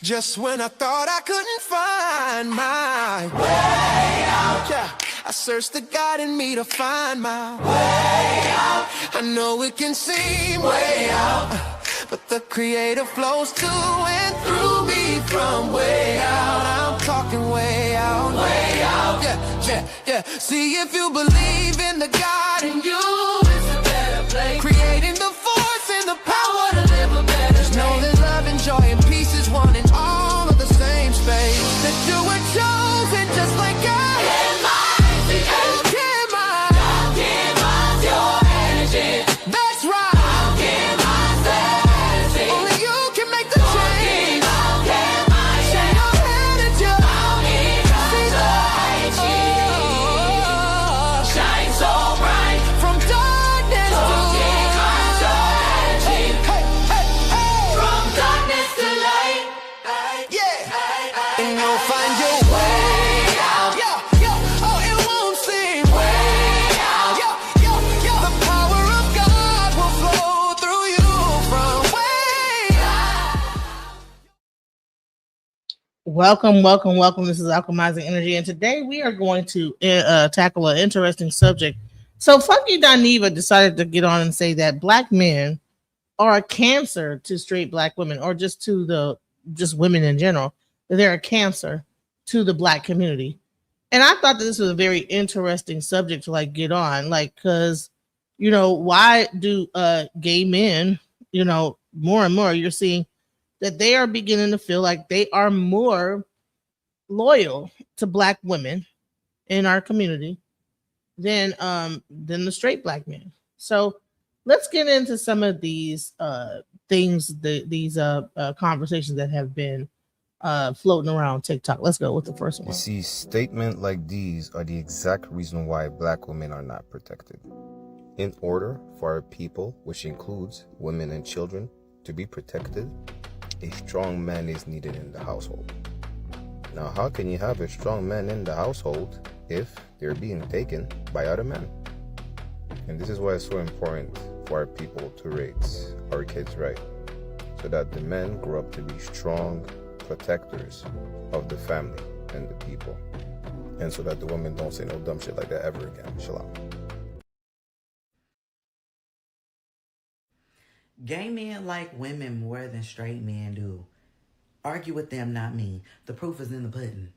Just when I thought I couldn't find my way out, yeah, I searched the God in me to find my way out. I know it can seem way out, but the Creator flows to and through me from way out. I'm talking way out, yeah, yeah, yeah. See, if you believe in the God in you, it's a better place. Creating the force and the power to live a better life. Know that love and joy and peace is one in all of the same space. That you were chosen just like God. Your energy. That's right. Only you can make the change. Share your energy. Shine so bright from darkness to from darkness to light. Yeah, and you'll find your way out. Oh, it won't seem way out. The power of God will flow through you from way out. Welcome. This is Alchemizing Energy, and today we are going to tackle an interesting subject. So, Funky Dineva decided to get on and say that black men are a cancer to straight black women, or just to just women in general. That they're a cancer to the black community, and I thought that this was a very interesting subject to get on, because why do gay men, more and more you're seeing that they are beginning to feel like they are more loyal to black women in our community than the straight black men. So let's get into some of these things, these conversations that have been floating around TikTok. Let's go with the first one. You see, statements like these are the exact reason why black women are not protected. In order for our people, which includes women and children, to be protected, a strong man is needed in the household. Now, how can you have a strong man in the household if they're being taken by other men? And this is why it's so important for our people to raise our kids right, so that the men grow up to be strong protectors of the family and the people, and so that the women don't say no dumb shit like that ever again. Shalom. Gay men like women more than straight men do. Argue with them, not me. The proof is in the pudding.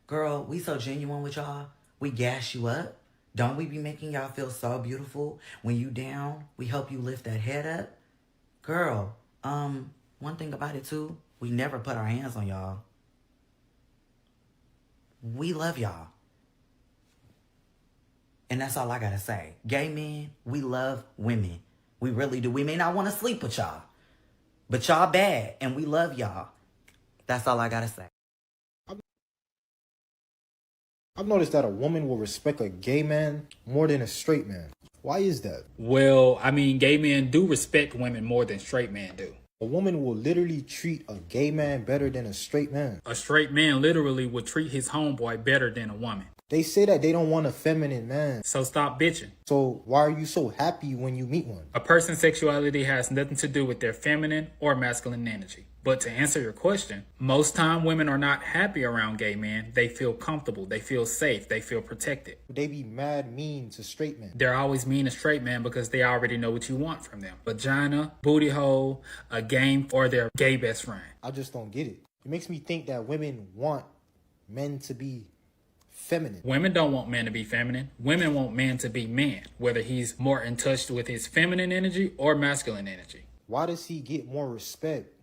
Girl, we so genuine with y'all. We gas you up. Don't we be making y'all feel so beautiful? When you down, we help you lift that head up. Girl, one thing about it too, we never put our hands on y'all. We love y'all. And that's all I gotta say. Gay men, we love women. We really do. We may not want to sleep with y'all, but y'all bad, and we love y'all. That's all I gotta say. I've noticed that a woman will respect a gay man more than a straight man. Why is that? Well, I mean, gay men do respect women more than straight men do. A woman will literally treat a gay man better than a straight man. A straight man literally would treat his homeboy better than a woman. They say that they don't want a feminine man. So stop bitching. So why are you so happy when you meet one? A person's sexuality has nothing to do with their feminine or masculine energy. But to answer your question, most time women are not happy around gay men. They feel comfortable, they feel safe, they feel protected. They be mad mean to straight men. They're always mean to straight men because they already know what you want from them. Vagina, booty hole, a game, or their gay best friend. I just don't get it. It makes me think that women want men to be feminine. Women don't want men to be feminine. Women want men to be men, whether he's more in touch with his feminine energy or masculine energy. Why does he get more respect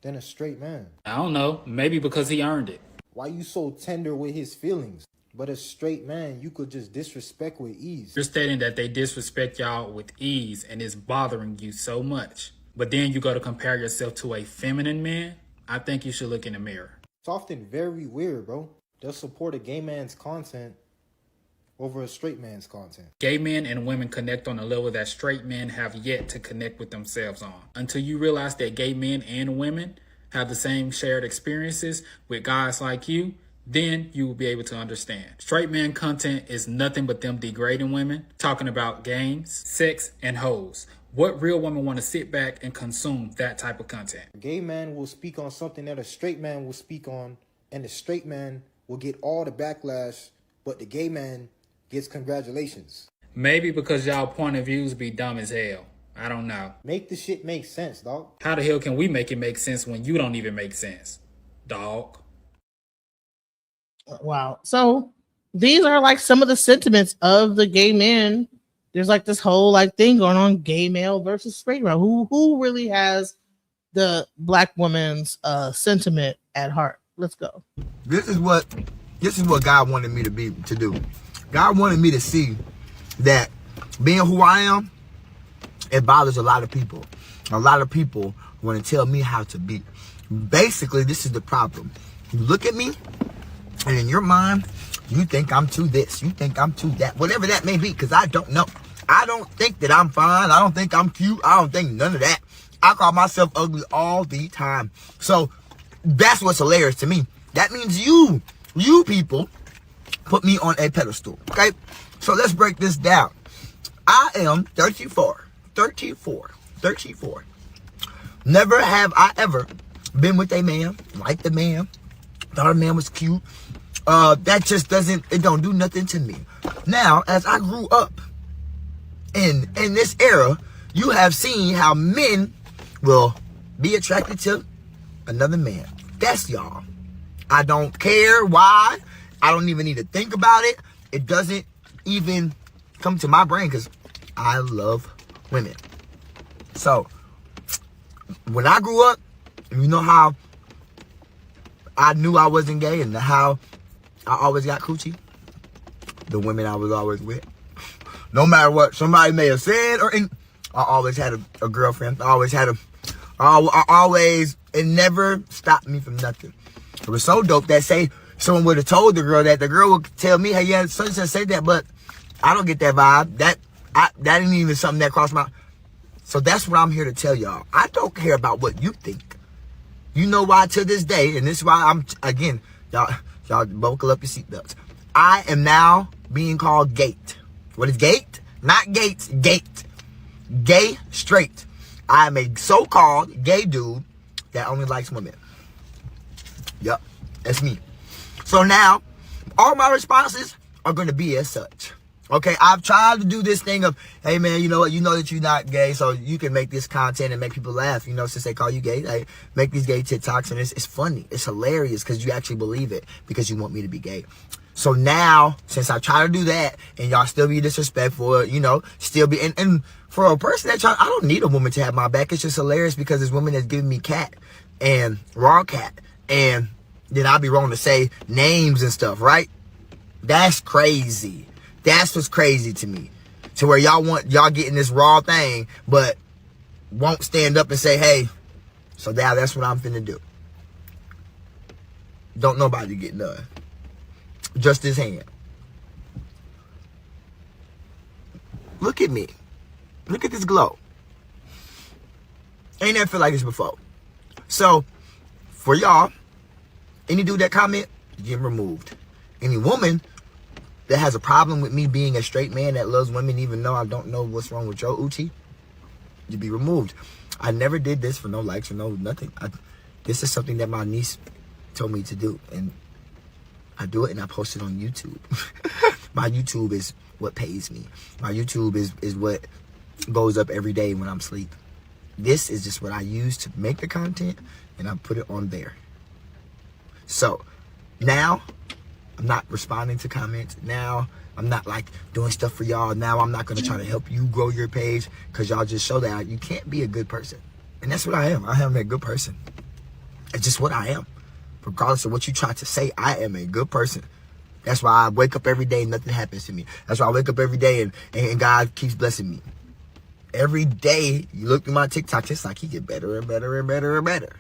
than a straight man? I don't know. Maybe because he earned it. Why you so tender with his feelings? But a straight man, you could just disrespect with ease. You're stating that they disrespect y'all with ease and it's bothering you so much. But then you go to compare yourself to a feminine man? I think you should look in the mirror. It's often very weird, bro. They'll support a gay man's content over a straight man's content. Gay men and women connect on a level that straight men have yet to connect with themselves on. Until you realize that gay men and women have the same shared experiences with guys like you, then you will be able to understand. Straight man content is nothing but them degrading women, talking about games, sex, and hoes. What real woman want to sit back and consume that type of content? A gay man will speak on something that a straight man will speak on, and the straight man will get all the backlash, but the gay man gets congratulations. Maybe because y'all point of views be dumb as hell. I don't know. Make the shit make sense, dog. How the hell can we make it make sense when you don't even make sense, dog? Wow. So these are like some of the sentiments of the gay men. There's like this whole like thing going on, gay male versus straight male. Who really has the black woman's sentiment at heart? Let's go. This is what God wanted me to do. God wanted me to see that being who I am, it bothers a lot of people. A lot of people want to tell me how to be. Basically, this is the problem. You look at me, and in your mind, you think I'm too this, you think I'm too that, whatever that may be, because I don't know. I don't think that I'm fine. I don't think I'm cute. I don't think none of that. I call myself ugly all the time. So that's what's hilarious to me. That means you people put me on a pedestal, okay? So let's break this down. I am 34. Never have I ever been with a man, liked a man, thought a man was cute. That just don't do nothing to me. Now, as I grew up in this era, you have seen how men will be attracted to another man. That's y'all. I don't care why. I don't even need to think about it. It doesn't even come to my brain because I love women. So, when I grew up, you know how I knew I wasn't gay and how I always got coochie? The women I was always with. No matter what somebody may have said I always had a girlfriend. I always, it never stopped me from nothing. It was so dope that someone would have told the girl that, the girl would tell me, hey, yeah, such and say that, but I don't get that vibe. That ain't even something that crossed my... So that's what I'm here to tell y'all. I don't care about what you think. You know why to this day, and this is why I'm, again, y'all buckle up your seatbelts. I am now being called gate. What is gate? Not gates, gate. Gay straight. I am a so-called gay dude that only likes women. Yup, that's me. So now, all my responses are going to be as such. Okay, I've tried to do this thing of, hey man, you know what? You know that you're not gay, so you can make this content and make people laugh. You know, since they call you gay, I make these gay TikToks, and it's funny. It's hilarious because you actually believe it because you want me to be gay. So now, since I try to do that, and y'all still be disrespectful, you know, still be, and for a person that I don't need a woman to have my back. It's just hilarious because there's women that's giving me cat and raw cat, and then I'll be wrong to say names and stuff, right? That's crazy. That's what's crazy to me. To where y'all getting this raw thing, but won't stand up and say, hey, so now that's what I'm finna do. Don't nobody get none. Just his hand. Look at me. Look at this glow. Ain't never feel like this before. So, for y'all, any dude that comment, you get removed. Any woman that has a problem with me being a straight man that loves women, even though I don't know what's wrong with your Uchi, you be removed. I never did this for no likes or no nothing. This is something that my niece told me to do, and I do it and I post it on YouTube. My YouTube is what pays me. My YouTube is what goes up every day when I'm asleep. This is just what I use to make the content, and I put it on there. So now I'm not responding to comments. Now I'm not like doing stuff for y'all. Now I'm not gonna try to help you grow your page because y'all just show that you can't be a good person. And that's what I am. I am a good person. It's just what I am. Regardless of what you try to say, I am a good person. That's why I wake up every day and nothing happens to me. That's why I wake up every day and God keeps blessing me. Every day you look through my TikTok, it's like he get better and better and better and better.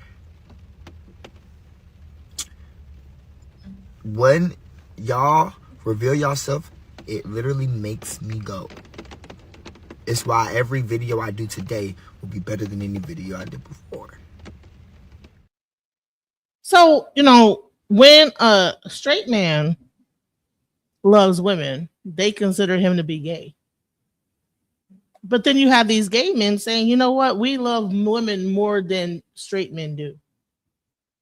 When y'all reveal yourself, it literally makes me go. It's why every video I do today will be better than any video I did before. So, you know, when a straight man loves women, they consider him to be gay. But then you have these gay men saying, you know what, we love women more than straight men do.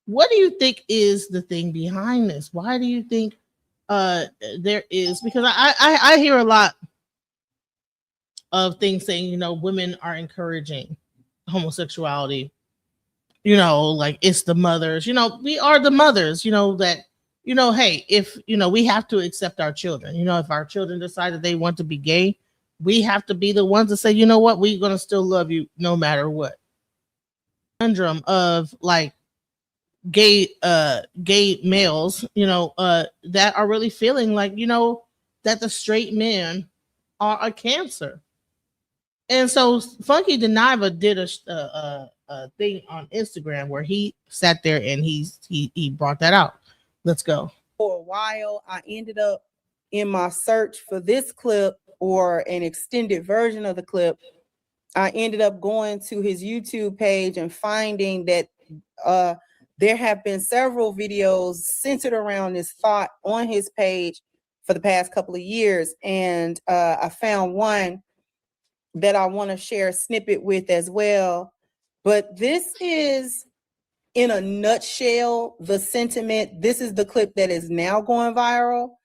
What do you think is the thing behind this? Why do you think there is? Because I hear a lot of things saying, you know, women are encouraging homosexuality. You know, like it's the mothers. You know, we are the mothers. You know that. You know, hey, if you know, we have to accept our children. You know, if our children decide that they want to be gay, we have to be the ones to say, you know what, we're gonna still love you no matter what. Conundrum of like gay males, you know, that are really feeling like, you know, that the straight men are a cancer. And so Funky Deniva did a thing on Instagram where he sat there and he brought that out. Let's go. For a while, I ended up in my search for this clip or an extended version of the clip. I ended up going to his YouTube page and finding that there have been several videos centered around this thought on his page for the past couple of years. And I found one that I want to share a snippet with as well. But this is, in a nutshell, the sentiment. This is the clip that is now going viral.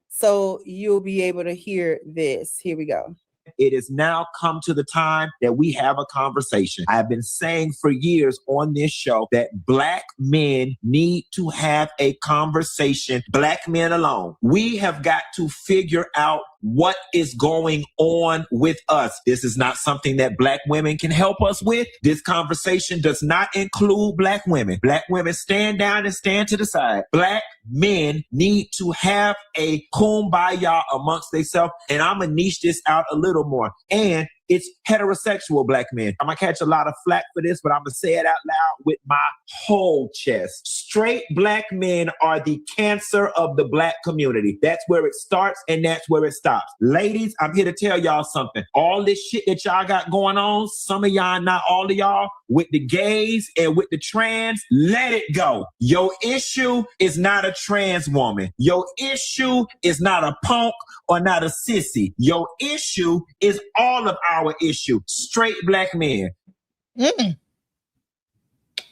So you'll be able to hear this. Here we go. It has now come to the time that we have a conversation. I've been saying for years on this show that Black men need to have a conversation, Black men alone. We have got to figure out what is going on with us. This is not something that Black women can help us with. This conversation does not include Black women. Black women, stand down and stand to the side. Black men need to have a kumbaya amongst themselves. And I'm going to niche this out a little more. And it's heterosexual Black men. I'm going to catch a lot of flack for this, but I'm going to say it out loud with my whole chest. Straight Black men are the cancer of the Black community. That's where it starts and that's where it stops. Ladies, I'm here to tell y'all something. All this shit that y'all got going on, some of y'all, not all of y'all, with the gays and with the trans, let it go. Your issue is not a trans woman. Your issue is not a punk or not a sissy. Your issue is all of our issue. Straight Black men.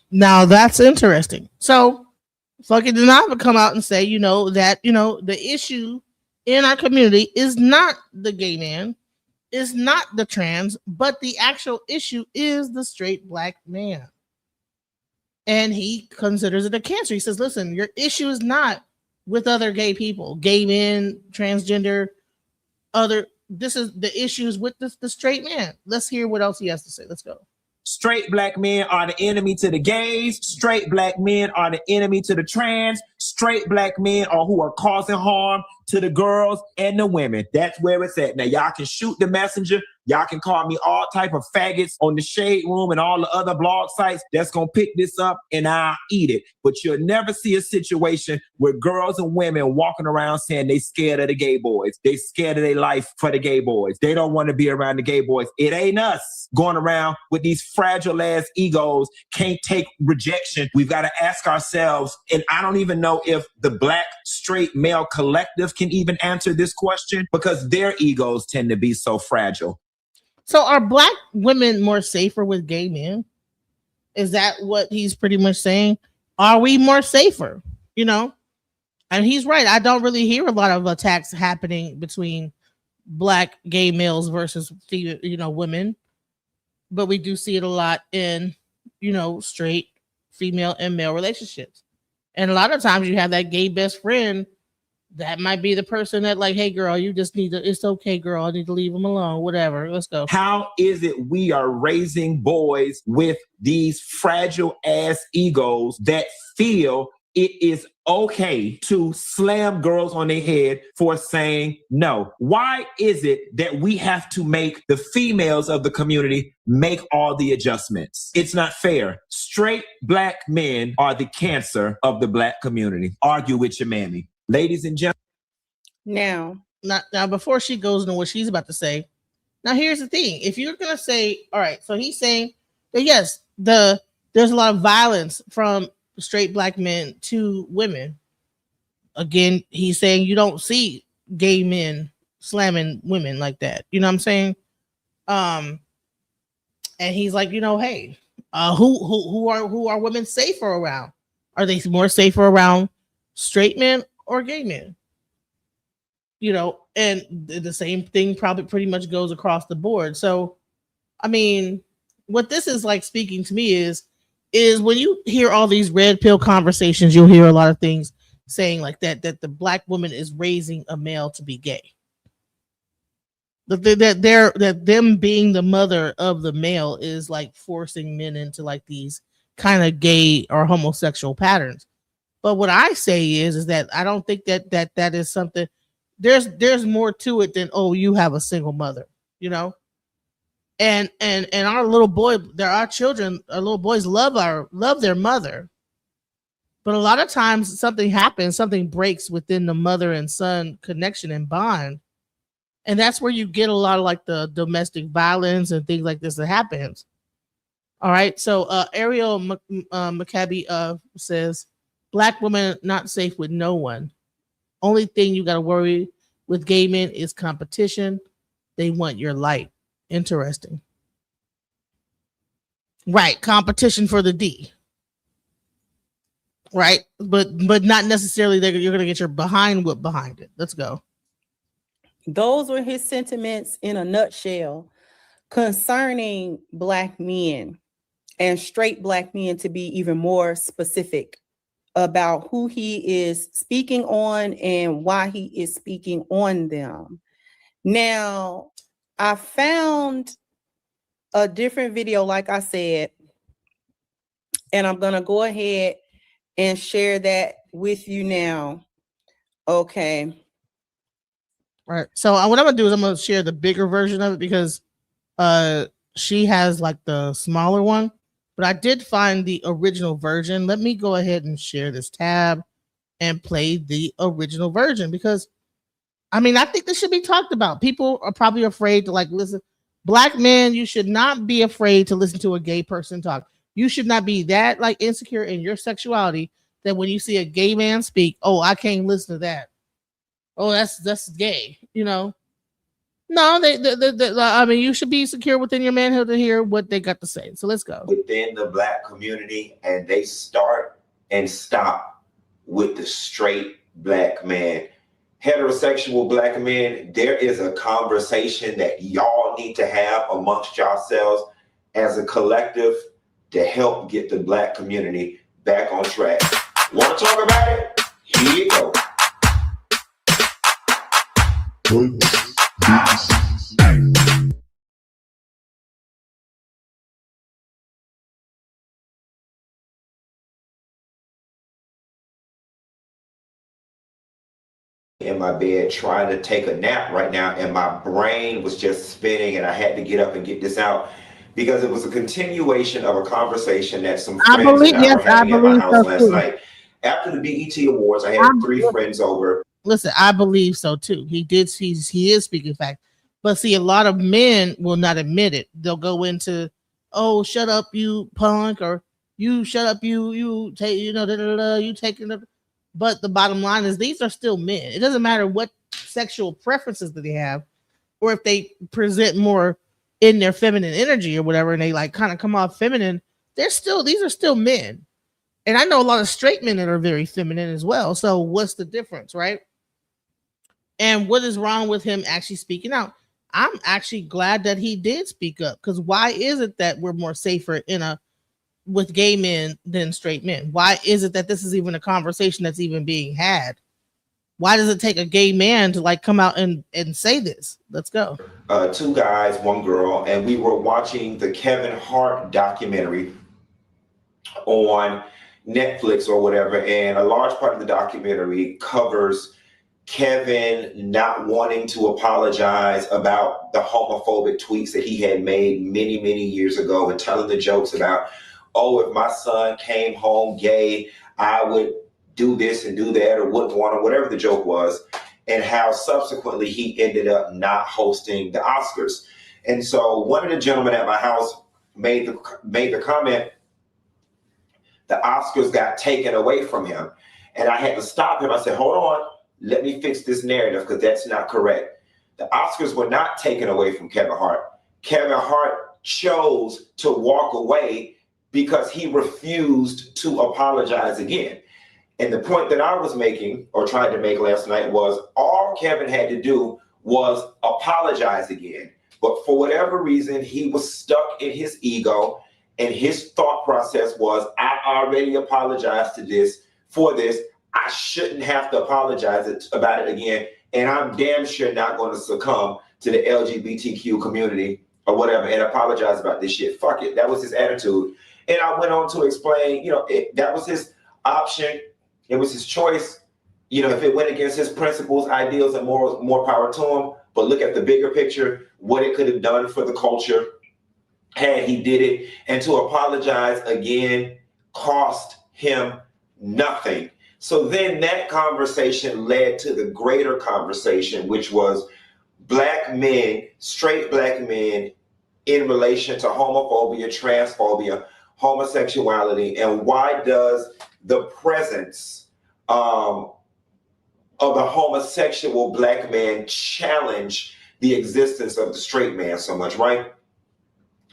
Now that's interesting. So fucking Deniva come out and say, you know, that, you know, the issue in our community is not the gay man, is not the trans, but the actual issue is the straight Black man. And he considers it a cancer. He says, listen, your issue is not with other gay people, gay men, transgender, other. This is the issues with the straight man. Let's hear what else he has to say. Let's go. Straight Black men are the enemy to the gays. Straight Black men are the enemy to the trans. Straight Black men are who are causing harm to the girls and the women. That's where it's at. Now, y'all can shoot the messenger. Y'all can call me all type of faggots on the Shade Room and all the other blog sites that's going to pick this up and I'll eat it. But you'll never see a situation where girls and women walking around saying they scared of the gay boys. They scared of their life for the gay boys. They don't want to be around the gay boys. It ain't us going around with these fragile ass egos, can't take rejection. We've got to ask ourselves, and I don't even know if the Black straight male collective can even answer this question because their egos tend to be so fragile. So are Black women more safer with gay men? Is that what he's pretty much saying? Are we more safer? You know? And he's right. I don't really hear a lot of attacks happening between Black gay males versus, you know, women. But we do see it a lot in, you know, straight female and male relationships. And a lot of times you have that gay best friend that might be the person that like, hey girl, you just need to, it's okay girl, I need to leave him alone, whatever, let's go. How is it we are raising boys with these fragile ass egos that feel it is okay to slam girls on their head for saying no? Why is it that we have to make the females of the community make all the adjustments? It's not fair. Straight Black men are the cancer of the Black community. Argue with your mammy. Ladies and gentlemen. Now, before she goes into what she's about to say, now here's the thing. If you're going to say, all right, so he's saying that yes, there's a lot of violence from straight Black men to women. Again, he's saying you don't see gay men slamming women like that. You know what I'm saying? And he's like, hey, who are women safer around? Are they more safer around straight men or gay men? And the same thing probably pretty much goes across the board. So, I mean, what this is like speaking to me is when you hear all these red pill conversations, you'll hear a lot of things saying like that the black woman is raising a male to be gay. That them being the mother of the male is like forcing men into like these kind of gay or homosexual patterns. But what I say is that I don't think that is something. There's more to it than, oh, you have a single mother, and our little boy, our children, our little boys love their mother. But a lot of times something happens, something breaks within the mother and son connection and bond. And that's where you get a lot of like the domestic violence and things like this that happens. All right. So Ariel Maccabi says, black women not safe with no one. Only thing you got to worry with gay men is competition. They want your light. Interesting. Right. Competition for the D. Right. But not necessarily that you're going to get your behind whipped behind it. Let's go. Those were his sentiments in a nutshell concerning black men, and straight black men, to be even more specific about who he is speaking on and why he is speaking on them. Now, I found a different video, like I said, and I'm going to go ahead and share that with you now. Okay. Right. So what I'm gonna do is I'm gonna share the bigger version of it because she has like the smaller one, but I did find the original version. Let me go ahead and share this tab and play the original version because I mean I think this should be talked about. People are probably afraid to like listen. Black men, you should not be afraid to listen to a gay person talk. You should not be that like insecure in your sexuality that when you see a gay man speak, oh, I can't listen to that. Oh, that's gay, No, they I mean, you should be secure within your manhood to hear what they got to say. So let's go. Within the black community, and they start and stop with the straight black man. Heterosexual black men, there is a conversation that y'all need to have amongst yourselves as a collective to help get the black community back on track. Want to talk about it? Here you go. In my bed trying to take a nap right now, and my brain was just spinning, and I had to get up and get this out because it was a continuation of a conversation that some friends and I were having at my house last night. After the BET Awards, I had three friends over. Listen, I believe so too. He is speaking fact. But see, a lot of men will not admit it. They'll go into, oh, shut up, you punk, or you shut up, you take, you taking it. But the bottom line is these are still men. It doesn't matter what sexual preferences that they have, or if they present more in their feminine energy or whatever, and they like kind of come off feminine. These are still men. And I know a lot of straight men that are very feminine as well. So what's the difference, right? And what is wrong with him actually speaking out? I'm actually glad that he did speak up, because why is it that we're more safer with gay men than straight men? Why is it that this is even a conversation that's even being had? Why does it take a gay man to like come out and say this? Let's go. Two guys, one girl, and we were watching the Kevin Hart documentary on Netflix or whatever, and a large part of the documentary covers Kevin not wanting to apologize about the homophobic tweets that he had made many, many years ago, and telling the jokes about, oh, if my son came home gay, I would do this and do that, or wouldn't want to, whatever the joke was, and how subsequently he ended up not hosting the Oscars. And so one of the gentlemen at my house made the comment, the Oscars got taken away from him. And I had to stop him. I said, hold on, let me fix this narrative, because that's not correct. The Oscars were not taken away from Kevin Hart. Kevin Hart chose to walk away because he refused to apologize again. And the point that I was making, or tried to make last night, was all Kevin had to do was apologize again. But for whatever reason, he was stuck in his ego, and his thought process was, I already apologized for this. I shouldn't have to apologize about it again. And I'm damn sure not going to succumb to the LGBTQ community or whatever and apologize about this shit. Fuck it. That was his attitude. And I went on to explain, that was his option. It was his choice. If it went against his principles, ideals, and morals, more power to him. But look at the bigger picture, what it could have done for the culture had he did it. And to apologize again cost him nothing. So then that conversation led to the greater conversation, which was black men, straight black men, in relation to homophobia, transphobia, homosexuality, and why does the presence of the homosexual black man challenge the existence of the straight man so much, right?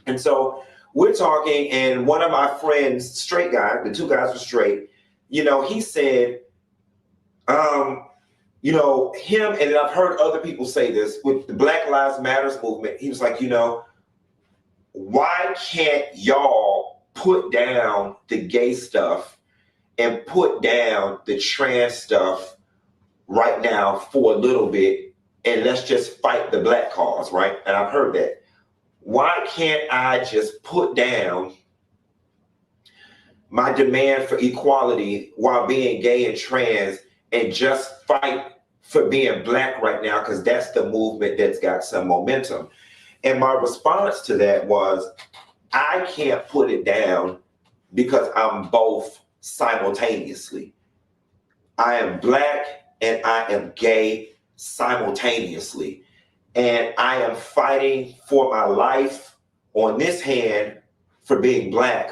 And so we're talking, and one of my friends, straight guy, the two guys were straight, he said, him, and I've heard other people say this with the Black Lives Matters movement. He was like, why can't y'all put down the gay stuff and put down the trans stuff right now for a little bit, and let's just fight the black cause, right? And I've heard that. Why can't I just put down my demand for equality while being gay and trans and just fight for being black right now, because that's the movement that's got some momentum? And my response to that was, I can't put it down because I'm both simultaneously. I am black and I am gay simultaneously. And I am fighting for my life on this hand for being black,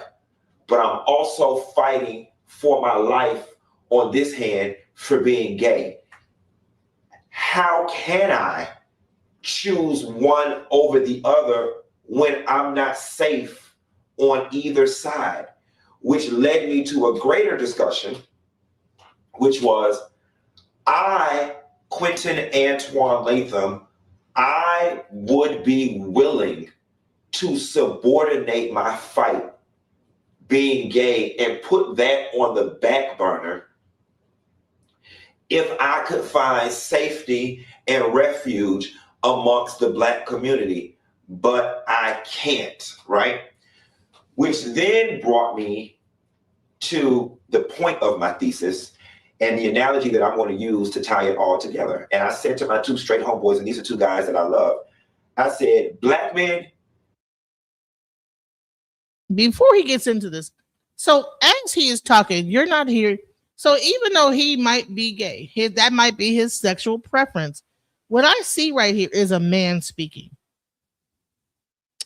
but I'm also fighting for my life on this hand for being gay. How can I choose one over the other when I'm not safe on either side? Which led me to a greater discussion, which was, Quentin Antoine Latham, I would be willing to subordinate my fight being gay and put that on the back burner if I could find safety and refuge amongst the black community, but I can't, right? Which then brought me to the point of my thesis and the analogy that I'm going to use to tie it all together. And I said to my two straight homeboys, and these are two guys that I love, I said, black men. Before he gets into this, so as he is talking, you're not here. So even though he might be gay, that might be his sexual preference. What I see right here is a man speaking.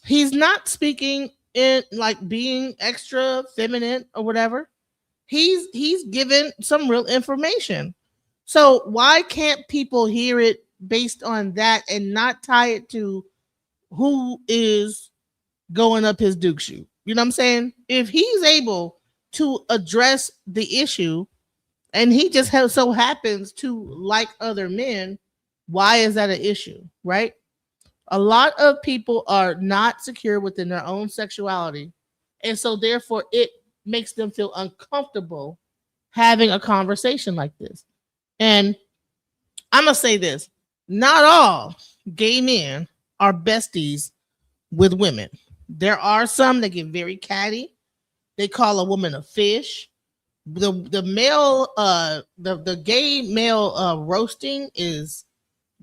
He's not speaking in like being extra feminine or whatever. He's given some real information. So why can't people hear it based on that and not tie it to who is going up his Duke shoe? You know what I'm saying? If he's able to address the issue and he just so happens to like other men, why is that an issue, right? A lot of people are not secure within their own sexuality. And so therefore it makes them feel uncomfortable having a conversation like this. And I'm going to say this. Not all gay men are besties with women. There are some that get very catty. They call a woman a fish. The gay male roasting is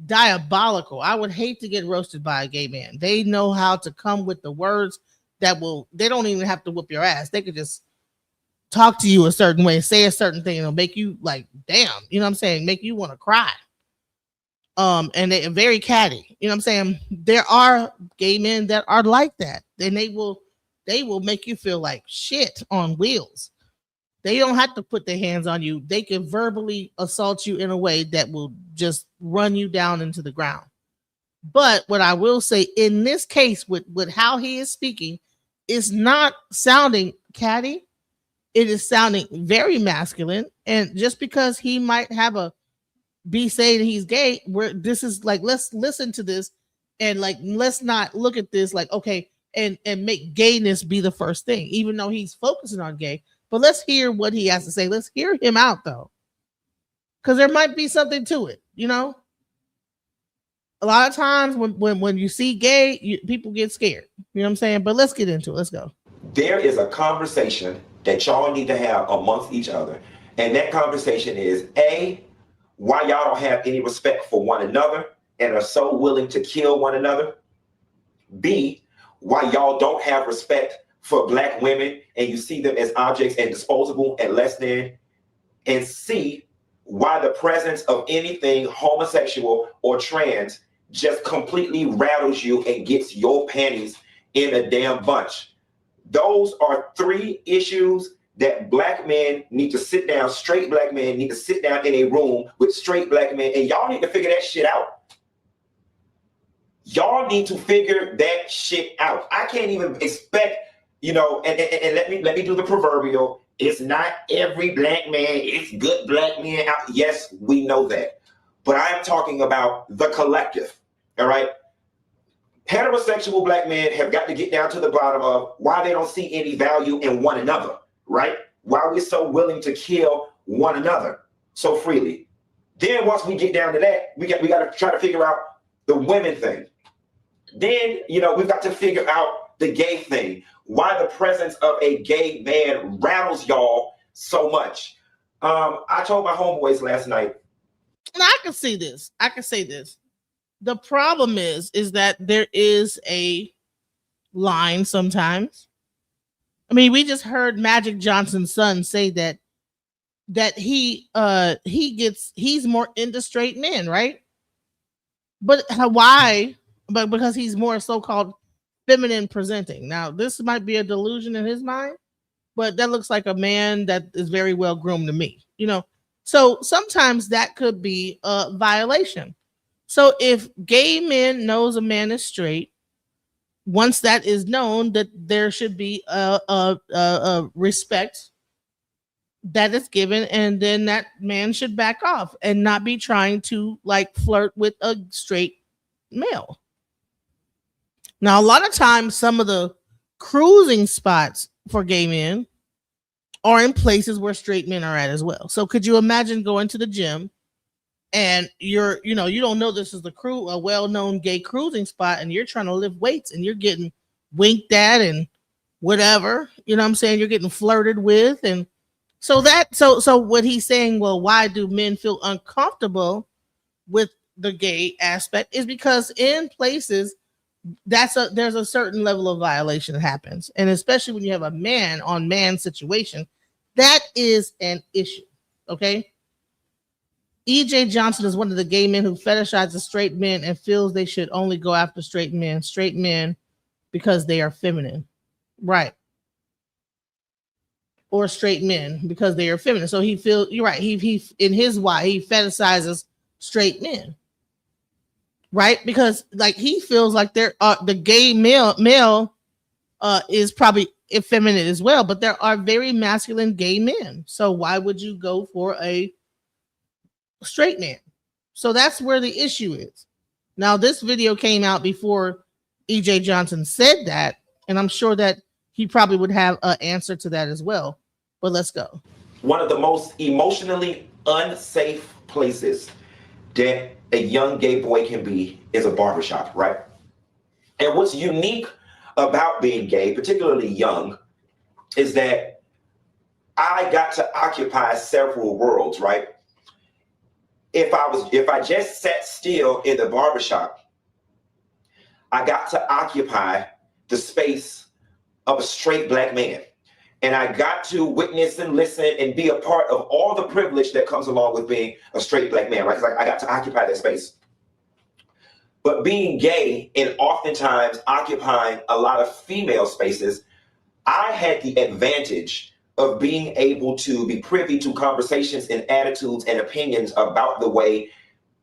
diabolical. I would hate to get roasted by a gay man. They know how to come with the words that they don't even have to whoop your ass. They could just talk to you a certain way, say a certain thing, and it'll make you like, damn, you know what I'm saying? Make you want to cry. And they're very catty. You know what I'm saying? There are gay men that are like that. Then they will make you feel like shit on wheels. They don't have to put their hands on you. They can verbally assault you in a way that will just run you down into the ground. But what I will say in this case, with how he is speaking, is not sounding catty. It is sounding very masculine. And just because he might have a be saying he's gay, where this is like, let's listen to this and like let's not look at this like, okay, and make gayness be the first thing, even though he's focusing on gay. But let's hear what he has to say. Let's hear him out though. Because there might be something to it, you know? A lot of times when you see gay, people get scared. You know what I'm saying? But let's get into it. Let's go. There is a conversation that y'all need to have amongst each other. And that conversation is A, why y'all don't have any respect for one another and are so willing to kill one another. B, why y'all don't have respect for Black women and you see them as objects and disposable and less than. And C, why the presence of anything homosexual or trans just completely rattles you and gets your panties in a damn bunch. Those are three issues that Black men need to sit down, straight Black men need to sit down in a room with straight Black men, and y'all need to figure that shit out. Y'all need to figure that shit out. I can't even expect, you know, and let me do the proverbial. It's not every Black man, it's good Black men out. Yes, we know that. But I am talking about the collective, all right? Heterosexual Black men have got to get down to the bottom of why they don't see any value in one another, right? Why we're so willing to kill one another so freely. Then once we get down to that, we got to try to figure out the women thing. Then, you know, we've got to figure out the gay thing. Why the presence of a gay man rattles y'all so much. I told my homeboys last night. And I can see this. I can say this. The problem is that there is a line sometimes. I mean, we just heard Magic Johnson's son say that he's more into straight men, right? But why? But because he's more so-called feminine presenting. Now, this might be a delusion in his mind, but that looks like a man that is very well groomed to me, you know? So sometimes that could be a violation. So if gay men knows a man is straight, once that is known, that there should be a respect that is given, and then that man should back off and not be trying to like flirt with a straight male. Now, a lot of times, some of the cruising spots for gay men are in places where straight men are at as well. So could you imagine going to the gym and you don't know this is a well-known gay cruising spot, and you're trying to lift weights and you're getting winked at and whatever, you know what I'm saying? You're getting flirted with. And so what he's saying, well, why do men feel uncomfortable with the gay aspect is because in places there's a certain level of violation that happens. And especially when you have a man on man situation, that is an issue. Okay. E.J. Johnson is one of the gay men who fetishizes straight men and feels they should only go after straight men because they are feminine. Right. Or straight men because they are feminine. So he feels, you're right. He in his why he fetishizes straight men. Right? Because like he feels like the gay male is probably effeminate as well, but there are very masculine gay men. So why would you go for a straight man? So that's where the issue is. Now, this video came out before E.J. Johnson said that, and I'm sure that he probably would have an answer to that as well. But let's go. One of the most emotionally unsafe places that a young gay boy can be is a barbershop, right? And what's unique about being gay, particularly young, is that I got to occupy several worlds, right? If I just sat still in the barbershop, I got to occupy the space of a straight Black man. And I got to witness and listen and be a part of all the privilege that comes along with being a straight Black man, right? It's like I got to occupy that space. But being gay and oftentimes occupying a lot of female spaces, I had the advantage of being able to be privy to conversations and attitudes and opinions about the way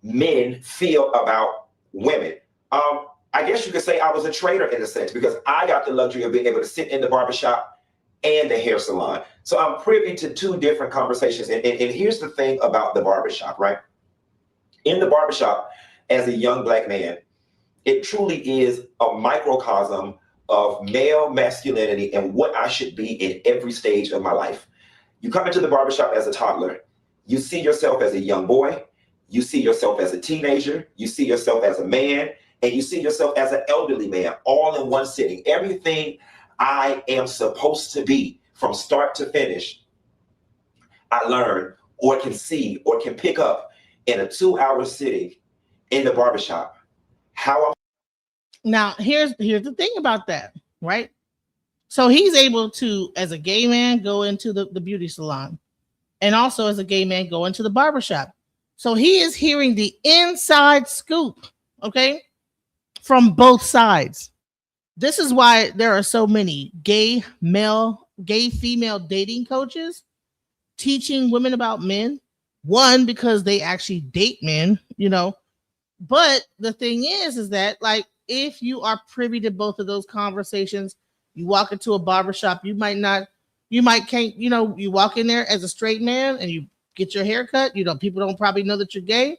men feel about women. I guess you could say I was a traitor in a sense, because I got the luxury of being able to sit in the barbershop and the hair salon. So I'm privy to two different conversations. And here's the thing about the barbershop, right? In the barbershop, as a young Black man, it truly is a microcosm of male masculinity and what I should be in every stage of my life. You come into the barbershop as a toddler, you see yourself as a young boy, you see yourself as a teenager, you see yourself as a man, and you see yourself as an elderly man, all in one sitting. Everything I am supposed to be from start to finish, I learn or can see or can pick up in a 2-hour sitting in the barbershop. How I'm Now, here's the thing about that, right? So he's able to, as a gay man, go into the beauty salon, and also as a gay man, go into the barbershop. So he is hearing the inside scoop, okay, from both sides. This is why there are so many gay female dating coaches teaching women about men. One, because they actually date men, you know. But the thing is that, like, if you are privy to both of those conversations, you walk into a barbershop, you might can't, you know, you walk in there as a straight man and you get your hair cut, you know, people don't probably know that you're gay.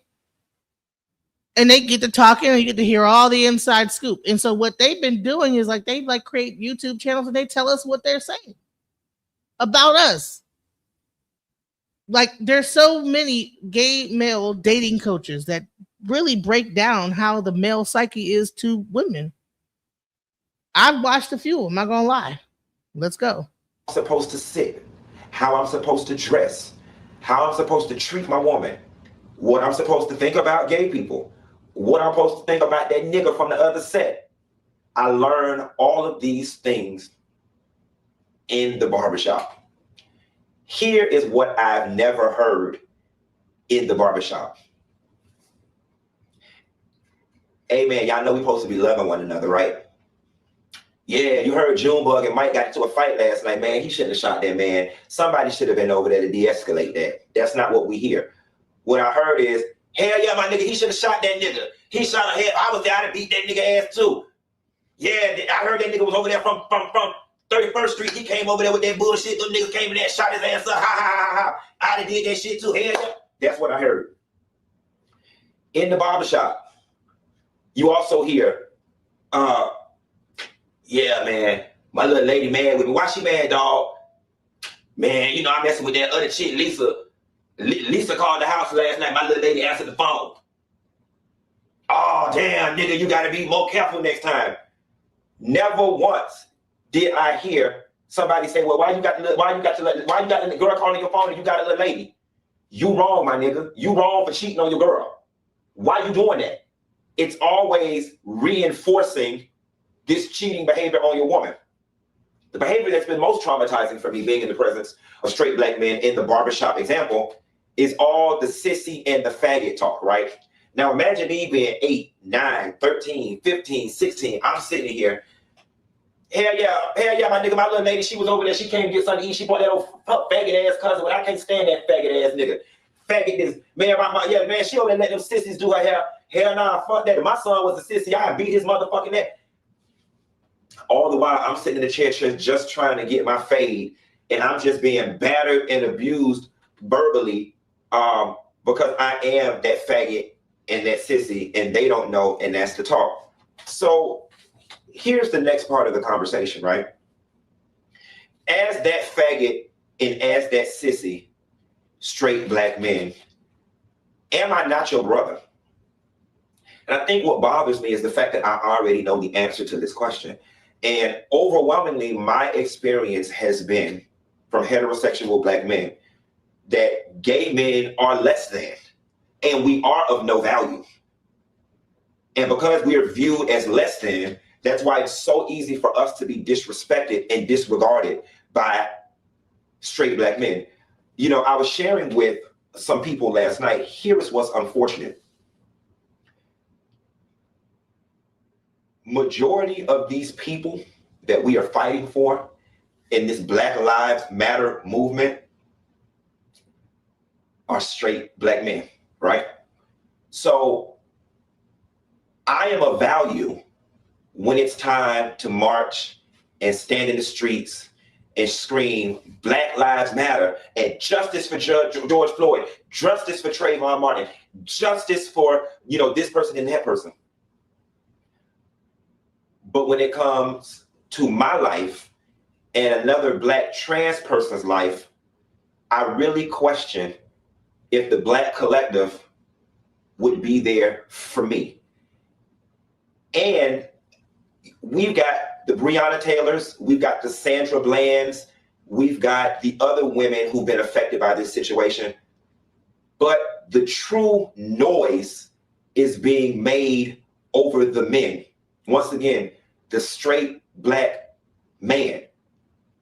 And they get to talking and you get to hear all the inside scoop. And so what they've been doing is like they like create YouTube channels and they tell us what they're saying about us. Like there's so many gay male dating coaches that really break down how the male psyche is to women. I've watched a few, I'm not gonna lie. Let's go. supposed to sit, how I'm supposed to dress, how I'm supposed to treat my woman, what I'm supposed to think about gay people, what I'm supposed to think about that nigga from the other set. I learned all of these things in the barbershop. Here is what I've never heard in the barbershop. Hey man, y'all know we supposed to be loving one another, right? Yeah, you heard Junebug and Mike got into a fight last night, man. He shouldn't have shot that man. Somebody should have been over there to de-escalate that. That's not what we hear. What I heard is, hell yeah, my nigga, he should have shot that nigga. He shot a head. I was there to beat that nigga ass too. Yeah, I heard that nigga was over there from 31st Street. He came over there with that bullshit. Them niggas came in there, shot his ass up. Ha ha ha ha. I'd have did that shit too. Hell yeah. That's what I heard. In the barbershop, you also hear, yeah, man, my little lady mad with me. Why she mad, dog? Man, you know, I'm messing with that other chick, Lisa. Lisa called the house last night. My little lady answered the phone. Oh, damn, nigga, you gotta be more careful next time. Never once did I hear somebody say, well, why you got the girl calling your phone and you got a little lady? You wrong, my nigga. You wrong for cheating on your girl. Why you doing that? It's always reinforcing this cheating behavior on your woman. The behavior that's been most traumatizing for me being in the presence of straight black men in the barbershop example is all the sissy and the faggot talk, right? Now imagine me being 8, 9, 13, 15, 16. I'm sitting here. Hell yeah, my nigga, my little lady, she was over there. She came to get something to eat. She brought that old faggot ass cousin, but I can't stand that faggot ass nigga. Faggot is, man, man, she over there let them sissies do her hair. Hell nah, fuck that. If my son was a sissy, I'd beat his motherfucking neck. All the while, I'm sitting in the chair just trying to get my fade, and I'm just being battered and abused verbally because I am that faggot and that sissy, and they don't know, and that's the talk. So here's the next part of the conversation, right? As that faggot and as that sissy, straight black men, am I not your brother? And I think what bothers me is the fact that I already know the answer to this question. And overwhelmingly, my experience has been from heterosexual black men that gay men are less than, and we are of no value. And because we are viewed as less than, that's why it's so easy for us to be disrespected and disregarded by straight black men. You know, I was sharing with some people last night. Here is what's unfortunate. Majority of these people that we are fighting for in this Black Lives Matter movement are straight black men, right? So I am of value when it's time to march and stand in the streets and scream Black Lives Matter and justice for George Floyd, justice for Trayvon Martin, justice for, this person and that person. But when it comes to my life and another Black trans person's life, I really question if the Black collective would be there for me. And we've got the Breonna Taylors, we've got the Sandra Blands, we've got the other women who've been affected by this situation. But the true noise is being made over the men. Once again, the straight Black man.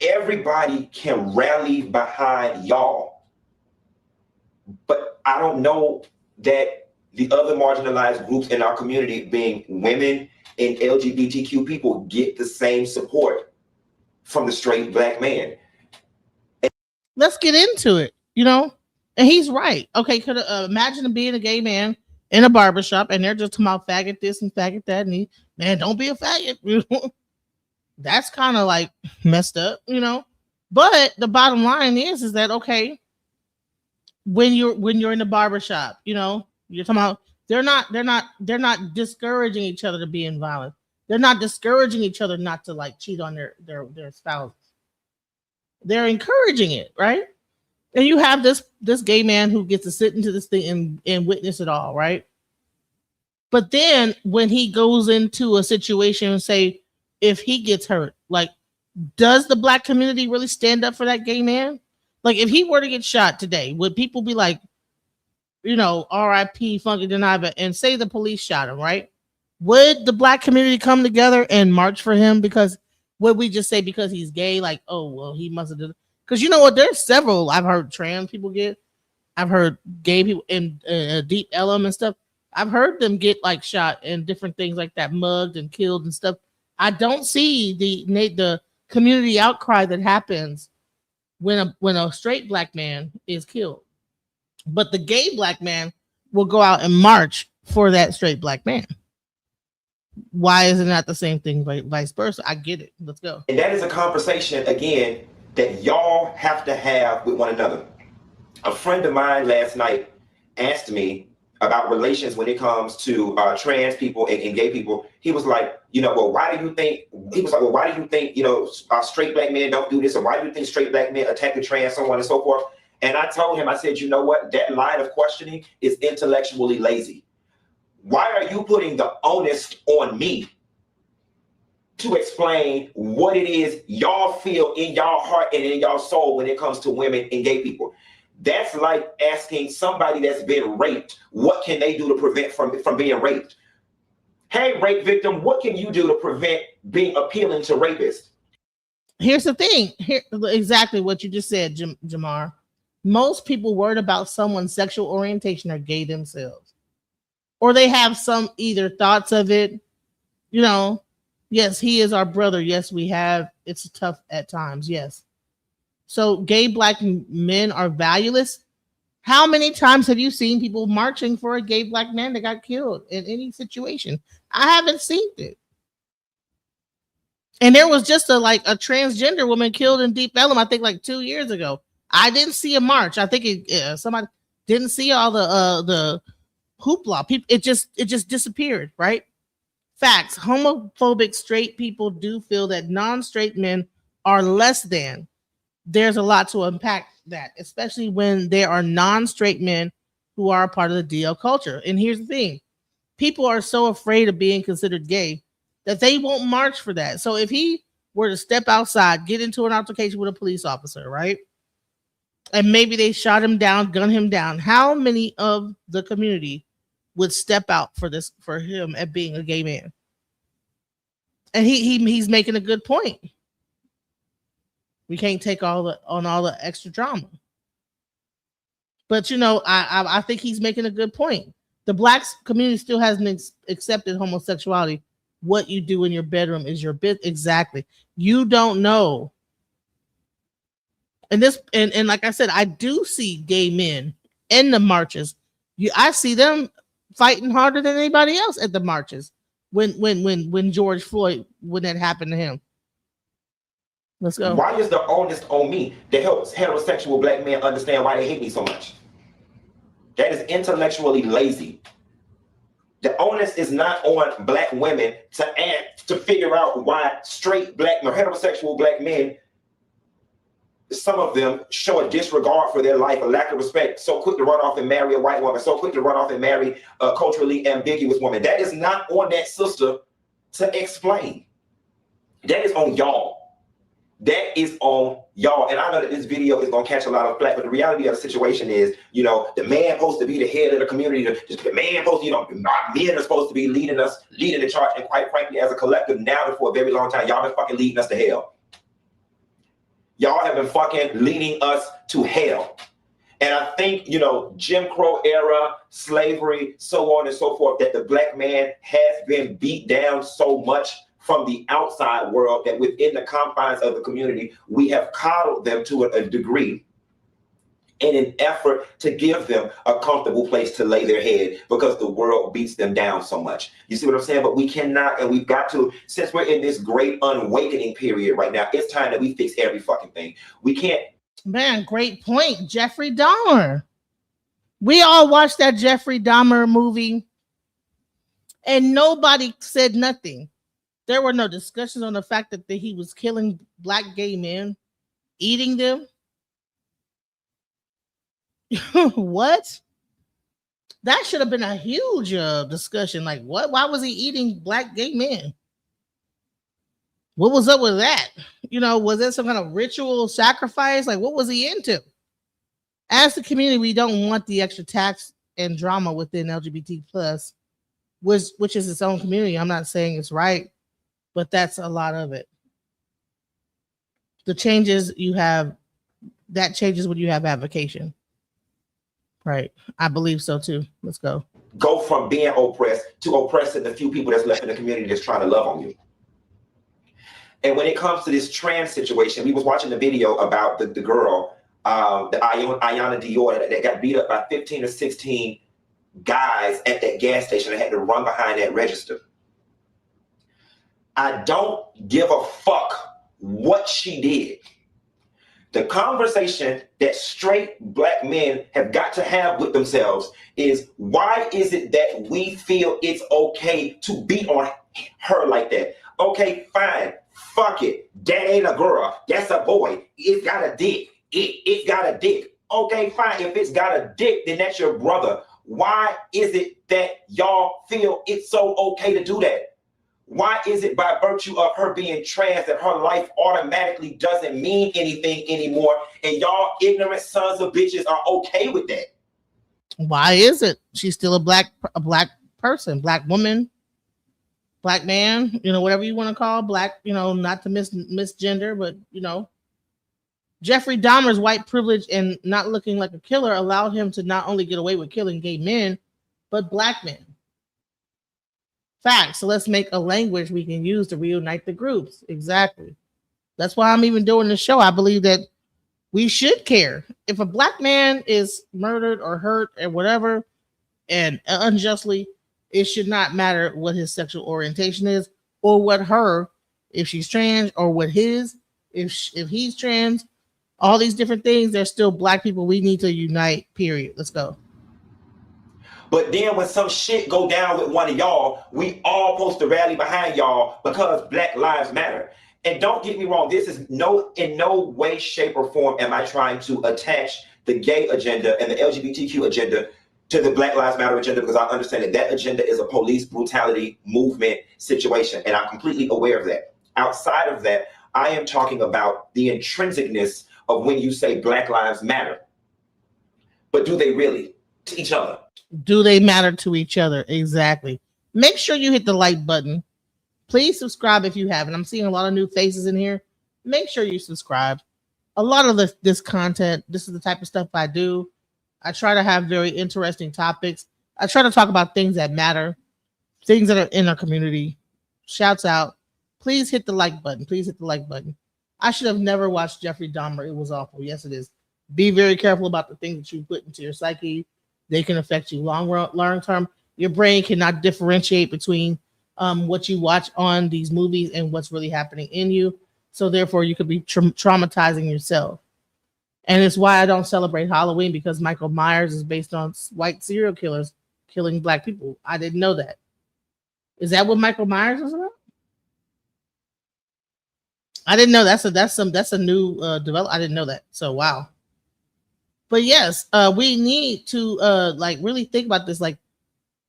Everybody can rally behind y'all. But I don't know that the other marginalized groups in our community, being women and LGBTQ people, get the same support from the straight Black man. Let's get into it, and he's right. Okay, could imagine being a gay man in a barbershop and they're just talking about faggot this and faggot that, and man, don't be a faggot. That's kind of like messed up, But the bottom line is that okay, when you're in the barbershop, you're talking about they're not discouraging each other to being violent. They're not discouraging each other not to like cheat on their spouse. They're encouraging it, right? And you have this gay man who gets to sit into this thing and witness it all, right? But then when he goes into a situation and say, if he gets hurt, like, does the Black community really stand up for that gay man? Like, if he were to get shot today, would people be like, R.I.P. Funky Deniva, and say the police shot him, right? Would the Black community come together and march for him? Because would we just say because he's gay, like, oh, well, he must have done it? Because you know what? There's several. I've heard trans people get. I've heard gay people in Deep Ellum and stuff. I've heard them get like shot and different things like that, mugged and killed and stuff. I don't see the community outcry that happens when a straight Black man is killed. But the gay Black man will go out and march for that straight Black man. Why is it not the same thing, vice versa? I get it. Let's go. And that is a conversation, again, that y'all have to have with one another. A friend of mine last night asked me about relations when it comes to trans people and gay people. He was like, well, why do you think, straight Black men don't do this? Or why do you think straight Black men attack the trans, so on and so forth? And I told him, I said, you know what? That line of questioning is intellectually lazy. Why are you putting the onus on me to explain what it is y'all feel in y'all heart and in y'all soul when it comes to women and gay people? That's like asking somebody that's been raped, what can they do to prevent from being raped? Hey, rape victim, what can you do to prevent being appealing to rapists? Here's the thing. Here, exactly what you just said, Jamar. Most people worried about someone's sexual orientation are gay themselves. Or they have some either thoughts of it, yes, he is our brother. Yes, we have. It's tough at times. Yes. So gay Black men are valueless. How many times have you seen people marching for a gay Black man that got killed in any situation? I haven't seen it. And there was just a transgender woman killed in Deep Ellum, I think like 2 years ago. I didn't see a march. I think somebody didn't see all the hoopla. People, it just disappeared, right? Facts. Homophobic straight people do feel that non-straight men are less than. There's a lot to unpack that, especially when there are non-straight men who are a part of the DL culture. And here's the thing. People are so afraid of being considered gay that they won't march for that. So if he were to step outside, get into an altercation with a police officer, right? And maybe they shot him down, gunned him down. How many of the community would step out for him at being a gay man? And he's making a good point. We can't take all the extra drama. But I think he's making a good point. The Black community still hasn't accepted homosexuality. What you do in your bedroom is your bit. Exactly. You don't know. And like I said, I do see gay men in the marches. I see them fighting harder than anybody else at the marches when George Floyd, when that happened to him. Let's go. Why is the onus on me to help heterosexual black men understand why they hate me so much? That is intellectually lazy. The onus is not on black women to figure out why straight black or heterosexual black men, some of them show a disregard for their life, a lack of respect, so quick to run off and marry a white woman, so quick to run off and marry a culturally ambiguous woman. That is not on that sister to explain. That is on y'all. That is on y'all. And I know that this video is going to catch a lot of flack, but the reality of the situation is, the man supposed to be the head of the community. The man supposed to, men are supposed to be leading the charge. And quite frankly, as a collective now and for a very long time, y'all been fucking leading us to hell. Y'all have been fucking leading us to hell. And I think, Jim Crow era, slavery, so on and so forth, that the black man has been beat down so much from the outside world that within the confines of the community, we have coddled them to a degree in an effort to give them a comfortable place to lay their head because the world beats them down so much. You see what I'm saying? But we cannot, and we've got to, since we're in this great unawakening period right now, it's time that we fix every fucking thing. We can't. Man, great point. Jeffrey Dahmer. We all watched that Jeffrey Dahmer movie and nobody said nothing. There were no discussions on the fact that he was killing black gay men, eating them. What? That should have been a huge discussion. Like, what? Why was he eating black gay men? What was up with that? Was there some kind of ritual sacrifice? Like, what was he into? As the community, we don't want the extra tax and drama within LGBT plus, which is its own community. I'm not saying it's right, but that's a lot of it. The changes you have, that changes when you have avocation. Right. I believe so too. Let's go. Go from being oppressed to oppressing the few people that's left in the community that's trying to love on you. And when it comes to this trans situation, we was watching the video about the girl, the Ayana Dior, that got beat up by 15 or 16 guys at that gas station that had to run behind that register. I don't give a fuck what she did. The conversation that straight black men have got to have with themselves is, why is it that we feel it's okay to beat on her like that? Okay, fine. Fuck it. That ain't a girl. That's a boy. It's got a dick. It's got a dick. Okay, fine. If it's got a dick, then that's your brother. Why is it that y'all feel it's so okay to do that? Why is it by virtue of her being trans that her life automatically doesn't mean anything anymore? And y'all ignorant sons of bitches are okay with that. Why is it? She's still a black person, black woman, black man, whatever you want to call black, not to misgender, but Jeffrey Dahmer's white privilege and not looking like a killer allowed him to not only get away with killing gay men, but black men. Facts. So let's make a language we can use to reunite the groups. Exactly. That's why I'm even doing this show. I believe that we should care. If a black man is murdered or hurt or whatever, and unjustly, it should not matter what his sexual orientation is, or what her, if she's trans, or what his, if he's trans, all these different things. They're still black people. We need to unite, period. Let's go. But then when some shit go down with one of y'all, we all supposed to rally behind y'all because Black Lives Matter. And don't get me wrong, this is in no way, shape, or form am I trying to attach the gay agenda and the LGBTQ agenda to the Black Lives Matter agenda, because I understand that agenda is a police brutality movement situation, and I'm completely aware of that. Outside of that, I am talking about the intrinsicness of when you say Black Lives Matter. But do they really? To each other? Do they matter to each other? Exactly. Make sure you hit the like button. Please subscribe if you haven't. I'm seeing a lot of new faces in here. Make sure you subscribe. A lot of this content, this is the type of stuff I do. I try to have very interesting topics. I try to talk about things that matter, things that are in our community. Shouts out. Please hit the like button. Please hit the like button. I should have never watched Jeffrey Dahmer. It was awful. Yes, it is. Be very careful about the things that you put into your psyche. They can affect you long term. Your brain cannot differentiate between what you watch on these movies and what's really happening in you. So therefore, you could be traumatizing yourself. And it's why I don't celebrate Halloween, because Michael Myers is based on white serial killers killing black people. I didn't know that. Is that what Michael Myers is about? I didn't know that's a new develop. I didn't know that. So wow. But yes, we need to like really think about this. Like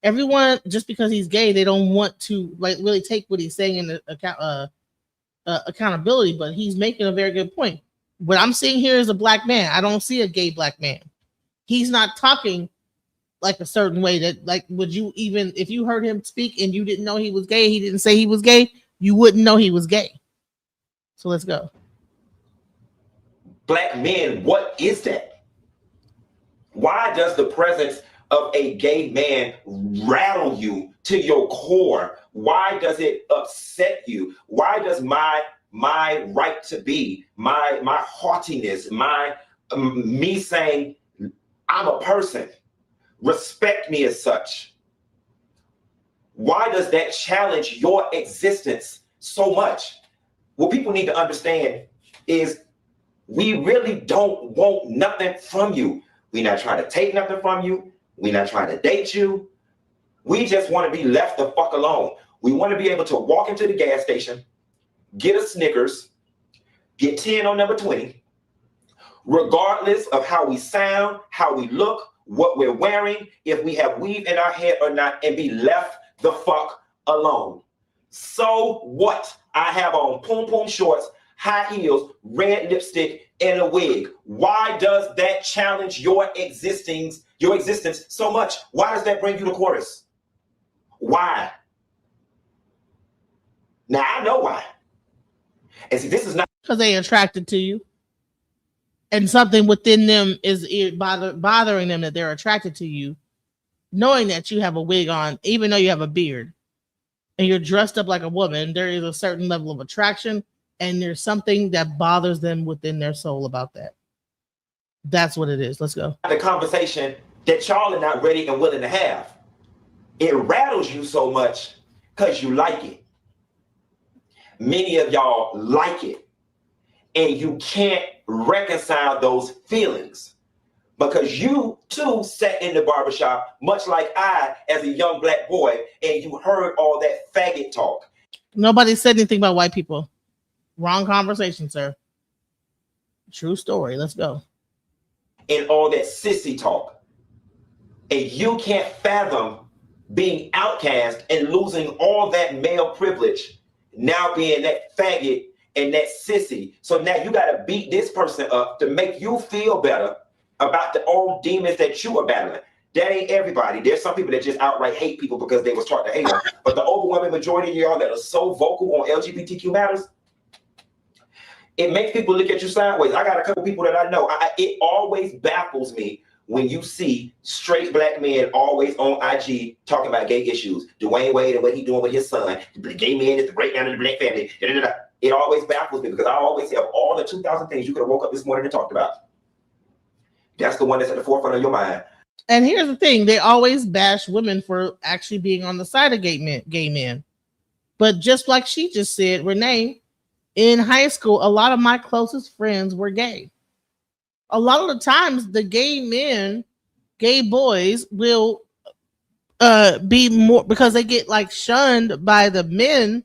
everyone, just because he's gay, they don't want to like really take what he's saying in the accountability. But he's making a very good point. What I'm seeing here is a black man. I don't see a gay black man. He's not talking like a certain way that, like, would you even, if you heard him speak and you didn't know he was gay, he didn't say he was gay, you wouldn't know he was gay. So let's go. Black men, what is that? Why does the presence of a gay man rattle you to your core? Why does it upset you? Why does my right to be, my haughtiness, me saying I'm a person, respect me as such, why does that challenge your existence so much? What people need to understand is we really don't want nothing from you. We're not trying to take nothing from you. We're not trying to date you. We just want to be left the fuck alone. We want to be able to walk into the gas station, get a Snickers, get 10 on number 20, regardless of how we sound, how we look, what we're wearing, if we have weave in our head or not, and be left the fuck alone. So what? I have on poom poom shorts, high heels, red lipstick, and a wig. Why does that challenge your existence so much? Why does that bring you to chorus? Why? Now I know why. And see, this is not because they attracted to you, and something within them is bothering them that they're attracted to you, knowing that you have a wig on, even though you have a beard, and you're dressed up like a woman. There is a certain level of attraction, and there's something that bothers them within their soul about that. That's what it is. Let's go. The conversation that y'all are not ready and willing to have. It rattles you so much because you like it. Many of y'all like it, and you can't reconcile those feelings because you too sat in the barbershop, much like I as a young black boy, and you heard all that faggot talk. Nobody said anything about white people. Wrong conversation, sir. True story. Let's go. And all that sissy talk. And you can't fathom being outcast and losing all that male privilege, now being that faggot and that sissy. So now you got to beat this person up to make you feel better about the old demons that you are battling. That ain't everybody. There's some people that just outright hate people because they was taught to hate them. But the overwhelming majority of y'all that are so vocal on LGBTQ matters, it makes people look at you sideways. I got a couple people that I know. It always baffles me when you see straight black men always on IG talking about gay issues. Dwayne Wade and what he doing with his son. The gay man is the breakdown of the black family. It always baffles me because I always say of all the 2,000 things you could have woke up this morning and talked about, that's the one that's at the forefront of your mind. And here's the thing. They always bash women for actually being on the side of gay men. But just like she just said, Renee, in high school, a lot of my closest friends were gay. A lot of the times the gay boys will be more, because they get like shunned by the men,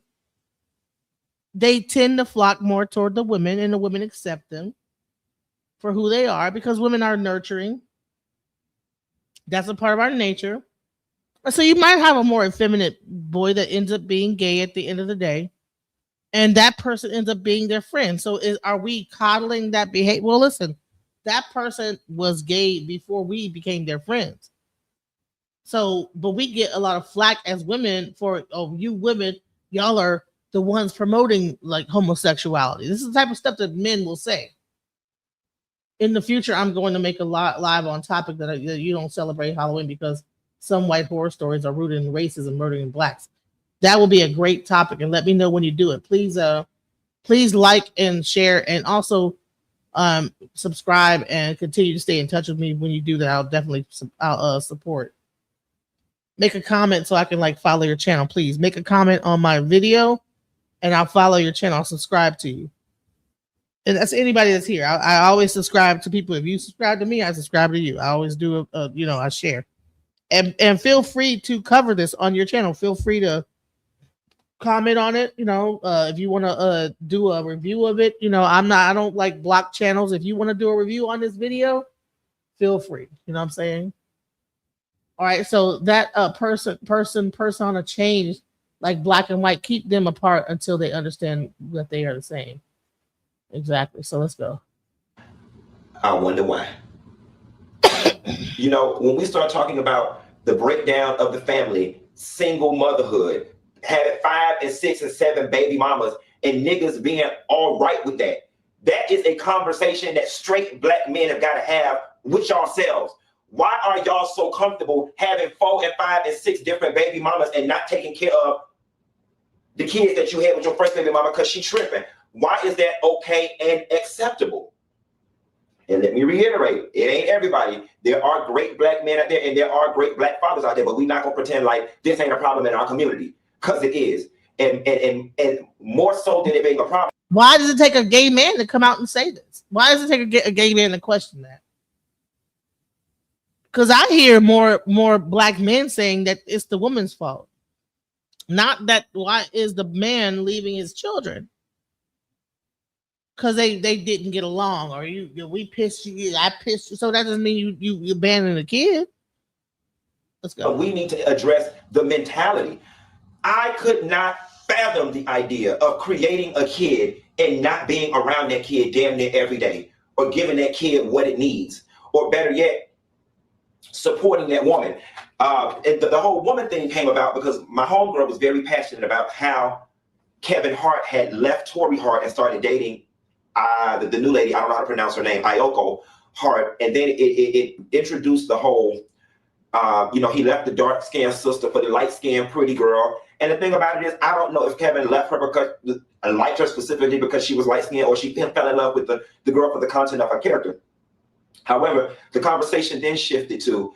they tend to flock more toward the women, and the women accept them for who they are because women are nurturing. That's a part of our nature. So you might have a more effeminate boy that ends up being gay at the end of the day, and that person ends up being their friend. So are we coddling that behavior? Well, listen, that person was gay before we became their friends. So, but we get a lot of flack as women for, oh, you women, y'all are the ones promoting like homosexuality. This is the type of stuff that men will say. In the future, I'm going to make a live on topic that you don't celebrate Halloween because some white horror stories are rooted in racism, murdering blacks. That will be a great topic, and let me know when you do it. Please like and share, and also subscribe and continue to stay in touch with me when you do that. I'll definitely support. make a comment so I can like follow your channel. Please make a comment on my video and I'll follow your channel. I'll subscribe to you. And that's anybody that's here. I always subscribe to people. If you subscribe to me, I subscribe to you. I always do I share. And feel free to cover this on your channel. Feel free to comment on it. If you want to do a review of it, I don't like block channels. If you want to do a review on this video, feel free. You know what I'm saying? All right. So that persona change, like black and white, keep them apart until they understand that they are the same. Exactly. So let's go. I wonder why. When we start talking about the breakdown of the family, single motherhood, having 5 and 6 and 7 baby mamas, and niggas being all right with that, that is a conversation that straight black men have got to have with yourselves. Why are y'all so comfortable having 4 and 5 and 6 different baby mamas and not taking care of the kids that you had with your first baby mama because she tripping? Why is that okay and acceptable? And let me reiterate, it ain't everybody. There are great black men out there and there are great black fathers out there, but we're not going to pretend like this ain't a problem in our community, because it is. And more so than it being a problem. Why does it take a gay man to come out and say this? Why does it take a gay man to question that? Because I hear more black men saying that it's the woman's fault. Not that why is the man leaving his children? Because they didn't get along, or we pissed you, I pissed you. So that doesn't mean you abandon the kid. Let's go. We need to address the mentality. I could not fathom the idea of creating a kid and not being around that kid damn near every day, or giving that kid what it needs, or better yet, supporting that woman. And the whole woman thing came about because my homegirl was very passionate about how Kevin Hart had left Tori Hart and started dating the new lady, I don't know how to pronounce her name, Ayoko Hart. And then it introduced the whole, he left the dark-skinned sister for the light-skinned pretty girl. And the thing about it is, I don't know if Kevin left her because I liked her specifically because she was light-skinned, or she fell in love with the girl for the content of her character. However, the conversation then shifted to,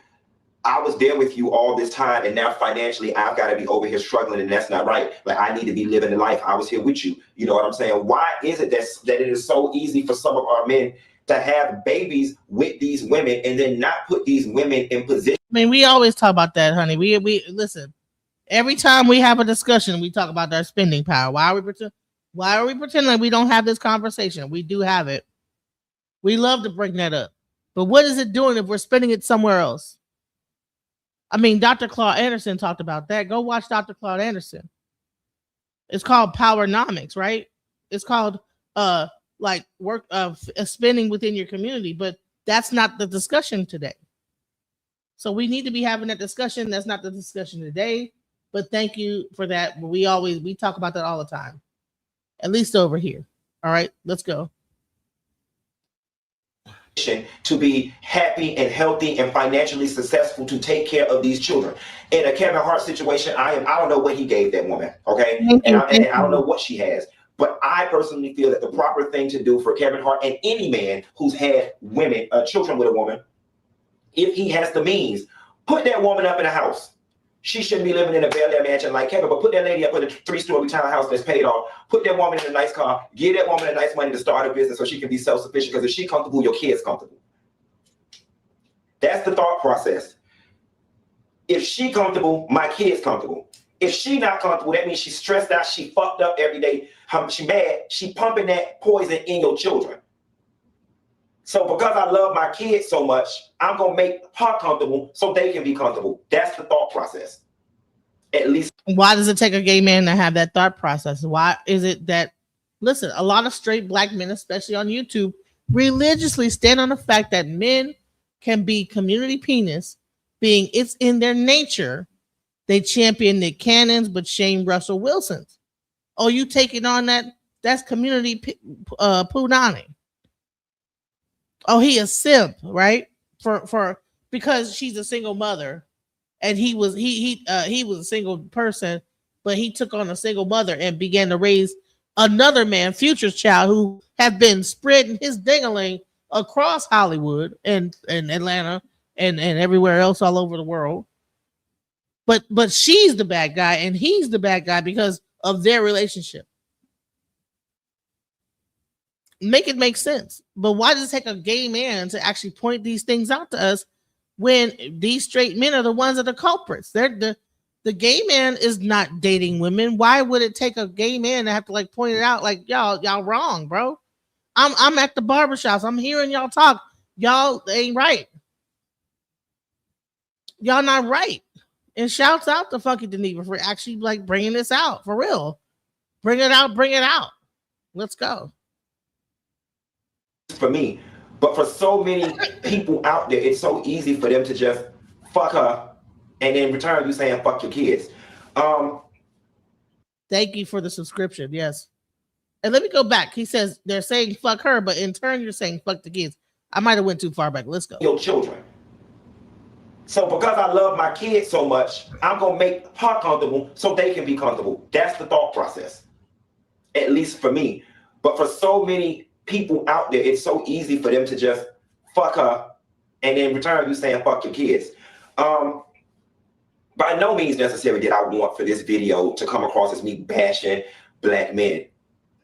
I was there with you all this time, and now financially I've got to be over here struggling, and that's not right. Like, I need to be living the life. I was here with you. You know what I'm saying? Why is it that it is so easy for some of our men to have babies with these women and then not put these women in position? I mean, we always talk about that, honey. We listen. Every time we have a discussion, we talk about our spending power. Why are we pretending like we don't have this conversation? We do have it. We love to bring that up. But what is it doing if we're spending it somewhere else? I mean, Dr. Claude Anderson talked about that. Go watch Dr. Claude Anderson. It's called Powernomics, right? It's called work of spending within your community, but that's not the discussion today. So we need to be having that discussion. That's not the discussion today, but thank you for that. We talk about that all the time, at least over here. All right, let's go. To be happy and healthy and financially successful to take care of these children. In a Kevin Hart situation, I don't know what he gave that woman, okay? And I don't know what she has. But I personally feel that the proper thing to do for Kevin Hart and any man who's had children with a woman, if he has the means, put that woman up in a house. She shouldn't be living in a Bel Air mansion like Kevin, but put that lady up in a 3-story townhouse that's paid off. Put that woman in a nice car. Give that woman a nice money to start a business so she can be self-sufficient, because if she's comfortable, your kid's comfortable. That's the thought process. If she comfortable, my kid's comfortable. If she not comfortable, that means she's stressed out, she fucked up every day, she mad, she pumping that poison in your children. So because I love my kids so much, I'm going to make her comfortable so they can be comfortable. That's the thought process. At least. Why does it take a gay man to have that thought process? Why is it that, listen, a lot of straight black men, especially on YouTube, religiously stand on the fact that men can be community penis, being it's in their nature. They champion Nick Cannon's, but shame Russell Wilson's. Oh, you taking on that? That's community punani. Oh, he a simp, right? For because she's a single mother, and he was a single person, but he took on a single mother and began to raise another man, Future's child, who have been spreading his dingling across Hollywood and Atlanta and everywhere else all over the world. But she's the bad guy and he's the bad guy because of their relationship. Make it make sense. But why does it take a gay man to actually point these things out to us when these straight men are the ones that are culprits? They're the gay man is not dating women. Why would it take a gay man to have to like point it out like y'all wrong, bro? I'm at the barbershops. I'm hearing y'all talk. Y'all ain't right. Y'all not right. And shouts out to Funky Geneva for actually like bringing this out for real. Bring it out. Bring it out. Let's go. For me, but for so many people out there, it's so easy for them to just fuck her, and in return, you saying fuck your kids. Thank you for the subscription. Yes. And let me go back. He says they're saying fuck her, but in turn, you're saying fuck the kids. I might have went too far back. Let's go. Your children. So because I love my kids so much, I'm going to make her comfortable so they can be comfortable. That's the thought process, at least for me. But for so many people out there, it's so easy for them to just fuck her, and in return, you saying fuck your kids. By no means necessary did I want for this video to come across as me bashing black men,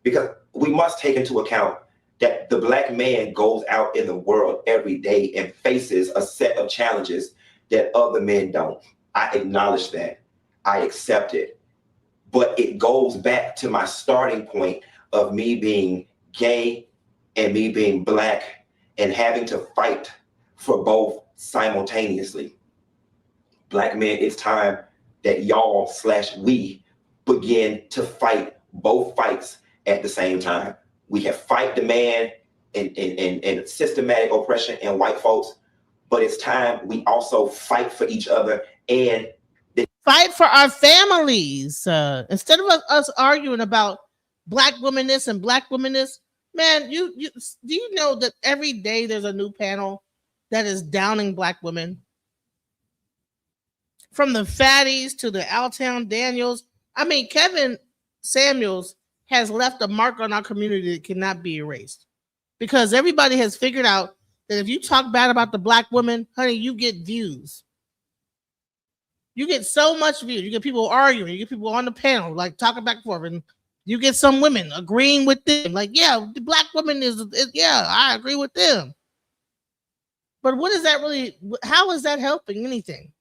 because we must take into account that the black man goes out in the world every day and faces a set of challenges that other men don't. I acknowledge that. I accept it. But it goes back to my starting point of me being gay and me being black and having to fight for both simultaneously. Black men, it's time that y'all/we begin to fight both fights at the same time. We have fight the man and systematic oppression and white folks, but it's time we also fight for each other and fight for our families. Instead of us arguing about black women this and black women this, man, you do you know that every day there's a new panel that is downing black women? From the fatties to the Altown Daniels. I mean, Kevin Samuels has left a mark on our community that cannot be erased, because everybody has figured out that if you talk bad about the black woman, honey, you get views. You get so much views. You get people arguing. You get people on the panel, like talking back and forth. And you get some women agreeing with them. Like, yeah, the black woman is yeah, I agree with them. But what is that really? How is that helping anything?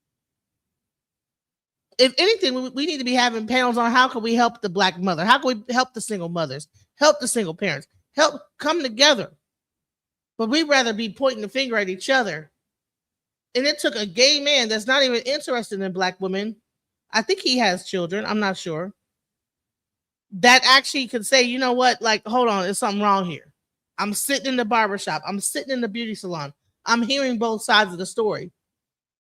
If anything, we need to be having panels on how can we help the black mother? How can we help the single mothers? Help the single parents? Help come together. But we'd rather be pointing the finger at each other. And it took a gay man that's not even interested in black women. I think he has children. I'm not sure. That actually could say, you know what? Like, hold on, there's something wrong here. I'm sitting in the barbershop. I'm sitting in the beauty salon. I'm hearing both sides of the story.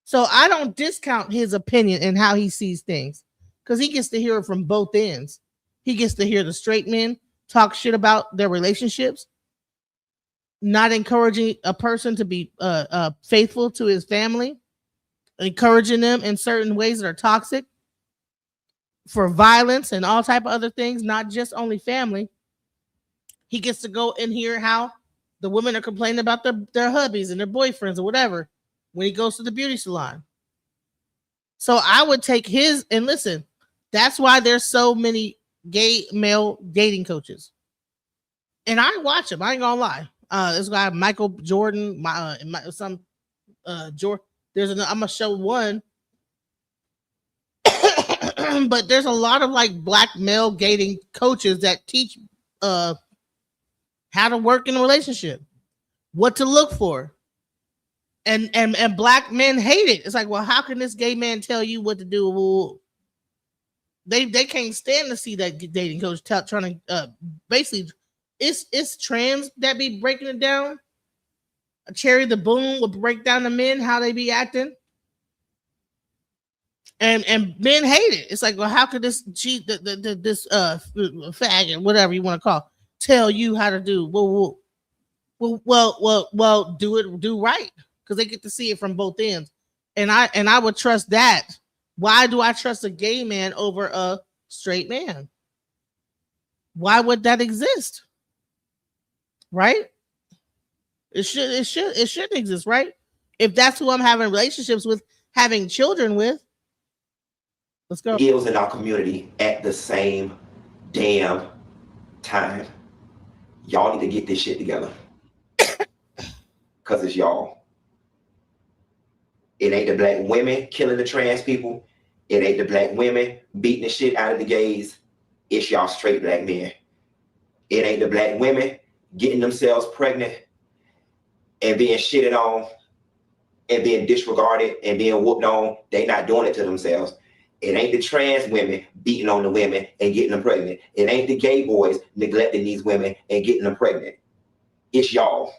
So I don't discount his opinion and how he sees things, because he gets to hear it from both ends. He gets to hear the straight men talk shit about their relationships, not encouraging a person to be faithful to his family, encouraging them in certain ways that are toxic, for violence and all type of other things, not just only family. He gets to go and hear how the women are complaining about their hubbies and their boyfriends or whatever when he goes to the beauty salon. So I would take his, and listen, that's why there's so many gay male dating coaches. And I watch them, I ain't gonna lie. This guy, Michael Jordan, Jordan, I'm gonna show one. But there's a lot of like black male dating coaches that teach how to work in a relationship, what to look for. And black men hate it. It's like, well, how can this gay man tell you what to do? Well, they can't stand to see that dating coach trying to basically, it's trans that be breaking it down. Cherry the Boom will break down the men, how they be acting. And men hate it. It's like, well, how could this this faggot, whatever you want to call, tell you how to do? Well, do right, because they get to see it from both ends. And I would trust that. Why do I trust a gay man over a straight man? Why would that exist? Right? It shouldn't exist, right? If that's who I'm having relationships with, having children with. Let's go. Ills in our community at the same damn time. Y'all need to get this shit together. Because it's y'all. It ain't the black women killing the trans people. It ain't the black women beating the shit out of the gays. It's y'all straight black men. It ain't the black women getting themselves pregnant and being shitted on and being disregarded and being whooped on. They not doing it to themselves. It ain't the trans women beating on the women and getting them pregnant. It ain't the gay boys neglecting these women and getting them pregnant. It's y'all.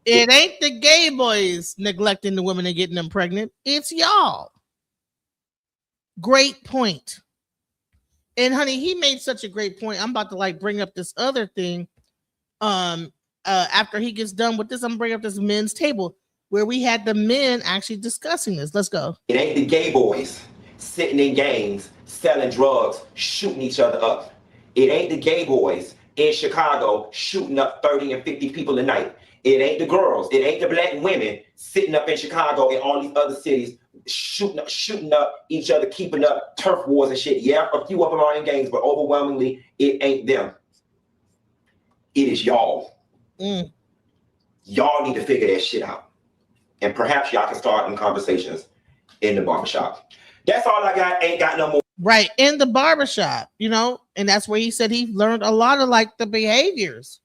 It ain't the gay boys neglecting the women and getting them pregnant. It's y'all. Great point. And honey, he made such a great point. I'm about to like bring up this other thing. After he gets done with this, I'm gonna bring up this men's table where we had the men actually discussing this. Let's go. It ain't the gay boys sitting in gangs, selling drugs, shooting each other up. It ain't the gay boys in Chicago shooting up 30 and 50 people a night. It ain't the girls. It ain't the black women sitting up in Chicago and all these other cities shooting up each other, keeping up turf wars and shit. Yeah, a few of them are in gangs, but overwhelmingly, it ain't them. It is y'all. Y'all need to figure that shit out. And perhaps y'all can start them conversations in the barbershop. That's all I got. Ain't got no more. Right, in the barbershop, you know, and that's where he said he learned a lot of like the behaviors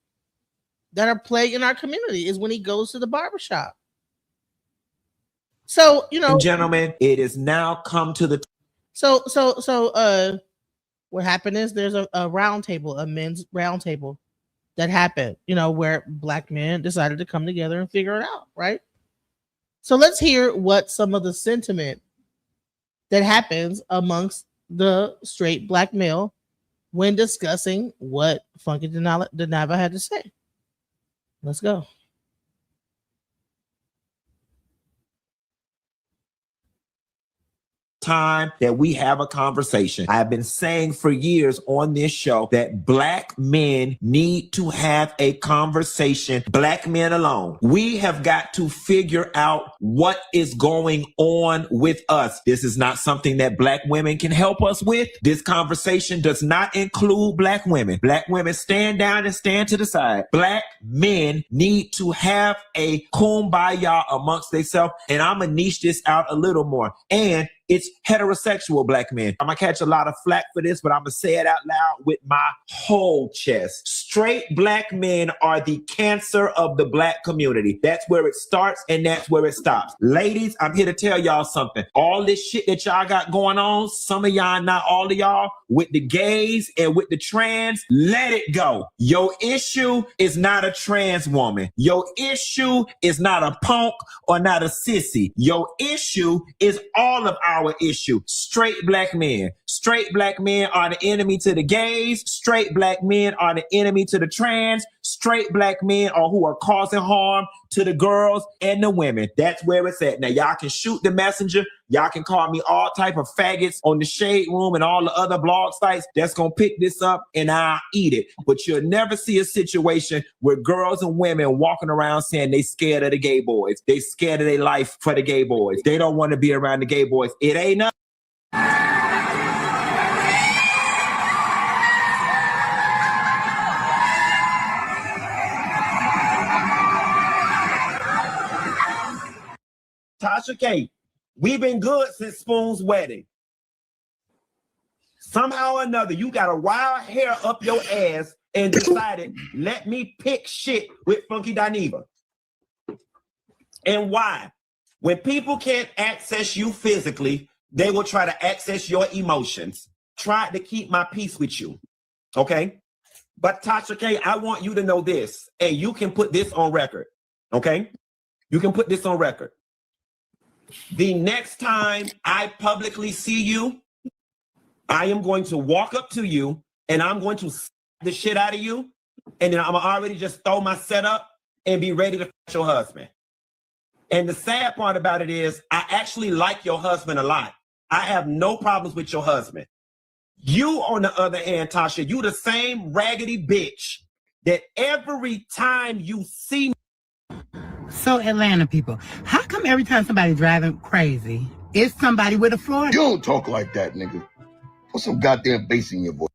that are plaguing our community is when he goes to the barbershop. So, you know, Gentlemen, it is now come to the so what happened is there's a round table, a men's round table that happened, you know, where black men decided to come together and figure it out, right? So let's hear what some of the sentiment that happens amongst the straight black male when discussing what Funky Dinava had to say. Let's go. time that we have a conversation. I've been saying for years on this show that black men need to have a conversation, black men alone. We have got to figure out what is going on with us. This is not something that black women can help us with. This conversation does not include black women. Black women stand down and stand to the side. Black men need to have a kumbaya amongst themselves. And I'm going to niche this out a little more. And it's heterosexual black men. I'm going to catch a lot of flack for this, but I'm going to say it out loud with my whole chest. Straight black men are the cancer of the black community. That's where it starts and that's where it stops. Ladies, I'm here to tell y'all something. All this shit that y'all got going on, some of y'all, not all of y'all, with the gays and with the trans, let it go. Your issue is not a trans woman. Your issue is not a punk or not a sissy. Your issue is all of our issue. Straight black men. Straight black men are the enemy to the gays. Straight black men are the enemy to the trans. Straight black men are who are causing harm to the girls and the women. That's where it's at. Now, y'all can shoot the messenger. Y'all can call me all type of faggots on the Shade Room and all the other blog sites that's going to pick this up and I'll eat it. But you'll never see a situation where girls and women walking around saying they scared of the gay boys. They scared of their life for the gay boys. They don't want to be around the gay boys. It ain't nothing. Tasha K, we've been good since Spoon's wedding. Somehow or another, you got a wild hair up your ass and decided, let me pick shit with Funky Dineva. And why? When people can't access you physically, they will try to access your emotions. Tried to keep my peace with you, okay? But Tasha K, I want you to know this, and you can put this on record, okay? You can put this on record. The next time I publicly see you, I am going to walk up to you and I'm going to slap the shit out of you. And then I'm already just throw my setup and be ready to fight your husband. And the sad part about it is I actually like your husband a lot. I have no problems with your husband. You, on the other hand, Tasha, you the same raggedy bitch that every time you see me. So Atlanta people, how come every time somebody driving crazy, It's somebody with a Florida. You don't talk like that, nigga. Put some goddamn bass in your voice.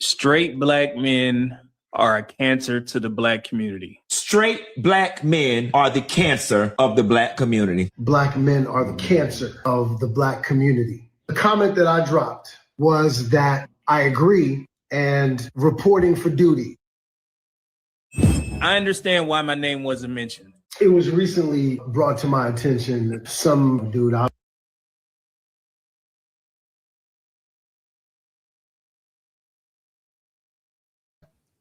Straight black men are a cancer to the black community. Straight black men are the cancer of the black community. Black men are the cancer of the black community. The comment that I dropped was that I agree and reporting for duty. I understand why my name wasn't mentioned. It was recently brought to my attention that some dude out.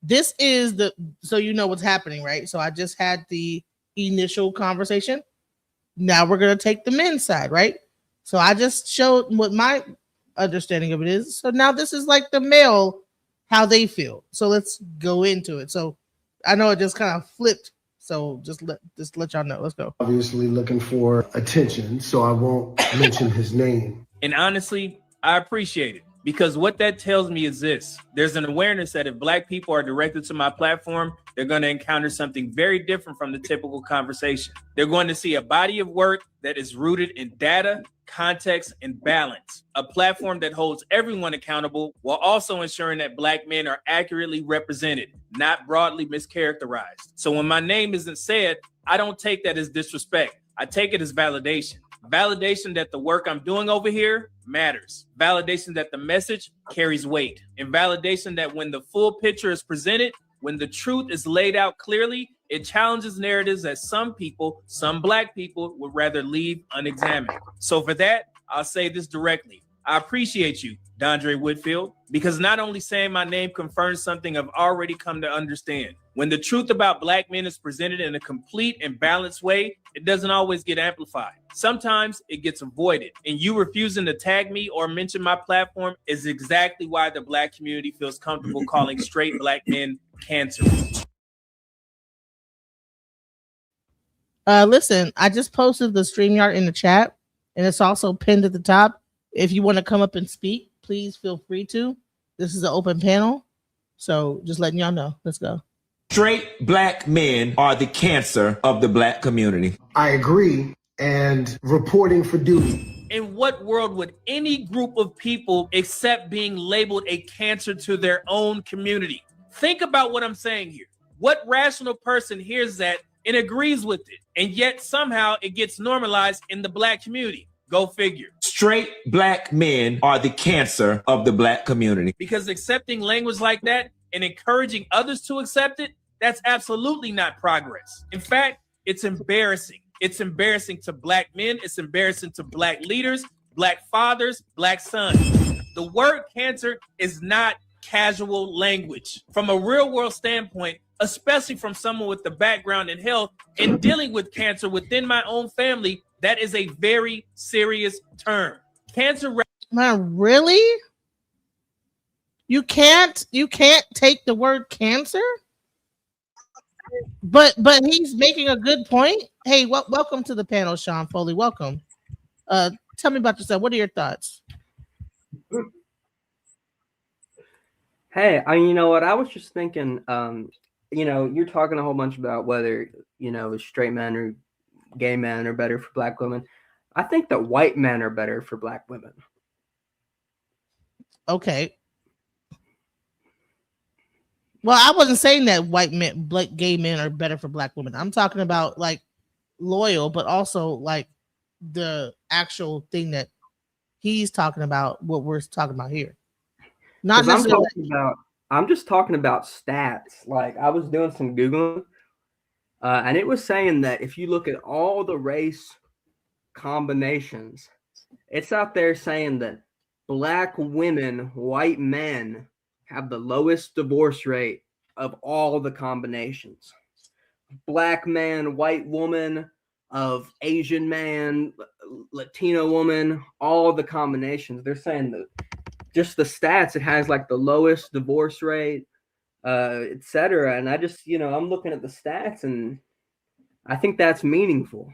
This is so you know what's happening, right? So I just had the initial conversation. Now we're going to take the men's side, right? So I just showed what my understanding of it is. So now this is like the male, how they feel. So let's go into it. So I know it just kind of flipped. So just let y'all know. Let's go. Obviously looking for attention, so I won't mention his name. And honestly, I appreciate it. Because what that tells me is this. There's an awareness that if black people are directed to my platform, they're going to encounter something very different from the typical conversation. They're going to see a body of work that is rooted in data, context, and balance. A platform that holds everyone accountable while also ensuring that black men are accurately represented, not broadly mischaracterized. So when my name isn't said, I don't take that as disrespect. I take it as validation. Validation that the work I'm doing over here matters. Validation that the message carries weight. And validation that when the full picture is presented, when the truth is laid out clearly, it challenges narratives that some people, some black people, would rather leave unexamined. So for that, I'll say this directly. I appreciate you, Dondre Whitfield, because not only saying my name confirms something I've already come to understand. When the truth about black men is presented in a complete and balanced way, it doesn't always get amplified. Sometimes it gets avoided. And you refusing to tag me or mention my platform is exactly why the black community feels comfortable calling straight black men cancer. Listen, I just posted the StreamYard in the chat, and it's also pinned at the top. If you want to come up and speak, please feel free to. This is an open panel, so just letting y'all know. Let's go. Straight black men are the cancer of the black community. I agree and reporting for duty. In what world would any group of people accept being labeled a cancer to their own community? Think about what I'm saying here. What rational person hears that and agrees with it, and yet somehow it gets normalized in the black community? Go figure. Straight black men are the cancer of the black community. Because accepting language like that and encouraging others to accept it, that's absolutely not progress. In fact, it's embarrassing. It's embarrassing to black men. It's embarrassing to black leaders, black fathers, black sons. The word cancer is not casual language. From a real world standpoint, especially from someone with the background in health and dealing with cancer within my own family, that is a very serious term. Cancer. Man, really? You can't take the word cancer? But he's making a good point. Hey, welcome to the panel, Sean Foley. Welcome. Tell me about yourself. What are your thoughts? Hey, you know what? I was just thinking, you're talking a whole bunch about whether, straight men or gay men are better for black women. I think that white men are better for black women. Okay. Well, I wasn't saying that white men, gay men are better for black women. I'm talking about like loyal, but also like the actual thing that he's talking about, what we're talking about here. Not necessarily. I'm just talking about stats. Like I was doing some Googling, and it was saying that if you look at all the race combinations, it's out there saying that black women, white men have the lowest divorce rate of all the combinations. Black man, white woman, of Asian man, Latino woman, all the combinations. They're saying that just the stats, it has like the lowest divorce rate, etc. And I just, I'm looking at the stats and I think that's meaningful.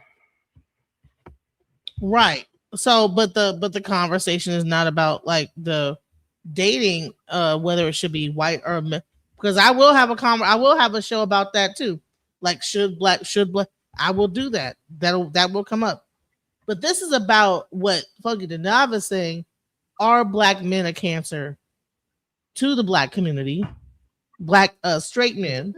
Right. So, but the conversation is not about like the dating, whether it should be white or because I will have a show about that too. Like should black, I will do that. That will come up. But this is about what Funky Denava is saying. Are black men a cancer to the black community? Black straight men.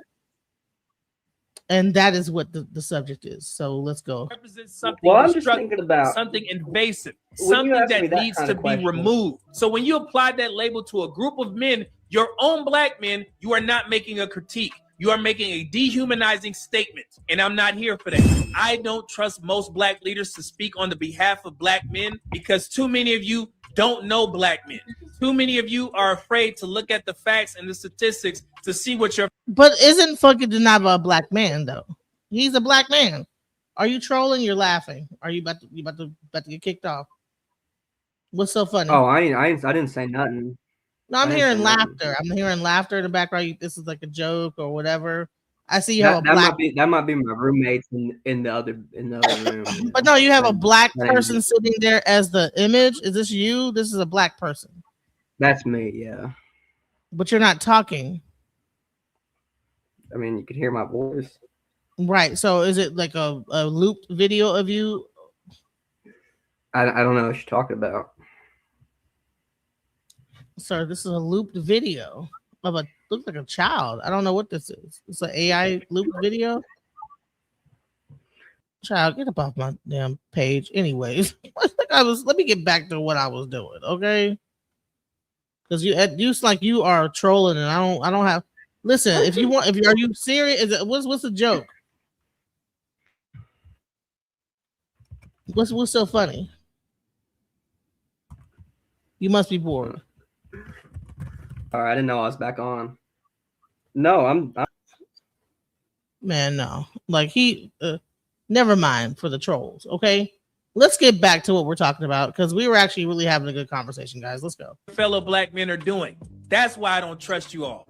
And that is what the subject is. So let's go. Represents something Well, I'm just destructive, thinking about something invasive, when you something ask me that that needs kind to of be question. removed. So when you apply that label to a group of men, your own black men, you are not making a critique. You are making a dehumanizing statement. And I'm not here for that. I don't trust most black leaders to speak on the behalf of black men because too many of you don't know black men. Too many of you are afraid to look at the facts and the statistics to see what you're. But isn't Funky Denava a black man though? He's a black man. Are you trolling? You're laughing. Are you about to get kicked off? What's so funny? Oh, I didn't say nothing. No, I'm hearing laughter. I'm hearing laughter in the background. This is like a joke or whatever. I see you have a black. That might be my roommates in the other room. But no, you have a black person sitting there as the image. Is this you? This is a black person. That's me, yeah. But you're not talking. I mean, you could hear my voice. Right. So is it like a looped video of you? I don't know what you're talking about. Sir, this is a looped video of looks like a child. I don't know what this is. It's an AI looped video. Child, get up off my damn page. Anyways, let me get back to what I was doing, okay? Because you like you are trolling, and I don't have. Listen, are you serious? What's the joke? What's so funny? You must be bored. All right, I didn't know I was back on. No, I'm man, no. Like never mind for the trolls, okay? Let's get back to what we're talking about because we were actually really having a good conversation, guys. Let's go. Fellow black men are doing. That's why I don't trust you all.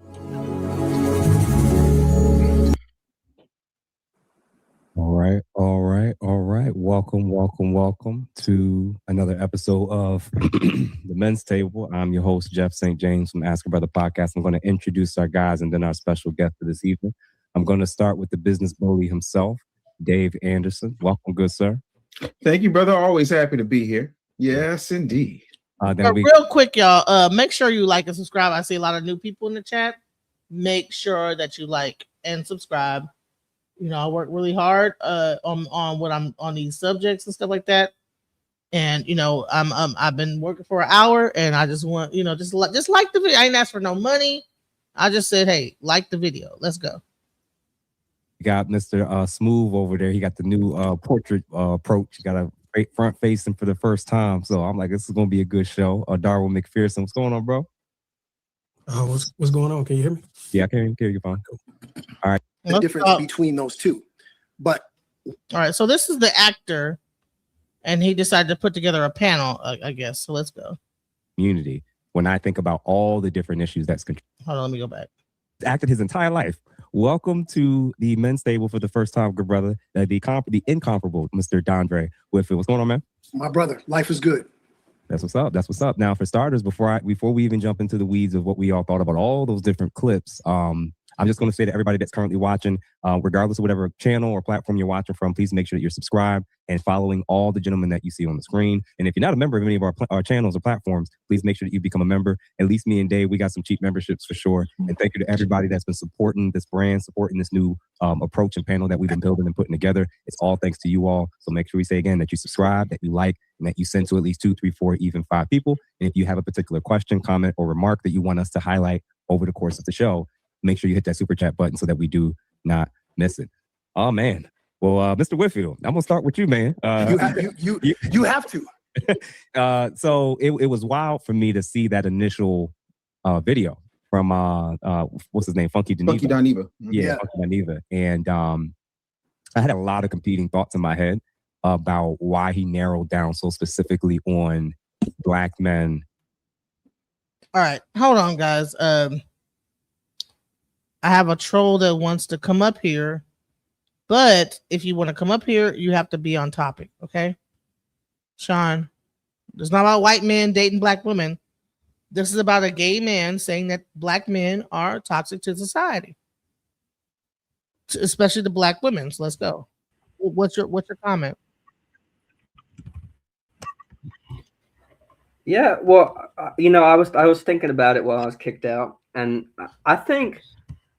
All right. Welcome to another episode of The Men's Table. I'm your host, Jeff St. James from Ask a Brother Podcast. I'm going to introduce our guys and then our special guest for this evening. I'm going to start with the business bully himself, Dave Anderson. Welcome, good sir. Thank you, brother. Always happy to be here. Yes, indeed. Real quick, y'all, make sure you like and subscribe. I see a lot of new people in the chat. Make sure that you like and subscribe. You know, I work really hard on what I'm on these subjects and stuff like that. And you know, I've been working for an hour, and I just want just like the video. I ain't asked for no money. I just said, hey, like the video. Let's go. You got Mr. Smooth over there. He got the new portrait approach. You got a great front facing for the first time. So I'm like, this is gonna be a good show. Darwin McPherson, what's going on, bro? What's going on? Can you hear me? Yeah, I can hear you fine. All right. The difference between those two. But all right, so this is the actor, and he decided to put together a panel, I guess. So let's go. Community. When I think about all the different issues that's hold on, let me go back. Acted his entire life. Welcome to the Men's Table for the first time, good brother. The incomparable Mr. Dondre Whitfield. What's going on, man? my brother, life is good. That's what's up. That's what's up. Now, for starters, before we even jump into the weeds of what we all thought about all those different clips, I'm just going to say to everybody that's currently watching, regardless of whatever channel or platform you're watching from, please make sure that you're subscribed and following all the gentlemen that you see on the screen. And if you're not a member of any of our channels or platforms, please make sure that you become a member. At least me and Dave, we got some cheap memberships for sure. And thank you to everybody that's been supporting this brand, supporting this new approach and panel that we've been building and putting together. It's all thanks to you all. So make sure we say again that you subscribe, that you like, and that you send to at least 2, 3, 4, even 5 people. And if you have a particular question, comment, or remark that you want us to highlight over the course of the show, make sure you hit that super chat button so that we do not miss it. Oh man. Well, Mr. Whitfield, I'm gonna start with you, man. You have to. So it was wild for me to see that initial video from what's his name, Funky Dineva. Yeah, Funky Dineva. And I had a lot of competing thoughts in my head about why he narrowed down so specifically on Black men. All right, hold on, guys. I have a troll that wants to come up here, but if you want to come up here, you have to be on topic, okay? Sean, it's not about white men dating black women. This is about a gay man saying that black men are toxic to society, especially the black women. So let's go. What's your comment? Yeah, well, I was thinking about it while I was kicked out, and I think,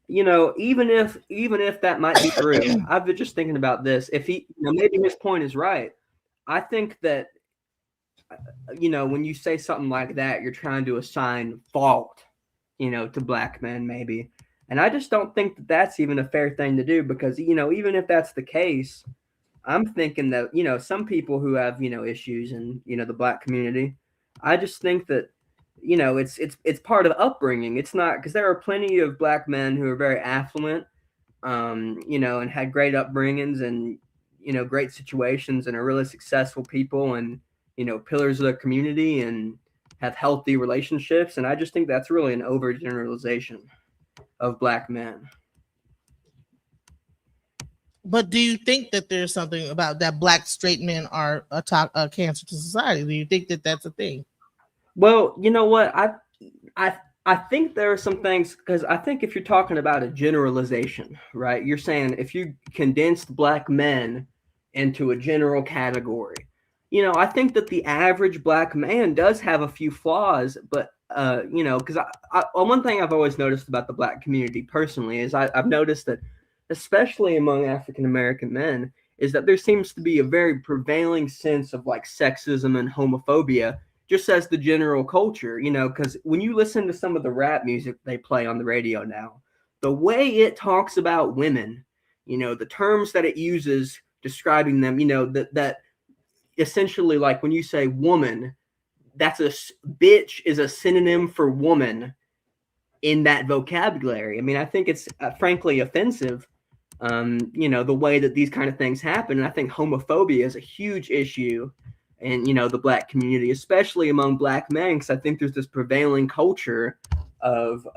even if that might be true, I've been just thinking about this. If he, maybe his point is right. I think that, when you say something like that, you're trying to assign fault, to black men, maybe. And I just don't think that that's even a fair thing to do because, even if that's the case, I'm thinking that, some people who have, issues in, the black community, I just think that, it's part of upbringing. It's not because there are plenty of black men who are very affluent, and had great upbringings and, great situations and are really successful people and, pillars of the community and have healthy relationships. And I just think that's really an overgeneralization of black men. But do you think that there's something about that black straight men are a cancer to society? Do you think that that's a thing? Well, you know what? I think there are some things because I think if you're talking about a generalization, right? You're saying if you condensed black men into a general category, I think that the average black man does have a few flaws, but because one thing I've always noticed about the black community personally is I've noticed that, especially among African American men, is that there seems to be a very prevailing sense of like sexism and homophobia just as the general culture, because when you listen to some of the rap music they play on the radio now, the way it talks about women, the terms that it uses describing them, that essentially, like when you say woman, that's bitch is a synonym for woman in that vocabulary. I mean, I think it's frankly offensive, the way that these kind of things happen. And I think homophobia is a huge issue in, the black community, especially among black men, because I think there's this prevailing culture of,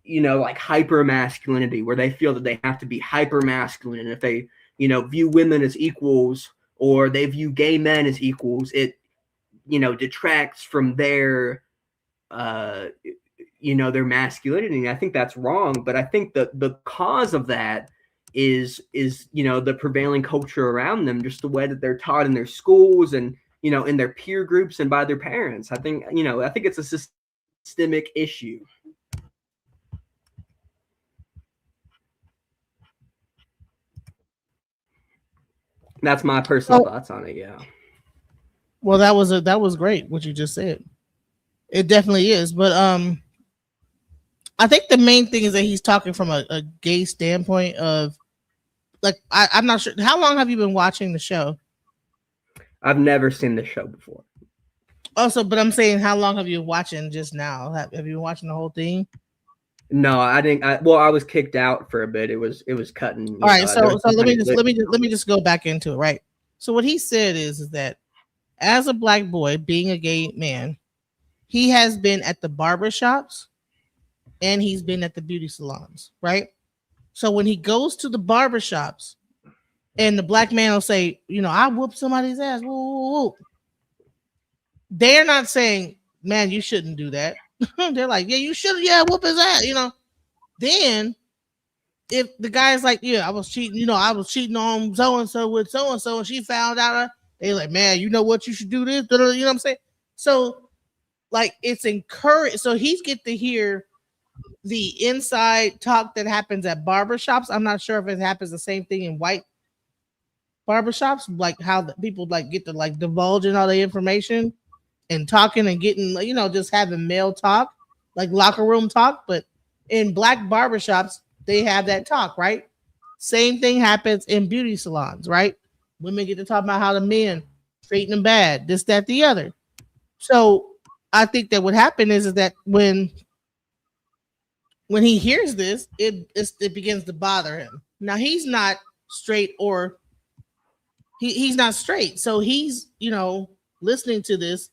like hyper masculinity, where they feel that they have to be hyper masculine. And if they, view women as equals or they view gay men as equals, it, detracts from their, their masculinity. I think that's wrong, but I think that the cause of that is the prevailing culture around them, just the way that they're taught in their schools and in their peer groups and by their parents. I think it's a systemic issue. That's my personal thoughts on it. Yeah. Well, that was great what you just said. It definitely is, but I think the main thing is that he's talking from a gay standpoint of, like, I'm not sure. How long have you been watching the show? I've never seen the show before. Also, but I'm saying, how long have you been watching just now? Have you been watching the whole thing? No, I didn't. I was kicked out for a bit. It was cutting. All right, so let me just go back into it, right? So what he said is that as a black boy, being a gay man, he has been at the barbershops and he's been at the beauty salons, right? So when he goes to the barbershops and the black man will say, I whooped somebody's ass, woo, woo, woo. They're not saying, man, you shouldn't do that. They're like, yeah, you should, whoop his ass, Then if the guy's like, yeah, I was cheating on so-and-so with so-and-so and she found out, they're like, man, you know what, you should do this, you know what I'm saying? So, like, it's encouraged. So he's get to hear the inside talk that happens at barbershops. I'm not sure if it happens the same thing in white barbershops, like how the people like get to like divulging all the information and talking and getting, just having male talk, like locker room talk. But in black barbershops, they have that talk, right? Same thing happens in beauty salons, right? Women get to talk about how the men treating them bad, this, that, the other. So I think that what happened is that when he hears this, it begins to bother him. Now he's not straight, or he's not straight, so he's listening to this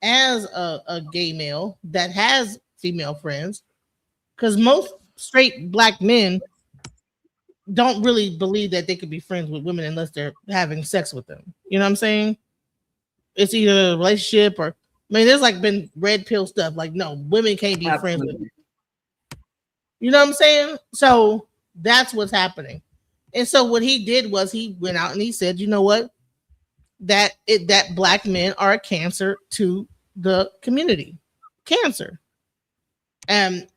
as a gay male that has female friends, because most straight black men don't really believe that they could be friends with women unless they're having sex with them. You know what I'm saying? It's either a relationship or, there's like been red pill stuff. Like, no, women can't be friends with them. You know what I'm saying? So that's what's happening. And so what he did was he went out and he said, you know what? that black men are a cancer to the community. Cancer. And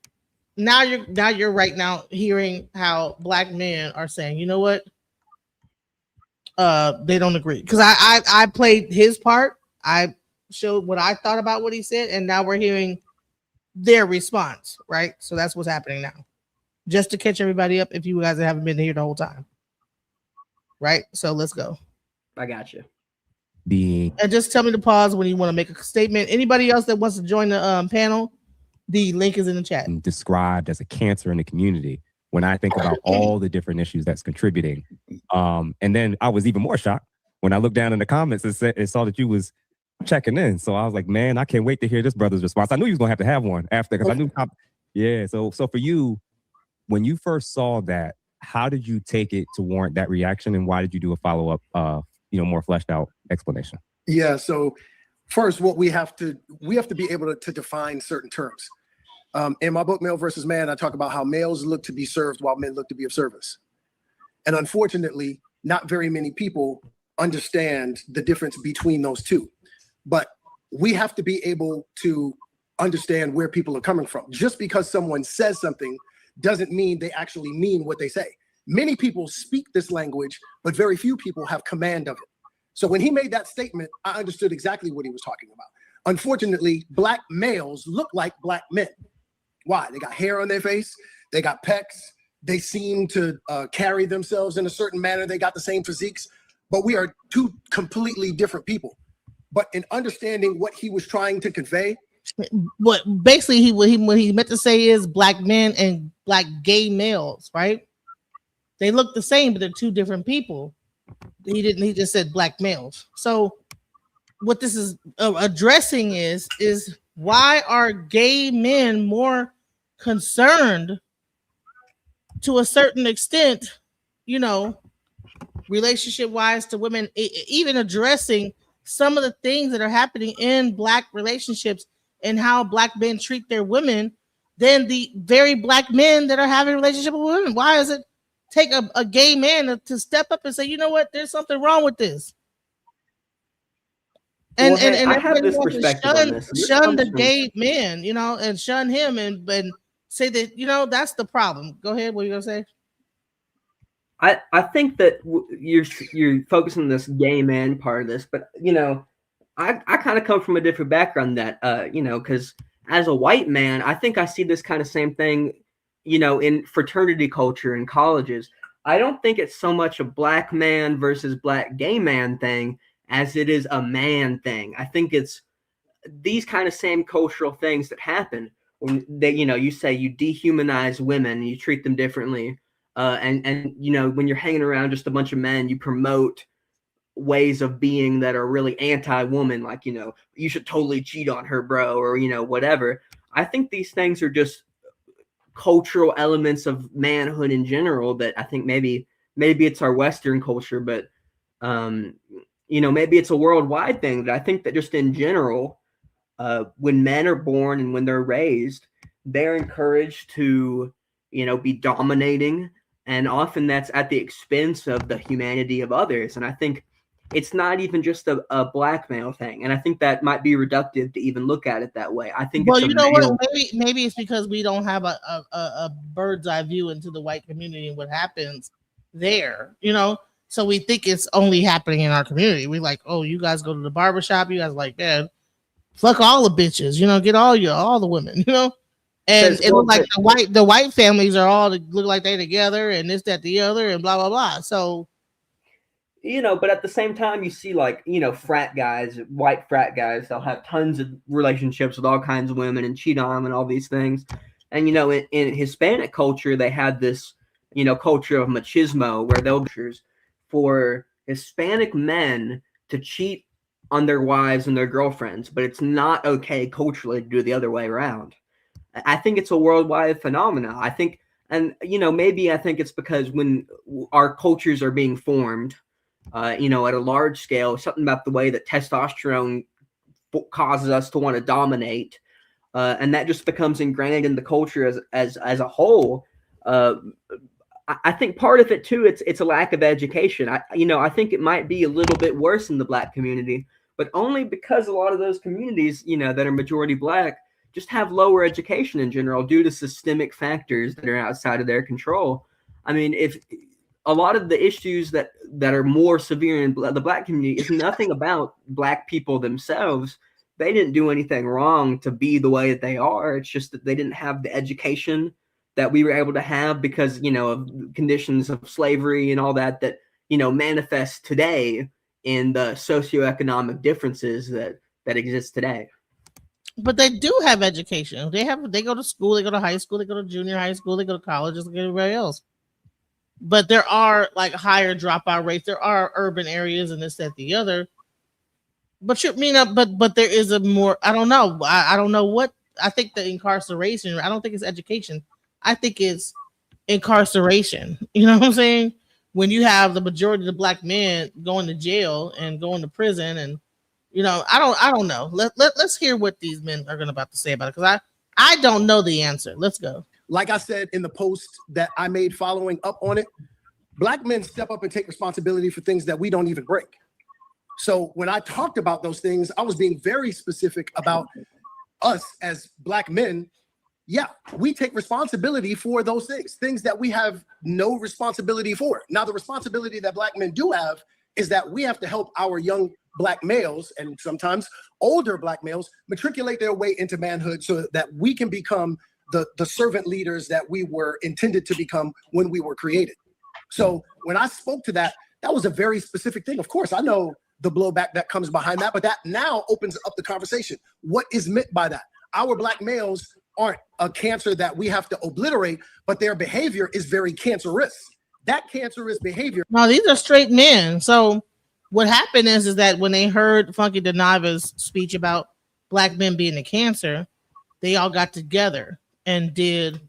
now you're right now hearing how black men are saying, you know what? They don't agree. Because I played his part. I showed what I thought about what he said, and now we're hearing their response, right? So that's what's happening now. Just to catch everybody up if you guys haven't been here the whole time. Right? So let's go. I got you. And just tell me to pause when you want to make a statement. Anybody else that wants to join the panel, the link is in the chat. Described as a cancer in the community when I think about all the different issues that's contributing. And then I was even more shocked when I looked down in the comments and saw that you was checking in. So I was like, man, I can't wait to hear this brother's response. I knew he was going to have one after, because I knew. Yeah. So for you, when you first saw that, how did you take it to warrant that reaction, and why did you do a follow-up, more fleshed out explanation? Yeah. So first, what we have to be able to define certain terms. In my book, Male versus Man, I talk about how males look to be served while men look to be of service. And unfortunately, not very many people understand the difference between those two. But we have to be able to understand where people are coming from. Just because someone says something doesn't mean they actually mean what they say. Many people speak this language, but very few people have command of it. So when he made that statement, I understood exactly what he was talking about. Unfortunately, black males look like black men. Why? They got hair on their face. They got pecs. They seem to carry themselves in a certain manner. They got the same physiques, but we are two completely different people. But in understanding what he was trying to convey, what basically what he meant to say is black men and black gay males, right? They look the same, but they're two different people. He just said black males. So what this is addressing is why are gay men more concerned to a certain extent, relationship wise to women, even addressing some of the things that are happening in black relationships and how black men treat their women than the very black men that are having a relationship with women. Why does it take a gay man to step up and say, you know what, there's something wrong with this? And I have this perspective on this. Shun the gay man, and shun him and say that, that's the problem. Go ahead. What are you going to say? I think that you're focusing on this gay man part of this, but I kind of come from a different background that because as a white man, I think I see this kind of same thing, in fraternity culture in colleges. I don't think it's so much a black man versus black gay man thing as it is a man thing. I think it's these kind of same cultural things that happen when they, you say you dehumanize women and you treat them differently. And when you're hanging around just a bunch of men, you promote ways of being that are really anti-woman, like, you should totally cheat on her, bro, or, whatever. I think these things are just cultural elements of manhood in general that I think maybe it's our Western culture, but, maybe it's a worldwide thing that I think that just in general, when men are born and when they're raised, they're encouraged to, be dominating. And often that's at the expense of the humanity of others. And I think it's not even just a black male thing. And I think that might be reductive to even look at it that way. I think what? Maybe it's because we don't have a bird's eye view into the white community and what happens there, So we think it's only happening in our community. We like, oh, you guys go to the barbershop. You guys like, man, fuck all the bitches, get all the women, And it look like the white families are all look like they together and this, that, the other, and blah, blah, blah. So, but at the same time, you see frat guys, white frat guys, they'll have tons of relationships with all kinds of women and cheat on them and all these things. And, in Hispanic culture, they had this, culture of machismo where they'll for Hispanic men to cheat on their wives and their girlfriends, but it's not okay culturally to do the other way around. I think it's a worldwide phenomenon. I think, and maybe I think it's because when our cultures are being formed, at a large scale, something about the way that testosterone causes us to want to dominate, and that just becomes ingrained in the culture as a whole. I think part of it too, it's a lack of education. I think it might be a little bit worse in the Black community, but only because a lot of those communities, that are majority Black, just have lower education in general due to systemic factors that are outside of their control. I mean, if a lot of the issues that are more severe in the Black community is nothing about Black people themselves. They didn't do anything wrong to be the way that they are. It's just that they didn't have the education that we were able to have because, of conditions of slavery and all that, manifest today in the socioeconomic differences that exist today. But they do have education. They go to school, they go to high school, they go to junior high school, they go to college, just like everybody else. But there are like higher dropout rates. There are urban areas and this, that, the other. But but there is a more, I don't know. I don't know what, I think the incarceration, I don't think it's education. I think it's incarceration. You know what I'm saying? When you have the majority of the Black men going to jail and going to prison, and I don't know. Let's hear what these men are about to say about it, because I don't know the answer. Let's go. Like I said in the post that I made following up on it, Black men step up and take responsibility for things that we don't even break. So when I talked about those things, I was being very specific about us as Black men. Yeah, we take responsibility for those things that we have no responsibility for. Now, the responsibility that Black men do have is that we have to help our young Black males, and sometimes older Black males, matriculate their way into manhood so that we can become the servant leaders that we were intended to become when we were created. So when I spoke to that, that was a very specific thing. Of course, I know the blowback that comes behind that, but that now opens up the conversation. What is meant by that? Our Black males aren't a cancer that we have to obliterate, but their behavior is very cancerous. That cancerous behavior. No, these are straight men. So what happened is that when they heard Funky Deniva's speech about Black men being a cancer, they all got together and did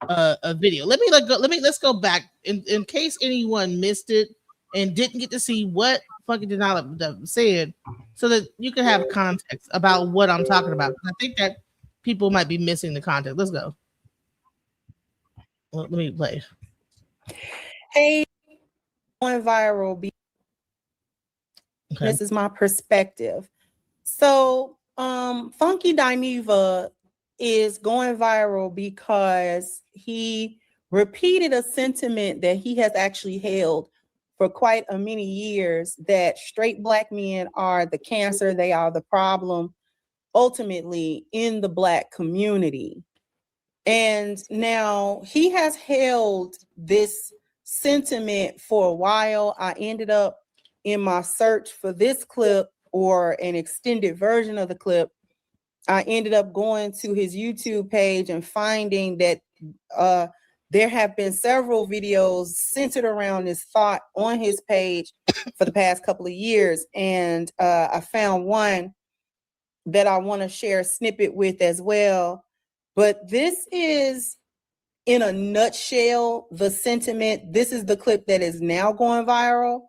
a video. Let's go back in case anyone missed it and didn't get to see what Funky Deniva said, so that you can have context about what I'm talking about. I think that people might be missing the context. Let's go. Let me play. Hey, going viral. Okay. This is my perspective. So, Funky Dineva is going viral because he repeated a sentiment that he has actually held for quite a many years, that straight Black men are the cancer, they are the problem ultimately in the Black community. And now he has held this sentiment for a while. I ended up in my search for this clip or an extended version of the clip, I ended up going to his YouTube page and finding that there have been several videos centered around this thought on his page for the past couple of years. And I found one that I want to share a snippet with as well. But this is, in a nutshell, the sentiment. This is the clip that is now going viral.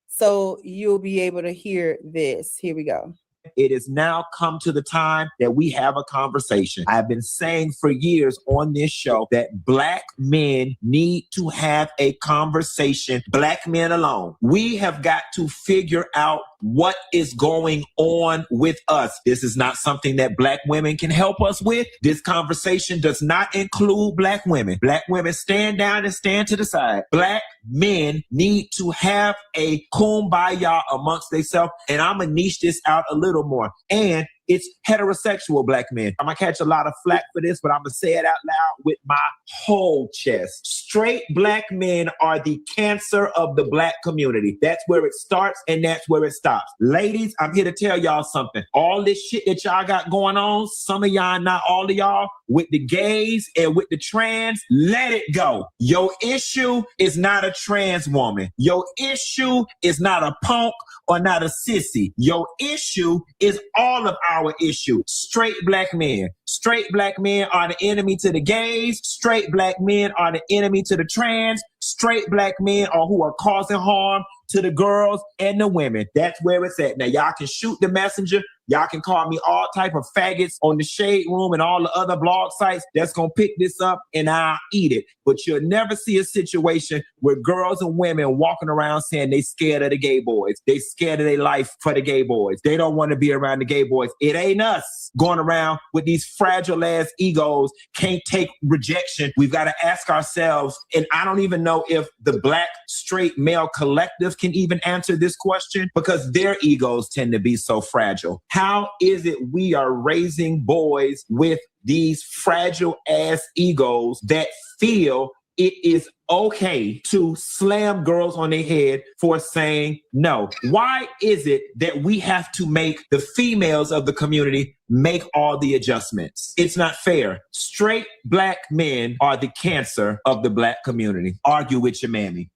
So you'll be able to hear this. Here we go. It has now come to the time that we have a conversation. I've been saying for years on this show that Black men need to have a conversation, Black men alone. We have got to figure out what is going on with us. This is not something that Black women can help us with. This conversation does not include Black women. Black women, stand down and stand to the side. Black men need to have a kumbaya amongst themselves. And I'm going to niche this out a little more. And it's heterosexual Black men. I'm going to catch a lot of flack for this, but I'm going to say it out loud with my whole chest. Straight Black men are the cancer of the Black community. That's where it starts and that's where it stops. Ladies, I'm here to tell y'all something. All this shit that y'all got going on, some of y'all, not all of y'all, with the gays and with the trans, let it go. Your issue is not a trans woman. Your issue is not a punk or not a sissy. Your issue is all of our issue. Straight Black men. Straight Black men are the enemy to the gays. Straight Black men are the enemy to the trans. Straight Black men are who are causing harm to the girls and the women. That's where it's at. Now, y'all can shoot the messenger. Y'all can call me all type of faggots on the Shade Room and all the other blog sites that's going to pick this up and I'll eat it. But you'll never see a situation where girls and women walking around saying they scared of the gay boys. They scared of their life for the gay boys. They don't want to be around the gay boys. It ain't us going around with these fragile ass egos, can't take rejection. We've got to ask ourselves, and I don't even know if the Black straight male collective can even answer this question because their egos tend to be so fragile. How is it we are raising boys with these fragile ass egos that feel it is okay to slam girls on their head for saying no? Why is it that we have to make the females of the community make all the adjustments? It's not fair. Straight Black men are the cancer of the Black community. Argue with your mammy.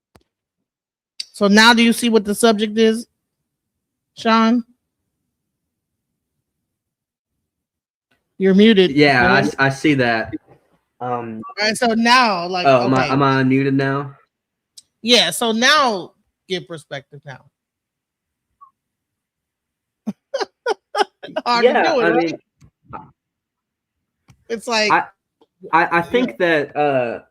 So now do you see what the subject is, Sean? You're muted. Yeah, I see that. All right, so now, like, oh, okay. am I unmuted now? Yeah, so now get perspective now. Hard to do it, right? mean, it's like I think that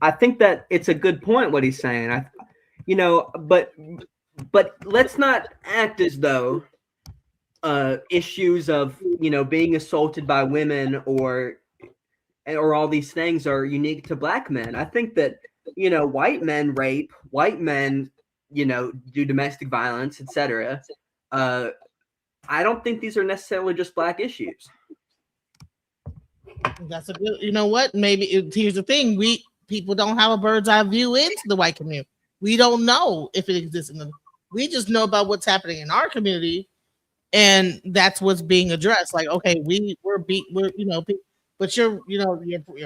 I think that it's a good point what he's saying. But let's not act as though issues of being assaulted by women or all these things are unique to Black men. I think that white men rape, white men do domestic violence, etc. I don't think these are necessarily just Black issues. That's a good. You know what? Maybe here's the thing: people don't have a bird's eye view into the white community. We don't know if it exists in them. We just know about what's happening in our community. And that's what's being addressed. Like, okay, we're but you're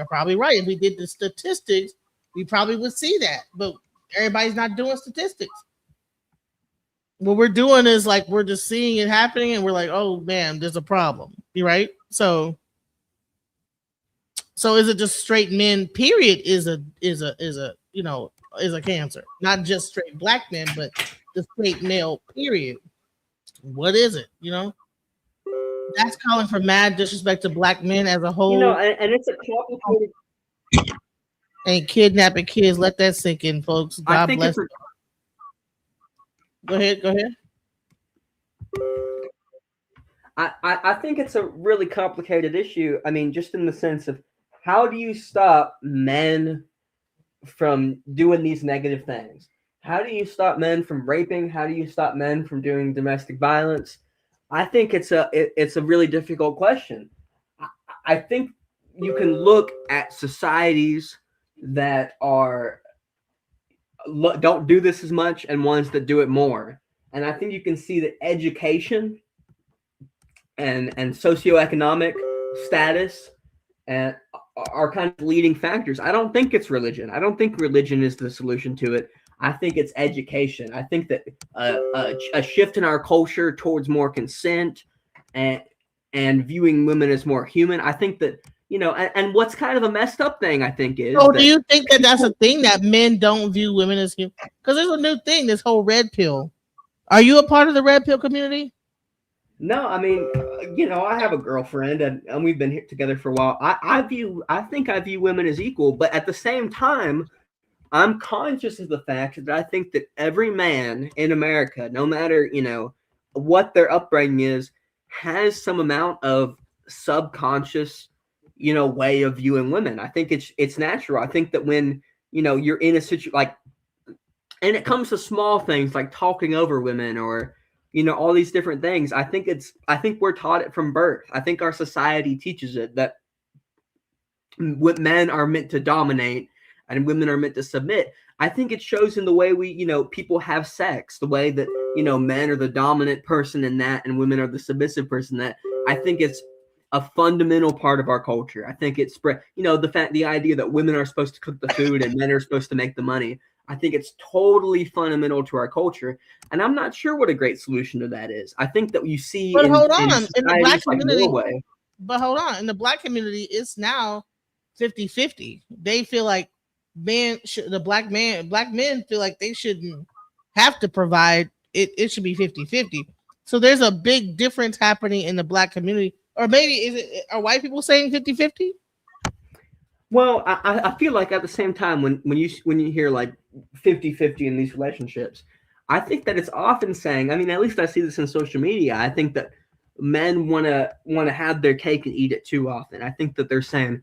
probably right. If we did the statistics, we probably would see that. But everybody's not doing statistics. What we're doing is like we're just seeing it happening, and we're like, oh man, there's a problem. You right? So is it just straight men? Period is a cancer, not just straight Black men, but the straight male. Period. What is it? That's calling for mad disrespect to Black men as a whole. And it's a complicated. And kidnapping kids. Let that sink in, folks. God bless. Go ahead. I think it's a really complicated issue. I mean, just in the sense of how do you stop men from doing these negative things? How do you stop men from raping? How do you stop men from doing domestic violence? I think it's a really difficult question. I think you can look at societies that don't do this as much and ones that do it more. And I think you can see that education and socioeconomic status and are kind of leading factors. I don't think it's religion. I don't think religion is the solution to it. I think it's education. I think that a shift in our culture towards more consent and viewing women as more human. I think that and what's kind of a messed up thing I think is. Oh, do you think that that's a thing that men don't view women as human? Because there's a new thing, this whole red pill. Are you a part of the red pill community? No, I mean, I have a girlfriend and we've been together for a while. I think I view women as equal, but at the same time, I'm conscious of the fact that I think that every man in America, no matter, what their upbringing is, has some amount of subconscious, way of viewing women. I think it's natural. I think that when, you're in a situation like, and it comes to small things like talking over women or, all these different things. I think we're taught it from birth. I think our society teaches it that what men are meant to dominate and women are meant to submit. I think it shows in the way we, people have sex, the way that, men are the dominant person in that and women are the submissive person that. I think it's a fundamental part of our culture. I think it's spread, the idea that women are supposed to cook the food and men are supposed to make the money. I think it's totally fundamental to our culture. And I'm not sure what a great solution to that is. I think that you see in the Black community, Norway, but hold on, in the Black community, it's now 50-50. They feel like black men feel like they shouldn't have to provide. It should be 50-50. So there's a big difference happening in the black community. Or maybe are white people saying 50-50? Well, I feel like at the same time when you hear like 50-50 in these relationships, I think that it's often saying, I mean, at least I see this in social media. I think that men want to have their cake and eat it too often. I think that they're saying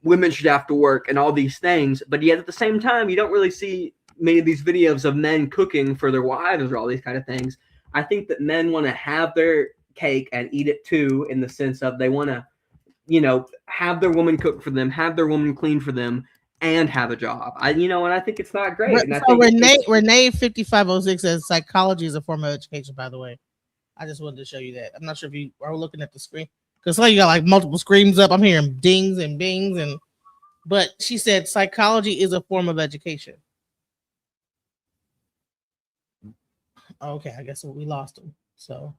women should have to work and all these things, but yet at the same time, you don't really see many of these videos of men cooking for their wives or all these kind of things. I think that men want to have their cake and eat it too, in the sense of they want to, have their woman cook for them, have their woman clean for them, and have a job. And I think it's not great. And I think Renee 5506 says psychology is a form of education, by the way. I just wanted to show you that. I'm not sure if you are looking at the screen, because you got like multiple screens up. I'm hearing dings and bings, but she said psychology is a form of education. Okay, I guess we lost him. So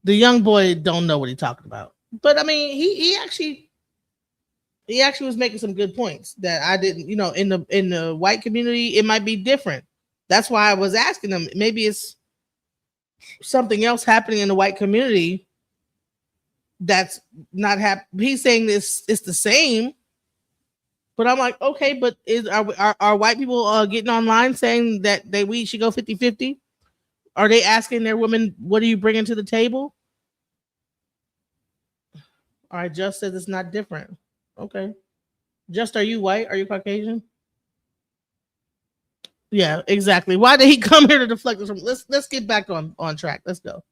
the young boy don't know what he's talking about. But I mean, he actually was making some good points that I didn't, in the white community, it might be different. That's why I was asking him. Maybe it's something else happening in the white community that's not happening. He's saying this it's the same. But I'm like, okay, but are white people getting online saying that we should go 50-50? Are they asking their women, what are you bringing to the table? All right, Just says it's not different. Okay. Just, are you white? Are you Caucasian? Yeah, exactly. Why did he come here to deflect us from? Let's get back on track. Let's go.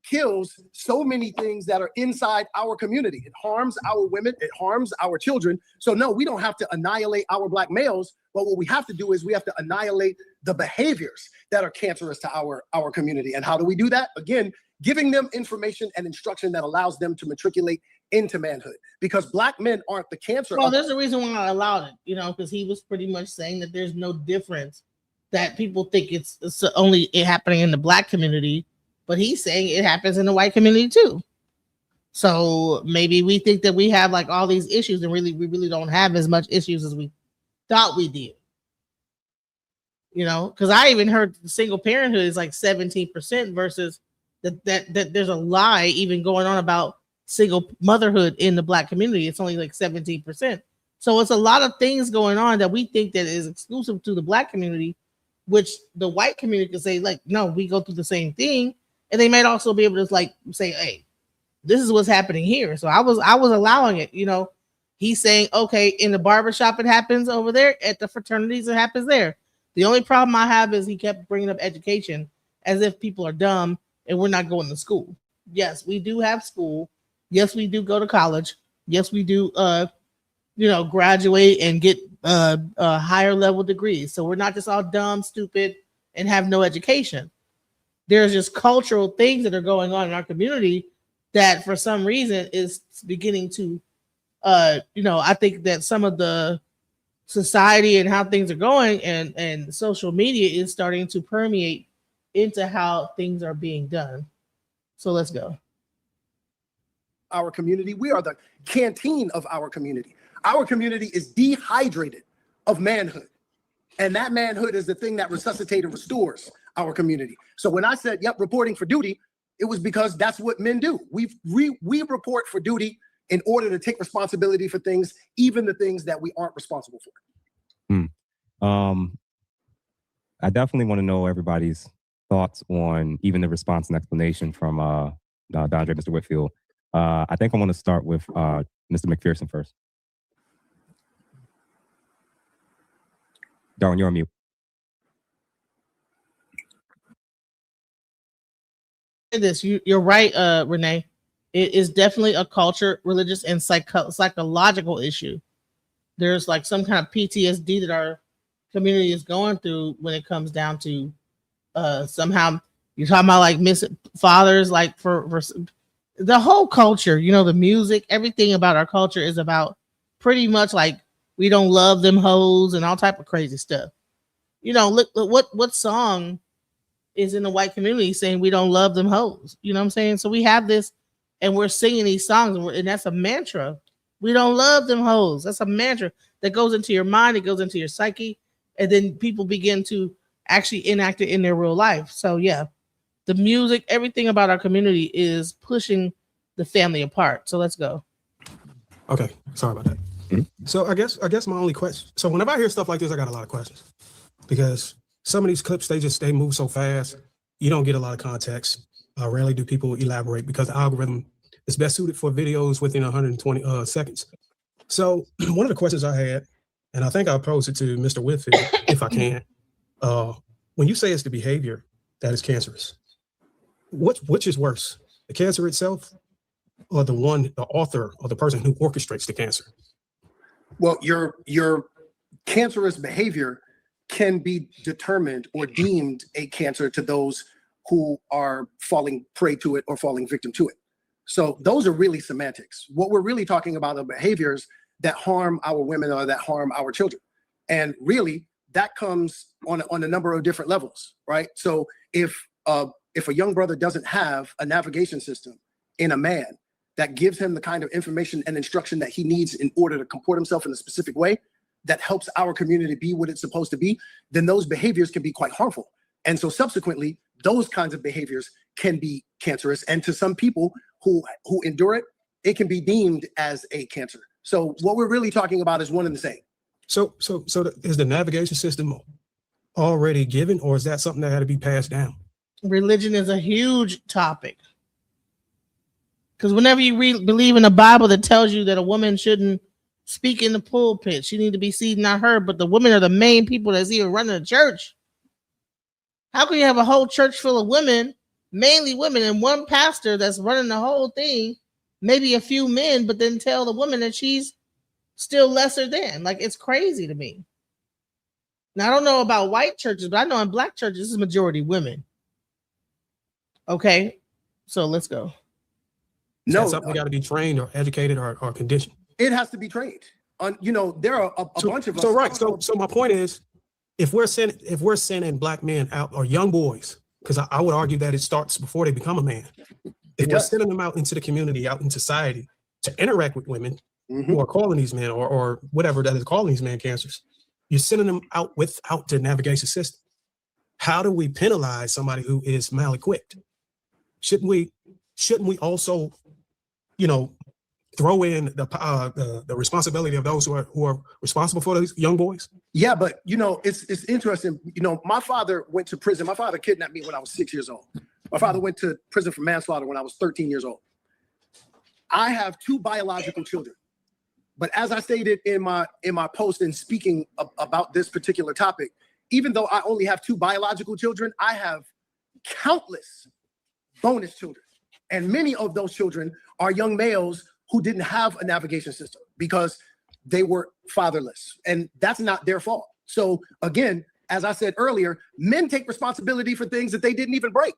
Kills so many things that are inside our community. It harms our women. It harms our children. So no, we don't have to annihilate our black males. But what we have to do is we have to annihilate the behaviors that are cancerous to our community. And how do we do that? Again, giving them information and instruction that allows them to matriculate into manhood. Because black men aren't the cancer. Well, there's a reason why I allowed it, because he was pretty much saying that there's no difference, that people think it's only happening in the black community. But he's saying it happens in the white community too. So maybe we think that we have like all these issues, and we really don't have as much issues as we thought we did. Because I even heard single parenthood is like 17% versus that there's a lie even going on about single motherhood in the black community. It's only like 17%. So it's a lot of things going on that we think that is exclusive to the black community, which the white community can say like, no, we go through the same thing. And they might also be able to like say, hey, this is what's happening here. So I was allowing it, He's saying, okay, in the barbershop, it happens over there. At the fraternities, it happens there. The only problem I have is he kept bringing up education as if people are dumb and we're not going to school. Yes, we do have school. Yes, we do go to college. Yes, we do, graduate and get higher level degrees. So we're not just all dumb, stupid, and have no education. There's just cultural things that are going on in our community that for some reason is beginning to, I think that some of the society and how things are going and social media is starting to permeate into how things are being done. So let's go. Our community, we are the canteen of our community. Our community is dehydrated of manhood. And that manhood is the thing that resuscitates and restores our community. So when I said, yep, reporting for duty, it was because that's what men do. We report for duty in order to take responsibility for things, even the things that we aren't responsible for. I definitely want to know everybody's thoughts on even the response and explanation from Dondre, Mr. Whitfield. I think I want to start with Mr. McPherson first. Darwin, you're on mute. You're right, Renee. It is definitely a culture, religious, and psychological issue. There's like some kind of PTSD that our community is going through when it comes down to somehow you're talking about like missing fathers, like for the whole culture, the music, everything about our culture is about pretty much like we don't love them hoes and all type of crazy stuff. Look what song is in the white community saying we don't love them hoes. You know what I'm saying? So we have this and we're singing these songs and that's a mantra. We don't love them hoes. That's a mantra. that goes into your mind, it goes into your psyche, and then people begin to actually enact it in their real life. So yeah, the music, everything about our community is pushing the family apart. So let's go. Okay, sorry about that. So I guess my only question. So whenever I hear stuff like this, I got a lot of questions because some of these clips they move so fast, you don't get a lot of context. Rarely do people elaborate because the algorithm is best suited for videos within 120 seconds. So one of the questions I had, and I think I'll pose it to Mr. Whitfield if I can. When you say it's the behavior that is cancerous, which is worse, the cancer itself, or the author or the person who orchestrates the cancer? Well, your cancerous behavior can be determined or deemed a cancer to those who are falling prey to it or falling victim to it. So those are really semantics. What we're really talking about are behaviors that harm our women or that harm our children. And really, that comes on a number of different levels, right? So if a young brother doesn't have a navigation system in a man that gives him the kind of information and instruction that he needs in order to comport himself in a specific way that helps our community be what it's supposed to be, then those behaviors can be quite harmful. And so subsequently, those kinds of behaviors can be cancerous. And to some people who endure it, it can be deemed as a cancer. So what we're really talking about is one and the same. So is the navigation system already given, or is that something that had to be passed down? Religion is a huge topic. Because whenever you believe in a Bible that tells you that a woman shouldn't speak in the pulpit, she need to be seen, not heard, but the women are the main people that's even running the church. How can you have a whole church full of women, mainly women, and one pastor that's running the whole thing, maybe a few men, but then tell the woman that she's still lesser than? Like, it's crazy to me. Now, I don't know about white churches, but I know in black churches, this is majority women. Okay, so let's go. No, something got to be trained or educated or conditioned. It has to be trained. There are a bunch of us. So right. So my point is, if we're sending black men out, or young boys, because I would argue that it starts before they become a man. If we're sending them out into the community, out in society, to interact with women who are calling these men or whatever that is calling these men cancers, you're sending them out without the navigation system. How do we penalize somebody who is mal-equipped? Shouldn't we also, throw in the responsibility of those who are responsible for those young boys? Yeah, but it's interesting. My father went to prison. My father kidnapped me when I was 6 years old. My father went to prison for manslaughter when I was 13 years old. I have 2 biological children, but as I stated in my post and speaking about this particular topic, even though I only have 2 biological children, I have countless bonus children, and many of those children are young males who didn't have a navigation system because they were fatherless, and that's not their fault. So again, as I said earlier, men take responsibility for things that they didn't even break.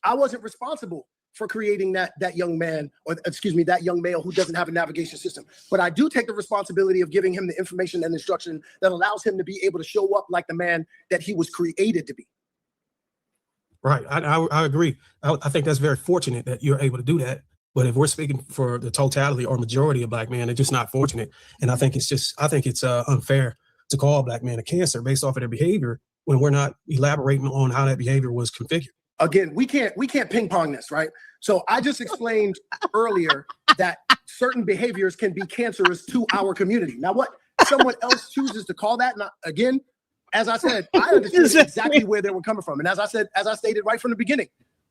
I wasn't responsible for creating that young man, or that young male who doesn't have a navigation system, but I do take the responsibility of giving him the information and instruction that allows him to be able to show up like the man that he was created to be. Right, I agree. I think that's very fortunate that you're able to do that. But if we're speaking for the totality or majority of black men, they're just not fortunate. And I think it's unfair to call black men a cancer based off of their behavior when we're not elaborating on how that behavior was configured. Again, we can't ping pong this, right? So I just explained earlier that certain behaviors can be cancerous to our community. Now, what someone else chooses to call that, again, as I said, I understood exactly where they were coming from. And as I stated right from the beginning,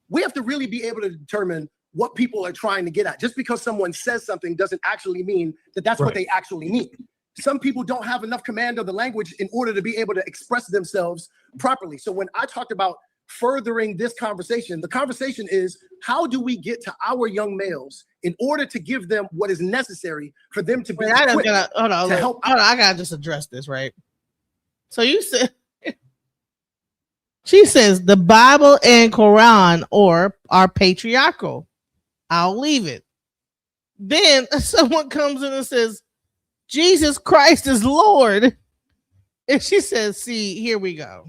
we have to really be able to determine what people are trying to get at. Just because someone says something doesn't actually mean that that's what they actually mean. Some people don't have enough command of the language in order to be able to express themselves properly. So when I talked about furthering this conversation, the conversation is, how do we get to our young males in order to give them what is necessary for them to be equipped to help? I gotta just address this, right? So you said, she says the Bible and Quran are patriarchal. I'll leave it. Then someone comes in and says, Jesus Christ is Lord. And she says, see, here we go.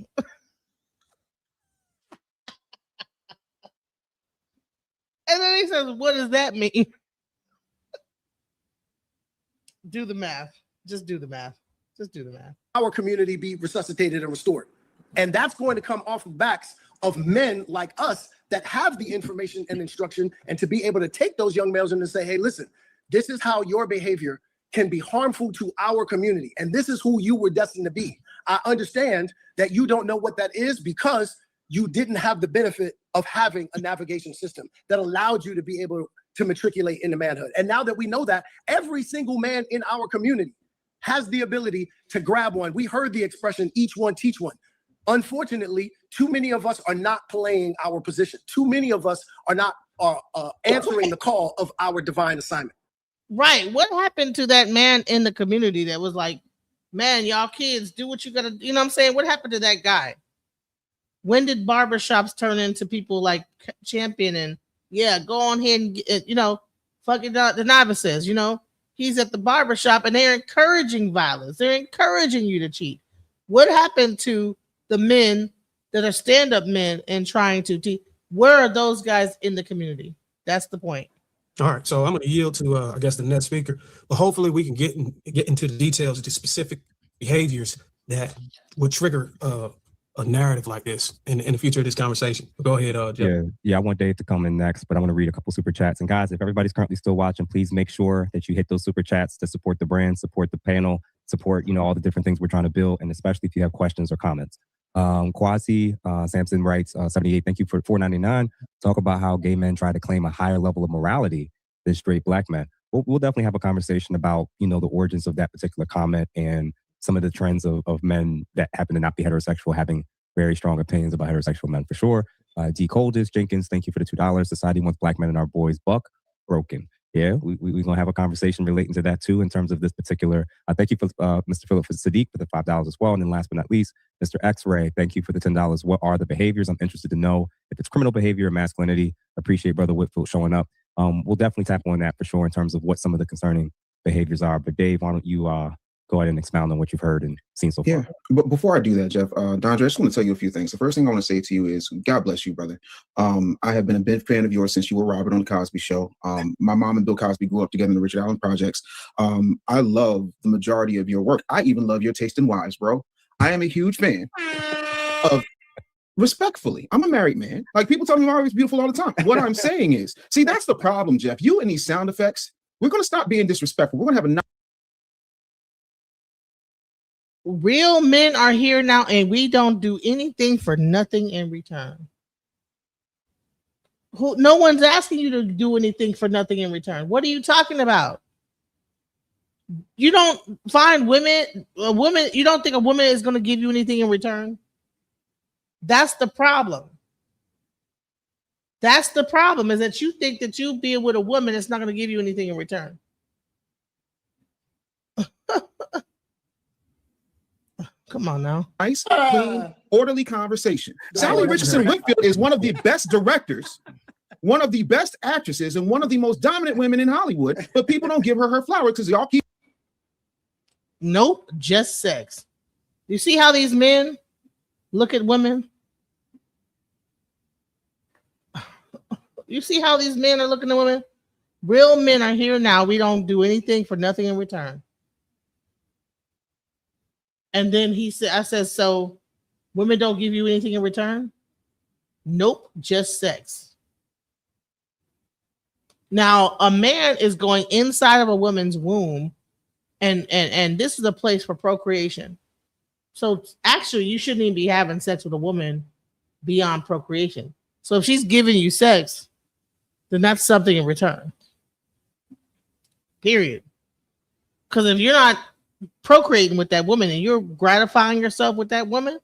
And then he says, what does that mean? Do the math. Just do the math. Just do the math. Our community be resuscitated and restored. And that's going to come off the backs of men like us that have the information and instruction, and to be able to take those young males and to say, hey, listen, this is how your behavior can be harmful to our community. And this is who you were destined to be. I understand that you don't know what that is because you didn't have the benefit of having a navigation system that allowed you to be able to matriculate into manhood. And now that we know that, every single man in our community has the ability to grab one. We heard the expression, each one teach one. Unfortunately, too many of us are not playing our position. Too many of us are not answering the call of our divine assignment. Right. What happened to that man in the community that was like, man, y'all kids, do what you gotta, you know what I'm saying? What happened to that guy? When did barbershops turn into people like Champion and yeah, go on ahead and get, you know, fucking the novices, you know, he's at the barbershop and they're encouraging violence. They're encouraging you to cheat. What happened to the men that are stand-up men and trying to teach? Where are those guys in the community? That's the point. All right, so I'm going to yield to, I guess, the next speaker, but hopefully we can get into the details of the specific behaviors that would trigger a narrative like this in the future of this conversation. Go ahead, Jeff. Yeah, I want Dave to come in next, but I want to read a couple super chats. And guys, if everybody's currently still watching, please make sure that you hit those super chats to support the brand, support the panel, support, you know, all the different things we're trying to build, and especially if you have questions or comments. Quasi Samson writes 78, thank you for $4.99. Talk about how gay men try to claim a higher level of morality than straight black men. We'll definitely have a conversation about, you know, the origins of that particular comment and some of the trends of men that happen to not be heterosexual having very strong opinions about heterosexual men for sure. D. Coldis Jenkins, thank you for the $2. Society wants black men and our boys buck broken. Yeah, we're going to have a conversation relating to that too in terms of this particular. Thank you for Mr. Philip for Sadiq for the $5 as well. And then last but not least, Mr. X-Ray, thank you for the $10. What are the behaviors? I'm interested to know if it's criminal behavior or masculinity. Appreciate Brother Whitfield showing up. We'll definitely tap on that for sure in terms of what some of the concerning behaviors are. But Dave, why don't you go ahead and expound on what you've heard and seen so far? Yeah, but before I do that, Jeff, Dondre, I just want to tell you a few things. The first thing I want to say to you is, God bless you, brother. I have been a big fan of yours since you were Robert on the Cosby Show. My mom and Bill Cosby grew up together in the Richard Allen Projects. I love the majority of your work. I even love your taste in wives, bro. I am a huge fan of, respectfully, I'm a married man. Like, people tell me my wife is beautiful all the time. What I'm saying is, see, that's the problem, Jeff. You and these sound effects, we're going to stop being disrespectful. We're going to have a Real men are here now, and we don't do anything for nothing in return. No one's asking you to do anything for nothing in return. What are you talking about? You don't find a woman, you don't think a woman is going to give you anything in return? That's the problem. That's the problem, is that you think that you being with a woman is not going to give you anything in return. Come on now. Nice, clean, orderly conversation. Sally Richardson Whitfield is one of the best directors, one of the best actresses, and one of the most dominant women in Hollywood, but people don't give her flowers because y'all keep. Nope, just sex. You see how these men look at women? You see how these men are looking at women? Real men are here now. We don't do anything for nothing in return. And then I said, so women don't give you anything in return? Nope, just sex. Now, a man is going inside of a woman's womb, and this is a place for procreation. So actually, you shouldn't even be having sex with a woman beyond procreation. So if she's giving you sex, then that's something in return. Period. Because if you're not procreating with that woman and you're gratifying yourself with that woman,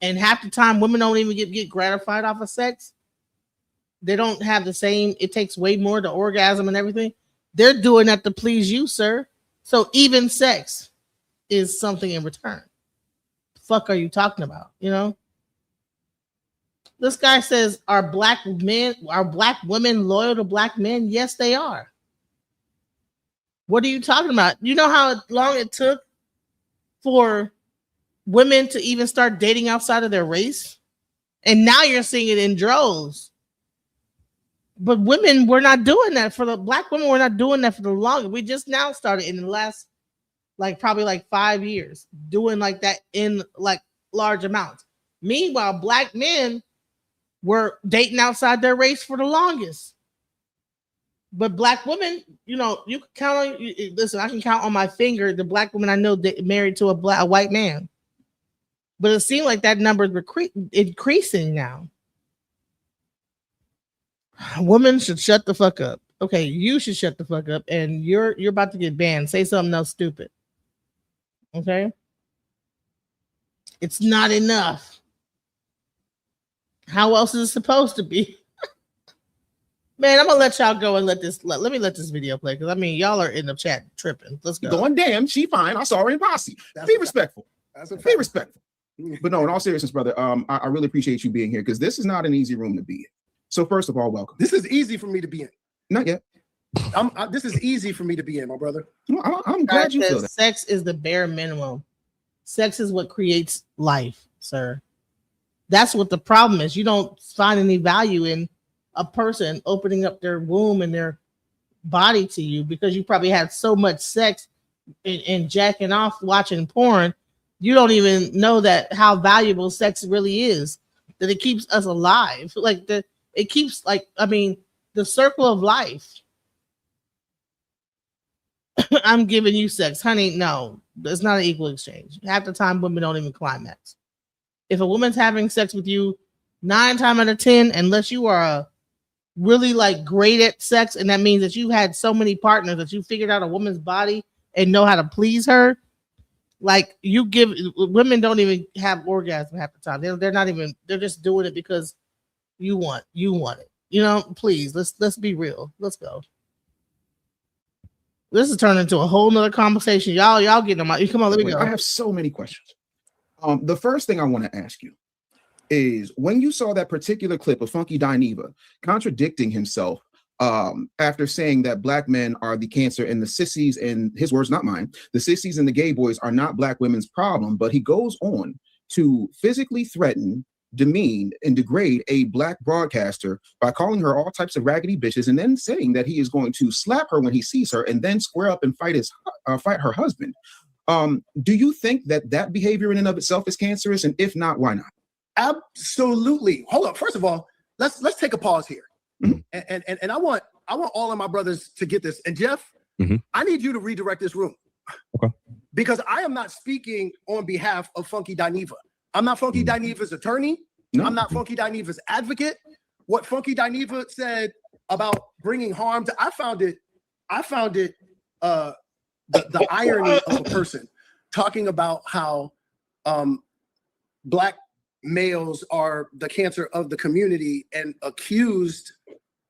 and half the time women don't even get gratified off of sex, they don't have the same, it takes way more to orgasm and everything. They're doing that to please you, sir. So even sex is something in return. The fuck are you talking about? You know, this guy says, are black women loyal to black men? Yes, they are. What are you talking about? You know how long it took for women to even start dating outside of their race? And now you're seeing it in droves. But women were not doing that for the black women. We're not doing that for the longest. We just now started in the last like probably like 5 years, doing like that in like large amounts. Meanwhile, black men were dating outside their race for the longest. But black women, you know, you can count on. Listen, I can count on my finger the black women I know that married to a white man. But it seems like that number is increasing now. Women should shut the fuck up. Okay, you should shut the fuck up, and you're about to get banned. Say something else stupid. Okay, it's not enough. How else is it supposed to be? Man, I'm gonna let y'all go and let me let this video play, because I mean y'all are in the chat tripping. Let's go. Going, damn, she fine. I saw her in posse. Be respectful. Be respectful. But no, in all seriousness, brother, I really appreciate you being here, because this is not an easy room to be in. So first of all, welcome. This is easy for me to be in. Not yet. This is easy for me to be in, my brother. I'm glad you feel that. Sex is the bare minimum. Sex is what creates life, sir. That's what the problem is. You don't find any value in a person opening up their womb and their body to you, because you probably had so much sex and jacking off watching porn. You don't even know that how valuable sex really is, that it keeps us alive. It keeps, like, I mean, the circle of life. I'm giving you sex, honey. No, it's not an equal exchange. Half the time women don't even climax. If a woman's having sex with you 9 times out of 10, unless you are really like great at sex, and that means that you had so many partners that you figured out a woman's body and know how to please her, like women don't even have orgasm half the time. They're not even, they're just doing it because you want it. You know, please, let's be real. Let's go. This is turning into a whole nother conversation. Y'all getting them out. Come on, let me go. I have so many questions. The first thing I want to ask you is, when you saw that particular clip of Funky Dineva contradicting himself after saying that black men are the cancer and the sissies, and his words, not mine, the sissies and the gay boys are not black women's problem, but he goes on to physically threaten, demean, and degrade a black broadcaster by calling her all types of raggedy bitches, and then saying that he is going to slap her when he sees her and then square up and fight her husband. Do you think that behavior in and of itself is cancerous? And if not, why not? Absolutely. Hold up. First of all, let's take a pause here. Mm-hmm. And I want all of my brothers to get this. And Jeff, I need you to redirect this room. Okay. Because I am not speaking on behalf of Funky Dineva. I'm not Funky Dineva's attorney. No. I'm not Funky Dineva's advocate. What Funky Dineva said about bringing harm to, I found it the irony of a person talking about how black males are the cancer of the community, and accused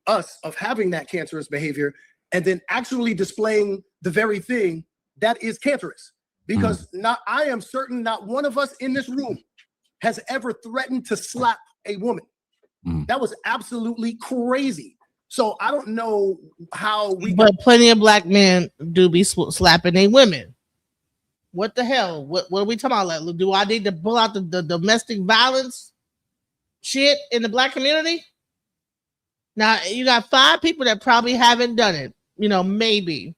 us of having that cancerous behavior, and then actually displaying the very thing that is cancerous. Because I am certain not one of us in this room has ever threatened to slap a woman. That was absolutely crazy. So I don't know how But plenty of black men do be slapping their women. What the hell? What are we talking about? Like, do I need to pull out the domestic violence shit in the black community? Now, you got 5 people that probably haven't done it. You know, maybe.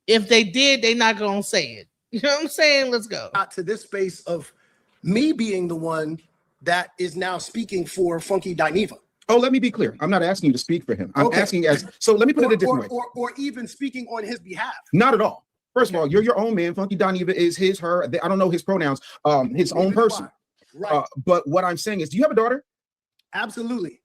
If they did, they're not going to say it. You know what I'm saying? Let's go. To this space of me being the one that is now speaking for Funky Dineva. Oh, let me be clear. I'm not asking you to speak for him. I'm asking so let me put it a different way. Or even speaking on his behalf. Not at all. First of all, you're your own man. Funky Dineva is his, her. I don't know his pronouns. His own person. Right. But what I'm saying is, do you have a daughter? Absolutely.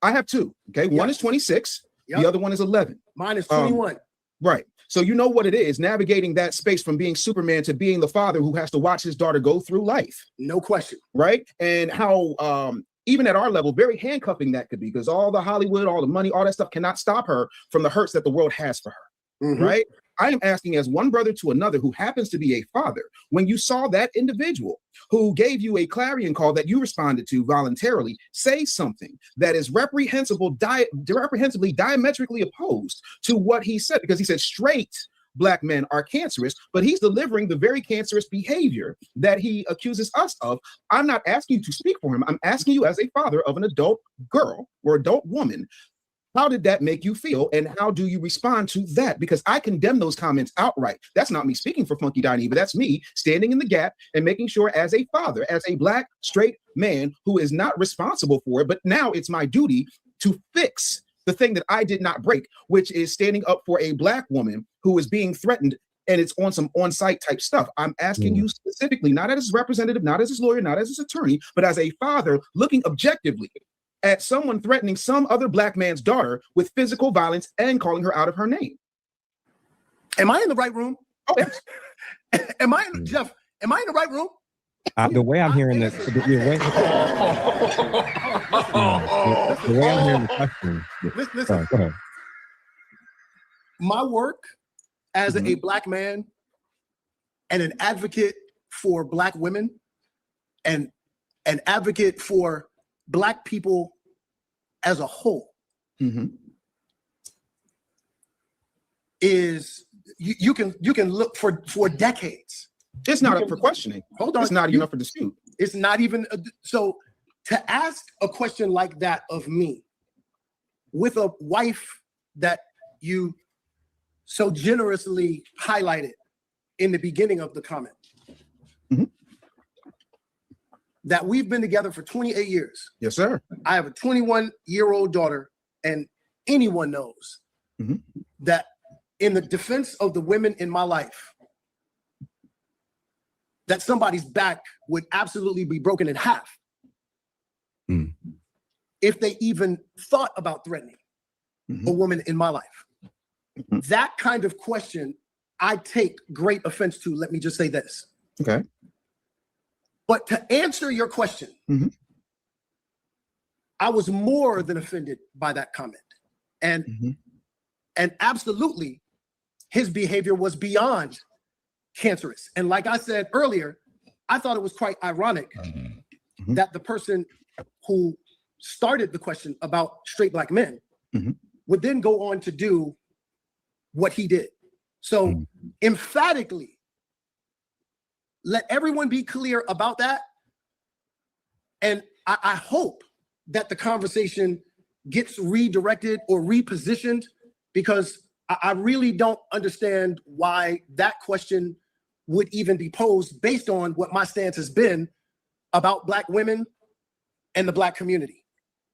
I have 2. Okay. One is 26. The other one is 11. Mine is 21. Right. So you know what it is, navigating that space from being Superman to being the father who has to watch his daughter go through life. No question. Right. And how even at our level, very handcuffing that could be, because all the Hollywood, all the money, all that stuff cannot stop her from the hurts that the world has for her. Right. I am asking, as one brother to another who happens to be a father, when you saw that individual who gave you a clarion call that you responded to voluntarily say something that is reprehensibly diametrically opposed to what he said, because he said straight black men are cancerous, but he's delivering the very cancerous behavior that he accuses us of. I'm not asking you to speak for him. I'm asking you, as a father of an adult girl or adult woman, How did that make you feel? And how do you respond to that? Because I condemn those comments outright. That's not me speaking for Funky Dineva. That's me standing in the gap and making sure, as a father, as a Black straight man who is not responsible for it, but now it's my duty to fix the thing that I did not break, which is standing up for a Black woman who is being threatened, and it's on some on-site type stuff. I'm asking you specifically, not as his representative, not as his lawyer, not as his attorney, but as a father looking objectively at someone threatening some other Black man's daughter with physical violence and calling her out of her name. Am I in the right room? Oh, Jeff, am I in the right room? The way I'm hearing this, the way I'm hearing the question. Listen. Sorry, go ahead. My work as a Black man and an advocate for Black women and an advocate for Black people as a whole is you can look for decades. It's not up for questioning. Hold on. It's not even up for dispute. It's not even so to ask a question like that of me with a wife that you so generously highlighted in the beginning of the comment. That we've been together for 28 years. Yes, sir. I have a 21-year-old daughter, and anyone knows that in the defense of the women in my life, that somebody's back would absolutely be broken in half if they even thought about threatening a woman in my life. That kind of question, I take great offense to. Let me just say this. Okay. But to answer your question, I was more than offended by that comment. And absolutely, his behavior was beyond cancerous. And like I said earlier, I thought it was quite ironic that the person who started the question about straight Black men would then go on to do what he did. So emphatically, let everyone be clear about that. And I hope that the conversation gets redirected or repositioned, because I really don't understand why that question would even be posed based on what my stance has been about Black women and the Black community.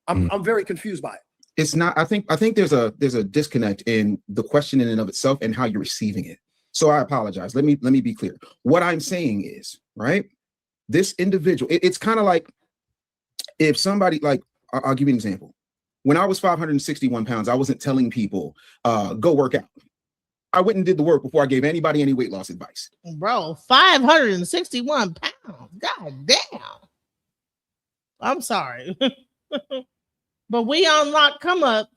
I'm very confused by it. It's not, I think there's a disconnect in the question in and of itself and how you're receiving it. So I apologize. Let me be clear. What I'm saying is, right, this individual, it's kind of like if somebody, like, I'll give you an example. When I was 561 pounds, I wasn't telling people, go work out. I went and did the work before I gave anybody any weight loss advice. Bro, 561 pounds. God damn. I'm sorry. But we unlock. Come up.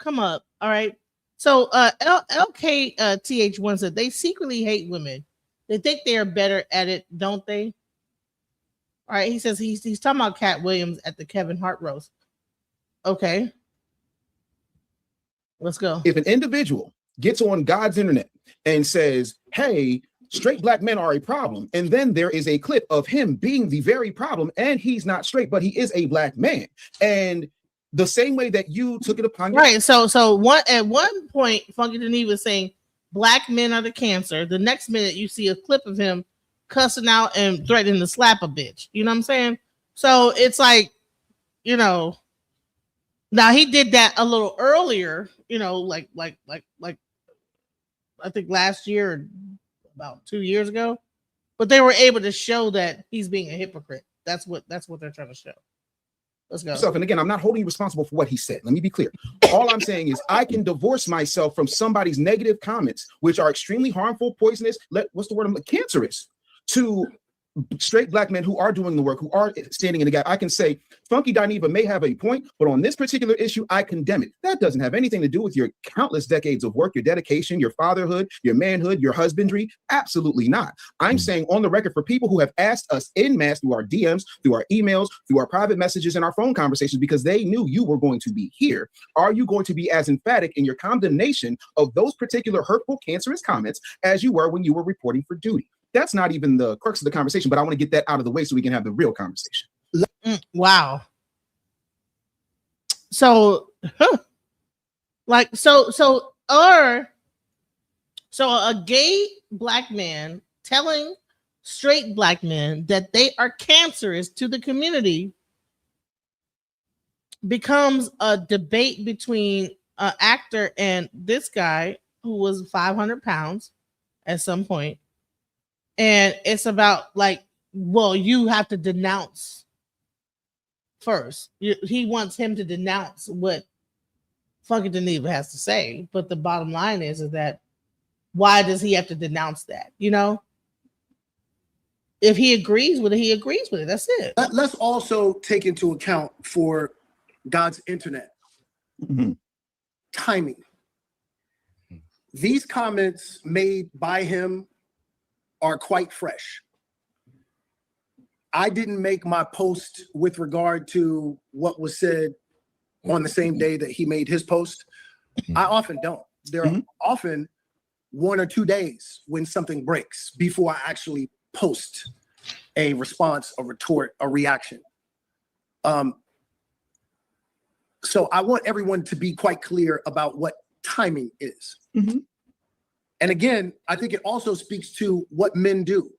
All right. So LKTH1 said they secretly hate women. They think they are better at it, don't they? All right. He says he's talking about Cat Williams at the Kevin Hart roast. Okay. Let's go. If an individual gets on God's internet and says, hey, straight Black men are a problem, and then there is a clip of him being the very problem, and he's not straight, but he is a Black man. And the same way that you took it upon right. So at one point, Funky Denis was saying Black men are the cancer. The next minute you see a clip of him cussing out and threatening to slap a bitch. You know what I'm saying? So it's like, you know, now he did that a little earlier, you know, like I think last year or about 2 years ago, but they were able to show that he's being a hypocrite. That's what they're trying to show. Let's go. And again, I'm not holding you responsible for what he said. Let me be clear. All I'm saying is I can divorce myself from somebody's negative comments, which are extremely harmful, poisonous, cancerous to straight Black men who are doing the work, who are standing in the gap. I can say Funky Dineva may have a point, but on this particular issue, I condemn it. That doesn't have anything to do with your countless decades of work, your dedication, your fatherhood, your manhood, your husbandry. Absolutely not. I'm saying on the record for people who have asked us en masse through our DMs, through our emails, through our private messages and our phone conversations, because they knew you were going to be here. Are you going to be as emphatic in your condemnation of those particular hurtful, cancerous comments as you were when you were reporting for duty? That's not even the crux of the conversation, but I want to get that out of the way so we can have the real conversation. Wow. So Like so a gay black man telling straight black men that they are cancerous to the community becomes a debate between an actor and this guy who was 500 pounds at some point. And it's about like, well, you have to denounce first. He wants him to denounce what fucking Geneva has to say. But the bottom line is that why does he have to denounce that? You know? If he agrees with it, he agrees with it. That's it. Let's also take into account for God's internet. Timing. These comments made by him are quite fresh. I didn't make my post with regard to what was said on the same day that he made his post. I often don't. There are often 1 or 2 days when something breaks before I actually post a response, a retort, a reaction. So I want everyone to be quite clear about what timing is. And again, I think it also speaks to what men do.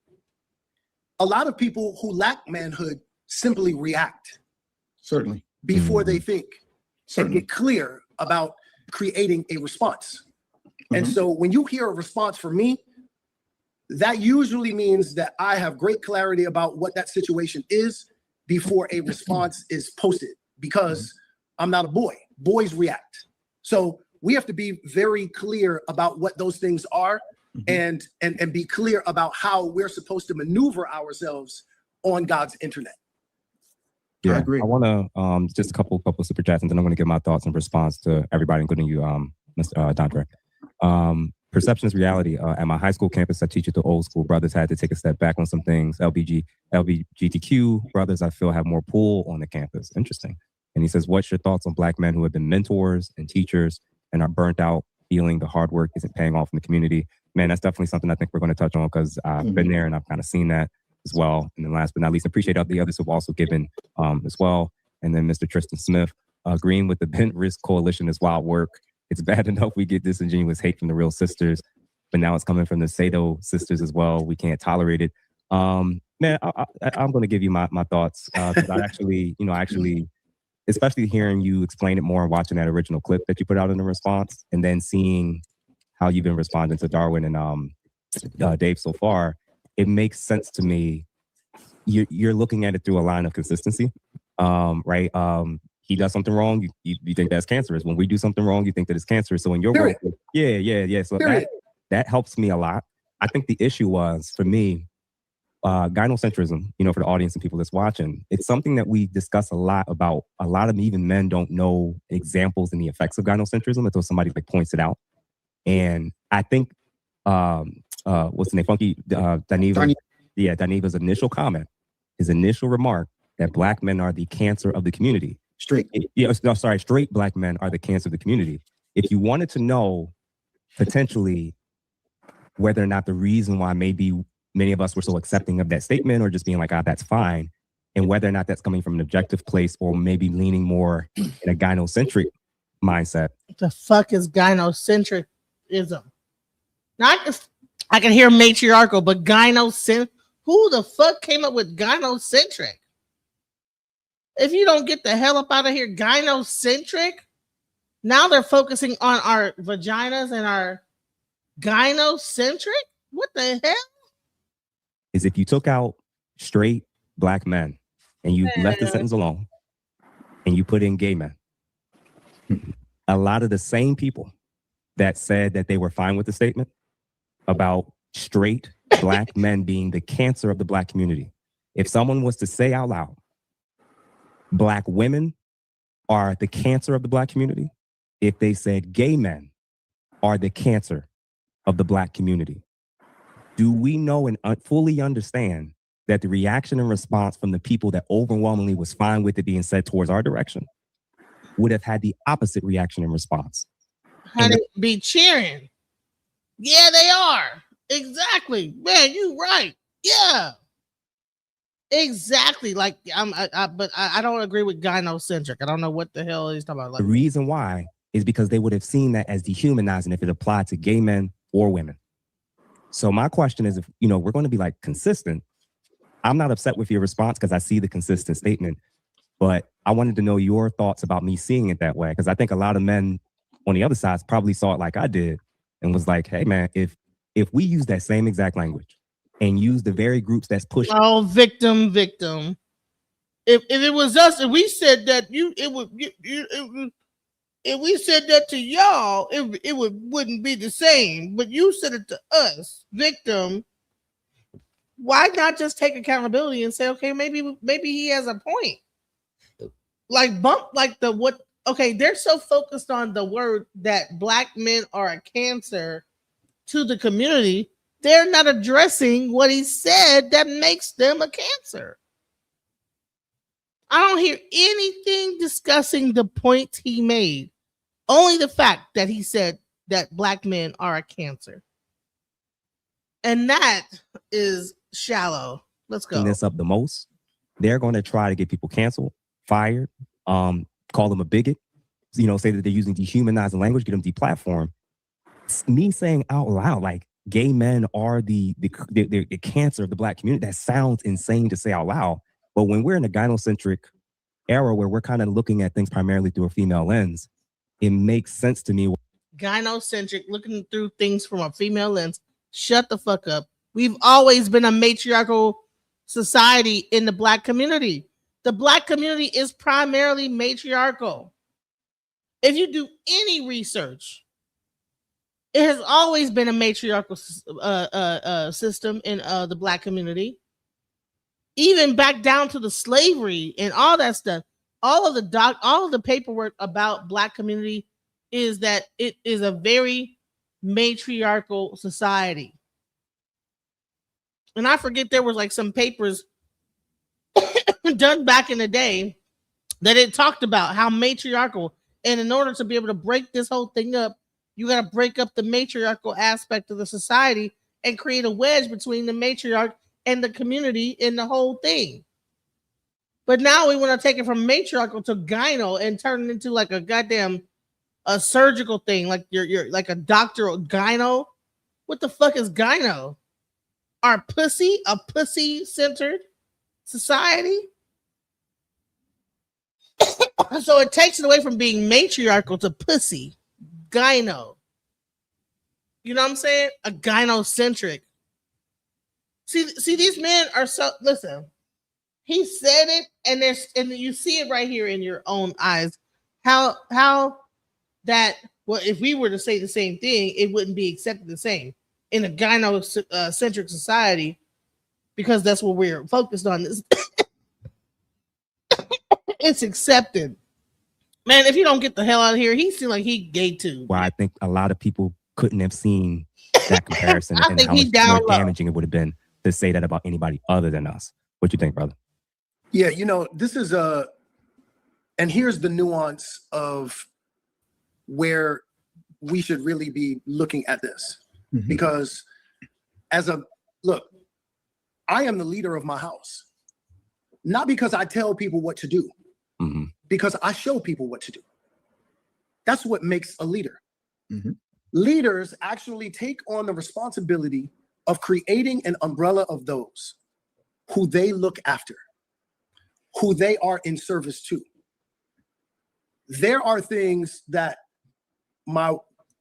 A lot of people who lack manhood simply react. Certainly. Before they think and get clear about creating a response. And so when you hear a response from me, that usually means that I have great clarity about what that situation is before a response is posted, because I'm not a boy. Boys react. So we have to be very clear about what those things are and be clear about how we're supposed to maneuver ourselves on God's internet. Yeah, I agree. I want to just a couple super chats, and then I'm going to give my thoughts in response to everybody, including you, Mr. Dondre. Perception is reality. At my high school campus, I teach it to old school brothers had to take a step back on some things. LGBTQ brothers, I feel, have more pull on the campus. Interesting. And he says, what's your thoughts on black men who have been mentors and teachers and are burnt out, feeling the hard work isn't paying off in the community? Man, that's definitely something I think we're going to touch on, because I've been there and I've kind of seen that as well. And then last but not least, appreciate all the others who've also given as well. And then Mr. Tristan Smith, agreeing with the Bent Risk Coalition is wild work. It's bad enough we get disingenuous hate from the real sisters, but now it's coming from the Sado sisters as well. We can't tolerate it. Man, I'm going to give you my thoughts, because I actually, especially hearing you explain it more and watching that original clip that you put out in the response, and then seeing how you've been responding to Darwin and Dave so far, it makes sense to me. You're looking at it through a line of consistency, right? He does something wrong, you think that's cancerous. When we do something wrong, you think that it's cancerous. So in your work, yeah. So that helps me a lot. I think the issue was, for me, gynocentrism, for the audience and people that's watching, it's something that we discuss a lot about. A lot of even men don't know examples and the effects of gynocentrism until somebody points it out. And I think, what's the name? Funky Daniva. Yeah, Daniva's initial comment, his initial remark that black men are the cancer of the community. Straight black men are the cancer of the community. If you wanted to know potentially whether or not the reason why maybe many of us were so accepting of that statement, or just being like, that's fine, and whether or not that's coming from an objective place or maybe leaning more in a gynocentric mindset. What the fuck is gynocentrism? I can hear matriarchal, but gynocentric. Who the fuck came up with gynocentric? If you don't get the hell up out of here, gynocentric. Now they're focusing on our vaginas and our gynocentric. What the hell? Is if you took out straight black men and you left the sentence alone and you put in gay men, a lot of the same people that said that they were fine with the statement about straight black men being the cancer of the black community, if someone was to say out loud, black women are the cancer of the black community, if they said gay men are the cancer of the black community, do we know and fully understand that the reaction and response from the people that overwhelmingly was fine with it being said towards our direction would have had the opposite reaction and response? Honey, be cheering. Yeah, they are. Exactly. Man, you right. Yeah. Exactly. Like but I don't agree with gynocentric. I don't know what the hell he's talking about. Like, the reason why is because they would have seen that as dehumanizing if it applied to gay men or women. So my question is, if we're going to be like consistent, I'm not upset with your response because I see the consistent statement, but I wanted to know your thoughts about me seeing it that way, because I think a lot of men on the other side probably saw it like I did and was like, hey man, if we use that same exact language and use the very groups that's pushing. Oh, victim. If it was us, if we said that if we said that to y'all, it wouldn't be the same. But you said it to us, victim. Why not just take accountability and say, okay, maybe he has a point. Okay, they're so focused on the word that black men are a cancer to the community, they're not addressing what he said that makes them a cancer. I don't hear anything discussing the point he made. Only the fact that he said that black men are a cancer. And that is shallow. Let's go. This up the most. They're going to try to get people canceled, fired, call them a bigot, say that they're using dehumanizing language, get them deplatformed. Me saying out loud, like, gay men are the cancer of the black community, that sounds insane to say out loud. But when we're in a gynocentric era where we're kind of looking at things primarily through a female lens, it makes sense to me. Gynocentric, looking through things from a female lens. Shut the fuck up. We've always been a matriarchal society in the black community. The black community is primarily matriarchal. If you do any research, it has always been a matriarchal system in the black community. Even back down to the slavery and all that stuff. All of the paperwork about black community is that it is a very matriarchal society. And I forget, there was like some papers done back in the day that it talked about how matriarchal, and in order to be able to break this whole thing up, you got to break up the matriarchal aspect of the society and create a wedge between the matriarch and the community in the whole thing. But now we want to take it from matriarchal to gyno and turn it into like a goddamn a surgical thing, like you're like a doctoral gyno. What the fuck is gyno? Our pussy, a pussy-centered society? So it takes it away from being matriarchal to pussy. Gyno. You know what I'm saying? A gynocentric. See, these men are so, listen, he said it, and you see it right here in your own eyes. How that, well, if we were to say the same thing, it wouldn't be accepted the same in a gynocentric society, because that's what we're focused on. It's accepted. Man, if you don't get the hell out of here, he seemed like he gay too. Well, I think a lot of people couldn't have seen that comparison I and think how he much down more low. damaging it would have been to say that about anybody other than us. What you think, brother? Yeah, this is and here's the nuance of where we should really be looking at this. Mm-hmm. Because look, I am the leader of my house. Not because I tell people what to do, mm-hmm. because I show people what to do. That's what makes a leader. Mm-hmm. Leaders actually take on the responsibility of creating an umbrella of those who they look after, who they are in service to. There are things that my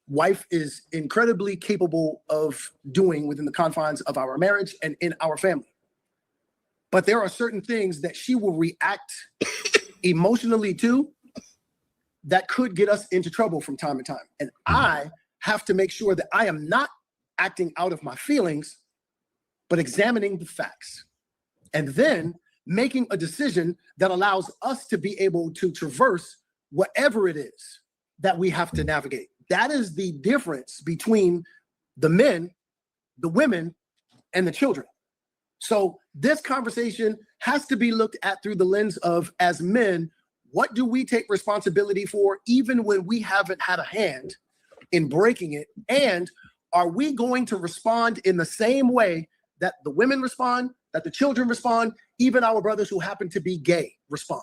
wife is incredibly capable of doing within the confines of our marriage and in our family. But there are certain things that she will react emotionally to that could get us into trouble from time to time. And I have to make sure that I am not acting out of my feelings, but examining the facts. And then making a decision that allows us to be able to traverse whatever it is that we have to navigate. That is the difference between the men, the women, and the children. So this conversation has to be looked at through the lens of, as men, what do we take responsibility for even when we haven't had a hand in breaking it? And are we going to respond in the same way that the women respond, that the children respond, even our brothers who happen to be gay respond?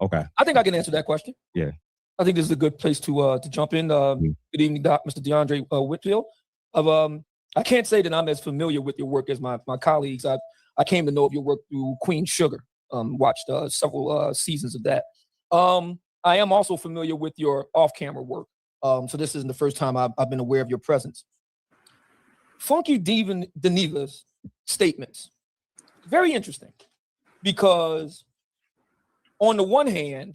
Okay. I think I can answer that question. Yeah. I think this is a good place to jump in. Good evening, Mr. DeAndre Whitfield. I can't say that I'm as familiar with your work as my colleagues. I came to know of your work through Queen Sugar. Watched several seasons of that. I am also familiar with your off-camera work. So this isn't the first time I've been aware of your presence. Funky Dineva's statements, very interesting, because on the one hand,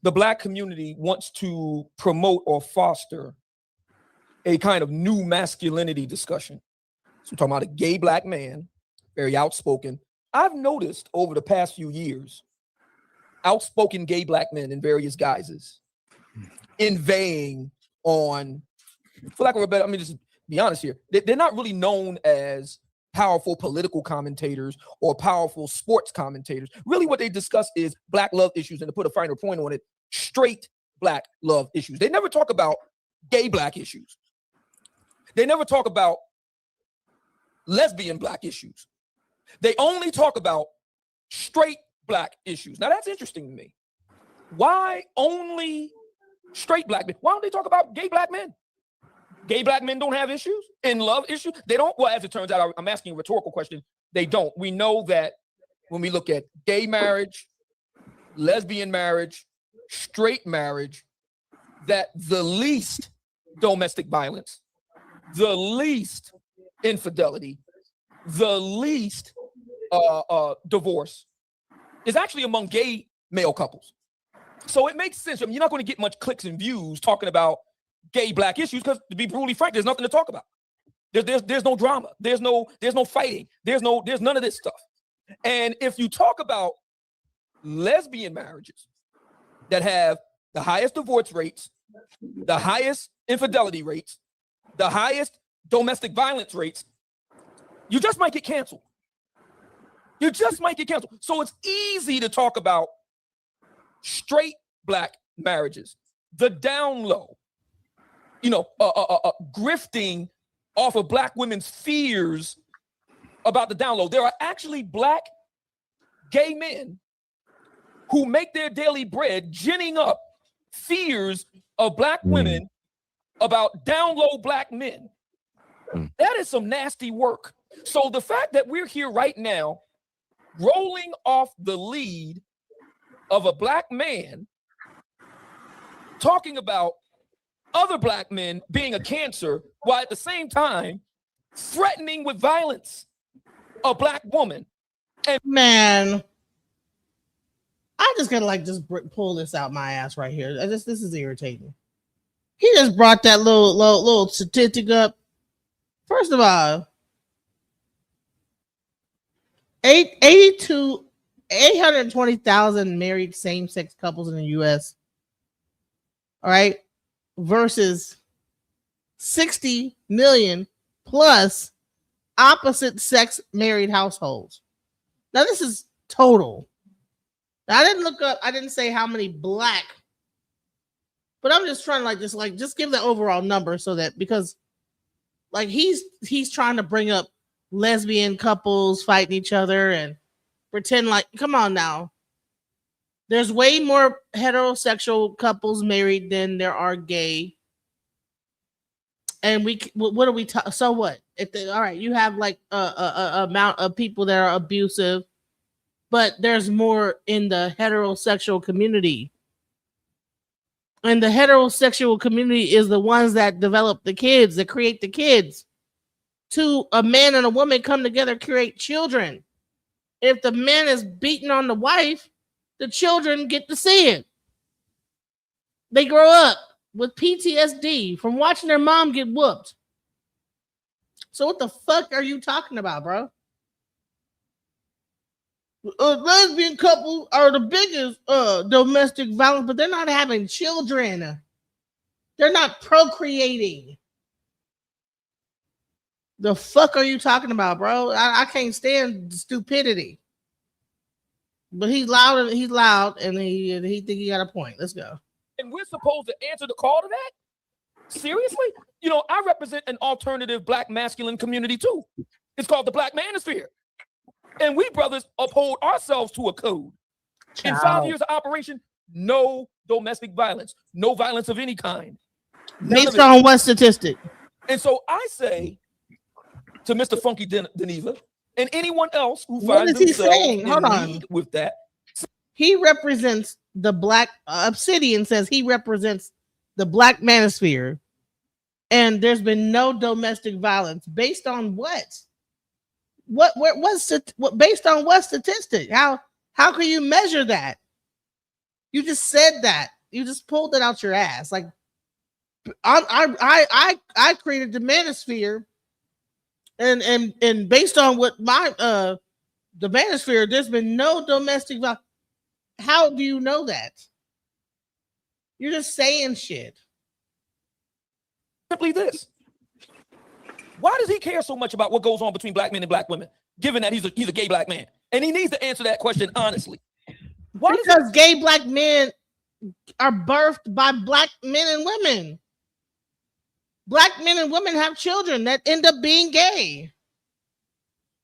the Black community wants to promote or foster a kind of new masculinity discussion. So I'm talking about a gay Black man, very outspoken. I've noticed over the past few years, outspoken gay Black men in various guises, inveighing on, for lack of a better, just be honest here, they're not really known as powerful political commentators or powerful sports commentators. Really what they discuss is Black love issues, and to put a finer point on it, straight Black love issues. They never talk about gay Black issues. They never talk about lesbian Black issues. They only talk about straight Black issues. Now that's interesting to me. Why only straight Black men? Why don't they talk about gay Black men? Gay Black men don't have issues in love issues. They don't. Well, as it turns out, I'm asking a rhetorical question. They don't. We know that when we look at gay marriage, lesbian marriage, straight marriage, that the least domestic violence, the least infidelity, the least divorce is actually among gay male couples. So it makes sense. You're not going to get much clicks and views talking about gay Black issues because, to be brutally frank, there's nothing to talk about. There's no drama. There's no fighting. There's none of this stuff. And if you talk about lesbian marriages that have the highest divorce rates, the highest infidelity rates, the highest domestic violence rates, you just might get canceled. You just might get canceled. So it's easy to talk about straight Black marriages, the down low, grifting off of Black women's fears about the down low. There are actually Black gay men who make their daily bread ginning up fears of Black women about down low Black men. That is some nasty work. So the fact that we're here right now, rolling off the lead of a Black man talking about other Black men being a cancer, while at the same time threatening with violence a Black woman. And man, I just gotta just pull this out my ass right here. This is irritating. He just brought that little statistic up. First of all, 820,000 married same-sex couples in the U.S. All right, versus 60 million plus opposite-sex married households. Now this is total. Now, I didn't look up. I didn't say how many Black, but I'm just trying to just give the overall number so that, because he's trying to bring up lesbian couples fighting each other and pretend come on now. There's way more heterosexual couples married than there are gay. And what are we talking? So what? All right, you have a amount of people that are abusive, but there's more in the heterosexual community. And the heterosexual community is the ones that develop the kids, that create the kids. A man and a woman come together, create children. If the man is beating on the wife, the children get to see it. They grow up with PTSD from watching their mom get whooped. So what the fuck are you talking about, bro? Lesbian couples are the biggest domestic violence, but they're not having children. They're not procreating. The fuck are you talking about, bro? I can't stand stupidity. But he's loud, and he think he got a point. Let's go. And we're supposed to answer the call to that? Seriously? I represent an alternative Black masculine community too. It's called the Black Manosphere. And we brothers uphold ourselves to a code. In 5 years of operation, no domestic violence, no violence of any kind. Based on what statistic? And so I say to Mr. Funky Deneva and anyone else who What finds is he themselves saying? Hold in on. need with that. He represents the black Obsidian says he represents the black manosphere, and there's been no domestic violence. Based on what? What based on what statistic? How can you measure that? You just said that. You just pulled it out your ass. Like I created the manosphere, and based on what my the manosphere, there's been no domestic violence. How do you know that? You're just saying shit. Simply this. Why does he care so much about what goes on between black men and black women, given that he's a gay black man? And he needs to answer that question honestly. Why because gay black men are birthed by black men and women. Black men and women have children that end up being gay.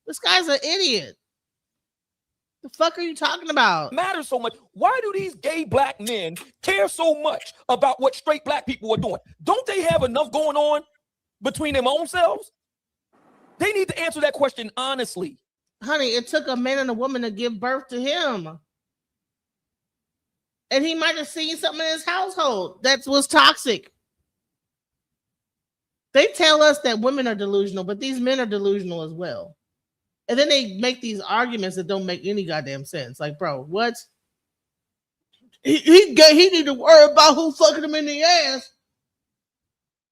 This guy's an idiot. The fuck are you talking about? Matters so much. Why do these gay black men care so much about what straight black people are doing? Don't they have enough going on between them own selves? They need to answer that question honestly. Honey, it took a man and a woman to give birth to him. And he might have seen something in his household that was toxic. They tell us that women are delusional, but these men are delusional as well. And then they make these arguments that don't make any goddamn sense. Like, bro, what? He need to worry about who fucking him in the ass.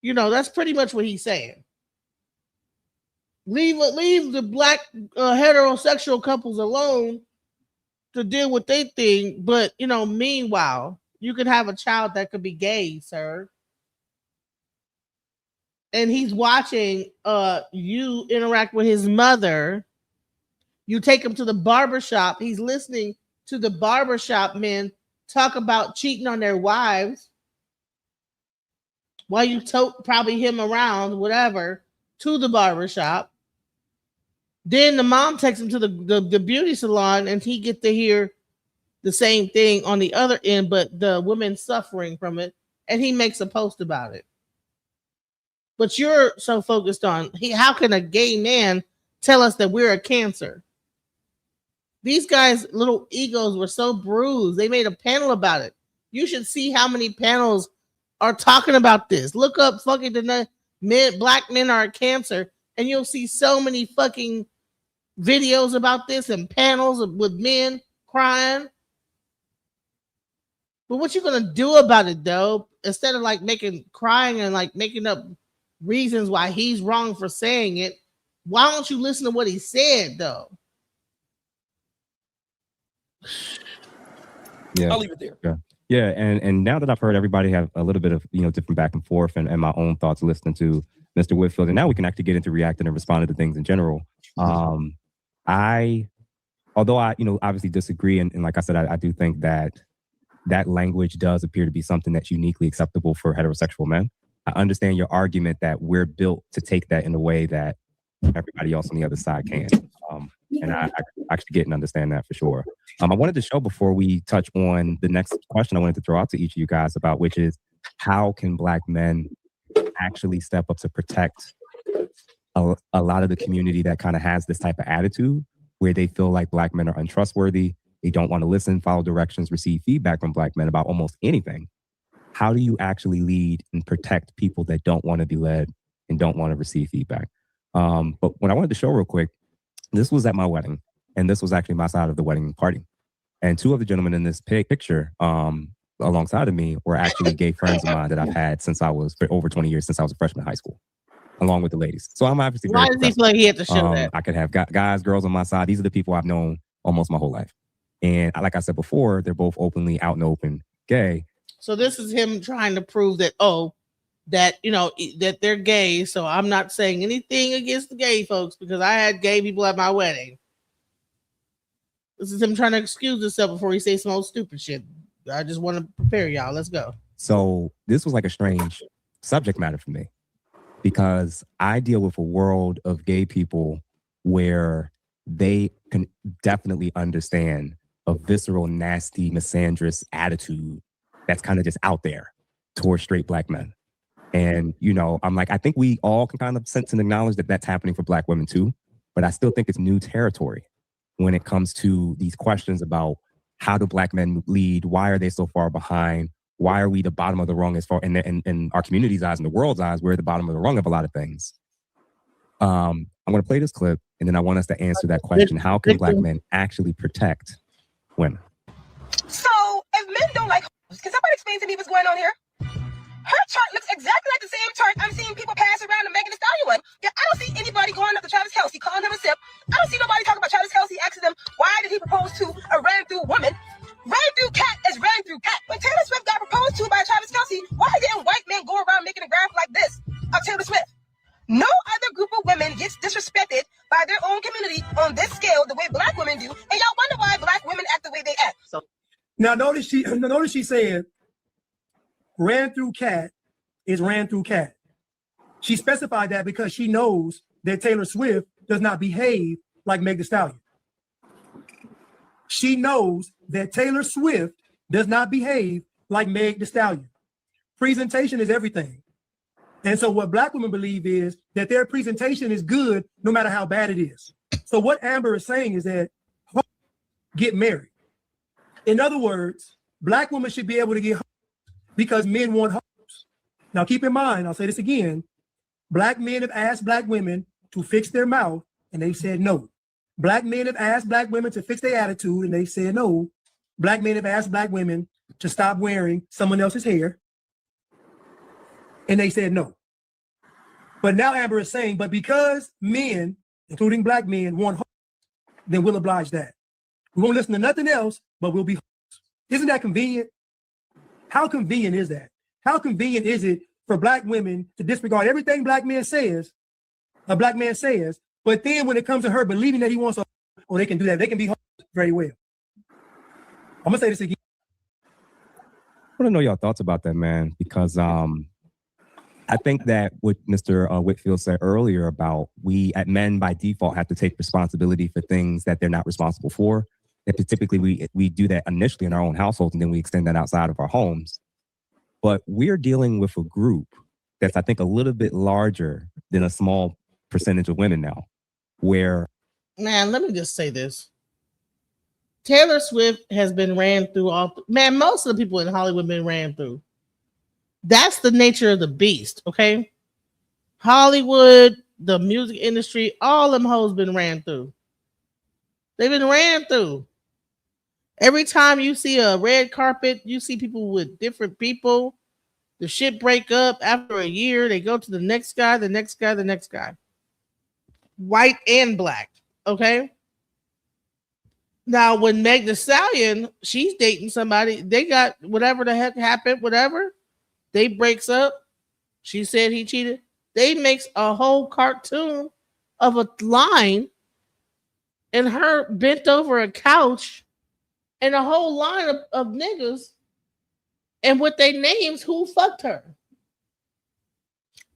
You know, that's pretty much what he's saying. Leave the black heterosexual couples alone to deal with their thing. But, you know, meanwhile, you could have a child that could be gay, sir. And he's watching you interact with his mother. You take him to the barbershop. He's listening to the barbershop men talk about cheating on their wives while you tote probably him around, whatever, to the barbershop. Then the mom takes him to the beauty salon and he get to hear the same thing on the other end, but the woman suffering from it, and he makes a post about it. But you're so focused on how can a gay man tell us that we're a cancer? These guys' little egos were so bruised. They made a panel about it. You should see how many panels are talking about this. Look up fucking black men are a cancer, and you'll see so many fucking videos about this and panels with men crying. But what you gonna do about it though? Instead of like crying and like making up reasons why he's wrong for saying it, why don't you listen to what he said though? Yeah, I'll leave it there. Yeah, and now that I've heard everybody have a little bit of different back and forth and my own thoughts listening to Mr. Whitfield, and now we can actually get into reacting and responding to things in general. Although I obviously disagree, and like I said, I do think that language does appear to be something that's uniquely acceptable for heterosexual men. I understand your argument that we're built to take that in a way that everybody else on the other side can. And I actually get and understand that for sure. I wanted to show before we touch on the next question I wanted to throw out to each of you guys about, which is how can black men actually step up to protect a lot of the community that kind of has this type of attitude where they feel like black men are untrustworthy. They don't want to listen, follow directions, receive feedback from black men about almost anything. How do you actually lead and protect people that don't want to be led and don't want to receive feedback? But what I wanted to show real quick, this was at my wedding, and this was actually my side of the wedding party. And two of the gentlemen in this picture alongside of me were actually gay friends of mine that I've had since I was for over 20 years, since I was a freshman in high school, along with the ladies. So I'm obviously why does he feel like he had to show that? I could have guys, girls on my side. These are the people I've known almost my whole life. And like I said before, they're both openly out and open gay. So this is him trying to prove that, that they're gay. So I'm not saying anything against the gay folks because I had gay people at my wedding. This is him trying to excuse himself before he says some old stupid shit. I just want to prepare y'all. Let's go. So this was like a strange subject matter for me because I deal with a world of gay people where they can definitely understand a visceral, nasty, misandrous attitude that's kind of just out there towards straight black men. And, you know, I'm like, I think we all can kind of sense and acknowledge that that's happening for black women too. But I still think it's new territory when it comes to these questions about how do black men lead? Why are they so far behind? Why are we the bottom of the rung as far in our community's eyes and the world's eyes? We're the bottom of the rung of a lot of things. I'm going to play this clip, and then I want us to answer that question. How can black men actually protect women? So if men don't like hoes, can somebody explain to me what's going on here? Her chart looks exactly like the same chart I'm seeing people pass around the Megan Thee Stallion one. Yeah, I don't see anybody going up to Travis Kelce, calling him a simp. I don't see nobody talking about Travis Kelce, asking them, why did he propose to a ran-through woman? Ran-through cat is ran-through cat. When Taylor Swift got proposed to by Travis Kelce, why didn't white men go around making a graph like this of Taylor Swift? No other group of women gets disrespected by their own community on this scale the way black women do, and y'all wonder why black women act the way they act. So now notice she said ran through cat is ran through cat. She specified that because she knows that Taylor Swift does not behave like Meg Thee Stallion. She knows that Taylor Swift does not behave like Meg Thee Stallion. Presentation is everything. And so what black women believe is that their presentation is good no matter how bad it is. So what Amber is saying is that get married. In other words, black women should be able to get because men want hoes. Now keep in mind, I'll say this again, black men have asked black women to fix their mouth and they said no. Black men have asked black women to fix their attitude and they said no. Black men have asked black women to stop wearing someone else's hair and they said no. But now Amber is saying, but because men, including black men, want hoes, then we'll oblige that. We won't listen to nothing else, but we'll be hoes. Isn't that convenient? How convenient is that? How convenient is it for black women to disregard everything a black man says, but then when it comes to her believing that he wants a, oh, they can do that. They can be hoes very well. I'm gonna say this again. I want to know your thoughts about that, man, because I think that what Mr. Whitfield said earlier about we at men by default have to take responsibility for things that they're not responsible for. That typically we do that initially in our own households and then we extend that outside of our homes. But we're dealing with a group that's, I think, a little bit larger than a small percentage of women now, where... Man, let me just say this. Taylor Swift has been ran through most of the people in Hollywood been ran through. That's the nature of the beast, okay? Hollywood, the music industry, all them hoes been ran through. They've been ran through. Every time you see a red carpet, you see people with different people. The shit break up after a year. They go to the next guy, the next guy, the next guy. White and black, okay? Now, when Meg Thee Stallion, she's dating somebody, they got whatever the heck happened, whatever. They breaks up. She said he cheated. They makes a whole cartoon of a line and her bent over a couch and a whole line of niggas and with their names who fucked her.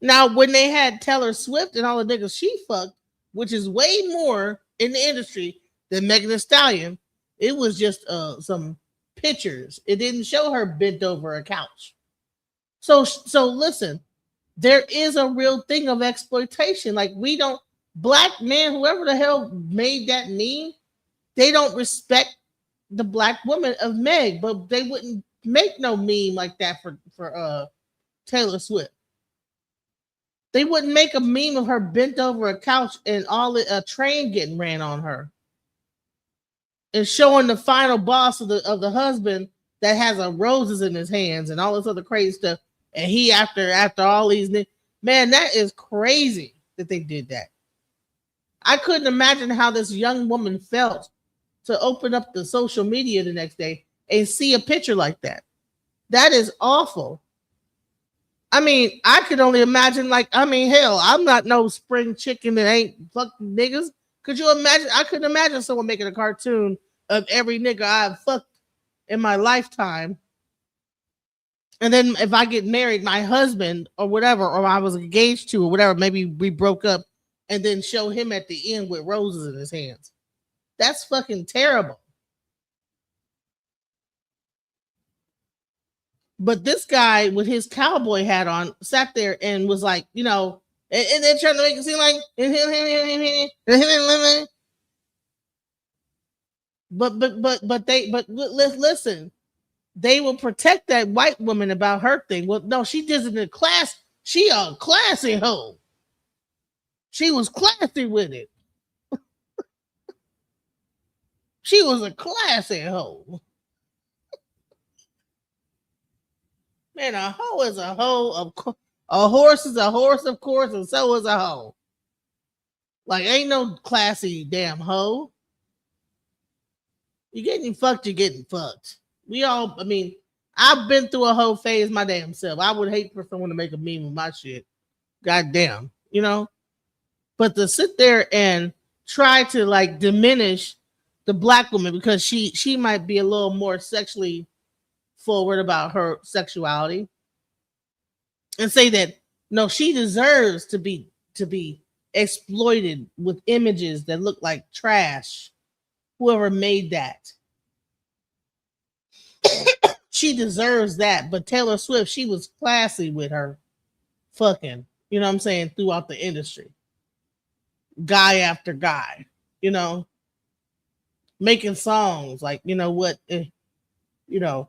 Now, when they had Taylor Swift and all the niggas she fucked, which is way more in the industry than Megan Thee Stallion, it was just some pictures. It didn't show her bent over a couch. So listen, there is a real thing of exploitation. Like black men, whoever the hell made that meme, they don't respect the black woman of Meg, but they wouldn't make no meme like that for Taylor Swift. They wouldn't make a meme of her bent over a couch and a train getting ran on her and showing the final boss of the husband that has roses in his hands and all this other crazy stuff. And he after all these, man, that is crazy that they did that. I couldn't imagine how this young woman felt to open up the social media the next day and see a picture like that. That is awful. I mean, I could only imagine, hell, I'm not no spring chicken that ain't fucking niggas. Could you imagine? I couldn't imagine someone making a cartoon of every nigga I've fucked in my lifetime. And then if I get married, my husband or whatever, or I was engaged to or whatever, maybe we broke up, and then show him at the end with roses in his hands. That's fucking terrible. But this guy with his cowboy hat on sat there and was like, you know, and they're trying to make it seem like, but listen, they will protect that white woman about her thing. Well, no, she just in the class. She a classy hoe. She was classy with it. She was a classy hoe. Man, a hoe is a hoe. A horse is a horse, of course, and so is a hoe. Like, ain't no classy damn hoe. You getting fucked, you're getting fucked. We all, I mean, I've been through a hoe phase my damn self. I would hate for someone to make a meme with my shit. Goddamn, you know? But to sit there and try to like diminish the black woman because she might be a little more sexually forward about her sexuality and say that no, she deserves to be exploited with images that look like trash. Whoever made that. She deserves that. But Taylor Swift, she was classy with her fucking, you know what I'm saying, throughout the industry. Guy after guy, you know, making songs like, you know what, you know,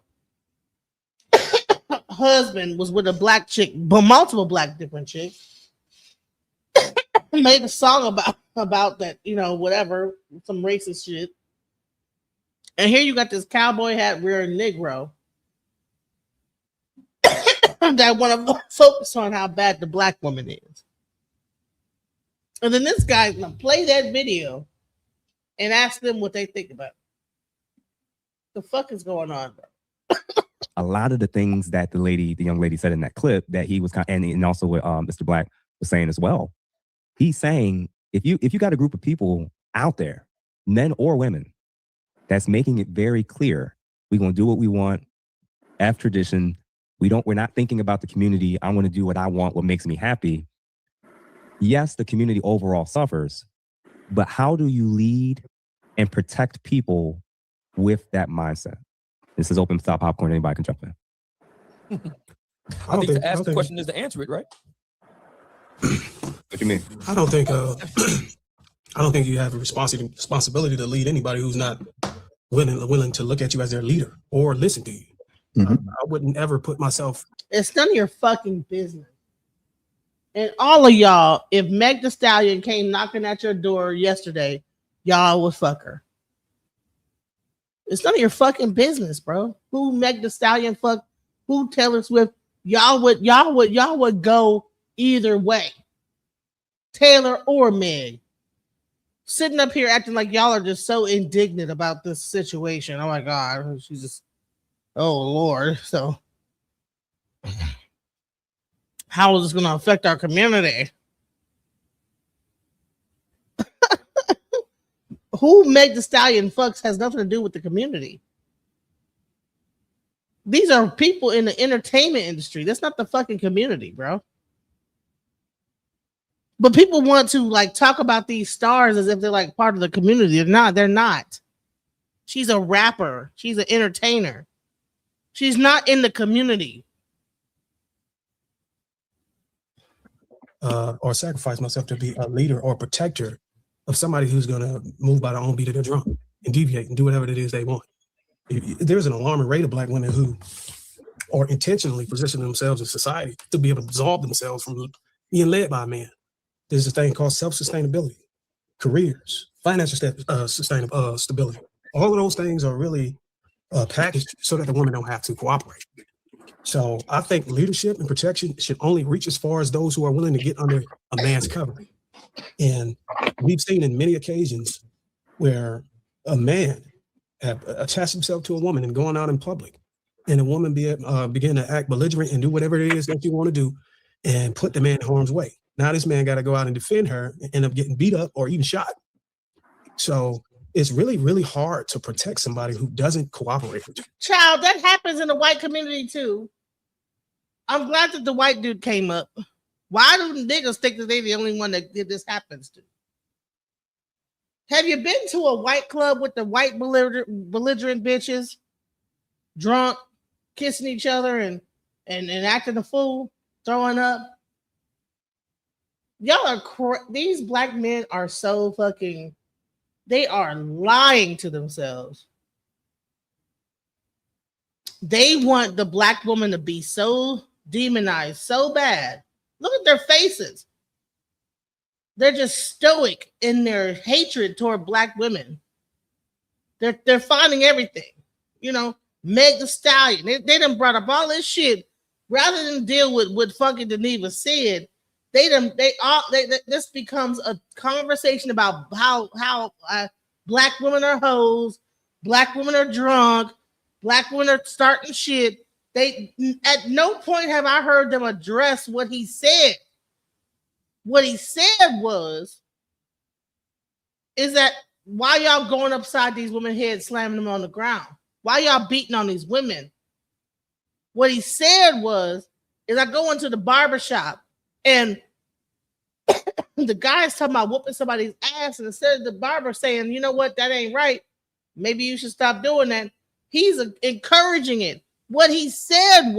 husband was with a black chick, but multiple black different chicks. Made a song about that, you know, whatever, some racist shit. And here you got this cowboy hat wearing Negro that want to focus on how bad the black woman is. And then this guy's gonna play that video and ask them what they think about it. The fuck is going on, bro? A lot of the things that the young lady said in that clip that he was and also what Mr. Black was saying as well. He's saying if you got a group of people out there, men or women, that's making it very clear we're gonna do what we want, F tradition. We're not thinking about the community. I want to do what I want, what makes me happy. Yes, the community overall suffers, but how do you lead and protect people with that mindset? This is open stop popcorn. Anybody can jump in. I think to ask the question is to answer it, right? What do you mean? I don't think I don't think you have a responsibility to lead anybody who's not willing to look at you as their leader or listen to you. I wouldn't ever put myself. It's none of your fucking business. And all of y'all, if Meg Thee Stallion came knocking at your door yesterday, y'all would fuck her. It's none of your fucking business, bro. Who Meg Thee Stallion fuck? Who Taylor Swift? Y'all would go either way. Taylor or Meg. Sitting up here acting like y'all are just so indignant about this situation. Oh my God. She's just, oh Lord. So how is this going to affect our community? Who Meg Thee Stallion fucks has nothing to do with the community. These are people in the entertainment industry. That's not the fucking community, bro. But people want to like talk about these stars as if they're like part of the community. They're not. They're not. She's a rapper. She's an entertainer. She's not in the community. Or sacrifice myself to be a leader or protector of somebody who's going to move by their own beat of their drum and deviate and do whatever it is they want. There's an alarming rate of black women who are intentionally positioning themselves in society to be able to absolve themselves from being led by men. There's a thing called self-sustainability, careers, financial stability. All of those things are really packaged so that the women don't have to cooperate. So I think leadership and protection should only reach as far as those who are willing to get under a man's covering. And we've seen in many occasions where a man have attached himself to a woman and going out in public, and a woman begin to act belligerent and do whatever it is that you want to do and put the man in harm's way. Now this man got to go out and defend her and end up getting beat up or even shot. So it's really, really hard to protect somebody who doesn't cooperate with you. Child, that happens in the white community too. I'm glad that the white dude came up. Why do niggas think that they're the only one that this happens to? Have you been to a white club with the white belligerent bitches? Drunk, kissing each other and acting a fool, throwing up. Y'all are these black men are so fucking. They are lying to themselves. They want the black woman to be so demonized, so bad. Look at their faces. They're just stoic in their hatred toward black women. They're finding everything. You know, Meg the Stallion. They done brought up all this shit. Rather than deal with what fucking Geneva said, this becomes a conversation about how black women are hoes, black women are drunk, black women are starting shit. They at no point have I heard them address what he said. What he said is that why y'all going upside these women's heads, slamming them on the ground? Why y'all beating on these women? What he said is I go into the barbershop and the guy's talking about whooping somebody's ass, and instead of the barber saying, you know what, that ain't right, maybe you should stop doing that, he's encouraging it. What he said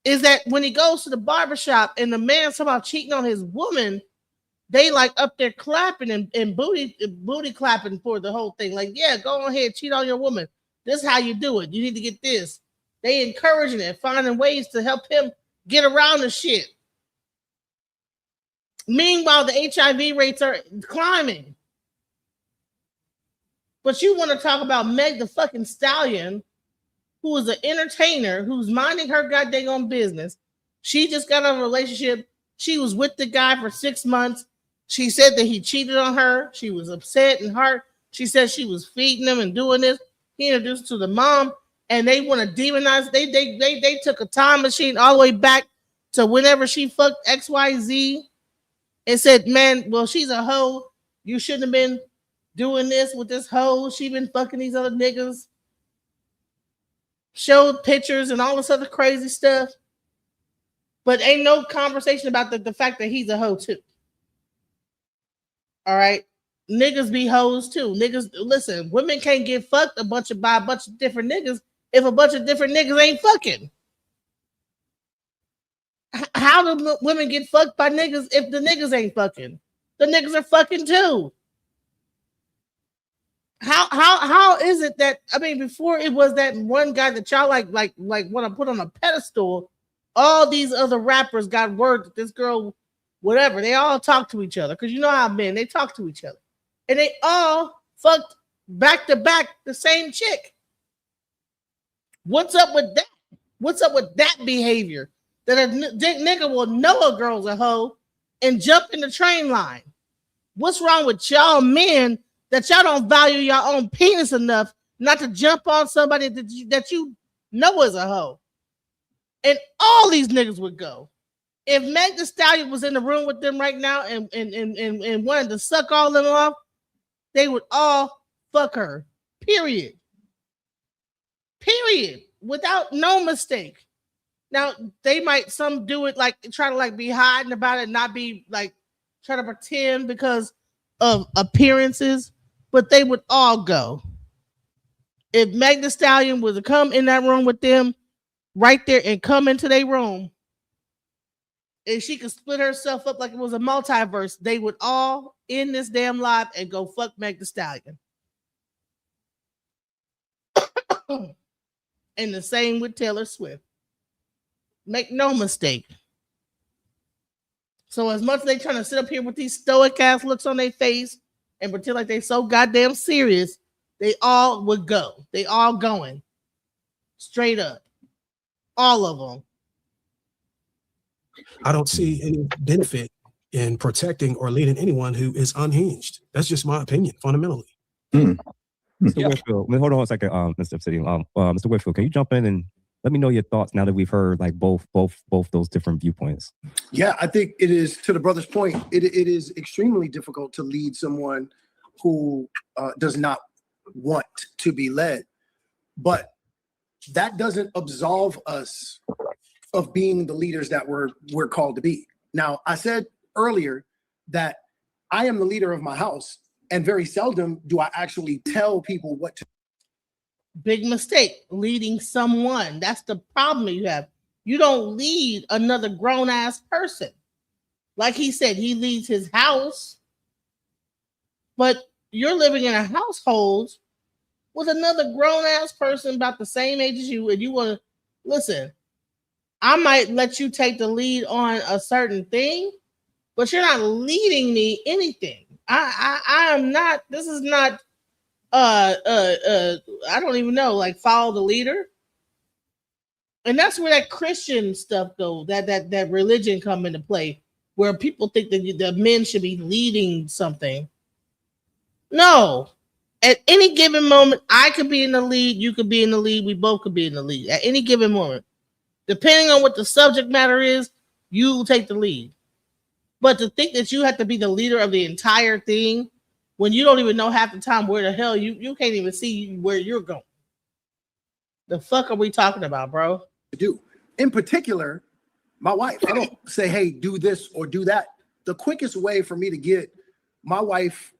is that when he goes to the barbershop and the man's talking about cheating on his woman, they like up there clapping and booty clapping for the whole thing. Like, yeah, go ahead, cheat on your woman. This is how you do it. You need to get this. They encouraging it, finding ways to help him get around the shit. Meanwhile, the HIV rates are climbing. But you want to talk about Meg the fucking Stallion, who is an entertainer, who's minding her goddamn own business. She just got a relationship. She was with the guy for 6 months. She said that he cheated on her. She was upset and hurt. She said she was feeding him and doing this. He introduced her to the mom, and they want to demonize. They took a time machine all the way back to whenever she fucked XYZ and said, man, well, she's a hoe. You shouldn't have been doing this with this hoe. She been fucking these other niggas. Showed pictures and all this other crazy stuff. But ain't no conversation about the fact that he's a hoe too. All right. Niggas be hoes too. Niggas, listen, women can't get fucked by a bunch of different niggas if a bunch of different niggas ain't fucking. How do women get fucked by niggas if the niggas ain't fucking? The niggas are fucking too. How is it that, I mean, before it was that one guy that y'all like want to put on a pedestal, all these other rappers got word that this girl, whatever, they all talk to each other, because you know how men, they talk to each other, and they all fucked back to back the same chick. What's up with that? What's up with that behavior? That a nigga will know a girl's a hoe and jump in the train line. What's wrong with y'all men that y'all don't value your own penis enough not to jump on somebody that you know is a hoe? And all these niggas would go. If Meg the Stallion was in the room with them right now and wanted to suck all of them off, they would all fuck her. Period. Period. Without no mistake. Now, they might some do it like try to like be hiding about it, not be like try to pretend because of appearances, but they would all go. If Meg the Stallion was to come in that room with them right there and come into their room, and she could split herself up like it was a multiverse, they would all end this damn live and go fuck Meg the Stallion. And the same with Taylor Swift. Make no mistake. So as much as they trying to sit up here with these stoic ass looks on their face and pretend like they so goddamn serious, they all would go. They all going. Straight up. All of them. I don't see any benefit in protecting or leading anyone who is unhinged. That's just my opinion, fundamentally. Mr. Whitfield, hold on a second, Mr. Obsidian. Mr. Whitfield, can you jump in and let me know your thoughts now that we've heard like both those different viewpoints? Yeah, I think it is, to the brother's point, it is extremely difficult to lead someone who does not want to be led. But that doesn't absolve us of being the leaders that we're called to be. Now, I said earlier that I am the leader of my house, and very seldom do I actually tell people what to. Big mistake, leading someone. That's the problem you have. You don't lead another grown ass person. Like he said, he leads his house, but you're living in a household with another grown ass person about the same age as you, and you want to listen. I might let you take the lead on a certain thing, but you're not leading me anything. I am not. This is not. I don't even know. Like follow the leader, and that's where that Christian stuff goes. That religion come into play, where people think that the men should be leading something. No, at any given moment, I could be in the lead. You could be in the lead. We both could be in the lead at any given moment. Depending on what the subject matter is, you take the lead. But to think that you have to be the leader of the entire thing when you don't even know half the time where the hell you can't even see where you're going. The fuck are we talking about, bro? Do. In particular, my wife. I don't say, hey, do this or do that. The quickest way for me to get my wife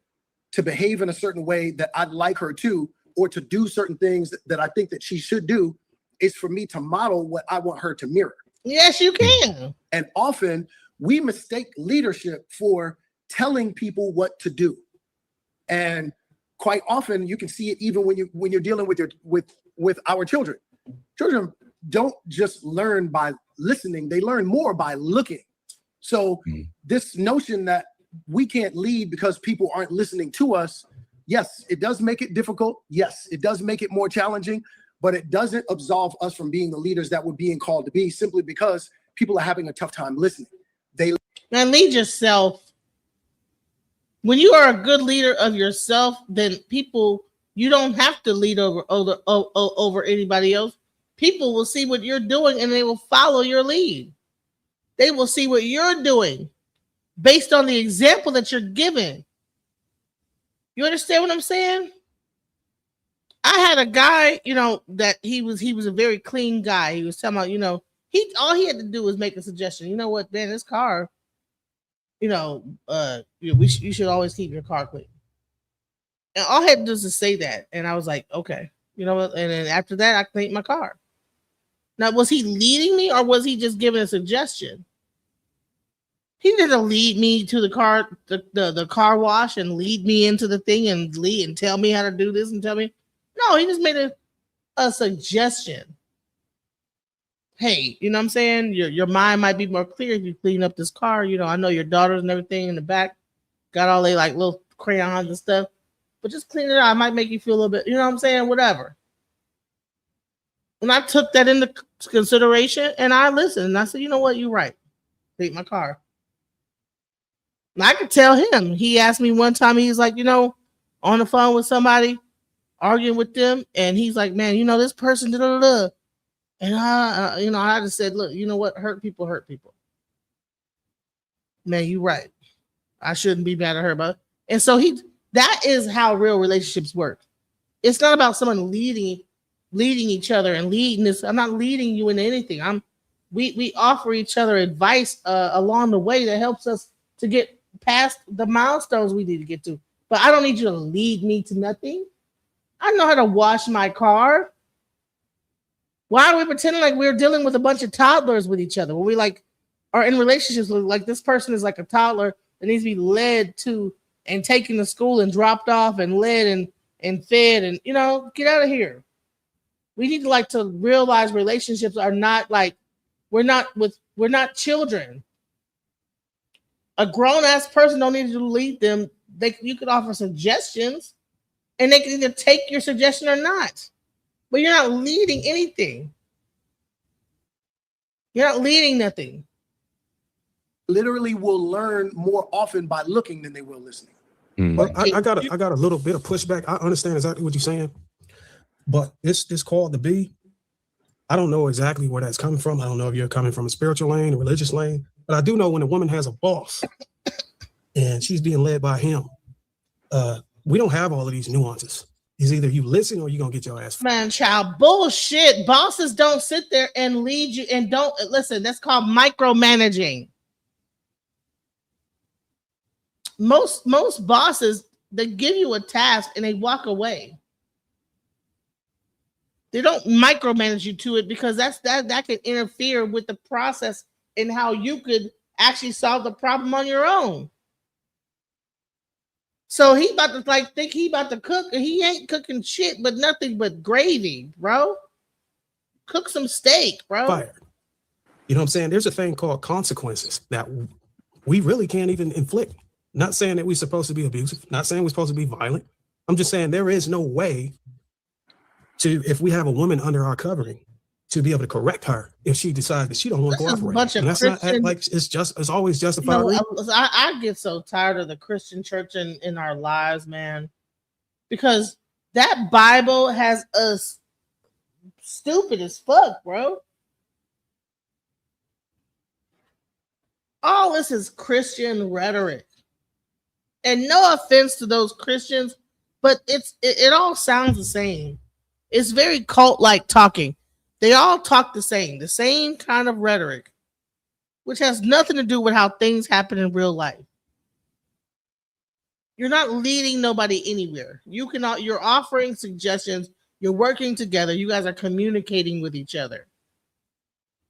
to behave in a certain way that I'd like her to, or to do certain things that I think that she should do, is for me to model what I want her to mirror. Yes, you can. And often we mistake leadership for telling people what to do. And quite often you can see it even when you're dealing with our children. Children don't just learn by listening, they learn more by looking. So this notion that we can't lead because people aren't listening to us, yes, it does make it difficult. Yes, it does make it more challenging, but it doesn't absolve us from being the leaders that we're being called to be simply because people are having a tough time listening. Now lead yourself. When you are a good leader of yourself, then people, you don't have to lead over anybody else. People will see what you're doing and they will follow your lead. They will see what you're doing based on the example that you're giving. You understand what I'm saying? I had a guy, that he was a very clean guy. He was talking about, all he had to do was make a suggestion. You know what, man, this car, you should always keep your car clean. And all I had to do was to say that. And I was like, okay, you know what? And then after that, I cleaned my car. Now, was he leading me or was he just giving a suggestion? He didn't lead me to the car wash and lead me into the thing and tell me how to do this and tell me. No, he just made a suggestion. Hey, you know what I'm saying? Your mind might be more clear if you clean up this car. I know your daughters and everything in the back got all they like little crayons and stuff, but just clean it out. It might make you feel a little bit, you know what I'm saying? Whatever. And I took that into consideration and I listened and I said, you know what? You're right. Clean my car. And I could tell him. He asked me one time, he's like, on the phone with somebody, arguing with them, and he's like, man, this person, da-da-da-da. And I just said, look, you know what? Hurt people. Man, you're right. I shouldn't be mad at her, but and so that is how real relationships work. It's not about someone leading each other and leading this. I'm not leading you into anything. We offer each other advice along the way that helps us to get past the milestones we need to get to. But I don't need you to lead me to nothing. I know how to wash my car. Why are we pretending like we're dealing with a bunch of toddlers with each other when we are in relationships with like this person is like a toddler that needs to be led to and taken to school and dropped off and led and fed and get out of here. We need to realize relationships are not like we're not children. A grown ass person don't need you to lead them. You could offer suggestions and they can either take your suggestion or not. But you're not leading anything. You're not leading nothing. Literally will learn more often by looking than they will listening. But I got a little bit of pushback. I understand exactly what you're saying. But this called to be, I don't know exactly where that's coming from. I don't know if you're coming from a spiritual lane, a religious lane. But I do know when a woman has a boss and she's being led by him, we don't have all of these nuances. It's either you listen or you're going to get your ass. Man, child, bullshit. Bosses don't sit there and lead you and don't listen. That's called micromanaging. Most bosses, they give you a task and they walk away. They don't micromanage you to it because that can interfere with the process and how you could actually solve the problem on your own. So he about to think he about to cook, and he ain't cooking shit but nothing but gravy, bro. Cook some steak, bro. Fire. You know what I'm saying? There's a thing called consequences that we really can't even inflict. Not saying that we're supposed to be abusive, not saying we're supposed to be violent. I'm just saying there is no way to, if we have a woman under our covering, to be able to correct her if she decides that she don't want to cooperate. And that's not like it's always justified. I get so tired of the Christian church in our lives, man, because that Bible has us stupid as fuck, bro. All this is Christian rhetoric, and no offense to those Christians, but it all sounds the same. It's very cult-like talking. They all talk the same kind of rhetoric, which has nothing to do with how things happen in real life. You're not leading nobody anywhere. You're offering suggestions. You're working together. You guys are communicating with each other.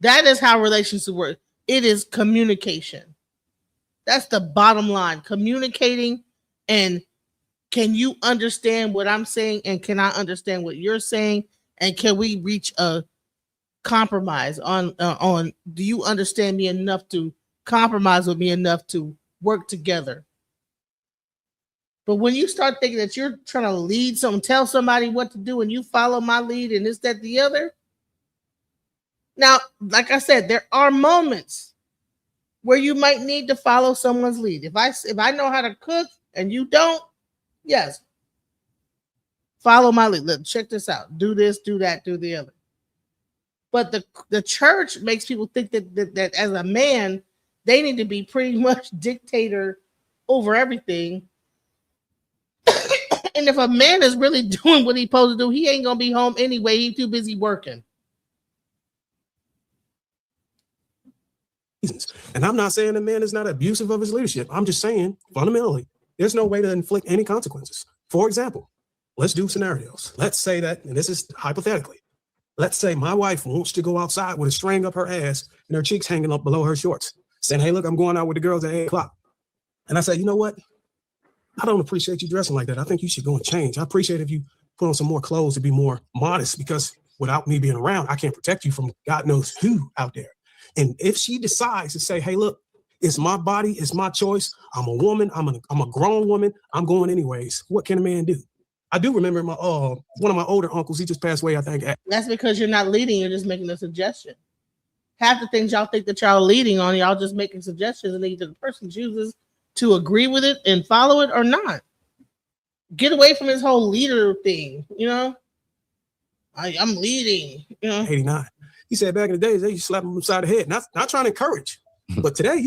That is how relationships work. It is communication. That's the bottom line. Communicating, and can you understand what I'm saying, and can I understand what you're saying, and can we reach a compromise on do you understand me enough to compromise with me enough to work together? But when you start thinking that you're trying to lead tell somebody what to do, and you follow my lead and this, that, the other. Now, like I said, there are moments where you might need to follow someone's lead. If I know how to cook and you don't, yes, follow my lead. Look, check this out. Do this, do that, do the other. But the church makes people think that as a man, they need to be pretty much dictator over everything. And if a man is really doing what he's supposed to do, he ain't gonna be home anyway. He's too busy working. And I'm not saying the man is not abusive of his leadership. I'm just saying, fundamentally, there's no way to inflict any consequences. For example, let's do scenarios. Let's say that, and this is hypothetically, let's say my wife wants to go outside with a string up her ass and her cheeks hanging up below her shorts, saying, hey, look, I'm going out with the girls at 8 o'clock. And I say, you know what? I don't appreciate you dressing like that. I think you should go and change. I appreciate if you put on some more clothes to be more modest, because without me being around, I can't protect you from God knows who out there. And if she decides to say, hey, look, it's my body, it's my choice. I'm a woman. I'm a grown woman. I'm going anyways. What can a man do? I do remember my one of my older uncles. He just passed away, I think. That's because you're not leading. You're just making a suggestion. Half the things y'all think that y'all are leading on, y'all just making suggestions, and either the person chooses to agree with it and follow it or not. Get away from this whole leader thing, you know? I'm leading, you know? 89. He said back in the days, they used to slap him upside the head. Not trying to encourage, but today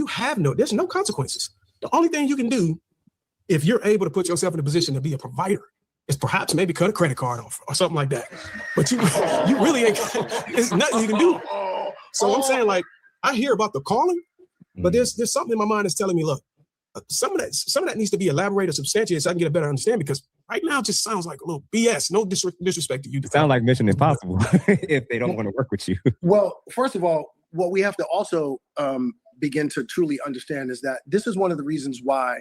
there's no consequences. The only thing you can do, if you're able to put yourself in a position to be a provider, is perhaps maybe cut a credit card off or something like that. But you really ain't, there's nothing you can do. So I'm saying, like, I hear about the calling, but there's something in my mind that's telling me, look, some of that needs to be elaborated, substantiated, so I can get a better understanding, because right now it just sounds like a little BS. No disrespect to you. It sounds like Mission Impossible if they don't want to work with you. Well, first of all, what we have to also begin to truly understand is that this is one of the reasons why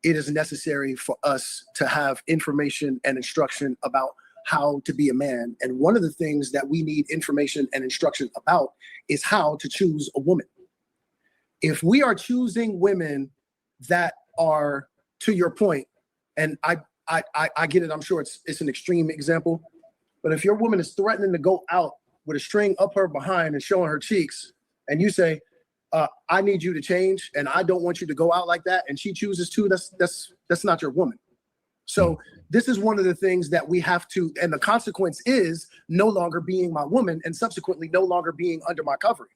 it is necessary for us to have information and instruction about how to be a man. And one of the things that we need information and instruction about is how to choose a woman. If we are choosing women that are, to your point, and I get it, I'm sure it's an extreme example, but if your woman is threatening to go out with a string up her behind and showing her cheeks, and you say, I need you to change, and I don't want you to go out like that, and she chooses to, that's not your woman. So this is one of the things that we have to, and the consequence is no longer being my woman, and subsequently no longer being under my covering.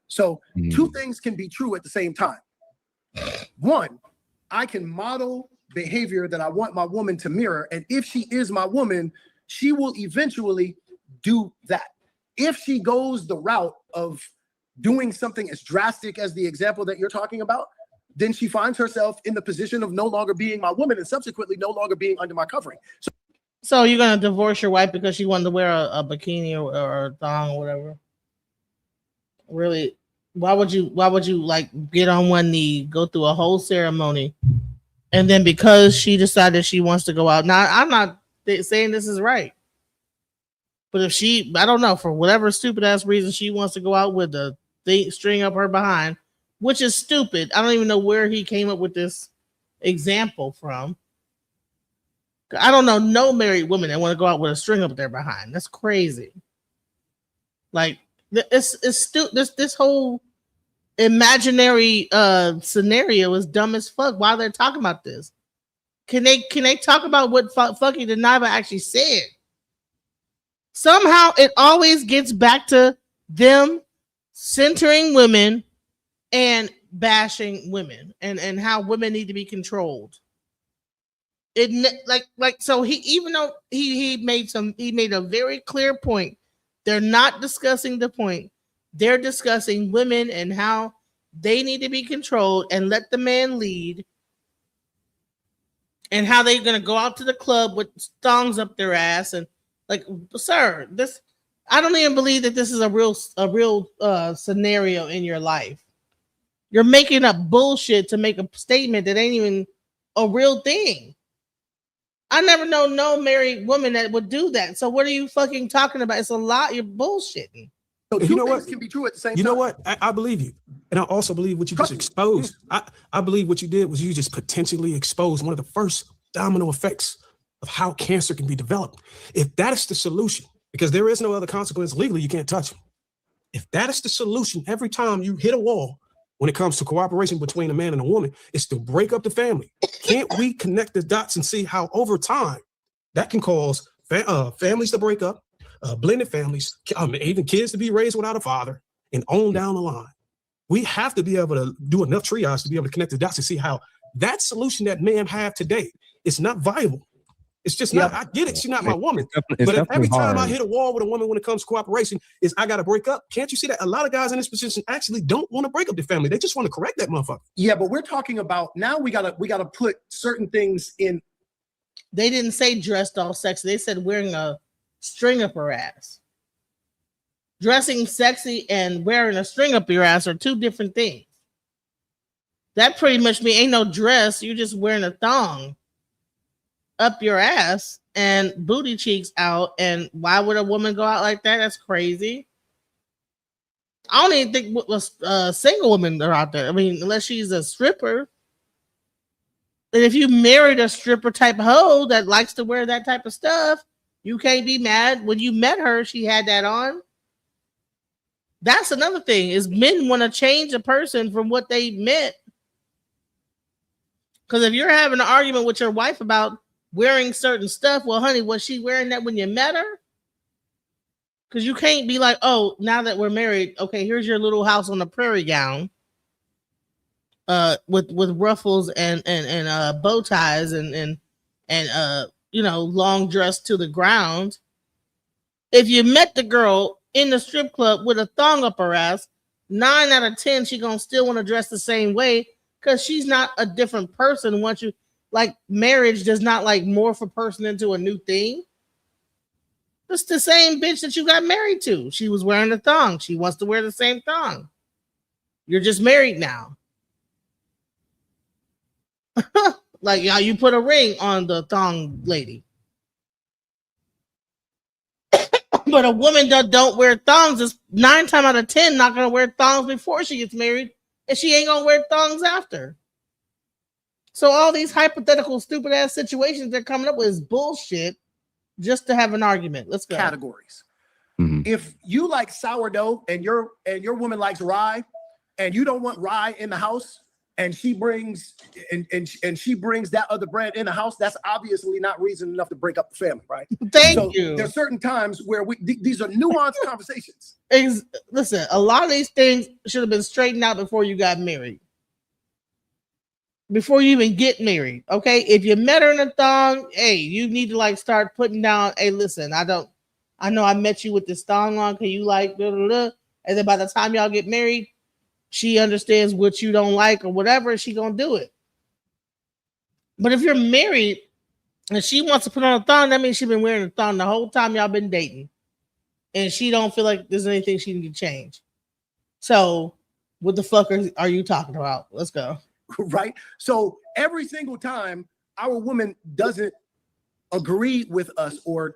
So two things can be true at the same time. One, I can model behavior that I want my woman to mirror, and if she is my woman, she will eventually do that. If she goes the route of doing something as drastic as the example that you're talking about, then she finds herself in the position of no longer being my woman and subsequently no longer being under my covering. So So you're gonna divorce your wife because she wanted to wear a bikini or a thong or whatever? Really? Why would you? Why would you like get on one knee, go through a whole ceremony, and then because she decided she wants to go out? Now I'm not saying this is right, but if she, I don't know, for whatever stupid ass reason she wants to go out with the string up her behind, which is stupid. I don't even know where he came up with this example from. I don't know no married women that want to go out with a string up their behind. That's crazy. Like it's this whole imaginary scenario is dumb as fuck. Why they're talking about this? Can they talk about what fucking Deniva actually said? Somehow it always gets back to them centering women and bashing women and how women need to be controlled. It like so he, even though he made a very clear point, they're not discussing the point. They're discussing women and how they need to be controlled and let the man lead, and how they're gonna go out to the club with thongs up their ass. And like, sir, this, I don't even believe that this is a real scenario in your life. You're making up bullshit to make a statement that ain't even a real thing. I never know no married woman that would do that. So what are you fucking talking about? It's a lot. You're bullshitting. So you know what? Can be true at the same time. You know what? I believe you. And I also believe what you just exposed. I believe what you did was you just potentially exposed one of the first domino effects of how cancer can be developed. If that is the solution, because there is no other consequence legally, you can't touch them. If that is the solution, every time you hit a wall, when it comes to cooperation between a man and a woman, is to break up the family. Can't we connect the dots and see how over time that can cause families to break up, blended families, even kids to be raised without a father, and on down the line? We have to be able to do enough triage to be able to connect the dots and see how that solution that men have today is not viable. It's just not. I get it. She's not my woman. But if every time I hit a wall with a woman when it comes to cooperation is I got to break up. Can't you see that a lot of guys in this position actually don't want to break up their family? They just want to correct that motherfucker. Yeah, but we're talking about now. We gotta put certain things in. They didn't say dressed all sexy. They said wearing a string up her ass. Dressing sexy and wearing a string up your ass are two different things. That pretty much means ain't no dress. You're just wearing a thong up your ass and booty cheeks out. And why would a woman go out like that? That's crazy. I don't even think single women are out there. I mean, unless she's a stripper. And if you married a stripper type hoe that likes to wear that type of stuff, you can't be mad. When you met her, she had that on. That's another thing, is men want to change a person from what they meant. Because if you're having an argument with your wife about wearing certain stuff, well, honey, was she wearing that when you met her? Because you can't be like, oh, now that we're married, okay, here's your little house on the prairie gown, with ruffles and bow ties and long dress to the ground. If you met the girl in the strip club with a thong up her ass, 9 out of 10 she gonna still want to dress the same way, because she's not a different person. Once you, like, marriage does not like morph a person into a new thing. It's the same bitch that you got married to. She was wearing a thong. She wants to wear the same thong. You're just married now. Like, how you put a ring on the thong lady. But a woman that don't wear thongs is 9 times out of 10 not gonna wear thongs before she gets married, and she ain't gonna wear thongs after. So all these hypothetical stupid ass situations they're coming up with is bullshit just to have an argument. Let's go. Categories. If you like sourdough and your woman likes rye, and you don't want rye in the house, and she brings and she brings that other bread in the house, that's obviously not reason enough to break up the family, right? Thank you. There's certain times where these are nuanced conversations. Listen, a lot of these things should have been straightened out before you got married. Before you even get married, okay? If you met her in a thong, hey, you need to like start putting down, hey, listen, I know I met you with this thong on, can you like, blah, blah, blah. And then by the time y'all get married, she understands what you don't like or whatever, she gonna do it. But if you're married and she wants to put on a thong, that means she's been wearing a thong the whole time y'all been dating. And she don't feel like there's anything she need to change. So what the fuck are you talking about? Let's go. Right? So every single time our woman doesn't agree with us or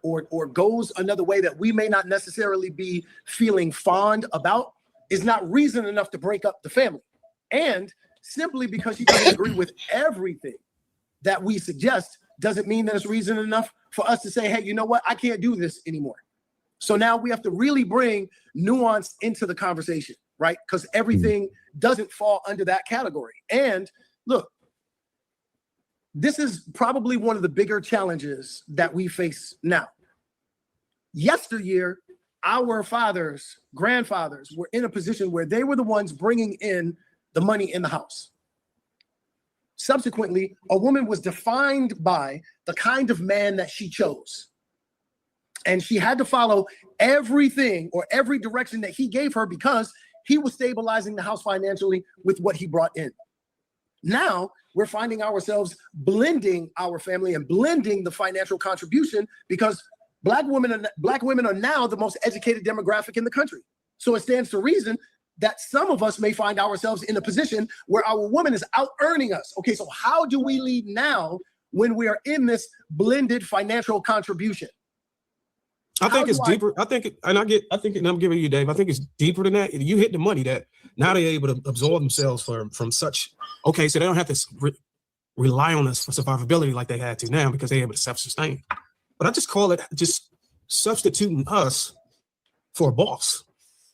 goes another way that we may not necessarily be feeling fond about is not reason enough to break up the family. And simply because she doesn't agree with everything that we suggest doesn't mean that it's reason enough for us to say, hey, you know what? I can't do this anymore. So now we have to really bring nuance into the conversation, right? Because everything doesn't fall under that category. And look, this is probably one of the bigger challenges that we face now. Yesteryear, our fathers, grandfathers were in a position where they were the ones bringing in the money in the house. Subsequently, a woman was defined by the kind of man that she chose. And she had to follow everything or every direction that he gave her because he was stabilizing the house financially with what he brought in. Now, we're finding ourselves blending our family and blending the financial contribution because Black women are now the most educated demographic in the country. So it stands to reason that some of us may find ourselves in a position where our woman is out earning us. Okay, so how do we lead now when we are in this blended financial contribution? I think it's deeper. I think, and I'm giving you, Dave. I think it's deeper than that. You hit the money that now they're able to absorb themselves from such. Okay, so they don't have to rely on us for survivability like they had to now because they're able to self-sustain. But I just call it just substituting us for a boss.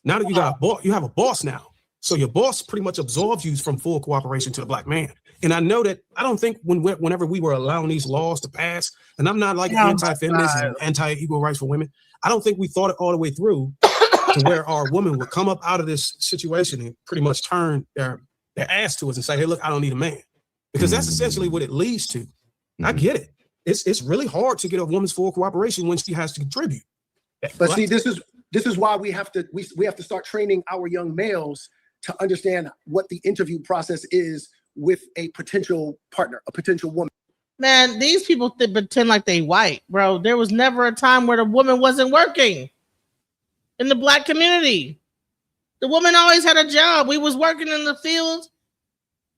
Now that you got a boss, you have a boss now. So your boss pretty much absorbs you from full cooperation to the Black man. And I know that I don't think whenever we were allowing these laws to pass, and I'm not like anti-feminist and anti-equal rights for women, I don't think we thought it all the way through to where our woman would come up out of this situation and pretty much turn their ass to us and say, hey, look, I don't need a man. Because that's essentially what it leads to. I get it. It's really hard to get a woman's full cooperation when she has to contribute. But see, this is why we have to start training our young males to understand what the interview process is with a potential partner, a potential woman. Man, these people pretend like they white, bro. There was never a time where the woman wasn't working in the Black community. The woman always had a job. We was working in the fields.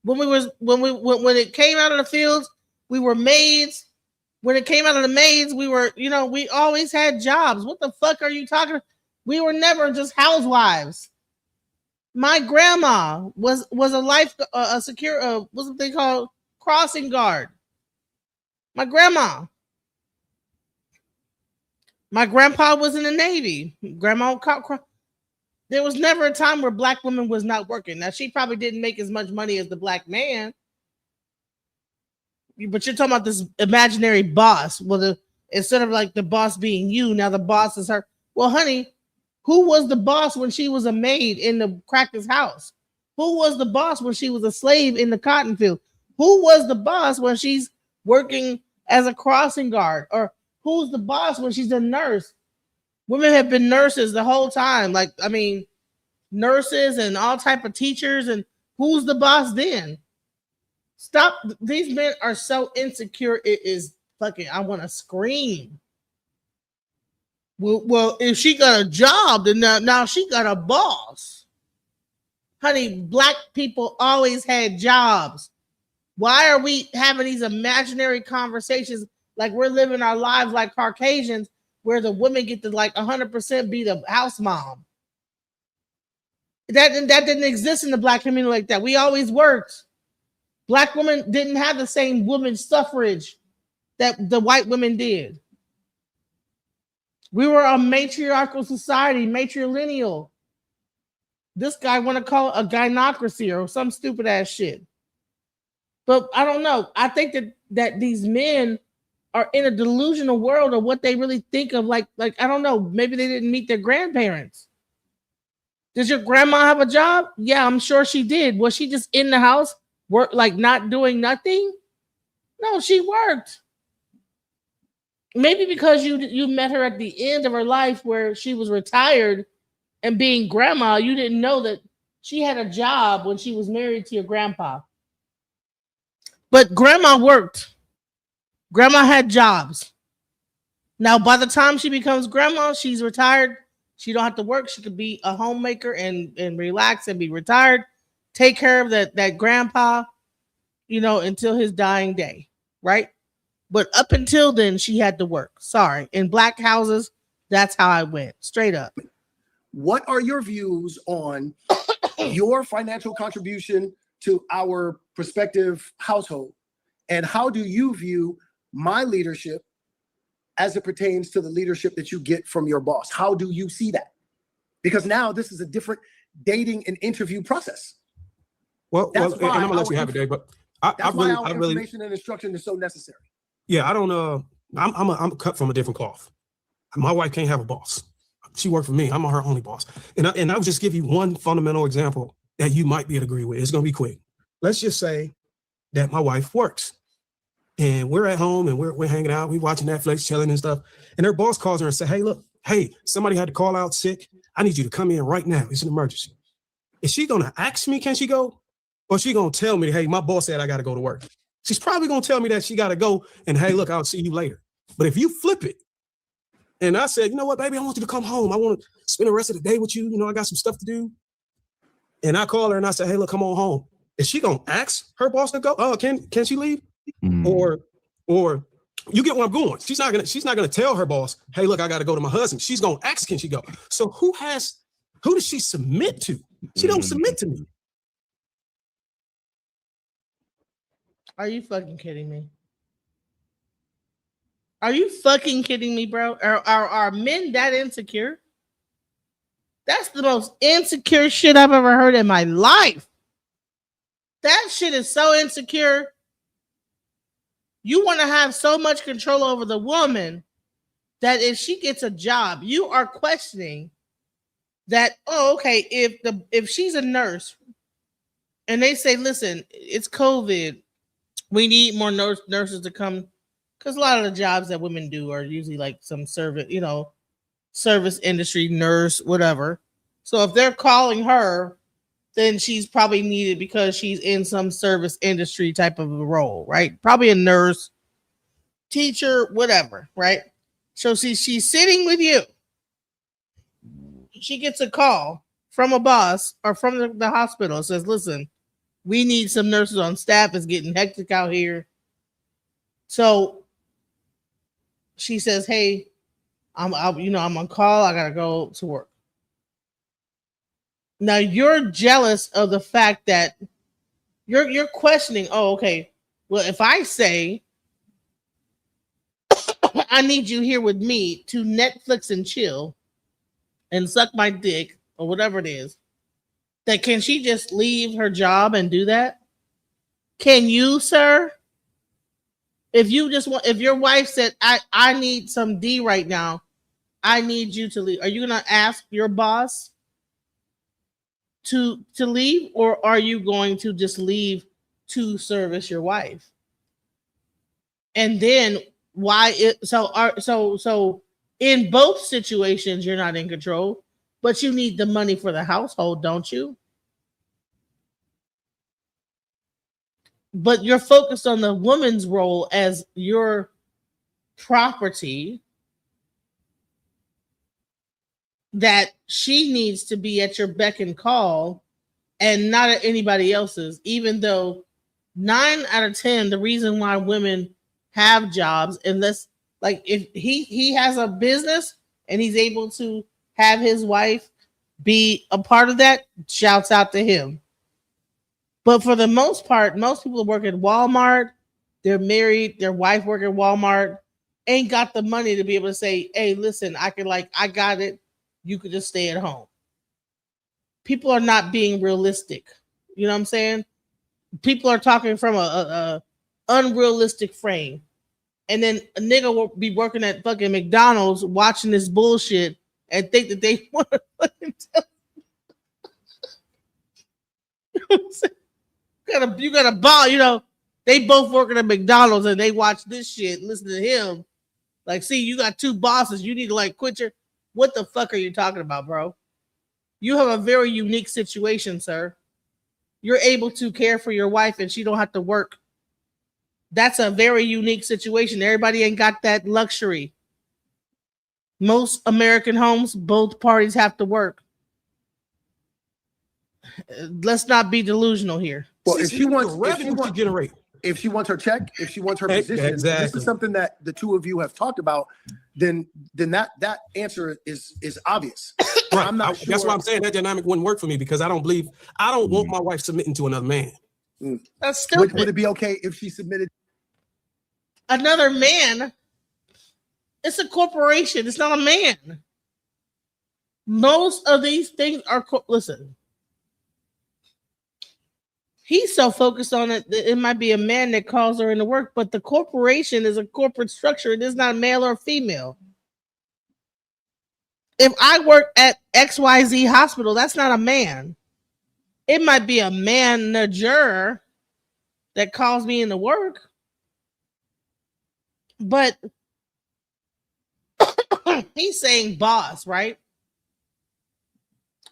When it came out of the fields, we were maids. When it came out of the maids, we were, we always had jobs. What the fuck are you talking about? We were never just housewives. My grandma was a secure, what's what they call crossing guard. My grandma. My grandpa was in the Navy. Grandma, there was never a time where Black women was not working. Now, she probably didn't make as much money as the Black man. But you're talking about this imaginary boss. Well, instead of like the boss being you, now the boss is her. Well, honey, who was the boss when she was a maid in the cracker's house? Who was the boss when she was a slave in the cotton field? Who was the boss when she's working as a crossing guard? Or who's the boss when she's a nurse? Women have been nurses the whole time. Nurses and all type of teachers. And who's the boss then? Stop. These men are so insecure. It is fucking, I want to scream. Well, if she got a job, then now she got a boss. Honey, Black people always had jobs. Why are we having these imaginary conversations like we're living our lives like Caucasians, where the women get to 100% be the house mom? That didn't exist in the Black community like that. We always worked. Black women didn't have the same women's suffrage that the white women did. We were a matriarchal society, matrilineal. This guy want to call it a gynocracy or some stupid ass shit. But I don't know. I think that these men are in a delusional world of what they really think of. Like I don't know. Maybe they didn't meet their grandparents. Does your grandma have a job? Yeah, I'm sure she did. Was she just in the house, work not doing nothing? No, she worked. Maybe because you met her at the end of her life where she was retired and being grandma, you didn't know that she had a job when she was married to your grandpa. But grandma worked. Grandma had jobs. Now, by the time she becomes grandma, she's retired. She don't have to work. She could be a homemaker and relax and be retired. Take care of that grandpa, until his dying day, right? But up until then, she had to work. Sorry. In black houses, that's how I went. Straight up. What are your views on your financial contribution to our prospective household? And how do you view my leadership as it pertains to the leadership that you get from your boss? How do you see that? Because now this is a different dating and interview process. Well, and I'm gonna let you have it, Dave. But I really, information and instruction is so necessary. Yeah, I don't. I'm cut from a different cloth. My wife can't have a boss. She worked for me. I'm her only boss. And I'll just give you one fundamental example that you might be able to agree with. It's gonna be quick. Let's just say that my wife works, and we're at home and we're hanging out. We watching Netflix, chilling and stuff. And her boss calls her and say, "Hey, somebody had to call out sick. I need you to come in right now. It's an emergency." Is she gonna ask me, can she go? Or she gonna tell me, "Hey, my boss said I gotta go to work"? She's probably gonna tell me that she gotta go and, "Hey, look, I'll see you later." But if you flip it, and I said, "You know what, baby, I want you to come home. I want to spend the rest of the day with you. I got some stuff to do." And I call her and I say, "Hey, look, come on home." Is she gonna ask her boss to go? "Oh, can she leave?" Or you get where I'm going. She's not gonna tell her boss, "Hey, look, I gotta go to my husband." She's gonna ask, "Can she go?" So who does she submit to? She don't submit to me. Are you fucking kidding me? Are you fucking kidding me, bro? Are men that insecure? That's the most insecure shit I've ever heard in my life. That shit is so insecure. You want to have so much control over the woman that if she gets a job, you are questioning that, oh, okay, if she's a nurse and they say, "Listen, it's COVID. We need more nurses to come," because a lot of the jobs that women do are usually like some service industry, nurse, whatever. So if they're calling her, then she's probably needed because she's in some service industry type of a role, right? Probably a nurse, teacher, whatever, right? So she's sitting with you. She gets a call from a boss or from the hospital. It says, "Listen, we need some nurses on staff. It's getting hectic out here." So she says, "Hey, I'm on call. I gotta go to work." Now you're jealous of the fact that you're questioning. Oh, okay. Well, if I say I need you here with me to Netflix and chill and suck my dick or whatever it is, that can she just leave her job and do that? Can you, sir? If your wife said, I need some D right now, I need you to leave, are you gonna ask your boss to leave, or are you going to just leave to service your wife? And then so in both situations you're not in control, but you need the money for the household, don't you? But you're focused on the woman's role as your property, that she needs to be at your beck and call and not at anybody else's, even though 9 out of 10, the reason why women have jobs, unless like if he has a business and he's able to have his wife be a part of that, shouts out to him. But for the most part, most people work at Walmart, they're married, their wife work at Walmart, ain't got the money to be able to say, "Hey, listen, I got it. You could just stay at home." People are not being realistic. You know what I'm saying? People are talking from a unrealistic frame. And then a nigga will be working at fucking McDonald's watching this bullshit and think that they want to fucking tell you got a ball, they both working at McDonald's and they watch this shit, listen to him. Like, see, you got two bosses. You need to like quit your. What the fuck are you talking about, bro? You have a very unique situation, sir. You're able to care for your wife and she don't have to work That's a very unique situation. Everybody ain't got that luxury. Most American homes, both parties have to work. Let's not be delusional here. Well, if she wants revenue to generate, if she wants her check, if she wants her position, exactly. this is something that the two of you have talked about, then that answer is obvious. Right. I'm not sure. That's why I'm saying that dynamic wouldn't work for me, because I don't want my wife submitting to another man. That's stupid. Would it be okay if she submitted another man? It's a corporation. It's not a man. Most of these things are listen. He's so focused on it that it might be a man that calls her into work, but the corporation is a corporate structure. It is not male or female. If I work at XYZ hospital, that's not a man. It might be a manager that calls me into work, but he's saying boss, right?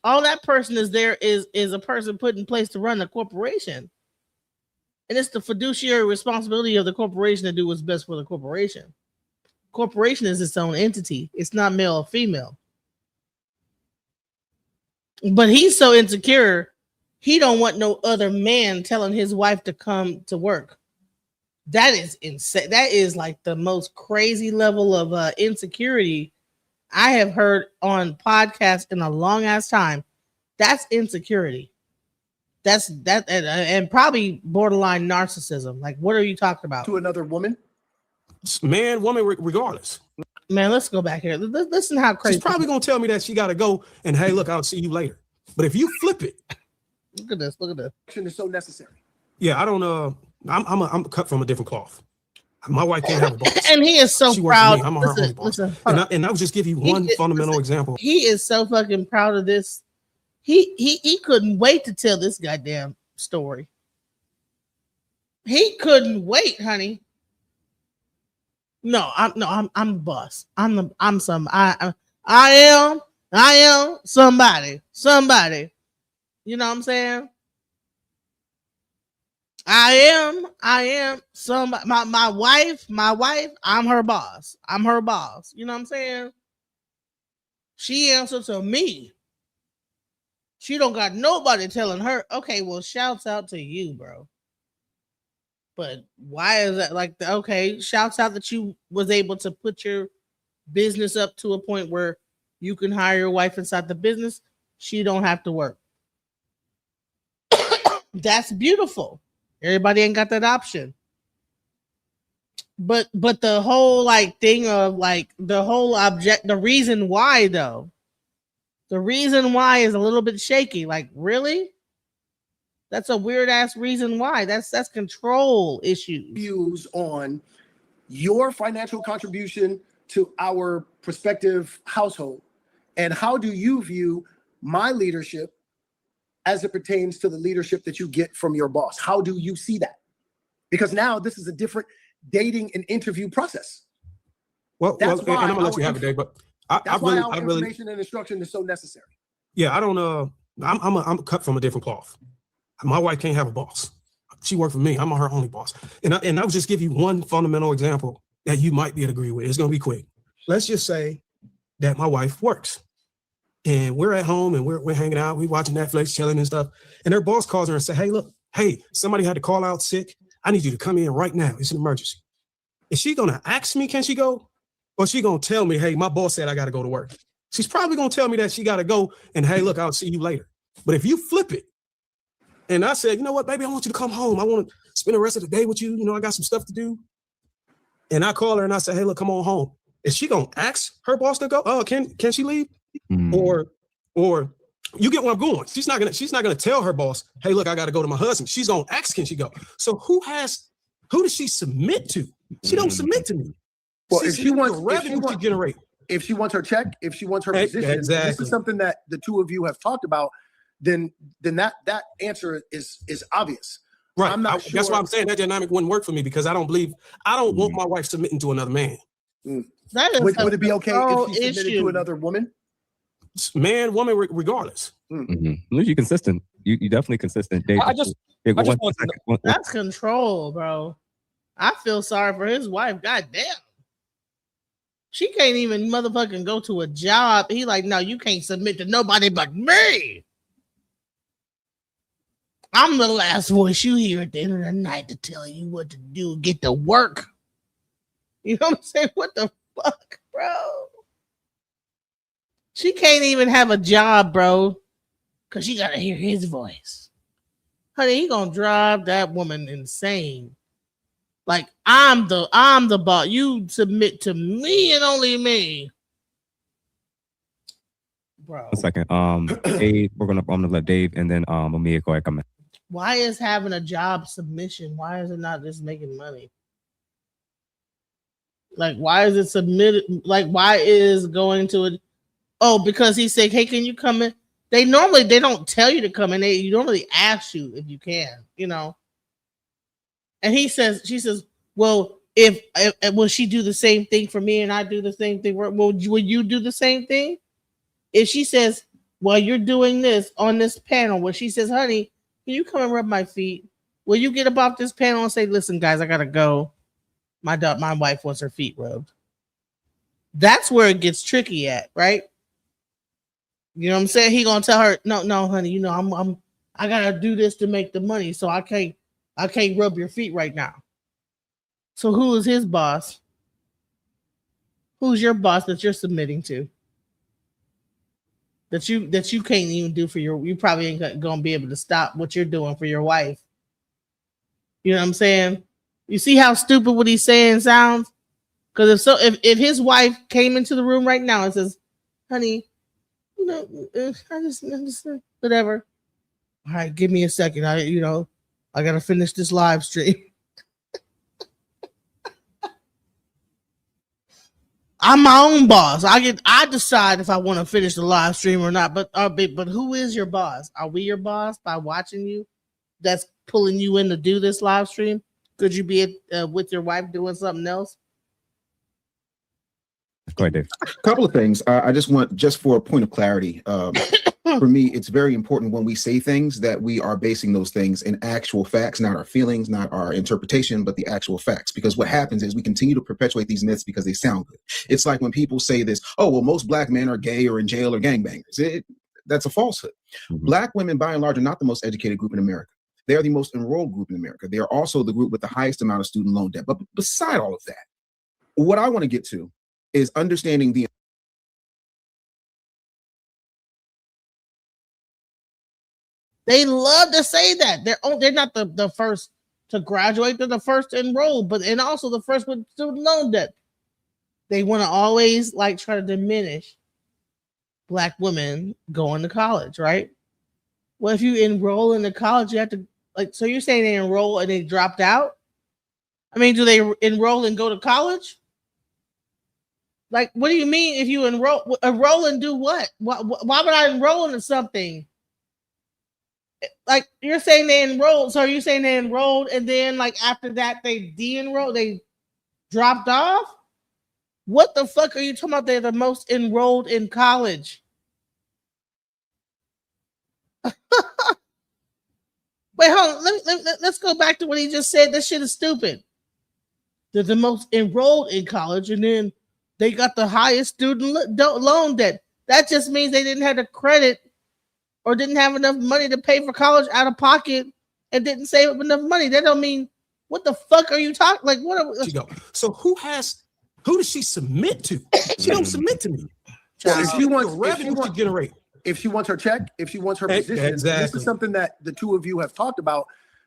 All that person is there is a person put in place to run a corporation. And it's the fiduciary responsibility of the corporation to do what's best for the corporation. Corporation is its own entity. It's not male or female. But he's so insecure, he don't want no other man telling his wife to come to work. That is insane. That is like the most crazy level of insecurity I have heard on podcasts in a long ass time. That's insecurity. That's that, and probably borderline narcissism. Like, what are you talking about? to another woman? Man, woman, regardless. Man, let's go back here. Listen how crazy. She's probably gonna tell me that she got to go, and hey, look, I'll see you later. But if you flip it, look at this. Look at this. Action is so necessary. Yeah, I don't. I'm cut from a different cloth. My wife can't have a boss. And he is so she works proud. for me. I'm her only boss. And I'll just give you one fundamental example. He is so fucking proud of this. He couldn't wait to tell this goddamn story. He couldn't wait, honey. No, I'm the boss. I am somebody. You know what I'm saying? I am somebody. My wife, I'm her boss. You know what I'm saying? She answers to me. She don't got nobody telling her, okay, well, shouts out to you, bro. But why is that like, okay, shouts out that you was able to put your business up to a point where you can hire your wife inside the business. She don't have to work. That's beautiful. Everybody ain't got that option. But the whole like thing of like the whole object, the reason why though, the reason why is a little bit shaky. Like, really? That's a weird ass reason why. That's control issues. Views on your financial contribution to our prospective household, and how do you view my leadership as it pertains to the leadership that you get from your boss? How do you see that? Because now this is a different dating and interview process. Well, and I'm gonna let you have it, Dave, but that's why our information and instruction is so necessary. Yeah, I don't. I'm cut from a different cloth. My wife can't have a boss. She worked for me. I'm her only boss. And I would just give you one fundamental example that you might be able to agree with. It's gonna be quick. Let's just say that my wife works, and we're at home and we're hanging out, we watching Netflix, chilling and stuff. And her boss calls her and say, hey, somebody had to call out sick. I need you to come in right now. It's an emergency. Is she gonna ask me, can she go? Or she gonna tell me, hey, my boss said I gotta go to work? She's probably gonna tell me that she gotta go and hey, look, I'll see you later. But if you flip it, and I said, you know what, baby, I want you to come home. I want to spend the rest of the day with you. You know, I got some stuff to do. And I call her and I say, hey, look, come on home. Is she gonna ask her boss to go? Oh, can she leave? Or you get where I'm going. She's not gonna tell her boss, hey, look, I gotta go to my husband. She's gonna ask, can she go? So who does she submit to? She don't submit to me. Well, if she wants revenue to generate. If she wants her check, if she wants her position, exactly. This is something that the two of you have talked about, then that answer is obvious. Right. I'm not sure. That's why I'm saying that dynamic wouldn't work for me, because I don't want my wife submitting to another man. That is would it be okay if she submitted to another woman? Man, woman, regardless. You're consistent. You definitely consistent. Dave, That's control, bro. I feel sorry for his wife. God damn. She can't even motherfucking go to a job. He like, no, you can't submit to nobody but me. I'm the last voice you hear at the end of the night to tell you what to do, get to work. You know what I'm saying? What the fuck, bro? She can't even have a job, bro, because she got to hear his voice. Honey, he gonna drive that woman insane. Like, I'm the boss. You submit to me and only me. Bro. 1 second. Dave, I'm gonna let Dave and then Amir go ahead come in. Why is having a job submission? Why is it not just making money? Like, why is it submitted? Like, why is going to it? Oh, because he said, hey, can you come in? They don't tell you to come in. They normally ask you if you can, you know. And she says, well, if will she do the same thing for me and I do the same thing? Will you do the same thing? If she says, well, you're doing this on this panel, where she says, honey, can you come and rub my feet? Will you get up off this panel and say, listen, guys, I gotta go. My wife wants her feet rubbed. That's where it gets tricky at, right? You know what I'm saying? He gonna tell her, no, honey, you know, I gotta do this to make the money, so I can't rub your feet right now. So who is his boss? Who's your boss that you're submitting to? That you can't even do for you probably ain't gonna be able to stop what you're doing for your wife. You know what I'm saying? You see how stupid what he's saying sounds? Because if his wife came into the room right now and says, honey, you know, I just whatever. All right, give me a second. I gotta finish this live stream. I'm my own boss. I decide if I want to finish the live stream or not. But who is your boss? Are we your boss by watching you? That's pulling you in to do this live stream. Could you be with your wife doing something else? Go ahead, Dave. A couple of things. I just want, just for a point of clarity, for me, it's very important when we say things that we are basing those things in actual facts, not our feelings, not our interpretation, but the actual facts. Because what happens is we continue to perpetuate these myths because they sound good. It's like when people say this, oh, well, most black men are gay or in jail or gangbangers. That's a falsehood. Mm-hmm. Black women, by and large, are not the most educated group in America. They are the most enrolled group in America. They are also the group with the highest amount of student loan debt. But beside all of that, what I want to get to is understanding the They love to say that. They're not the first to graduate, they're the first to enroll, and also the first with student loan debt. They want to always like try to diminish black women going to college, right? Well, if you enroll into college, you have to so you're saying they enroll and they dropped out? I mean, do they enroll and go to college? Like, what do you mean if you enroll and do what? Why would I enroll into something? Like, you're saying they enrolled. So are you saying they enrolled and then like after that they de-enrolled, they dropped off? What the fuck are you talking about? They're the most enrolled in college. Wait, hold on. Let's go back to what he just said. This shit is stupid. They're the most enrolled in college, and then they got the highest student loan debt. That just means they didn't have the credit or didn't have enough money to pay for college out of pocket and didn't save up enough money. That don't mean, what the fuck are you talking? Like, what? So who does she submit to? She don't submit to me. Well, if she wants revenue to generate. If she wants her check, if she wants her position, exactly. This is something that the two of you have talked about,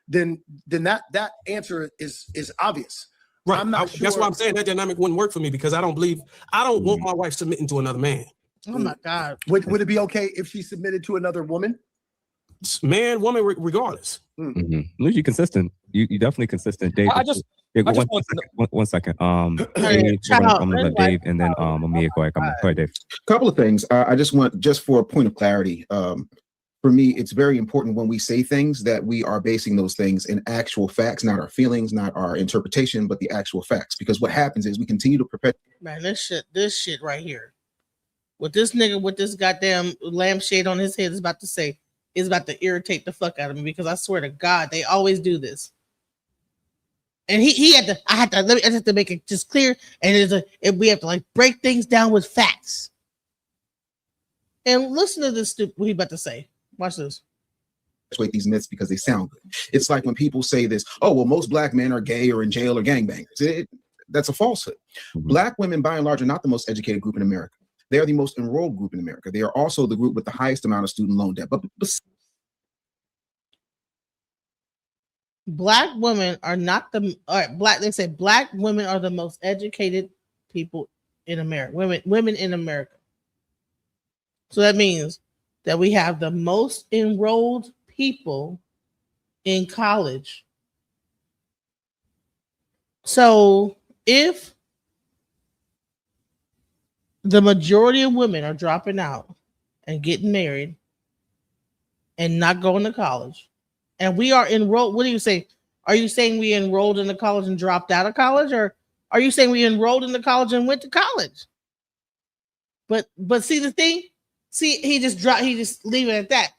then that answer is obvious. Right. I'm not sure. That's why I'm saying that dynamic wouldn't work for me, because I don't want my wife submitting to another man. Oh my God. Would it be okay if she submitted to another woman? Man, woman, regardless. Mm-hmm. You're consistent. You definitely consistent, Dave. One second. Dave, I'm gonna let Dave and then Amir go ahead. Go ahead, Dave. Couple of things. I just want, just for a point of clarity, for me, it's very important when we say things that we are basing those things in actual facts, not our feelings, not our interpretation, but the actual facts. Because what happens is we continue to perpetuate. Man, this shit right here, what this nigga with this goddamn lampshade on his head is about to say is about to irritate the fuck out of me, because I swear to God, they always do this. And he had to. I had to make it just clear. And we have to like break things down with facts. And listen to this stupid. What he about to say? Watch this. Perpetuate these myths because they sound good. It's like when people say this, oh, well, most black men are gay or in jail or gangbangers. That's a falsehood. Black women, by and large, are not the most educated group in America. They are the most enrolled group in America. They are also the group with the highest amount of student loan debt. But Black women are not the black. They say black women are the most educated people in America. Women in America. So that means that we have the most enrolled people in college. So if the majority of women are dropping out and getting married and not going to college, and we are enrolled, what do you say? Are you saying we enrolled in the college and dropped out of college, or are you saying we enrolled in the college and went to college? But see the thing, he just leave it at that.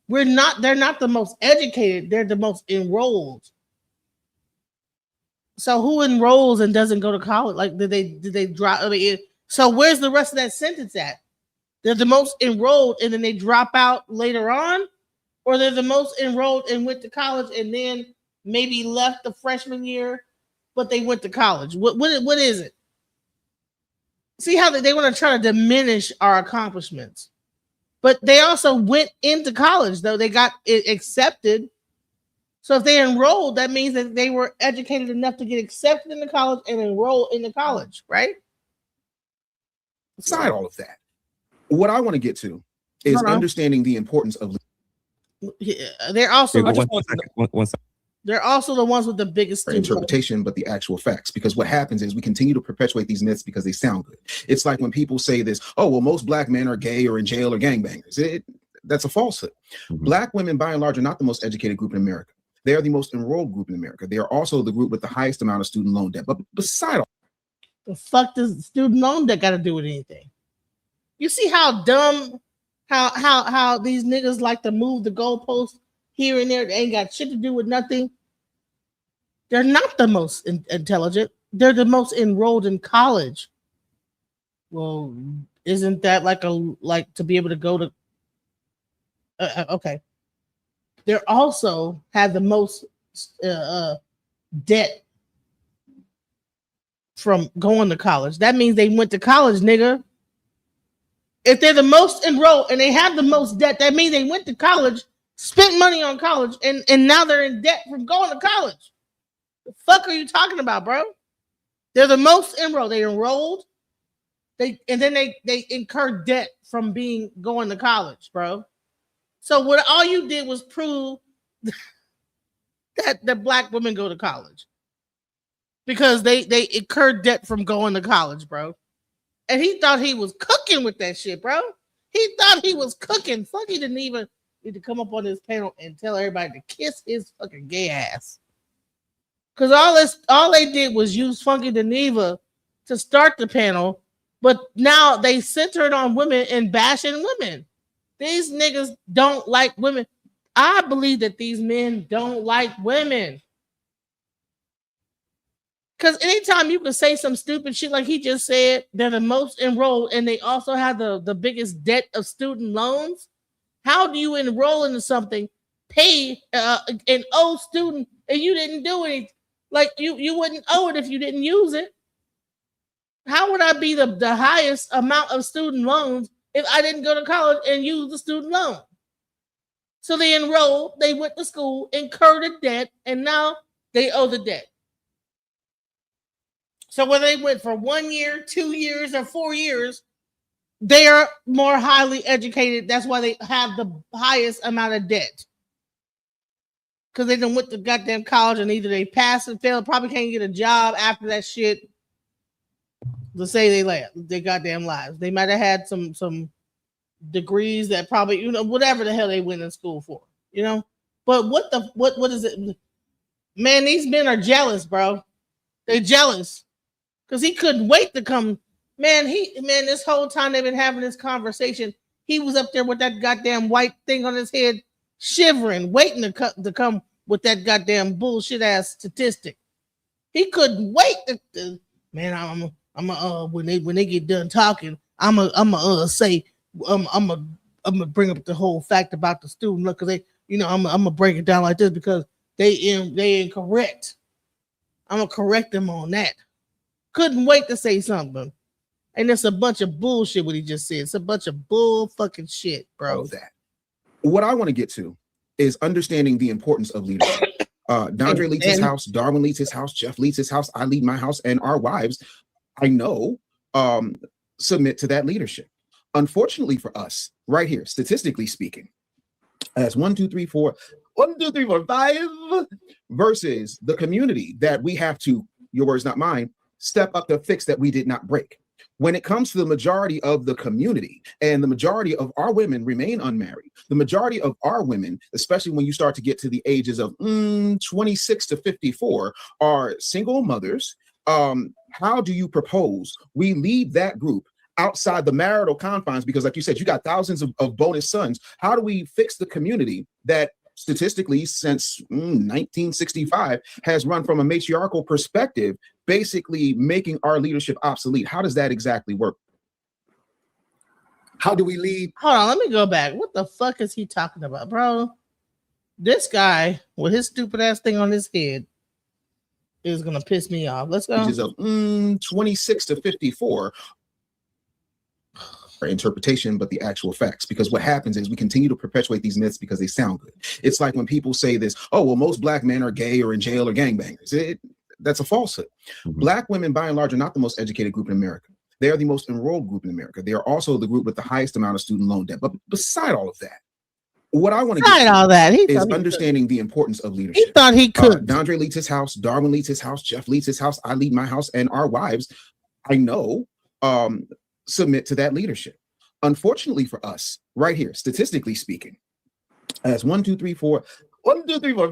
They're not the most educated, they're the most enrolled. So who enrolls and doesn't go to college? Like did they drop? So where's the rest of that sentence at? They're the most enrolled and then they drop out later on, or they're the most enrolled and went to college and then maybe left the freshman year, but they went to college. What is it? See how they want to try to diminish our accomplishments, but they also went into college though. They got it accepted. So if they enrolled, that means that they were educated enough to get accepted into college and enroll in the college, right? Beside all of that, what I want to get to is understanding the importance of. They're also one second. They're also the ones with the biggest interpretation, but the actual facts. Because what happens is we continue to perpetuate these myths because they sound good. It's like when people say this, oh, well, most black men are gay or in jail or gangbangers. That's a falsehood. Black women, by and large, are not the most educated group in America. They are the most enrolled group in America. They are also the group with the highest amount of student loan debt. But beside all, the fuck does student loan debt got to do with anything? You see how dumb, how these niggas like to move the goalposts here and there. They ain't got shit to do with nothing. They're not the most intelligent. They're the most enrolled in college. Well, isn't that like to be able to go to? Okay. They're also have the most debt from going to college. That means they went to college, nigga. If they're the most enrolled and they have the most debt, that means they went to college, spent money on college, and now they're in debt from going to college. The fuck are you talking about, bro? They're the most enrolled. They enrolled, and then they incur debt from going to college, bro. So what all you did was prove that the black women go to college because they incurred debt from going to college, bro. And he thought he was cooking with that shit, bro. He thought he was cooking. Fuck, he didn't even need to come up on this panel and tell everybody to kiss his fucking gay ass. Because all they did was use Funky Geneva to start the panel, but now they centered on women and bashing women. These niggas don't like women. I believe that these men don't like women. Because anytime you can say some stupid shit like he just said, they're the most enrolled and they also have the biggest debt of student loans. How do you enroll into something, pay an owe student, and you didn't do anything? Like you wouldn't owe it if you didn't use it. How would I be the highest amount of student loans if I didn't go to college and use the student loan? So they enrolled, they went to school, incurred a debt, and now they owe the debt. So whether they went for 1 year, 2 years, or 4 years, they are more highly educated. That's why they have the highest amount of debt. Because they done went to goddamn college and either they passed and failed, probably can't get a job after that shit to say they goddamn lives. They might have had some degrees that probably, whatever the hell they went in school for, But what is it? Man, these men are jealous, bro. They're jealous. Because he couldn't wait to come. Man, this whole time they've been having this conversation, he was up there with that goddamn white thing on his head, shivering, waiting to come with that goddamn bullshit ass statistic. He couldn't wait man, when they get done talking, I'm gonna bring up the whole fact about the student look, because I'm gonna break it down like this because they incorrect. I'm gonna correct them on that. Couldn't wait to say something. And it's a bunch of bullshit what he just said. It's a bunch of bull fucking shit, bro. All of that. What I want to get to is understanding the importance of leadership. Dondre leads his house, Darwin leads his house, Jeff leads his house, I lead my house, and our wives, I know, submit to that leadership. Unfortunately for us, right here, statistically speaking, as 1, 2, 3, 4, 5 versus the community that we have to, your words, not mine, step up to fix that we did not break. When it comes to the majority of the community and the majority of our women remain unmarried, the majority of our women, especially when you start to get to the ages of 26 to 54, are single mothers. How do you propose we leave that group outside the marital confines? Because like you said, you got thousands of bonus sons. How do we fix the community that statistically since 1965 has run from a matriarchal perspective, basically making our leadership obsolete? How does that exactly work? How do we lead? Hold on, let me go back. What the fuck is he talking about, bro? This guy with his stupid ass thing on his head is gonna piss me off. Let's go. Ages of 26 to 54. Interpretation, but the actual facts, because what happens is we continue to perpetuate these myths because they sound good. It's like when people say this, oh well, most black men are gay or in jail or gangbangers. That's a falsehood. Black women by and large are not the most educated group in America. They are the most enrolled group in America. They are also the group with the highest amount of student loan debt. But beside all of that, what I want to get all that is understanding the importance of leadership. He thought he could. Dondre leads his house, Darwin leads his house, Jeff leads his house, I lead my house, and our wives, I know, submit to that leadership. Unfortunately for us, right here, statistically speaking, as 1, 2, 3, 4,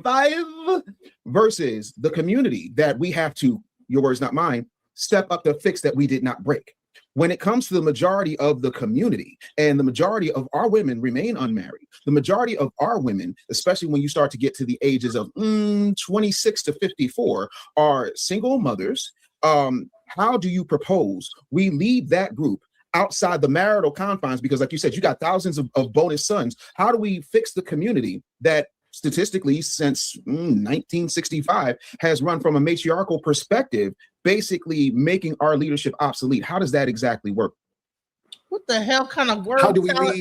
5 versus the community that we have to, your words, not mine, step up to fix that we did not break. When it comes to the majority of the community and the majority of our women remain unmarried, the majority of our women, especially when you start to get to the ages of 26 to 54, are single mothers. How do you propose we leave that group outside the marital confines? Because like you said, you got thousands of bonus sons. How do we fix the community that statistically since 1965 has run from a matriarchal perspective, basically making our leadership obsolete? How does that exactly work? What the hell kind of word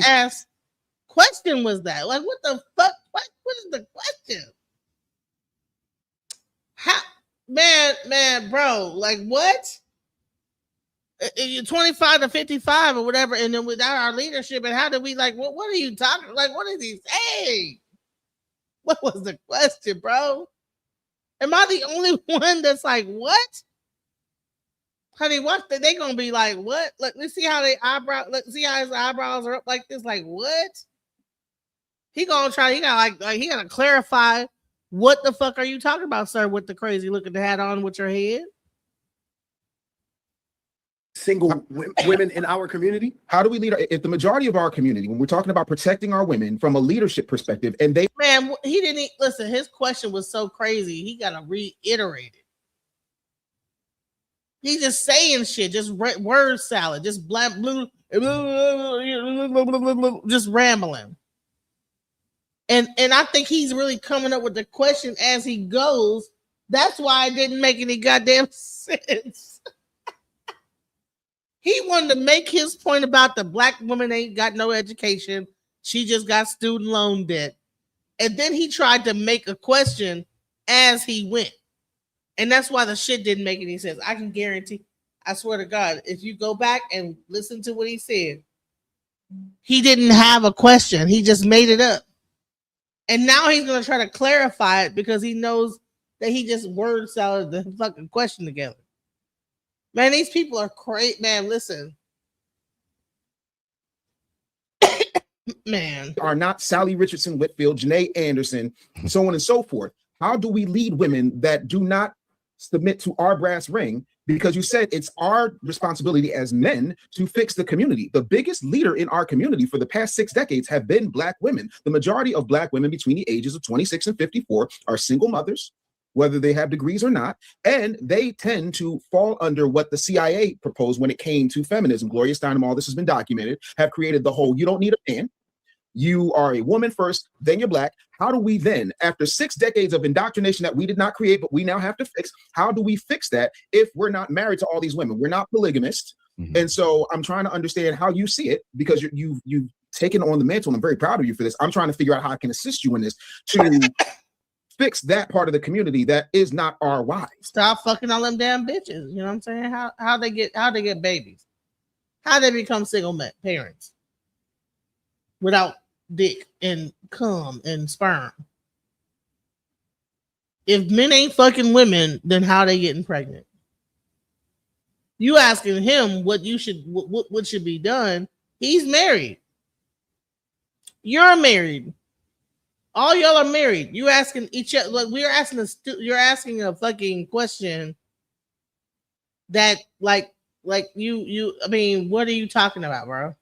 ass question was that? Like, what the fuck? What is the question? How, man, bro, like what? You're 25 to 55 or whatever, and then without our leadership, and how did we what are you talking? Like, what is he saying? What was the question, bro? Am I the only one that's like, what? Honey, what? They gonna be like, what? Let's see how let's see how his eyebrows are up like this. Like, what? He gonna try, he gotta clarify what the fuck are you talking about, sir, with the crazy looking hat on with your head? Single women in our community? How do we lead? If the majority of our community, when we're talking about protecting our women from a leadership perspective, and they he didn't listen. His question was so crazy. He gotta reiterate it. He's just saying shit, just word salad, just just rambling. And I think he's really coming up with the question as he goes. That's why it didn't make any goddamn sense. He wanted to make his point about the black woman ain't got no education. She just got student loan debt. And then he tried to make a question as he went. And that's why the shit didn't make any sense. I can guarantee, I swear to God, if you go back and listen to what he said, he didn't have a question. He just made it up. And now he's going to try to clarify it because he knows that he just word salad the fucking question together. Man, these people are crazy. Man, listen. Man. Are not Sally Richardson Whitfield, Janae Anderson, so on and so forth. How do we lead women that do not submit to our brass ring? Because you said it's our responsibility as men to fix the community. The biggest leader in our community for the past 6 decades have been black women. The majority of black women between the ages of 26 and 54 are single mothers. whether they have degrees or not, and they tend to fall under what the CIA proposed when it came to feminism. Gloria Steinem, all this has been documented, have created the whole, you don't need a man. You are a woman first, then you're black. How do we then, after 6 decades of indoctrination that we did not create, but we now have to fix, how do we fix that if we're not married to all these women? We're not polygamist. And so I'm trying to understand how you see it, because you've taken on the mantle, and I'm very proud of you for this. I'm trying to figure out how I can assist you in this to fix that part of the community that is not our wives. Stop fucking all them damn bitches. You know what I'm saying? How they get babies? How they become single parents without dick and cum and sperm? If men ain't fucking women, then how they getting pregnant? You asking him what should be done? He's married. You're married. All y'all are married. You asking each other. Like, you're asking a fucking question that like you. I mean, what are you talking about, bro?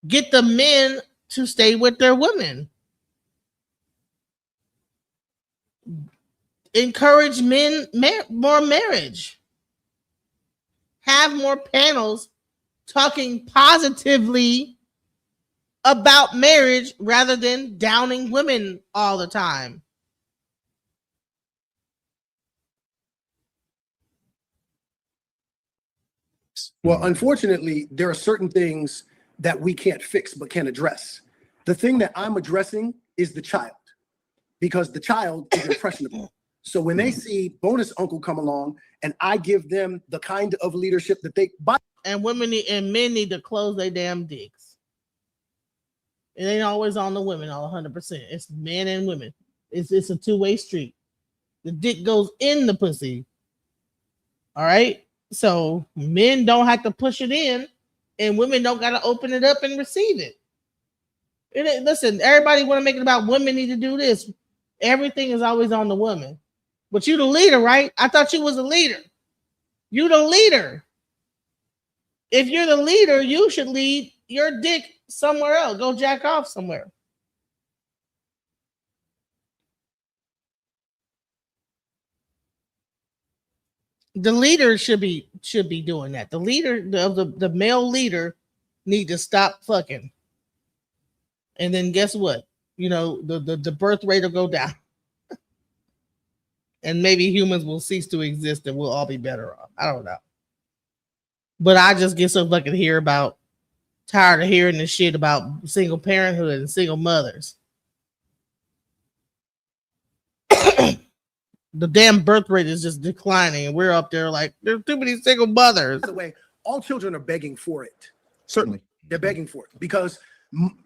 Get the men to stay with their women. Encourage more marriage. Have more panels talking positively about marriage rather than downing women all the time. Well, unfortunately, there are certain things that we can't fix but can address. The thing that I'm addressing is the child, because the child is impressionable. So when they see bonus uncle come along and I give them the kind of leadership that they and men need to close their damn dicks. It ain't always on the women, all 100%. It's men and women. It's a two-way street. The dick goes in the pussy. All right. So men don't have to push it in, and women don't got to open it up and receive it. Listen, everybody want to make it about women need to do this. Everything is always on the woman. But you the leader, right? I thought you was a leader. You the leader. If you're the leader, you should lead your dick somewhere else. Go jack off somewhere. The leader should be doing that. The leader of the male leader need to stop fucking. And then guess what? You know, the birth rate will go down. And maybe humans will cease to exist and we'll all be better off. I don't know. But I just get so fucking tired of hearing this shit about single parenthood and single mothers. The damn birth rate is just declining, and we're up there like there's too many single mothers. By the way, all children are begging for it. Certainly, they're begging for it because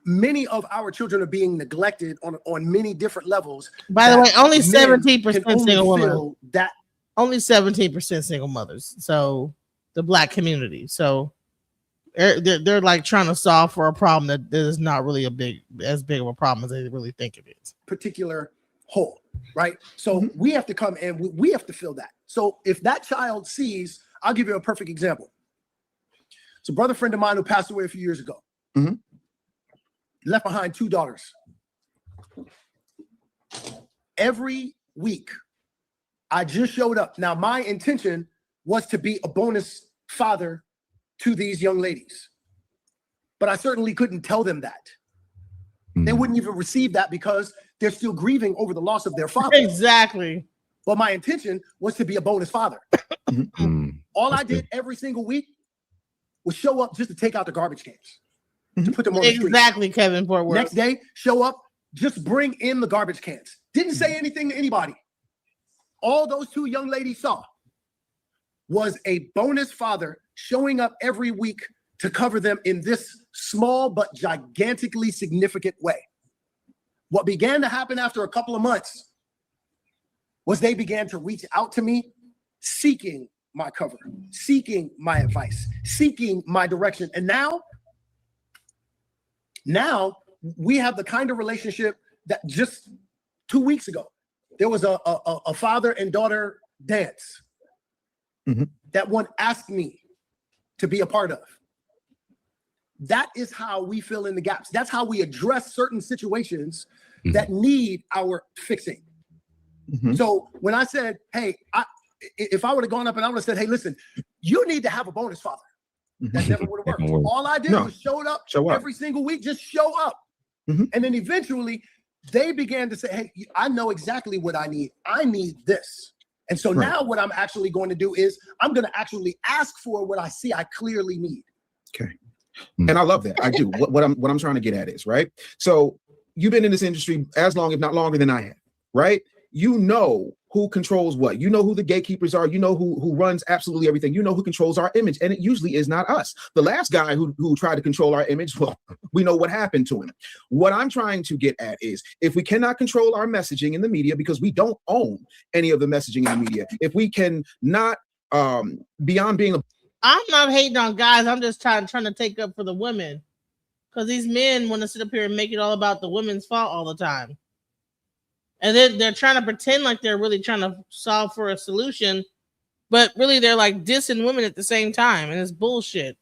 many of our children are being neglected on many different levels. By the way, only 17% single women. That only 17% single mothers. So the black community. So they're like trying to solve for a problem that is not really as big of a problem as they really think it is. Particular hole, right? So we have to come and we have to fill that. So if that child sees, I'll give you a perfect example. It's a brother friend of mine who passed away a few years ago. Left behind 2 daughters. Every week, I just showed up. Now, my intention was to be a bonus father to these young ladies, but I certainly couldn't tell them that. They wouldn't even receive that because they're still grieving over the loss of their father. Exactly. But my intention was to be a bonus father. All I did every single week was show up just to take out the garbage cans, to put them on the street. Exactly, Kevin Fort Worth. Next day, show up, just bring in the garbage cans. Didn't say anything to anybody. All those 2 young ladies saw was a bonus father showing up every week to cover them in this small but gigantically significant way. What began to happen after a couple of months was they began to reach out to me, seeking my cover, seeking my advice, seeking my direction. And now we have the kind of relationship that just 2 weeks ago, there was a father and daughter dance that one asked me to be a part of. That is how we fill in the gaps. That's how we address certain situations that need our fixing. So when I said, hey, if I would have gone up and I would have said, hey, listen, you need to have a bonus father. That never would have worked. All I did was show up every single week, just show up. And then eventually they began to say, hey, I know exactly what I need. I need this. And so now what I'm actually going to do is I'm going to actually ask for what I see I clearly need. Okay. And I love that. I do. What I'm trying to get at is, right? So you've been in this industry as long, if not longer than I have, right? You know who controls what. You know who the gatekeepers are. You know who runs absolutely everything. You know who controls our image. And it usually is not us. The last guy who tried to control our image, well, we know what happened to him. What I'm trying to get at is if we cannot control our messaging in the media because we don't own any of the messaging in the media, if we can not, beyond being a... I'm not hating on guys. I'm just trying to take up for the women. Because these men want to sit up here and make it all about the women's fault all the time. And then they're trying to pretend like they're really trying to solve for a solution, but really they're like dissing women at the same time, and it's bullshit.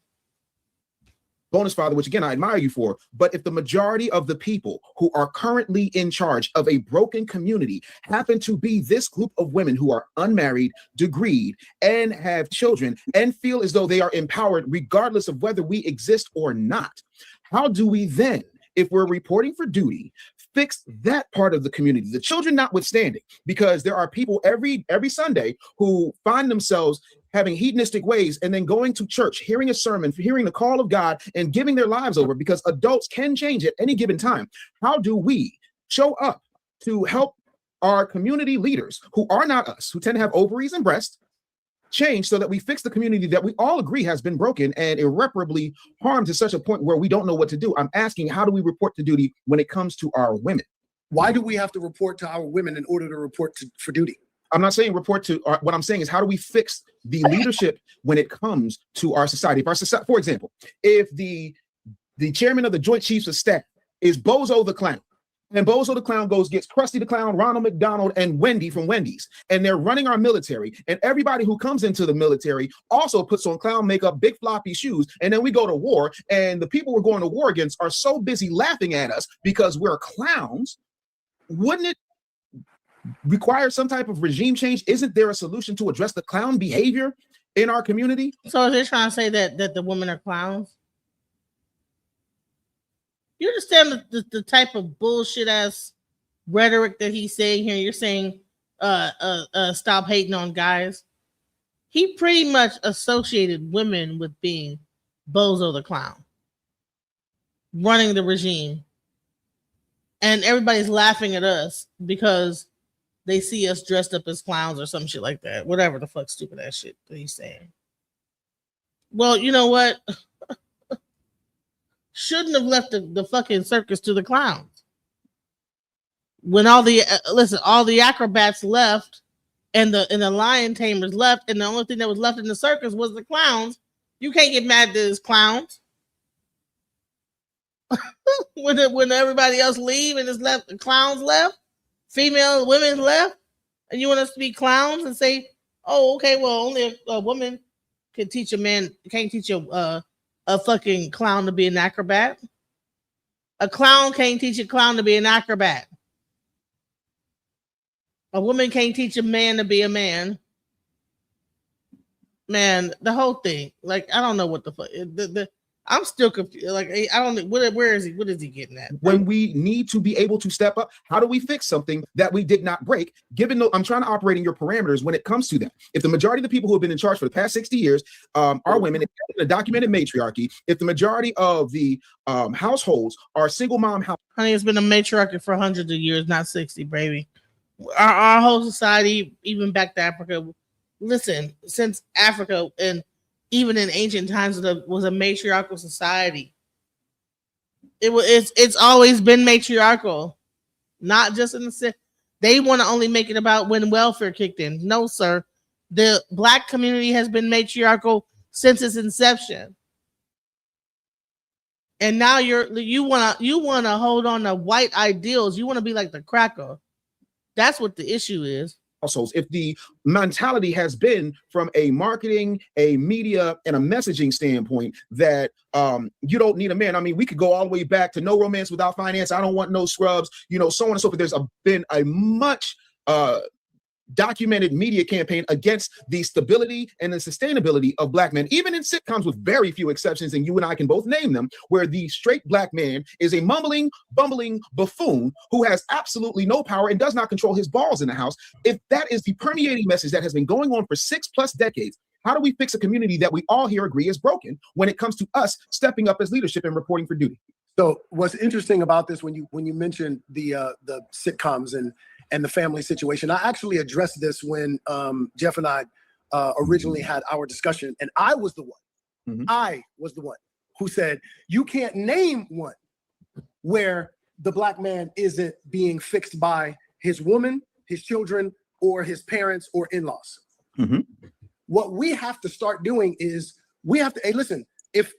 Bonus father, which again I admire you for, but if the majority of the people who are currently in charge of a broken community happen to be this group of women who are unmarried, degreed, and have children, and feel as though they are empowered regardless of whether we exist or not, how do we then, if we're reporting for duty, fix that part of the community, the children notwithstanding? Because there are people every Sunday who find themselves having hedonistic ways and then going to church, hearing a sermon, hearing the call of God, and giving their lives over, because adults can change at any given time. How do we show up to help our community leaders who are not us, who tend to have ovaries and breasts, change so that we fix the community that we all agree has been broken and irreparably harmed to such a point where we don't know what to do? I'm asking, how do we report to duty when it comes to our women? Why do we have to report to our women in order to report for duty? I'm not saying report to, what I'm saying is how do we fix the leadership when it comes to our society? If our society, for example, if the chairman of the Joint Chiefs of Staff is Bozo the Clown, and Bozo the Clown gets Krusty the Clown, Ronald McDonald, and Wendy from Wendy's, and they're running our military, and everybody who comes into the military also puts on clown makeup, big floppy shoes, and then we go to war, and the people we're going to war against are so busy laughing at us because we're clowns. Wouldn't it require some type of regime change? Isn't there a solution to address the clown behavior in our community? So are they trying to say that the women are clowns? You understand the type of bullshit ass rhetoric that he's saying here? You're saying stop hating on guys. He pretty much associated women with being Bozo the Clown, running the regime. And everybody's laughing at us because they see us dressed up as clowns or some shit like that. Whatever the fuck stupid ass shit that he's saying. Well, you know what? Shouldn't have left the fucking circus to the clowns. When all the all the acrobats left and the lion tamers left, and the only thing that was left in the circus was the clowns. You can't get mad at these clowns. when everybody else leave and it's left, the clowns left, female women left, and you want us to be clowns and say, oh, okay, well, only a woman can teach a man, can't teach a fucking clown to be an acrobat. A clown can't teach a clown to be an acrobat. A woman can't teach a man to be a man. Man, the whole thing, like, I don't know what the fuck. I'm still confused. Like, I don't know where is he? What is he getting at? When we need to be able to step up, how do we fix something that we did not break? Given I'm trying to operate in your parameters when it comes to that. If the majority of the people who have been in charge for the past 60 years are women in a documented matriarchy, if the majority of the households are single mom households. Honey, it's been a matriarchy for hundreds of years, not 60, baby. Our whole society, even back to Africa, listen, since Africa and even in ancient times, it was a matriarchal society. It's always been matriarchal, not just in the sense they want to only make it about when welfare kicked in. No, sir, the Black community has been matriarchal since its inception, and now you want to hold on to white ideals. You want to be like the cracker. That's what the issue is. Households, if the mentality has been from a marketing, a media, and a messaging standpoint that you don't need a man. I mean, we could go all the way back to no romance without finance. I don't want no scrubs, so on and so forth. There's been a much documented media campaign against the stability and the sustainability of black men, even in sitcoms with very few exceptions, and you and I can both name them, where the straight black man is a mumbling, bumbling buffoon who has absolutely no power and does not control his balls in the house. If that is the permeating message that has been going on for 6+ decades, how do we fix a community that we all here agree is broken when it comes to us stepping up as leadership and reporting for duty? So what's interesting about this, when you mentioned the sitcoms and the family situation, I actually addressed this when Jeff and I originally had our discussion, and I was the one who said you can't name one where the black man isn't being fixed by his woman, his children, or his parents or in-laws. What we have to start doing is we have to, hey, listen, if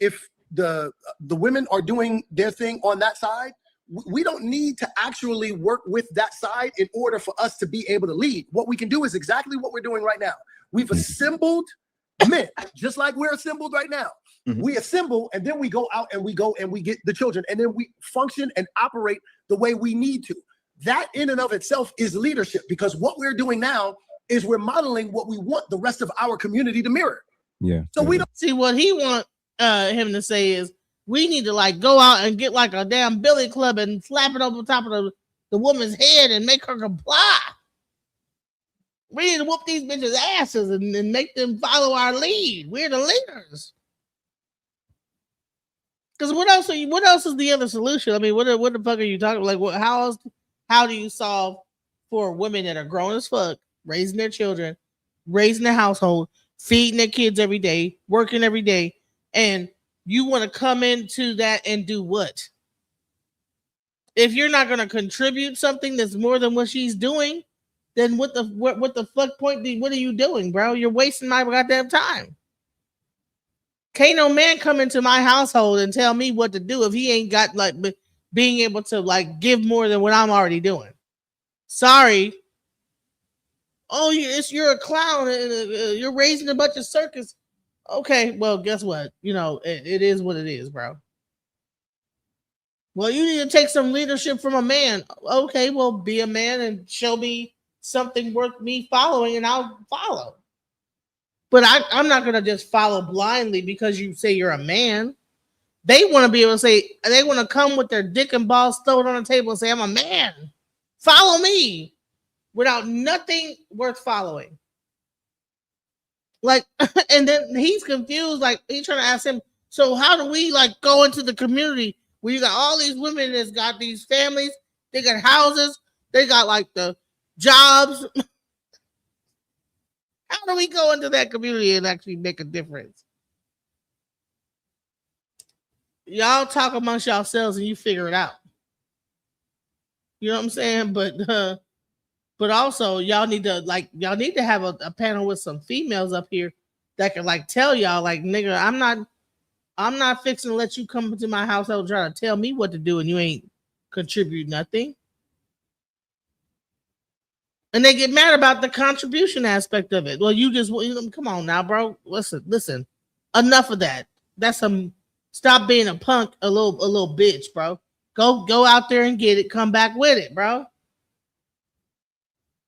the women are doing their thing on that side, we don't need to actually work with that side in order for us to be able to lead. What we can do is exactly what we're doing right now. We've assembled men, just like we're assembled right now. We assemble, and then we go out and we get the children, and then we function and operate the way we need to. That in and of itself is leadership, because what we're doing now is we're modeling what we want the rest of our community to mirror. Yeah. So we don't see what he want him to say is we need to like go out and get like a damn billy club and slap it over top of the woman's head and make her comply. We need to whoop these bitches' asses and make them follow our lead. We're the leaders. Because what else is the other solution? I mean, what the fuck are you talking about? Like, how do you solve for women that are grown as fuck, raising their children, raising their household, feeding their kids every day, working every day, and you want to come into that and do what? If you're not going to contribute something that's more than what she's doing, then what the fuck point? What are you doing, bro? You're wasting my goddamn time. Can't no man come into my household and tell me what to do if he ain't got like being able to like give more than what I'm already doing. Sorry. Oh, you're a clown and you're raising a bunch of circus. Okay, well, guess what? You know, it is what it is, bro. Well, you need to take some leadership from a man. Okay, well, be a man and show me something worth me following, and I'll follow. But I'm not going to just follow blindly because you say you're a man. They want to be able to say, they want to come with their dick and balls thrown on the table and say, I'm a man. Follow me. Without nothing worth following. Like, and then he's confused. Like, he's trying to ask him, so how do we like go into the community where you got all these women that's got these families, they got houses, they got like the jobs. How do we go into that community and actually make a difference? Y'all talk amongst yourselves and you figure it out. You know what I'm saying? But also y'all need to have a panel with some females up here that can like tell y'all like, nigga, I'm not fixing to let you come into my household trying to tell me what to do and you ain't contribute nothing. And they get mad about the contribution aspect of it. Well, come on now, bro. Listen. Enough of that. Stop being a punk, a little bitch, bro. Go out there and get it. Come back with it, bro.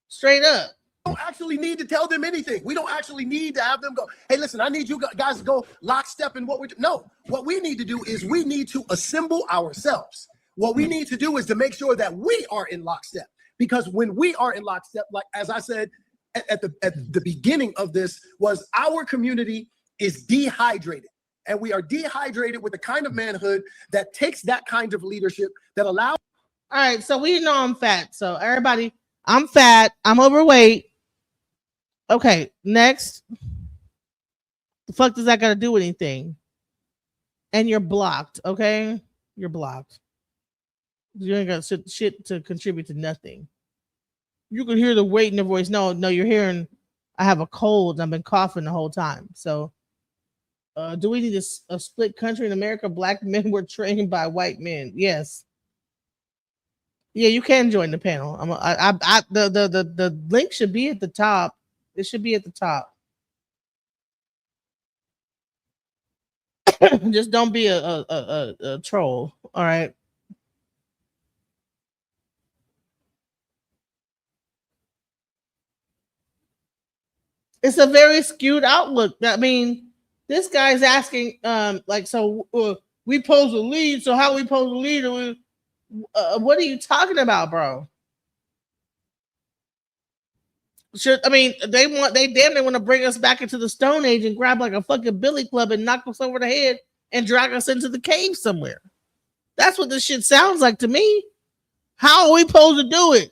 Straight up. We don't actually need to tell them anything. We don't actually need to have them go, hey, listen, I need you guys to go lockstep in what we're doing. No, what we need to do is we need to assemble ourselves. What we need to do is to make sure that we are in lockstep. Because when we are in lockstep, like as I said at the beginning of this, was our community is dehydrated. And we are dehydrated with the kind of manhood that takes that kind of leadership that allows. All right, so we know I'm fat. So everybody, I'm fat. I'm overweight. Okay, next. The fuck does that got to do with anything? And you're blocked, okay? You're blocked. You ain't got shit to contribute to nothing. You can hear the weight in the voice. No, you're hearing, I have a cold. I've been coughing the whole time. So, do we need a split country in America? Black men were trained by white men. Yes. Yeah, you can join the panel. The link should be at the top. It should be at the top. Just don't be a troll. All right. It's a very skewed outlook. I mean, this guy's asking, we pose a lead. So how we pose a lead? What are you talking about, bro? They damn near want to bring us back into the Stone Age and grab like a fucking billy club and knock us over the head and drag us into the cave somewhere. That's what this shit sounds like to me. How are we supposed to do it?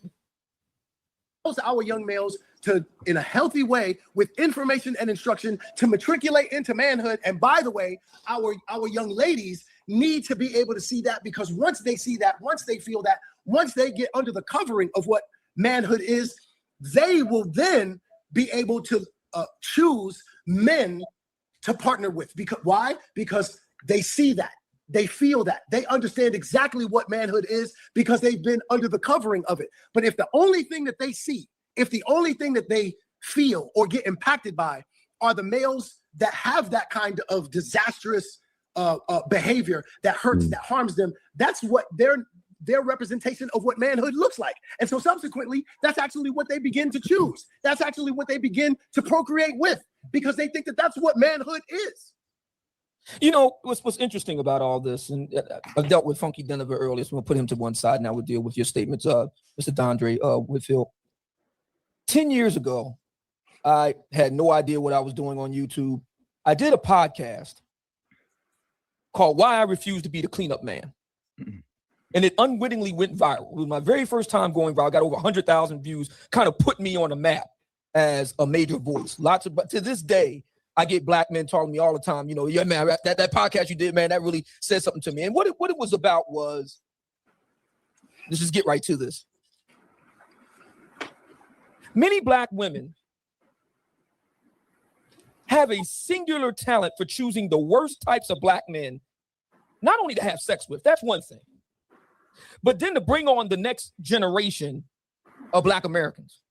Our young males to, in a healthy way, with information and instruction, to matriculate into manhood. And by the way, our young ladies need to be able to see that, because once they see that, once they feel that, once they get under the covering of what manhood is, they will then be able to choose men to partner with. Because why? Because they see that, they feel that, they understand exactly what manhood is, because they've been under the covering of it. But if the only thing that they see, if the only thing that they feel or get impacted by are the males that have that kind of disastrous behavior that hurts, that harms them, that's what their representation of what manhood looks like. And so subsequently, that's actually what they begin to choose. That's actually what they begin to procreate with, because they think that that's what manhood is. You know, what's interesting about all this, and I've dealt with Funky Denver earlier, so we'll put him to one side. Now we'll deal with your statements, Mr. Dondre Whitfield. 10 years ago, I had no idea what I was doing on YouTube. I did a podcast called Why I Refuse to Be the Cleanup Man. And it unwittingly went viral. It was my very first time going viral. I got over 100,000 views, kind of put me on the map as a major voice. But to this day, I get black men talking to me all the time, you know, yeah, man, that podcast you did, man, that really said something to me. And what it was about was, let's just get right to this. Many black women have a singular talent for choosing the worst types of black men, not only to have sex with, that's one thing, but then to bring on the next generation of black Americans.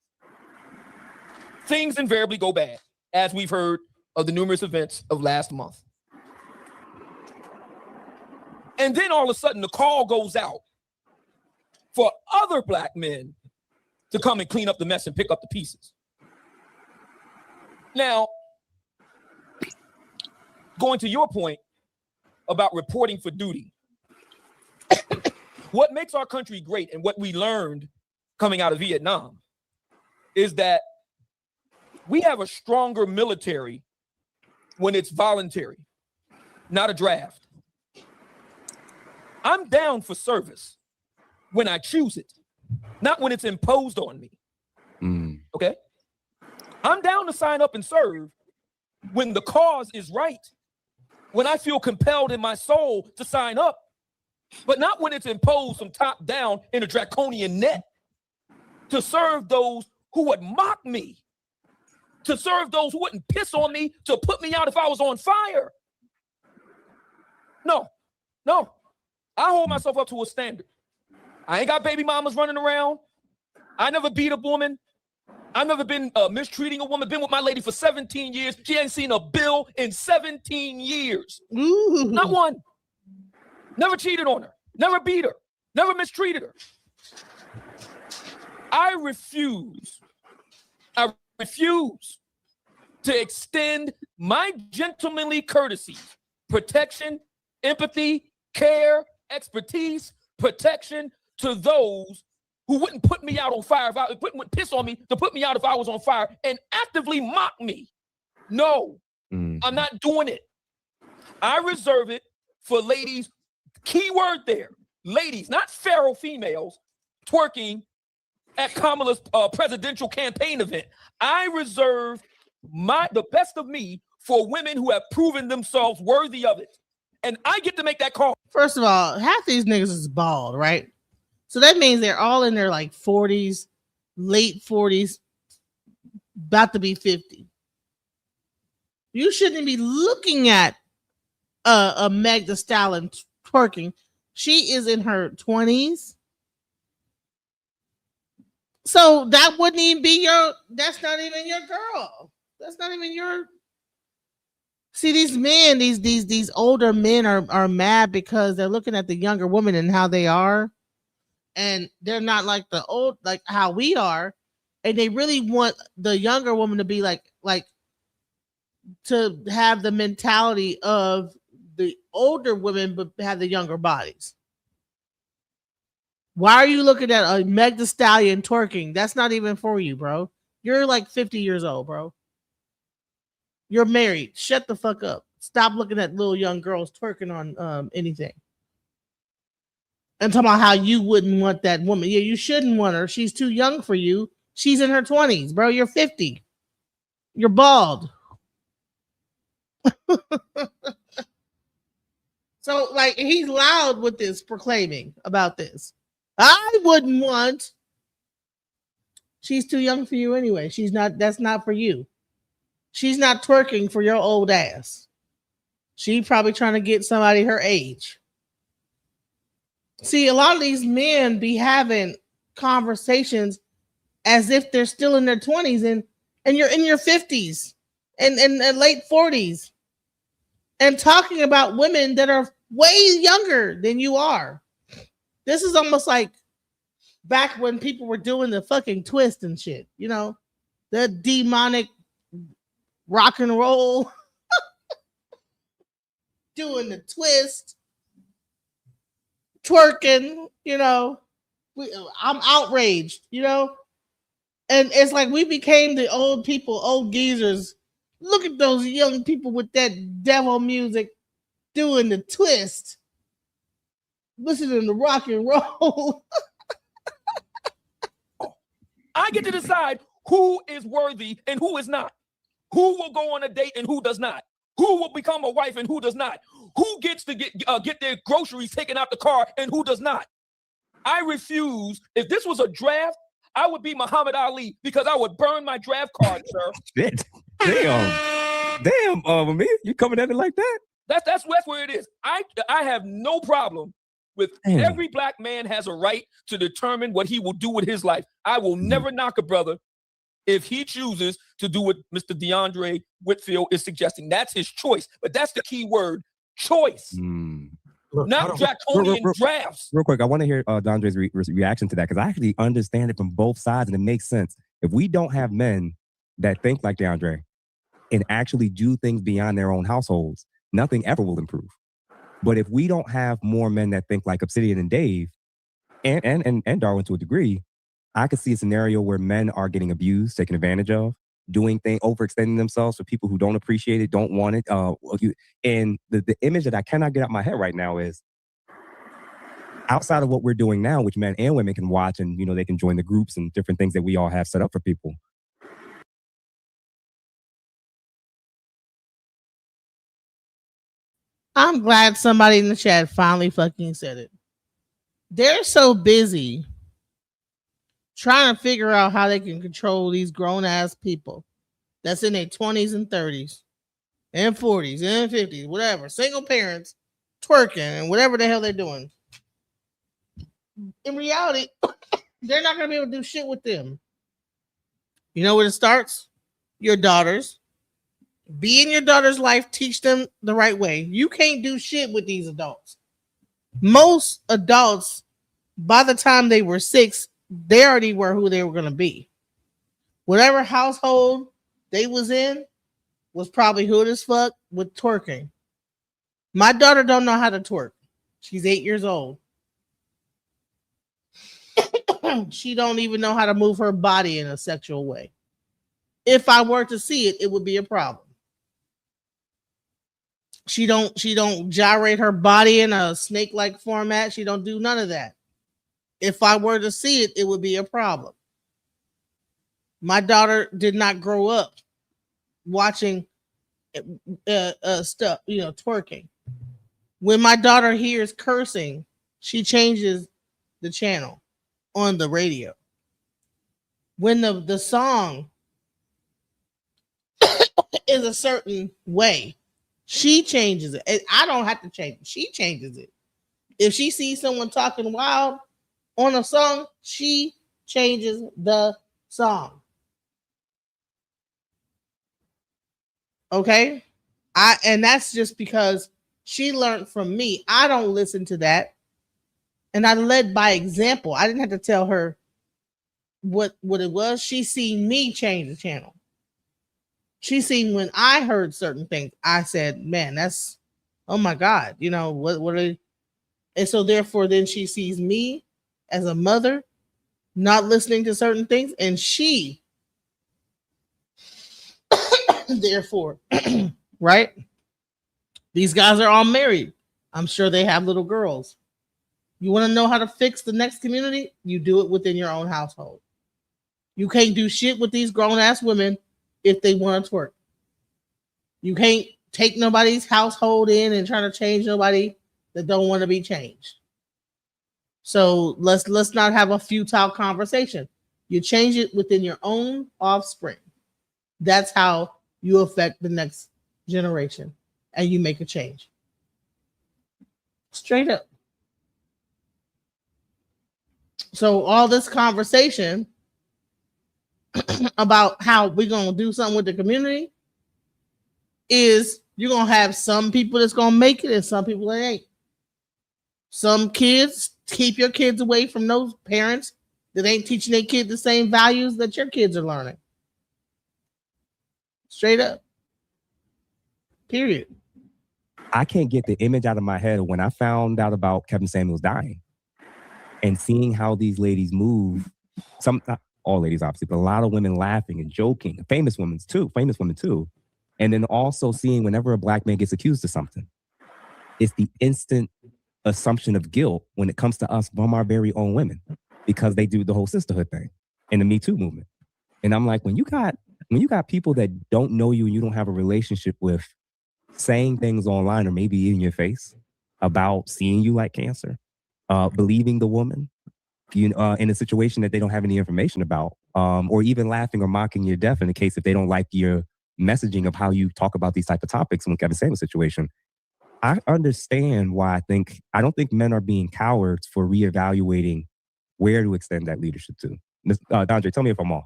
Things invariably go bad, as we've heard of the numerous events of last month. And then all of a sudden the call goes out for other black men to come and clean up the mess and pick up the pieces. Now, going to your point about reporting for duty, what makes our country great and what we learned coming out of Vietnam is that we have a stronger military when it's voluntary, not a draft. I'm down for service when I choose it, not when it's imposed on me. Okay? I'm down to sign up and serve when the cause is right, when I feel compelled in my soul to sign up, but not when it's imposed from top down in a draconian net, to serve those who would mock me, to serve those who wouldn't piss on me, to put me out if I was on fire. No. I hold myself up to a standard. I ain't got baby mamas running around. I never beat a woman. I've never been mistreating a woman. Been with my lady for 17 years. She ain't seen a bill in 17 years. Ooh. Not one. Never cheated on her. Never beat her. Never mistreated her. I refuse to extend my gentlemanly courtesy, protection, empathy, care, expertise, protection to those who wouldn't put me out on fire, wouldn't piss on me to put me out if I was on fire and actively mock me. No, I'm not doing it. I reserve it for ladies, key word there, ladies, not feral females twerking at Kamala's presidential campaign event. I reserve the best of me for women who have proven themselves worthy of it. And I get to make that call. First of all, half these niggas is bald, right? So that means they're all in their like 40s, late 40s, about to be 50. You shouldn't be looking at a Meg Thee Stallion twerking. She is in her 20s. So that wouldn't even be that's not even your girl. That's not even your. See, these men, these older men are mad because they're looking at the younger woman and how they are. And they're not like the old, like how we are. And they really want the younger woman to be like like to have the mentality of the older women but have the younger bodies. Why are you looking at a Meg Thee Stallion twerking? That's not even for you, bro. You're like 50 years old, bro. You're married. Shut the fuck up. Stop looking at little young girls twerking on anything. And talking about how you wouldn't want that woman. Yeah, you shouldn't want her. She's too young for you. She's in her 20s, bro. You're 50. You're bald. So, like, he's loud with this, proclaiming about this. I wouldn't want. She's too young for you anyway. She's not. That's not for you. She's not twerking for your old ass. She's probably trying to get somebody her age. See, a lot of these men be having conversations as if they're still in their 20s and you're in your 50s and late 40s and talking about women that are way younger than you are. This is almost like back when people were doing the fucking twist and shit, you know, the demonic rock and roll, doing the twist, twerking, you know. I'm outraged, you know. And it's like we became the old people, old geezers. Look at those young people with that devil music doing the twist, listening to rock and roll. I get to decide who is worthy and who is not. Who will go on a date and who does not. Who will become a wife and who does not. Who gets to get their groceries taken out the car and who does not. I refuse. If this was a draft, I would be Muhammad Ali because I would burn my draft card, sir. Shit. Damn, Amir, you coming at it like that? That's where it is. I have no problem with every black man has a right to determine what he will do with his life. I will never knock a brother if he chooses to do what Mr. DeAndre Whitfield is suggesting. That's his choice. But that's the key word, choice. Not draconian drafts. Real quick, I want to hear DeAndre's reaction to that because I actually understand it from both sides and it makes sense. If we don't have men that think like DeAndre and actually do things beyond their own households, nothing ever will improve. But if we don't have more men that think like Obsidian and Dave and Darwin to a degree, I could see a scenario where men are getting abused, taken advantage of, doing things, overextending themselves for people who don't appreciate it, don't want it. And the image that I cannot get out of my head right now is outside of what we're doing now, which men and women can watch and, you know, they can join the groups and different things that we all have set up for people. I'm glad somebody in the chat finally fucking said it. They're so busy trying to figure out how they can control these grown ass people that's in their 20s and 30s and 40s and 50s, whatever, single parents twerking and whatever the hell they're doing. In reality, they're not going to be able to do shit with them. You know where it starts? Your daughters. Be in your daughter's life. Teach them the right way. You can't do shit with these adults. Most adults, by the time they were 6, they already were who they were going to be. Whatever household they was in was probably hood as fuck with twerking. My daughter don't know how to twerk. She's 8 years old. She don't even know how to move her body in a sexual way. If I were to see it, it would be a problem. She don't gyrate her body in a snake-like format. She don't do none of that. If I were to see it, it would be a problem. My daughter did not grow up watching stuff, you know, twerking. When my daughter hears cursing, she changes the channel on the radio. When the song is a certain way, she changes it. I don't have to change it. She changes it. If she sees someone talking wild on a song, she changes the song. Okay? And that's just because she learned from me. I don't listen to that. And I led by example. I didn't have to tell her what it was. She seen me change the channel. She seen when I heard certain things, I said, man, that's, oh my God, you know, what are, and so therefore then she sees me as a mother not listening to certain things, and she therefore, right? These guys are all married. I'm sure they have little girls. You want to know how to fix the next community? You do it within your own household. You can't do shit with these grown ass women if they want to twerk. You can't take nobody's household in and try to change nobody that don't want to be changed. So let's not have a futile conversation. You change it within your own offspring. That's how you affect the next generation, and you make a change. Straight up. So all this conversation about how we're gonna do something with the community is you're gonna have some people that's gonna make it and some people that ain't. Some kids, keep your kids away from those parents that ain't teaching their kids the same values that your kids are learning. Straight up. Period. I can't get the image out of my head of when I found out about Kevin Samuels dying and seeing how these ladies move. Some, not all ladies, obviously, but a lot of women laughing and joking. Famous women too. And then also seeing whenever a black man gets accused of something, it's the instant assumption of guilt when it comes to us from our very own women, because they do the whole sisterhood thing and the Me Too movement. And I'm like, when you got people that don't know you and you don't have a relationship with, saying things online or maybe in your face about seeing you like cancer, believing the woman in a situation that they don't have any information about, or even laughing or mocking your death in the case if they don't like your messaging of how you talk about these type of topics in the Kevin Samuels situation. I understand why I don't think men are being cowards for reevaluating where to extend that leadership to. Dondre, tell me if I'm off.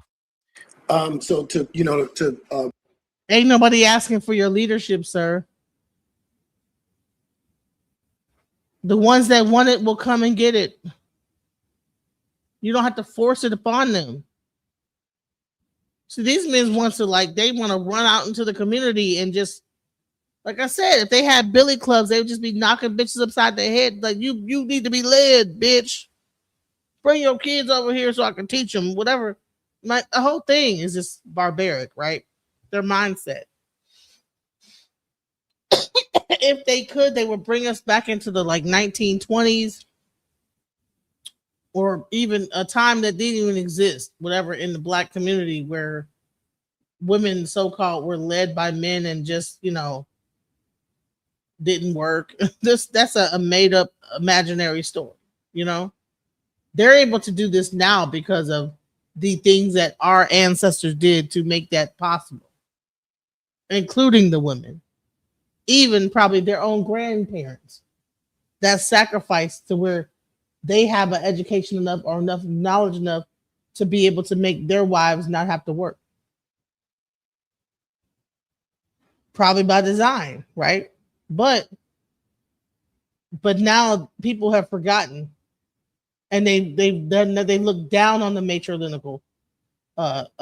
So ain't nobody asking for your leadership, sir. The ones that want it will come and get it. You don't have to force it upon them. So these men want to they want to run out into the community and just, like I said, if they had billy clubs, they would just be knocking bitches upside their head. Like, you need to be led, bitch. Bring your kids over here so I can teach them, whatever. The whole thing is just barbaric, right? Their mindset. If they could, they would bring us back into the 1920s, or even a time that didn't even exist, whatever, in the black community, where women so-called were led by men and just, didn't work. That's a made up imaginary story. They're able to do this now because of the things that our ancestors did to make that possible, including the women, even probably their own grandparents that sacrificed to where they have an education enough or enough knowledge enough to be able to make their wives not have to work. Probably by design, right? But now people have forgotten, and they look down on the matrilineal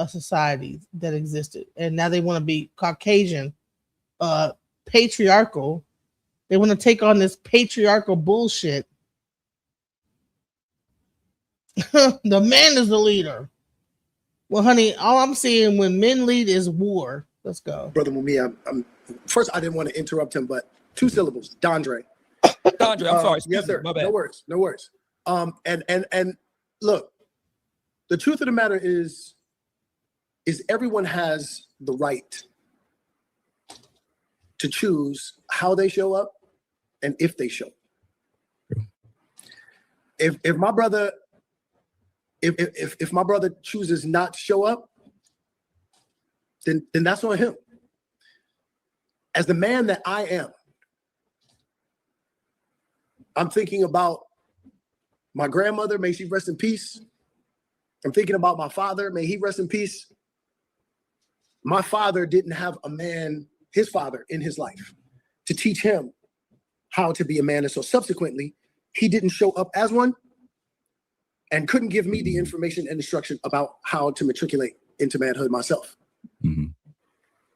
societies that existed, and now they want to be Caucasian, patriarchal. They want to take on this patriarchal bullshit. The man is the leader. Well, honey, all I'm seeing when men lead is war. Let's go. Brother Mumia, first, I didn't want to interrupt him, but 2 syllables, Dondre. Dondre, I'm sorry. Yes, sir. My bad. No worries. And look, the truth of the matter is everyone has the right to choose how they show up and if they show up. If my brother if my brother chooses not to show up, then that's on him. As the man that I am, I'm thinking about my grandmother, may she rest in peace. I'm thinking about my father, may he rest in peace. My father didn't have a man, his father, in his life to teach him how to be a man. And so subsequently, he didn't show up as one and couldn't give me the information and instruction about how to matriculate into manhood myself. Mm-hmm.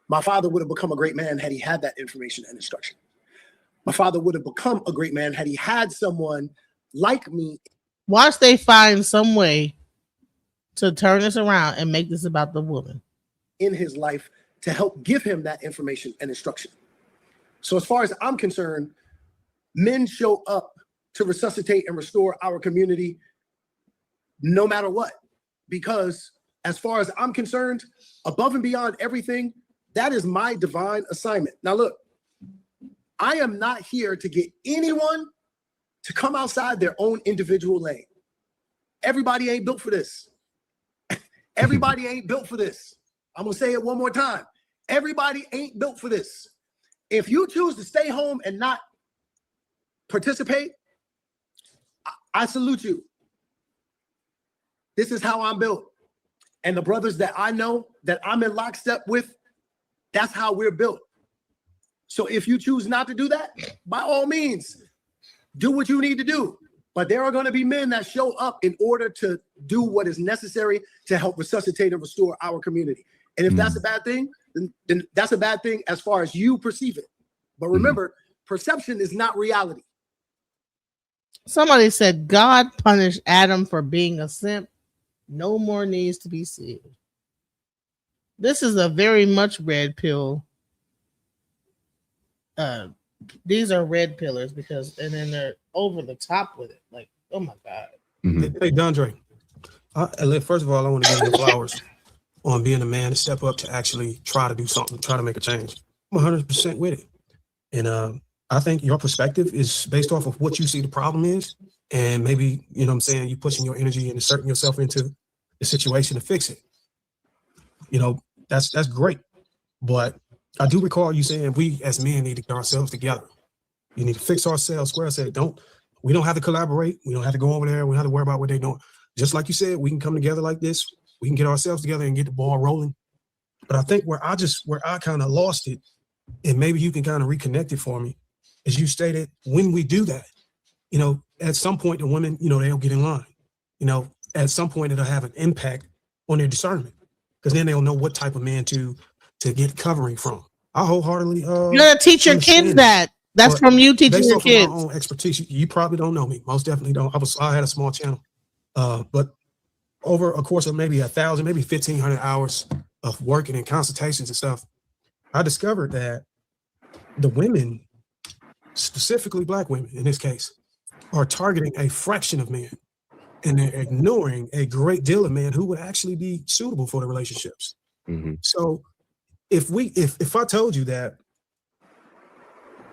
My father would have become a great man had he had that information and instruction. My father would have become a great man had he had someone like me. Watch they find some way to turn this around and make this about the woman in his life to help give him that information and instruction. So as far as I'm concerned, men show up to resuscitate and restore our community no matter what. Because as far as I'm concerned, above and beyond everything, that is my divine assignment. Now look, I am not here to get anyone to come outside their own individual lane. Everybody ain't built for this. Everybody ain't built for this. I'm gonna say it one more time. Everybody ain't built for this. If you choose to stay home and not participate, I salute you. This is how I'm built. And the brothers that I know that I'm in lockstep with, that's how we're built. So if you choose not to do that, by all means, do what you need to do. But there are going to be men that show up in order to do what is necessary to help resuscitate and restore our community. And if that's a bad thing, then that's a bad thing as far as you perceive it. But remember, perception is not reality. Somebody said God punished Adam for being a simp. No more needs to be said. This is a very much red pill. These are red pillars because, and then they're over the top with it. Like, oh my God. Hey, Dondre. First of all, I want to give you flowers on being a man to step up to actually try to do something, try to make a change. I'm 100% with it. And I think your perspective is based off of what you see the problem is. And maybe, you know what I'm saying, you pushing your energy and inserting yourself into the situation to fix it. You know, that's great. But I do recall you saying we as men need to get ourselves together. You need to fix ourselves. Square said, we don't have to collaborate. We don't have to go over there. We don't have to worry about what they're doing. Just like you said, we can come together like this. We can get ourselves together and get the ball rolling. But I think where I kind of lost it, and maybe you can kind of reconnect it for me, as you stated, when we do that, you know, at some point the women, you know, they'll get in line. You know, at some point it'll have an impact on their discernment, because then they'll know what type of man to get covering from. I wholeheartly you gotta teach your kids that. That's from you teaching your kids. Based off of my own expertise, you probably don't know me. Most definitely don't. I had a small channel, but over a course of maybe 1,000, maybe 1,500 hours of working and consultations and stuff, I discovered that the women, specifically Black women in this case, are targeting a fraction of men, and they're ignoring a great deal of men who would actually be suitable for the relationships. So if I told you that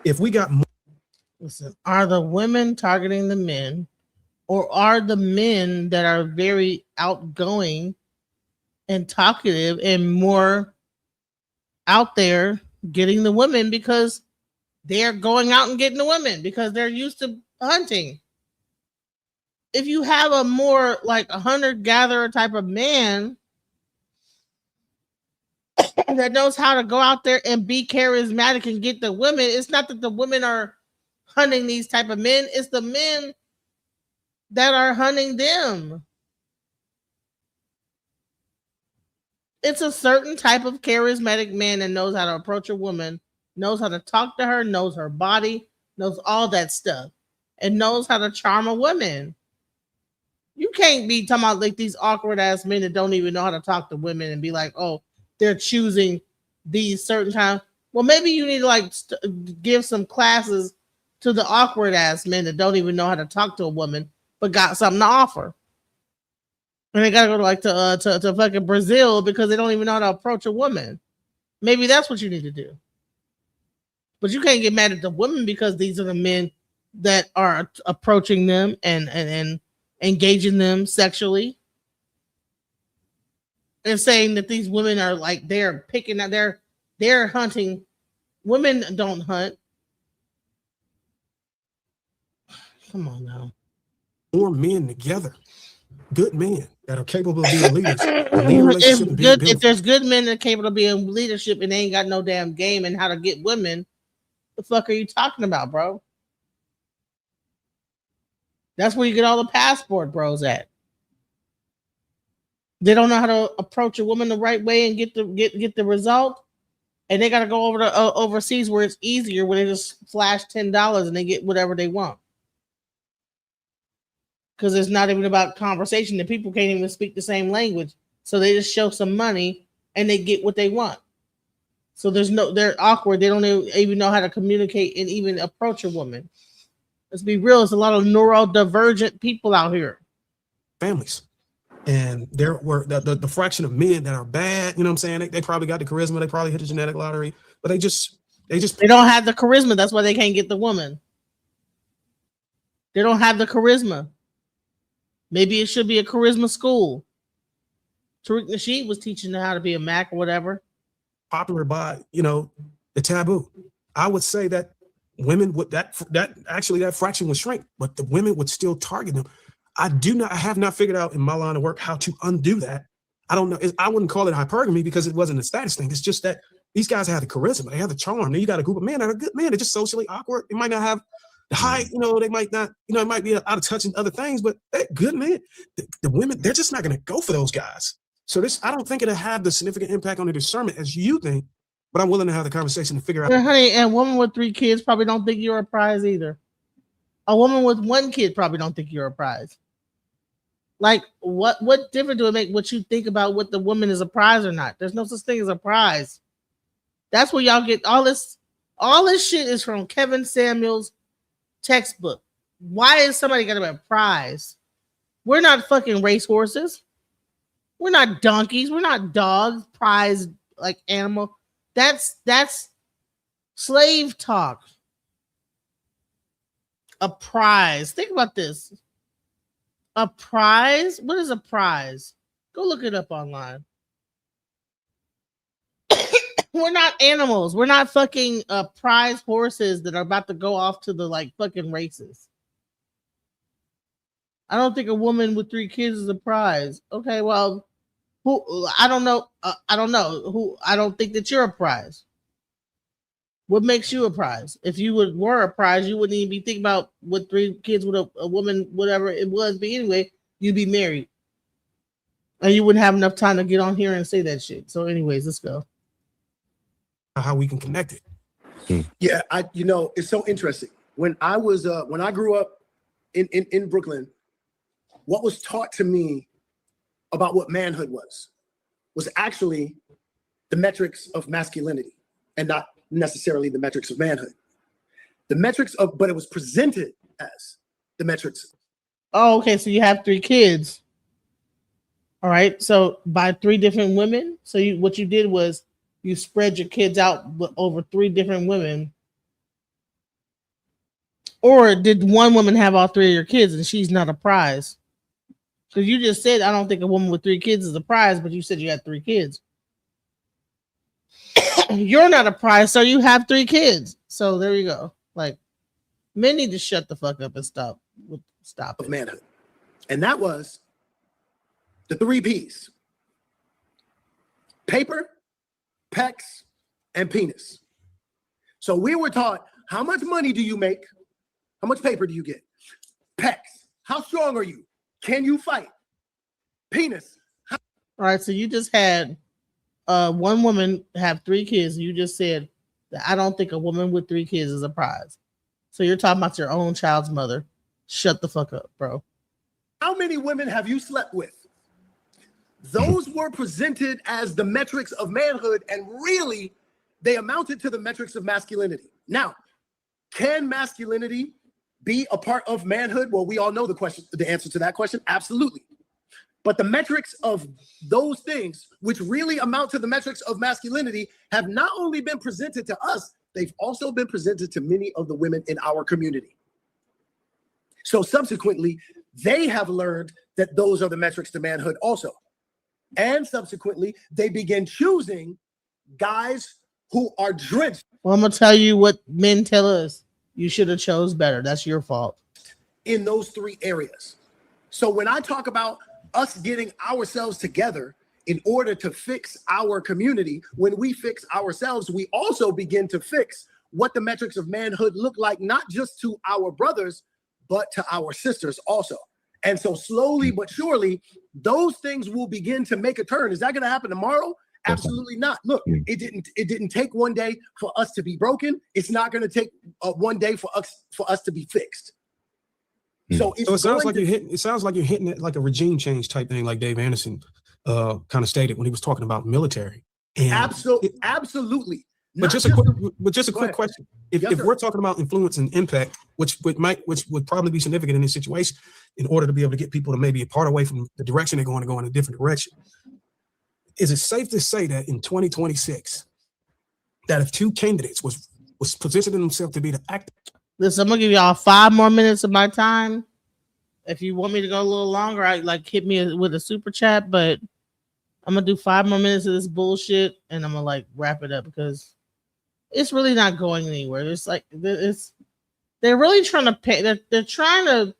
if we got more, listen, are the women targeting the men, or are the men that are very outgoing and talkative and more out there getting the women because they're going out and getting the women because they're used to hunting? If you have a more like a hunter-gatherer type of man that knows how to go out there and be charismatic and get the women, it's not that the women are hunting these type of men, it's the men that are hunting them. It's a certain type of charismatic man that knows how to approach a woman, knows how to talk to her, knows her body, knows all that stuff, and knows how to charm a woman. You can't be talking about like these awkward ass men that don't even know how to talk to women and be like, oh, they're choosing these certain times. Well, maybe you need to like give some classes to the awkward ass men that don't even know how to talk to a woman, but got something to offer. And they gotta go to fucking Brazil because they don't even know how to approach a woman. Maybe that's what you need to do. But you can't get mad at the women because these are the men that are approaching them and engaging them sexually. And saying that these women are like they're picking out, they're hunting. Women don't hunt. Come on now. more men together, good men that are capable of being leaders. If there's good men that are capable of being leadership and they ain't got no damn game and how to get women, the fuck are you talking about, bro? That's where you get all the passport bros at. They don't know how to approach a woman the right way and get the result. And they got to go over to overseas where it's easier, where they just flash $10 and they get whatever they want. Because it's not even about conversation. The people can't even speak the same language. So they just show some money and they get what they want. So they're awkward. They don't even know how to communicate and even approach a woman. Let's be real. It's a lot of neurodivergent people out here. Families. And there were the fraction of men that are bad, you know what I'm saying? They probably got the charisma, they probably hit the genetic lottery, but they don't have the charisma. That's why they can't get the woman. They don't have the charisma. Maybe it should be a charisma school. Tariq Nasheed was teaching them how to be a Mac or whatever. Popular by, the taboo. I would say that women would that fraction would shrink, but the women would still target them. I have not figured out in my line of work how to undo that. I don't know. I wouldn't call it hypergamy because it wasn't a status thing. It's just that these guys have the charisma, they have the charm. Then you got a group of men that are good men. They're just socially awkward. They might not have the height, they might not, it might be out of touch in other things, but they're good men. The women, they're just not going to go for those guys. So I don't think it'll have the significant impact on the discernment as you think, but I'm willing to have the conversation to figure out. And honey, and a woman with 3 kids probably don't think you're a prize either. A woman with 1 kid probably don't think you're a prize. Like, what difference do it make what you think about what the woman is a prize or not? There's no such thing as a prize. That's where y'all get all this shit is from Kevin Samuels' textbook. Why is somebody gonna be a prize? We're not fucking racehorses. We're not donkeys. We're not dogs, prize like animal. That's slave talk. A prize. Think about this. A prize? What is a prize? Go look it up online. We're not animals. We're not fucking prize horses that are about to go off to the like fucking races. I don't think a woman with 3 kids is a prize. Okay, well, who? I don't know. I don't know who. I don't think that you're a prize. What makes you a prize? If you were a prize, you wouldn't even be thinking about with 3 kids with a woman, whatever it was. But anyway, you'd be married. And you wouldn't have enough time to get on here and say that shit. So anyways, let's go. How we can connect it. Yeah, it's so interesting. When I grew up in Brooklyn, what was taught to me about what manhood was actually the metrics of masculinity and not necessarily the metrics of manhood. But it was presented as the metrics. Oh, okay. So you have 3 kids. All right. So by 3 different women. So what you did was you spread your kids out over 3 different women. Or did one woman have all 3 of your kids and she's not a prize? Because you just said, I don't think a woman with 3 kids is a prize, but you said you had 3 kids. You're not a prize, so you have 3 kids. So there you go. Like, men need to shut the fuck up and stop of manhood. And that was the 3 P's. Paper, pecs, and penis. So we were taught, how much money do you make? How much paper do you get? Pecs. How strong are you? Can you fight? Penis. All right, so you just had one woman have 3 kids. You just said that I don't think a woman with 3 kids is a prize. So you're talking about your own child's mother. Shut the fuck up, bro. How many women have you slept with? Those were presented as the metrics of manhood, and really, they amounted to the metrics of masculinity. Now, can masculinity be a part of manhood? Well, we all know the answer to that question. Absolutely. But the metrics of those things, which really amount to the metrics of masculinity, have not only been presented to us, they've also been presented to many of the women in our community. So subsequently, they have learned that those are the metrics to manhood also. And subsequently, they begin choosing guys who are drenched. Well, I'm going to tell you what men tell us. You should have chose better. That's your fault. In those 3 areas. So when I talk about us getting ourselves together in order to fix our community, when we fix ourselves, we also begin to fix what the metrics of manhood look like, not just to our brothers, but to our sisters also. And so slowly but surely, those things will begin to make a turn. Is that going to happen tomorrow? Absolutely not. Look, it didn't take one day for us to be broken. It's not going to take one day for us to be fixed. So it sounds like you're hitting it like a regime change type thing, like Dave Anderson kind of stated when he was talking about military. And absolutely. But just a quick question: if we're talking about influence and impact, which would probably be significant in this situation, in order to be able to get people to maybe part away from the direction they're going to go in a different direction, is it safe to say that in 2026, that if two candidates was positioning themselves to be the actor? Listen, I'm gonna give y'all 5 more minutes of my time. If you want me to go a little longer, hit me with a super chat, but I'm gonna do 5 more minutes of this bullshit and I'm gonna wrap it up because it's really not going anywhere. They're really trying to pay. They're trying to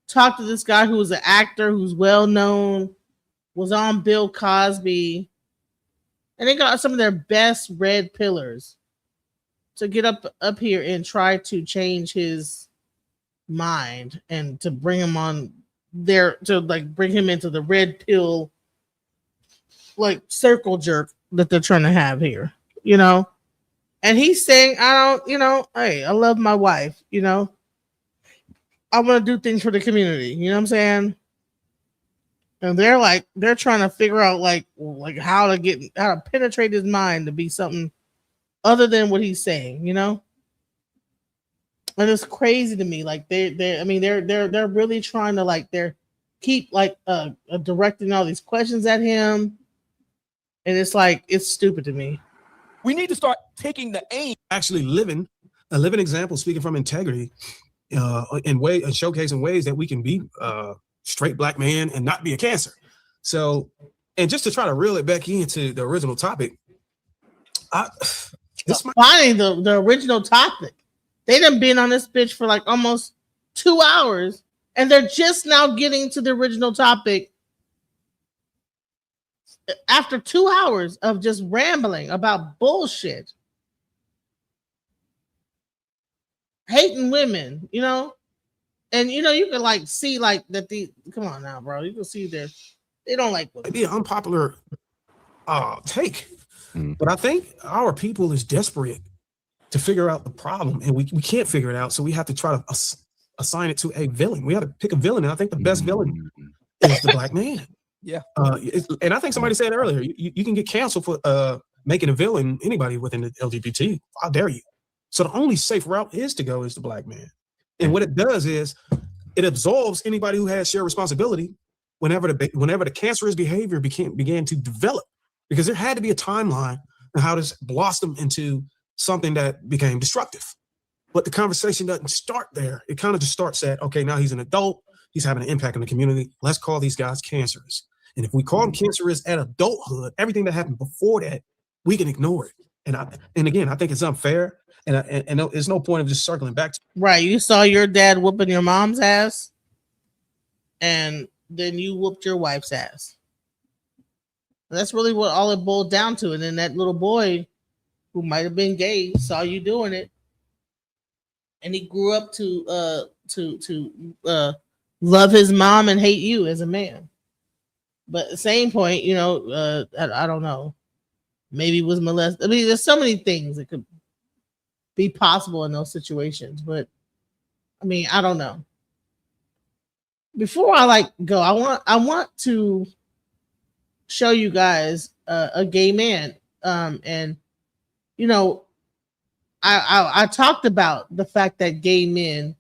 talk to this guy who's an actor who's well known, was on Bill Cosby, and they got some of their best red pillars to get up here and try to change his mind and to bring him on there, to bring him into the red pill circle jerk that they're trying to have here, and he's saying, hey, I love my wife, I want to do things for the community, you know what I'm saying? And they're trying to figure out how to penetrate his mind to be something other than what he's saying, and it's crazy to me. They're really trying to they're keep directing all these questions at him, and it's stupid to me. We need to start taking the aim. Actually living a living example, speaking from integrity, and showcasing ways that we can be straight black man and not be a cancer. So, and just to try to reel it back into the original topic, finding the original topic. They done been on this bitch for almost 2 hours, and they're just now getting to the original topic after 2 hours of just rambling about bullshit, hating women, and you can see that come on now, bro. You can see they don't like women. It'd be an unpopular take. But I think our people is desperate to figure out the problem, and we can't figure it out, so we have to try to assign it to a villain. We have to pick a villain, and I think the best villain is the black man. Yeah. And I think somebody said earlier, you can get canceled for making a villain anybody within the LGBT. How dare you? So the only safe route is to go is the black man. And what it does is it absolves anybody who has shared responsibility whenever the cancerous behavior began to develop, because there had to be a timeline on how this blossomed into something that became destructive. But the conversation doesn't start there. It kind of just starts at, okay, now he's an adult. He's having an impact on the community. Let's call these guys cancerous. And if we call them cancerous at adulthood, everything that happened before that, we can ignore it. And again, I think it's unfair. And there's no point of just circling back to. Right. You saw your dad whooping your mom's ass, and then you whooped your wife's ass. That's really what all it boiled down to. And then that little boy who might have been gay saw you doing it, and he grew up to love his mom and hate you as a man. But at the same point, I don't know. Maybe it was molested. I mean, there's so many things that could be possible in those situations. But I mean, I don't know. Before I go, I want to show you guys a gay man. And I talked about the fact that gay men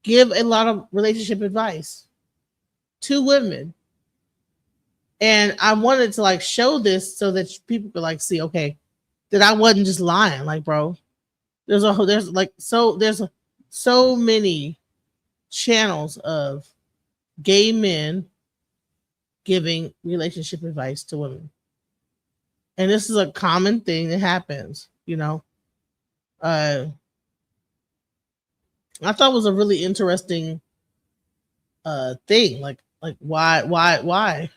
give a lot of relationship advice to women. And I wanted to show this so that people could see, okay, that I wasn't just lying. Bro, there's so many channels of gay men giving relationship advice to women. And this is a common thing that happens, I thought it was a really interesting thing. Why?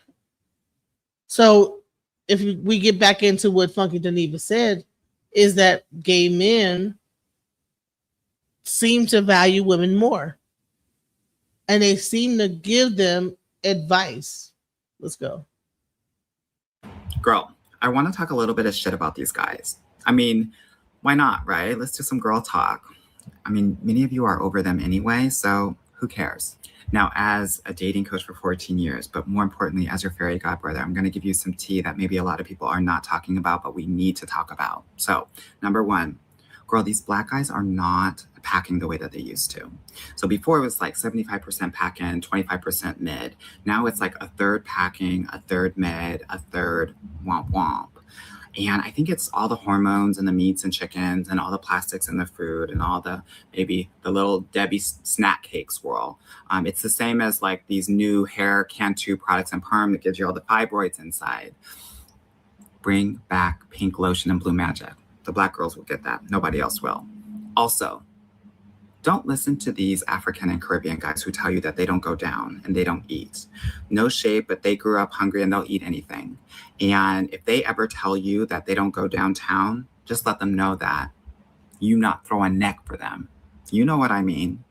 So if we get back into what Funky Geneva said, is that gay men seem to value women more, and they seem to give them advice. Let's go. Girl, I want to talk a little bit of shit about these guys. I mean, why not, right? Let's do some girl talk. I mean, many of you are over them anyway, so who cares? Now, as a dating coach for 14 years, but more importantly, as your fairy godbrother, I'm going to give you some tea that maybe a lot of people are not talking about, but we need to talk about. So, number one, girl, these black guys are not packing the way that they used to. So before it was like 75% pack-in, 25% mid. Now it's like a third packing, a third mid, a third womp womp. And I think it's all the hormones and the meats and chickens and all the plastics in the food and all the, maybe the little Debbie snack cake swirl. It's the same as like these new hair Cantu products and perm that gives you all the fibroids inside. Bring back pink lotion and blue magic. The black girls will get that. Nobody else will. Also, don't listen to these African and Caribbean guys who tell you that they don't go down and they don't eat. No shade, but they grew up hungry and they'll eat anything. And if they ever tell you that they don't go downtown, just let them know that you not throw a neck for them. You know what I mean?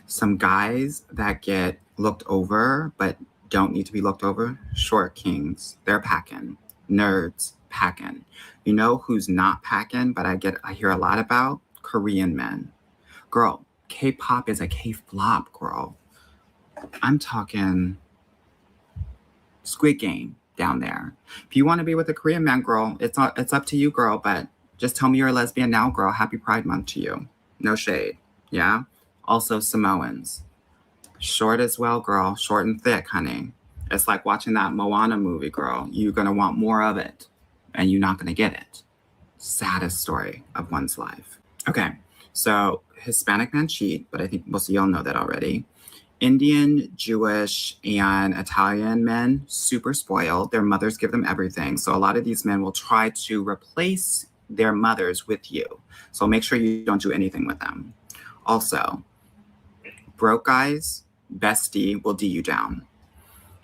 Some guys that get looked over but don't need to be looked over, short kings, they're packing. Nerds, packing. You know who's not packing, but I hear a lot about? Korean men. Girl, K-pop is a K-flop, girl. I'm talking Squid Game down there. If you want to be with a Korean man, girl, it's up to you, girl, but just tell me you're a lesbian now, girl. Happy Pride Month to you. No shade, yeah? Also, Samoans. Short as well, girl. Short and thick, honey. It's like watching that Moana movie, girl. You're going to want more of it, and you're not going to get it. Saddest story of one's life. Okay, so Hispanic men cheat, but I think most of y'all know that already. Indian, Jewish, and Italian men, super spoiled. Their mothers give them everything. So a lot of these men will try to replace their mothers with you. So make sure you don't do anything with them. Also, broke guys, bestie will D you down.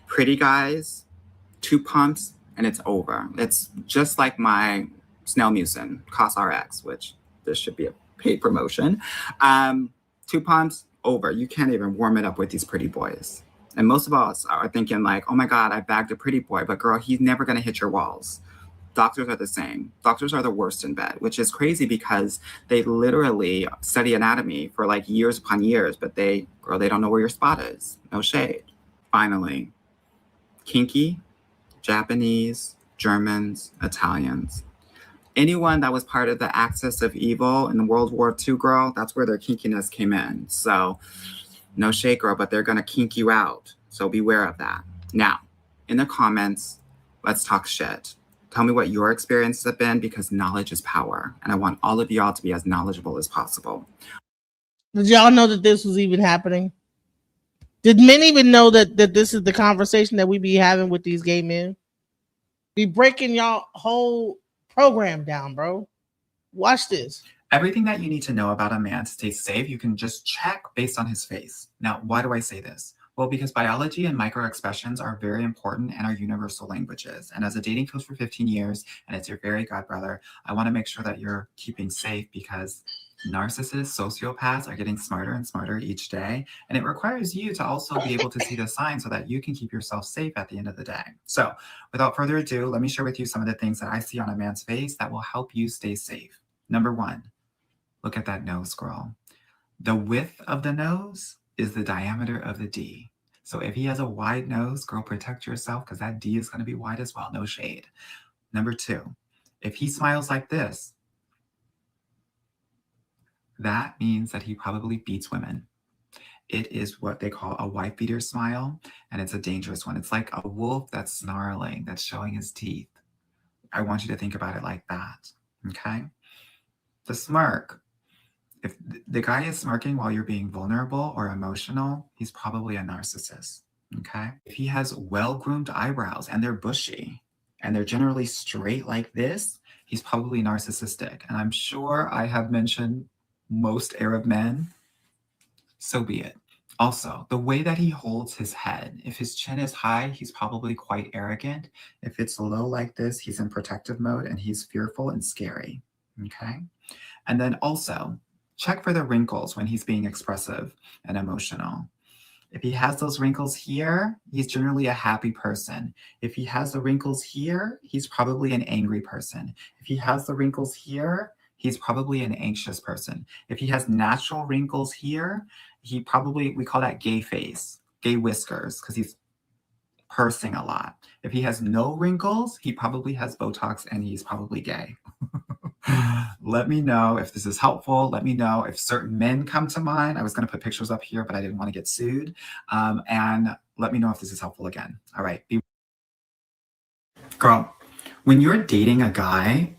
Pretty guys, 2 pumps, and it's over. It's just like my Snell Mucin, CosRx, which this should be a paid promotion. 2 pumps, over. You can't even warm it up with these pretty boys. And most of us are thinking like, oh my God, I bagged a pretty boy, but girl, he's never gonna hit your walls. Doctors are the same. Doctors are the worst in bed, which is crazy because they literally study anatomy for like years upon years, but they don't know where your spot is. No shade. Finally, kinky, Japanese, Germans, Italians. Anyone that was part of the axis of evil in World War II, girl, that's where their kinkiness came in. So no shade, girl, but they're going to kink you out. So beware of that. Now, in the comments, let's talk shit. Tell me what your experiences have been, because knowledge is power. And I want all of y'all to be as knowledgeable as possible. Did y'all know that this was even happening? Did men even know that this is the conversation that we be having with these gay men? Be breaking y'all whole program down, bro. Watch this. Everything that you need to know about a man to stay safe, you can just check based on his face. Now, why do I say this? Well, because biology and microexpressions are very important and are universal languages. And as a dating coach for 15 years, and it's your very godbrother, I want to make sure that you're keeping safe, because narcissists, sociopaths are getting smarter and smarter each day. And it requires you to also be able to see the signs so that you can keep yourself safe at the end of the day. So without further ado, let me share with you some of the things that I see on a man's face that will help you stay safe. Number one, look at that nose, girl. The width of the nose is the diameter of the D. So if he has a wide nose, girl, protect yourself, because that D is going to be wide as well. No shade. Number two, if he smiles like this, that means that he probably beats women. It is what they call a wife beater smile, and it's a dangerous one. It's like a wolf that's snarling, that's showing his teeth. I want you to think about it like that, okay? The smirk. If the guy is smirking while you're being vulnerable or emotional, he's probably a narcissist, okay? If he has well-groomed eyebrows and they're bushy and they're generally straight like this, he's probably narcissistic. And I'm sure I have mentioned most Arab men, so be it. Also, the way that he holds his head. If his chin is high, he's probably quite arrogant. If it's low like this, he's in protective mode and he's fearful and scary, okay? And then also, check for the wrinkles when he's being expressive and emotional. If he has those wrinkles here, he's generally a happy person. If he has the wrinkles here, he's probably an angry person. If he has the wrinkles here, he's probably an anxious person. If he has natural wrinkles here, he probably, we call that gay face, gay whiskers, because he's pursing a lot. If he has no wrinkles, he probably has Botox and he's probably gay. Let me know if this is helpful. Let me know if certain men come to mind. I was going to put pictures up here, but I didn't want to get sued. And let me know if this is helpful again. All right. Girl, when you're dating a guy,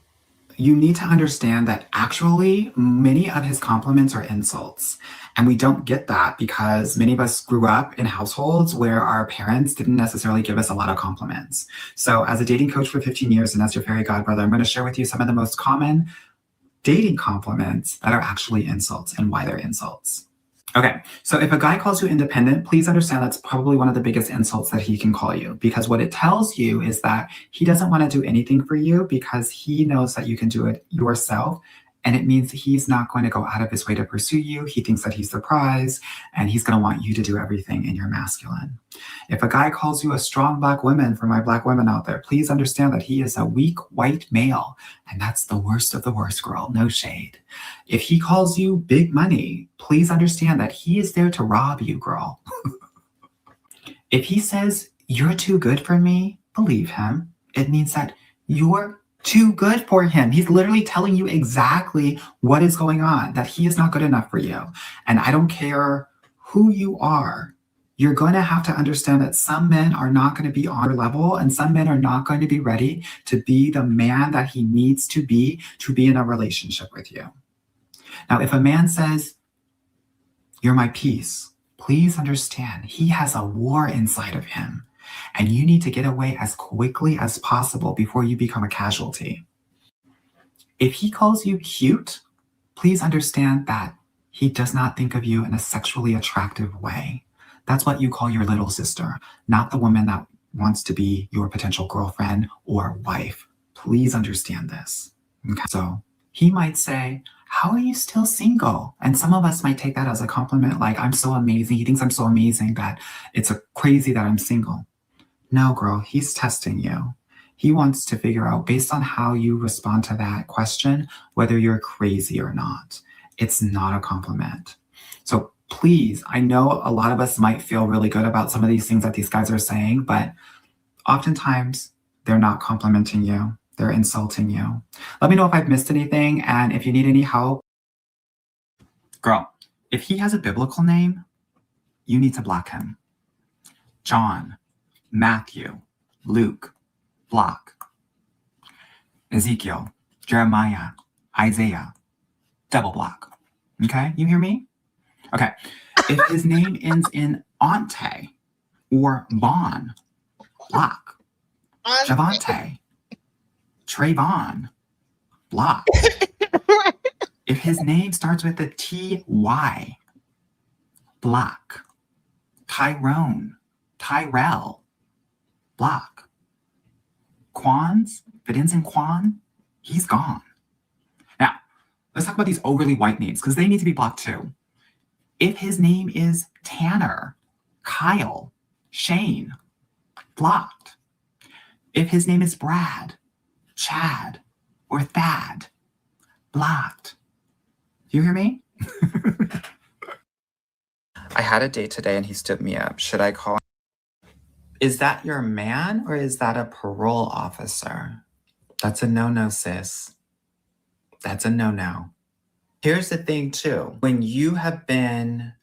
you need to understand that actually many of his compliments are insults. And we don't get that because many of us grew up in households where our parents didn't necessarily give us a lot of compliments. So as a dating coach for 15 years and as your fairy godbrother, I'm going to share with you some of the most common dating compliments that are actually insults and why they're insults. Okay, so if a guy calls you independent, please understand that's probably one of the biggest insults that he can call you, because what it tells you is that he doesn't want to do anything for you because he knows that you can do it yourself. And it means he's not going to go out of his way to pursue you. He thinks that he's the prize and he's going to want you to do everything in your masculine. If a guy calls you a strong black woman, for my black women out there, please understand that he is a weak white male. And that's the worst of the worst, girl. No shade. If he calls you big money, please understand that he is there to rob you, girl. If he says, you're too good for me, believe him. It means that you're too good for him. He's literally telling you exactly what is going on, that he is not good enough for you. And I don't care who you are, you're going to have to understand that some men are not going to be on your level and some men are not going to be ready to be the man that he needs to be in a relationship with you. Now, if a man says, you're my peace, please understand he has a war inside of him. And you need to get away as quickly as possible before you become a casualty. If he calls you cute, please understand that he does not think of you in a sexually attractive way. That's what you call your little sister, not the woman that wants to be your potential girlfriend or wife. Please understand this. Okay? So he might say, how are you still single? And some of us might take that as a compliment, like, I'm so amazing. He thinks I'm so amazing that it's crazy that I'm single. No, girl, he's testing you. He wants to figure out, based on how you respond to that question, whether you're crazy or not. It's not a compliment. So please, I know a lot of us might feel really good about some of these things that these guys are saying, but oftentimes they're not complimenting you. They're insulting you. Let me know if I've missed anything, and if you need any help. Girl, if he has a biblical name, you need to block him. John, Matthew, Luke, block. Ezekiel, Jeremiah, Isaiah, double block. Okay, you hear me? Okay, if his name ends in Ante or Bon, block. Javante, Trayvon, block. If his name starts with a T-Y, block. Tyrone, Tyrell, block. Quans, if it ends in Quan, he's gone. Now, let's talk about these overly white names, because they need to be blocked too. If his name is Tanner, Kyle, Shane, blocked. If his name is Brad, Chad, or Thad, blocked. Do you hear me? I had a date today and he stood me up. Should I call? Is that your man or is that a parole officer? That's a no-no, sis. That's a no-no. Here's the thing too. When you have been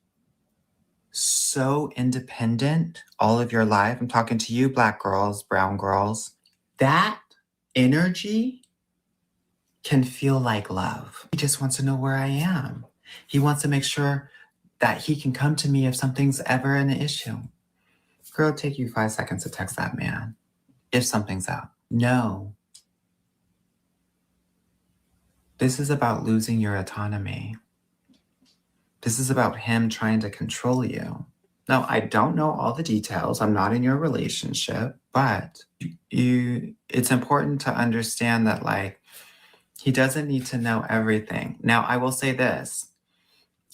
so independent all of your life, I'm talking to you, black girls, brown girls, that energy can feel like love. He just wants to know where I am. He wants to make sure that he can come to me if something's ever an issue. Girl, it'll take you 5 seconds to text that man if something's up. No. This is about losing your autonomy. This is about him trying to control you. Now, I don't know all the details. I'm not in your relationship, but it's important to understand that, like, he doesn't need to know everything. Now, I will say this.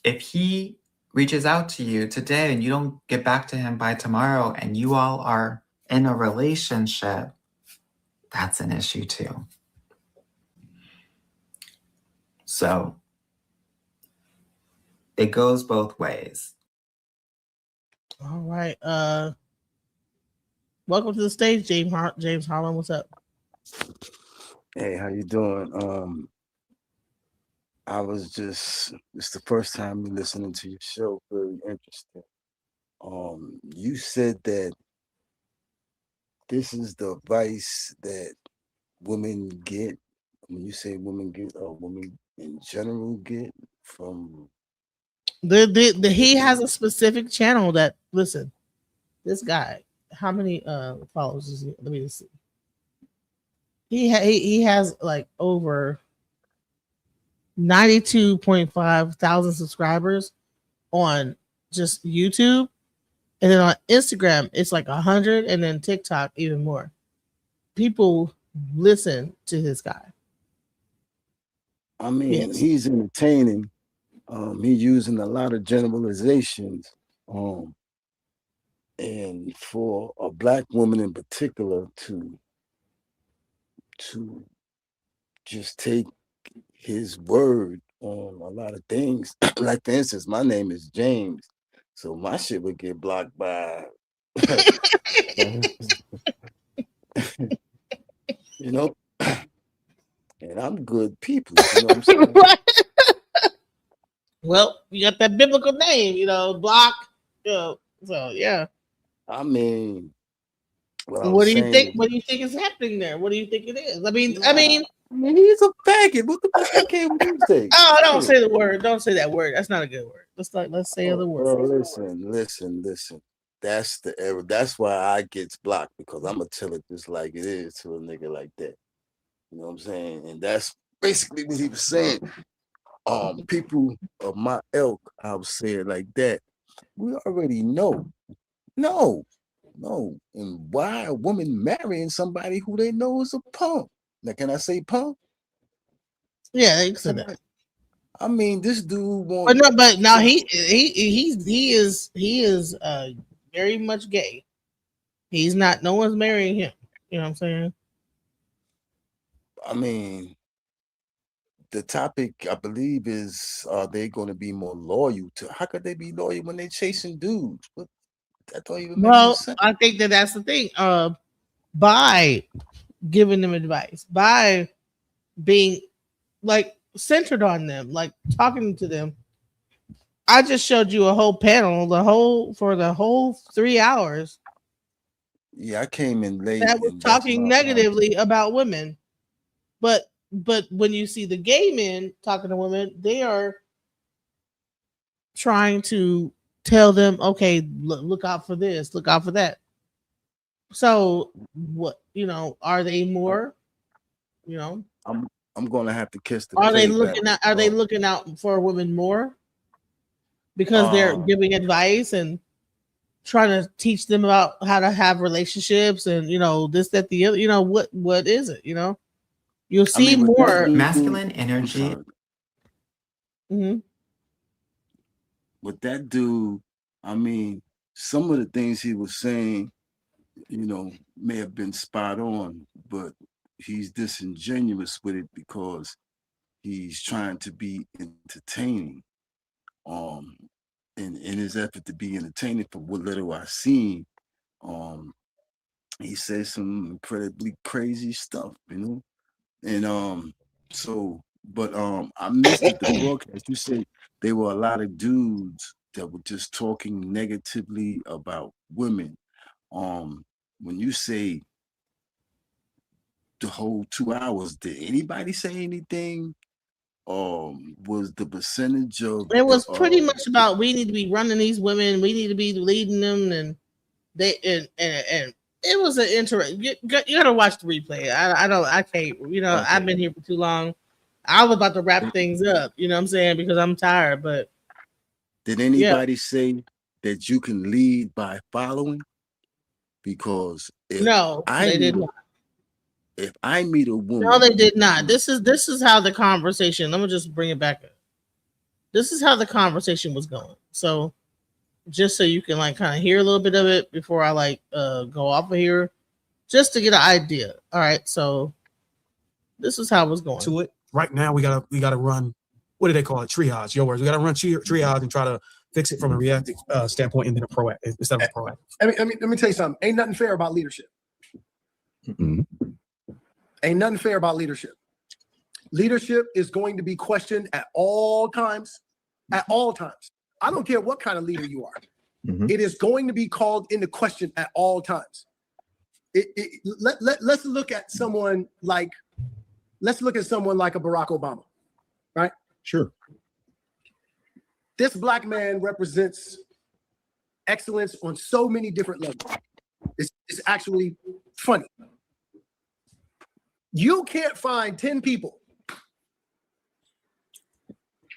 If he reaches out to you today and you don't get back to him by tomorrow and you all are in a relationship, that's an issue too. So it goes both ways. All right. Welcome to the stage, James Harlan. What's up? Hey, how you doing? It's the first time listening to your show. Very interesting. You said that this is the advice that women get. When you say women get, or women in general get from He has a specific channel that, listen, this guy, how many followers is he? Let me just see. He has like over 92.5 thousand subscribers on just YouTube, and then on Instagram it's like 100, and then TikTok even more. People listen to this guy. I mean, Yes. he's entertaining. He's using a lot of generalizations. And for a black woman in particular to just take his word on a lot of things, like for instance, my name is James, so my shit would get blocked by you know, and I'm good people, you know what I'm saying? Well, you got that biblical name, block. So yeah. I mean, What do you think? What do you think is happening there? What do you think it is? I mean, he's a faggot. What the fuck I can't say? Oh, don't say the word. Don't say that word. That's not a good word. Let's say other words. Listen. That's the error. That's why I gets blocked, because I'm gonna tell it just like it is to a nigga like that. You know what I'm saying? And that's basically what he was saying. People of my ilk, I would say it like that. We already know. No. And why a woman marrying somebody who they know is a punk? Now, can I say punk? Yeah, you can say that. I mean, this dude But no, but now he is very much gay. He's not. No one's marrying him. You know what I'm saying? I mean, the topic, I believe, is are they going to be more loyal to? How could they be loyal when they're chasing dudes? But that don't even make no sense. I think that's the thing. By giving them advice, by being like centered on them, like talking to them. I just showed you a whole panel, for the whole 3 hours. Yeah, I came in late. That was talking negatively about women. But when you see the gay men talking to women, they are trying to tell them, okay, look out for this, look out for that. So what, are they more, I'm gonna have to kiss the are they looking out for women more because they're giving advice and trying to teach them about how to have relationships and this, that, the other, what is it, you'll see more masculine energy. Mm-hmm. With that dude, I mean, some of the things he was saying, may have been spot on, but he's disingenuous with it because he's trying to be entertaining. In his effort to be entertaining, for what little I've seen, he says some incredibly crazy stuff, and so, but I missed it, the broadcast. You said there were a lot of dudes that were just talking negatively about women. When you say the whole 2 hours, did anybody say anything? Was the percentage of it was pretty much about, we need to be running these women, we need to be leading them, and they and it was an interesting. You gotta watch the replay. I can't. Okay. I've been here for too long. I was about to wrap things up. You know what I'm saying, because I'm tired. But did anybody say that you can lead by following? Because they did not. If I meet a woman, no, they did not. This is how the conversation. Let me just bring it back up. This is how the conversation was going. So just so you can like kind of hear a little bit of it before I like go off of here, just to get an idea. All right, so this is how it was going. To it right now, we gotta run. What do they call it? Triage. Your words. We gotta run triage and try to fix it from a reactive standpoint and then a proactive instead of a proactive. Let me tell you something. Ain't nothing fair about leadership. Mm-hmm. Ain't nothing fair about leadership. Leadership is going to be questioned at all times. At all times. I don't care what kind of leader you are. Mm-hmm. It is going to be called into question at all times. Let's look at someone like a Barack Obama, right? Sure. This black man represents excellence on so many different levels. It's actually funny. You can't find 10 people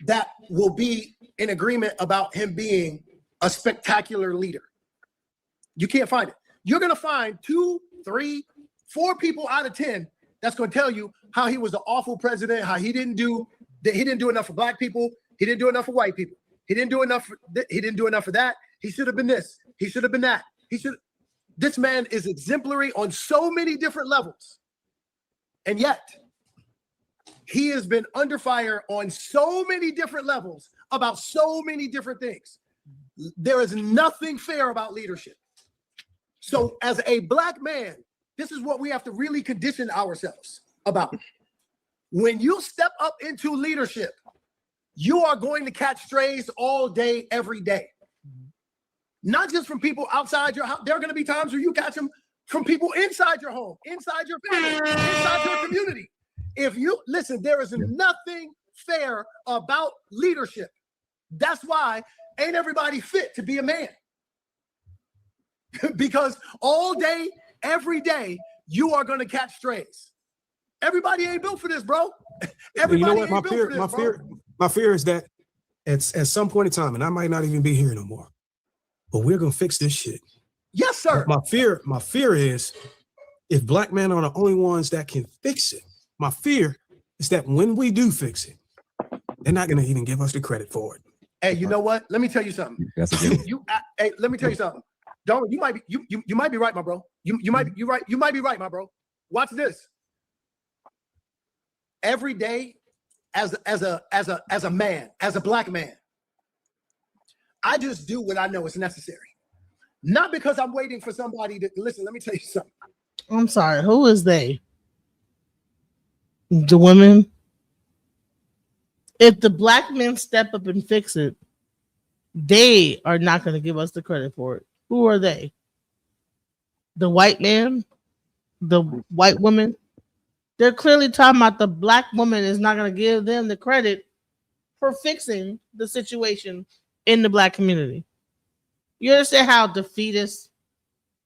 that will be in agreement about him being a spectacular leader. You can't find it. You're going to find 2, 3, 4 people out of 10 that's going to tell you how he was an awful president, how he didn't do enough for black people, he didn't do enough for white people. He didn't do enough for that. He should have been this. He should have been that. This man is exemplary on so many different levels. And yet, he has been under fire on so many different levels about so many different things. There is nothing fair about leadership. So as a black man, this is what we have to really condition ourselves about. When you step up into leadership, you are going to catch strays all day, every day. Not just from people outside your house. There are going to be times where you catch them from people inside your home, inside your family, inside your community. If you listen, there is nothing fair about leadership. That's why ain't everybody fit to be a man. Because all day, every day, you are going to catch strays. Everybody ain't built for this, bro. Everybody you know what? My fear is that at some point in time, and I might not even be here no more, but we're gonna fix this shit. Yes, sir. My fear is if black men are the only ones that can fix it. My fear is that when we do fix it, they're not gonna even give us the credit for it. Hey, you know what? Let me tell you something. Hey, let me tell you something. Don't you might be you might be right, my bro. You might be right, my bro. Watch this. Every day, as a man, as a black man, I just do what I know is necessary. Not because I'm waiting for somebody to listen. Let me tell you something. I'm sorry. Who is they? The women. If the black men step up and fix it, they are not going to give us the credit for it. Who are they? The white man? The white woman? They're clearly talking about the black woman is not going to give them the credit for fixing the situation in the black community. You understand how defeatist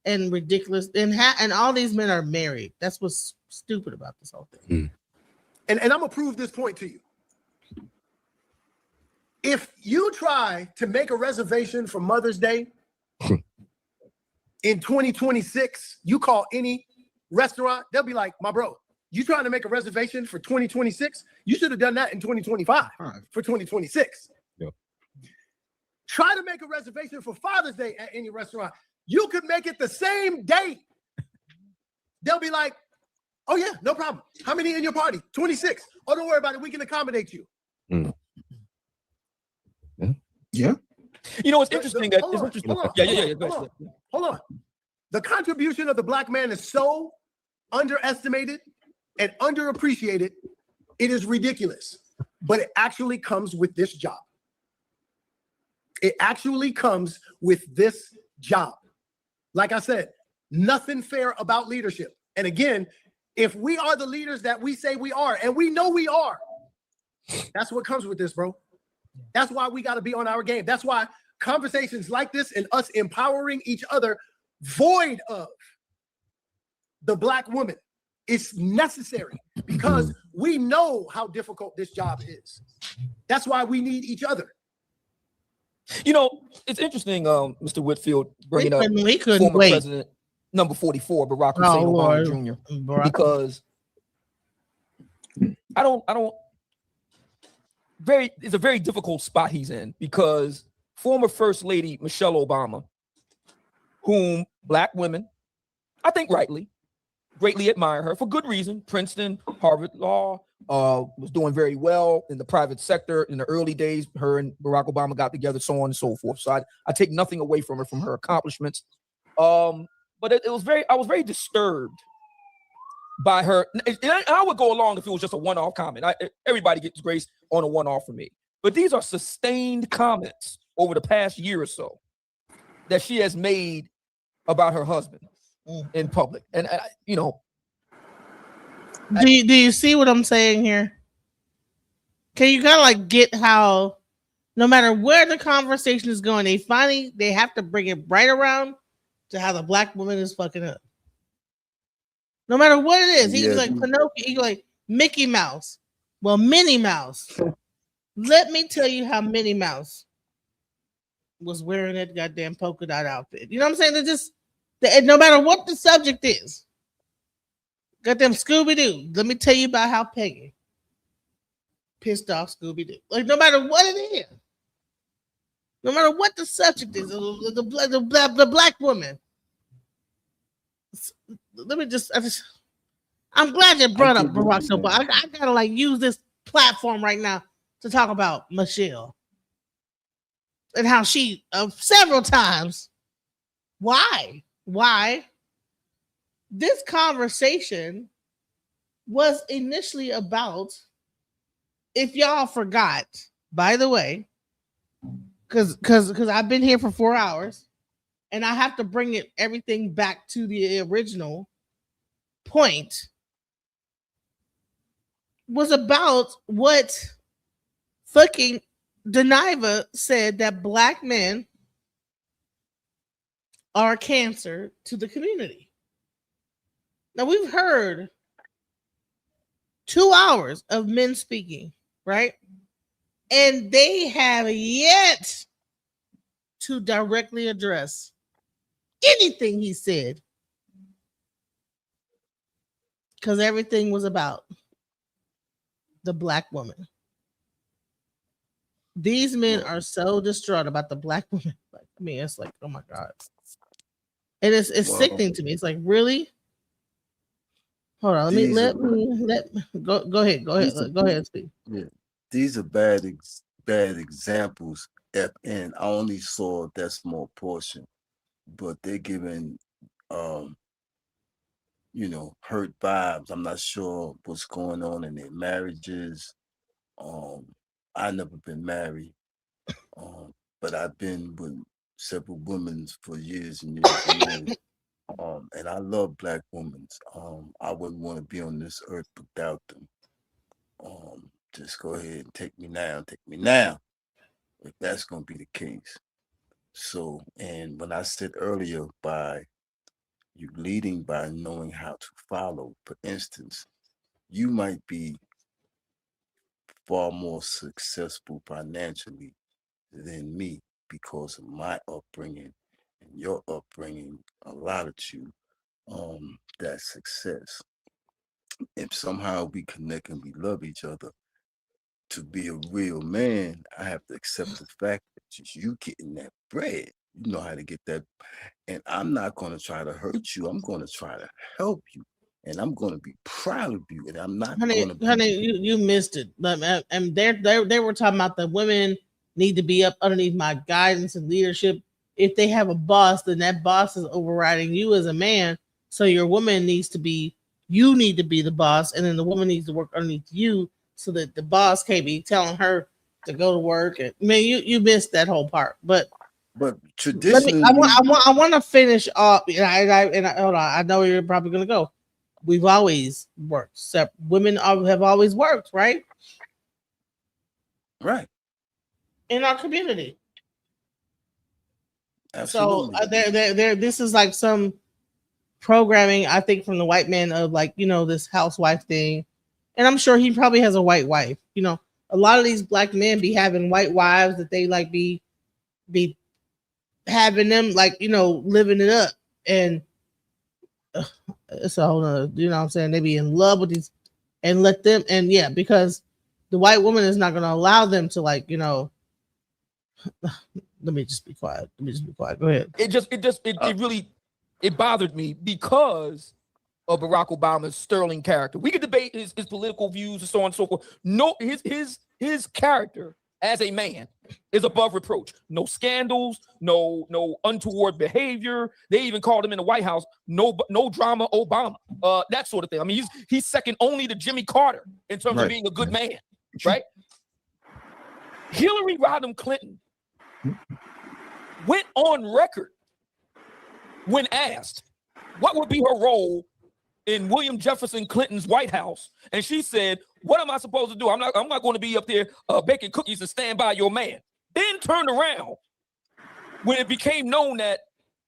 and ridiculous and all these men are married. That's what's stupid about this whole thing. And I'm gonna prove this point to you. If you try to make a reservation for Mother's Day in 2026, you call any restaurant, they'll be like, my bro, you trying to make a reservation for 2026? You should have done that in 2025 for 2026. Yep. Try to make a reservation for Father's Day at any restaurant. You could make it the same day. They'll be like, oh yeah, no problem. How many in your party? 26. Oh, don't worry about it. We can accommodate you. Yeah. You know, it's interesting. Hold on. The contribution of the black man is so underestimated and underappreciated. It is ridiculous, but it actually comes with this job. It actually comes with this job. Like I said, nothing fair about leadership. And again, if we are the leaders that we say we are, and we know we are, that's what comes with this, bro. That's why we got to be on our game. That's why conversations like this and us empowering each other, void of the black woman, is necessary because we know how difficult this job is. That's why we need each other. You know, it's interesting, Mr. Whitfield bringing up couldn't former wait. president number 44, Barack Hussein Obama Jr. Because it's a very difficult spot he's in because former First Lady Michelle Obama, whom black women, I think rightly, greatly admire her for good reason. Princeton, Harvard Law, was doing very well in the private sector in the early days. Her and Barack Obama got together, so on and so forth. So I take nothing away from her, from her accomplishments. But I was very disturbed by her. And I would go along if it was just a one-off comment. Everybody gets grace on a one-off from me. But these are sustained comments over the past year or so that she has made about her husband in public. And, you know. Do you see what I'm saying here? Can you kind of like get how no matter where the conversation is going, they have to bring it right around to how the black woman is fucking up. No matter what it is. He's like Pinocchio, he's like Mickey Mouse. Well, Minnie Mouse. Let me tell you how Minnie Mouse was wearing that goddamn polka dot outfit. You know what I'm saying? They're just no matter what the subject is. Goddamn Scooby-Doo. Let me tell you about how Peggy pissed off Scooby-Doo. Like no matter what it is. No matter what the subject is, the black woman. I'm glad you brought up Barack Obama. I gotta like use this platform right now to talk about Michelle and how she several times. Why? This conversation was initially about, if y'all forgot, by the way, because I've been here for 4 hours and I have to bring everything back to the original point, was about what fucking Daniva said, that black men are a cancer to the community. Now we've heard 2 hours of men speaking, right? And they have yet to directly address anything he said, because everything was about the black woman. These men are so distraught about the black woman. Like, I mean, it's like, oh my God. And it's sickening to me. It's like, really? Hold on. Let me go ahead. Go ahead and speak. Yeah. These are bad examples. And I only saw that small portion, but they're giving hurt vibes. I'm not sure what's going on in their marriages. I've never been married, but I've been with several women for years and years and years. And I love black women. I wouldn't want to be on this earth without them. Just go ahead and take me now, if that's going to be the case. So, and when I said earlier, by you leading by knowing how to follow, for instance, you might be far more successful financially than me because of my upbringing, and your upbringing allowed you that success. If somehow we connect and we love each other, to be a real man, I have to accept the fact that just you getting that bread. You know how to get that. And I'm not going to try to hurt you. I'm going to try to help you. And I'm going to be proud of you. And I'm not going to be... Honey, you missed it. And they were talking about the women need to be up underneath my guidance and leadership. If they have a boss, then that boss is overriding you as a man. So your woman needs to be, you need to be the boss. And then the woman needs to work underneath you so that the boss can't be telling her to go to work. And I mean, you missed that whole part. But traditionally, I want to finish off. And hold on, I know you're probably going to go. We've always worked. Women have always worked, right? Right. In our community. Absolutely. So this is like some programming, I think, from the white man of like, this housewife thing. And I'm sure he probably has a white wife. A lot of these black men be having white wives that they like be having them like, living it up. And it's a whole nother, what I'm saying? They be in love with these and let them, and yeah, because the white woman is not going to allow them to like, Let me just be quiet. Go ahead. It really bothered me because of Barack Obama's sterling character. We could debate his political views and so on and so forth. No, his character as a man is above reproach. No scandals, no untoward behavior. They even called him in the White House no drama Obama. That sort of thing. I mean, he's second only to Jimmy Carter in terms of being a good man, right? Hillary Rodham Clinton went on record when asked what would be her role in William Jefferson Clinton's White House, and she said, "What am I supposed to do? I'm not going to be up there baking cookies and stand by your man." Then turned around when it became known that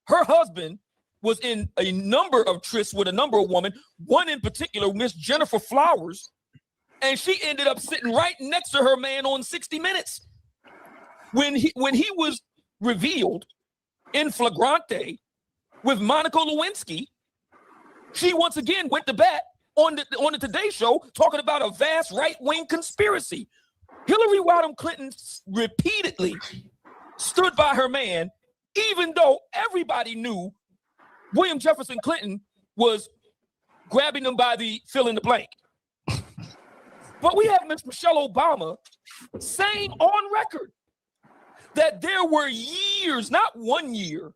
her husband was in a number of trysts with a number of women, one in particular, Miss Jennifer Flowers, and she ended up sitting right next to her man on 60 Minutes. When he was revealed in flagrante with Monica Lewinsky, she once again went to bat on the Today Show talking about a vast right-wing conspiracy. Hillary Rodham Clinton repeatedly stood by her man, even though everybody knew William Jefferson Clinton was grabbing them by the fill in the blank. But we have Miss Michelle Obama saying on record that there were years, not 1 year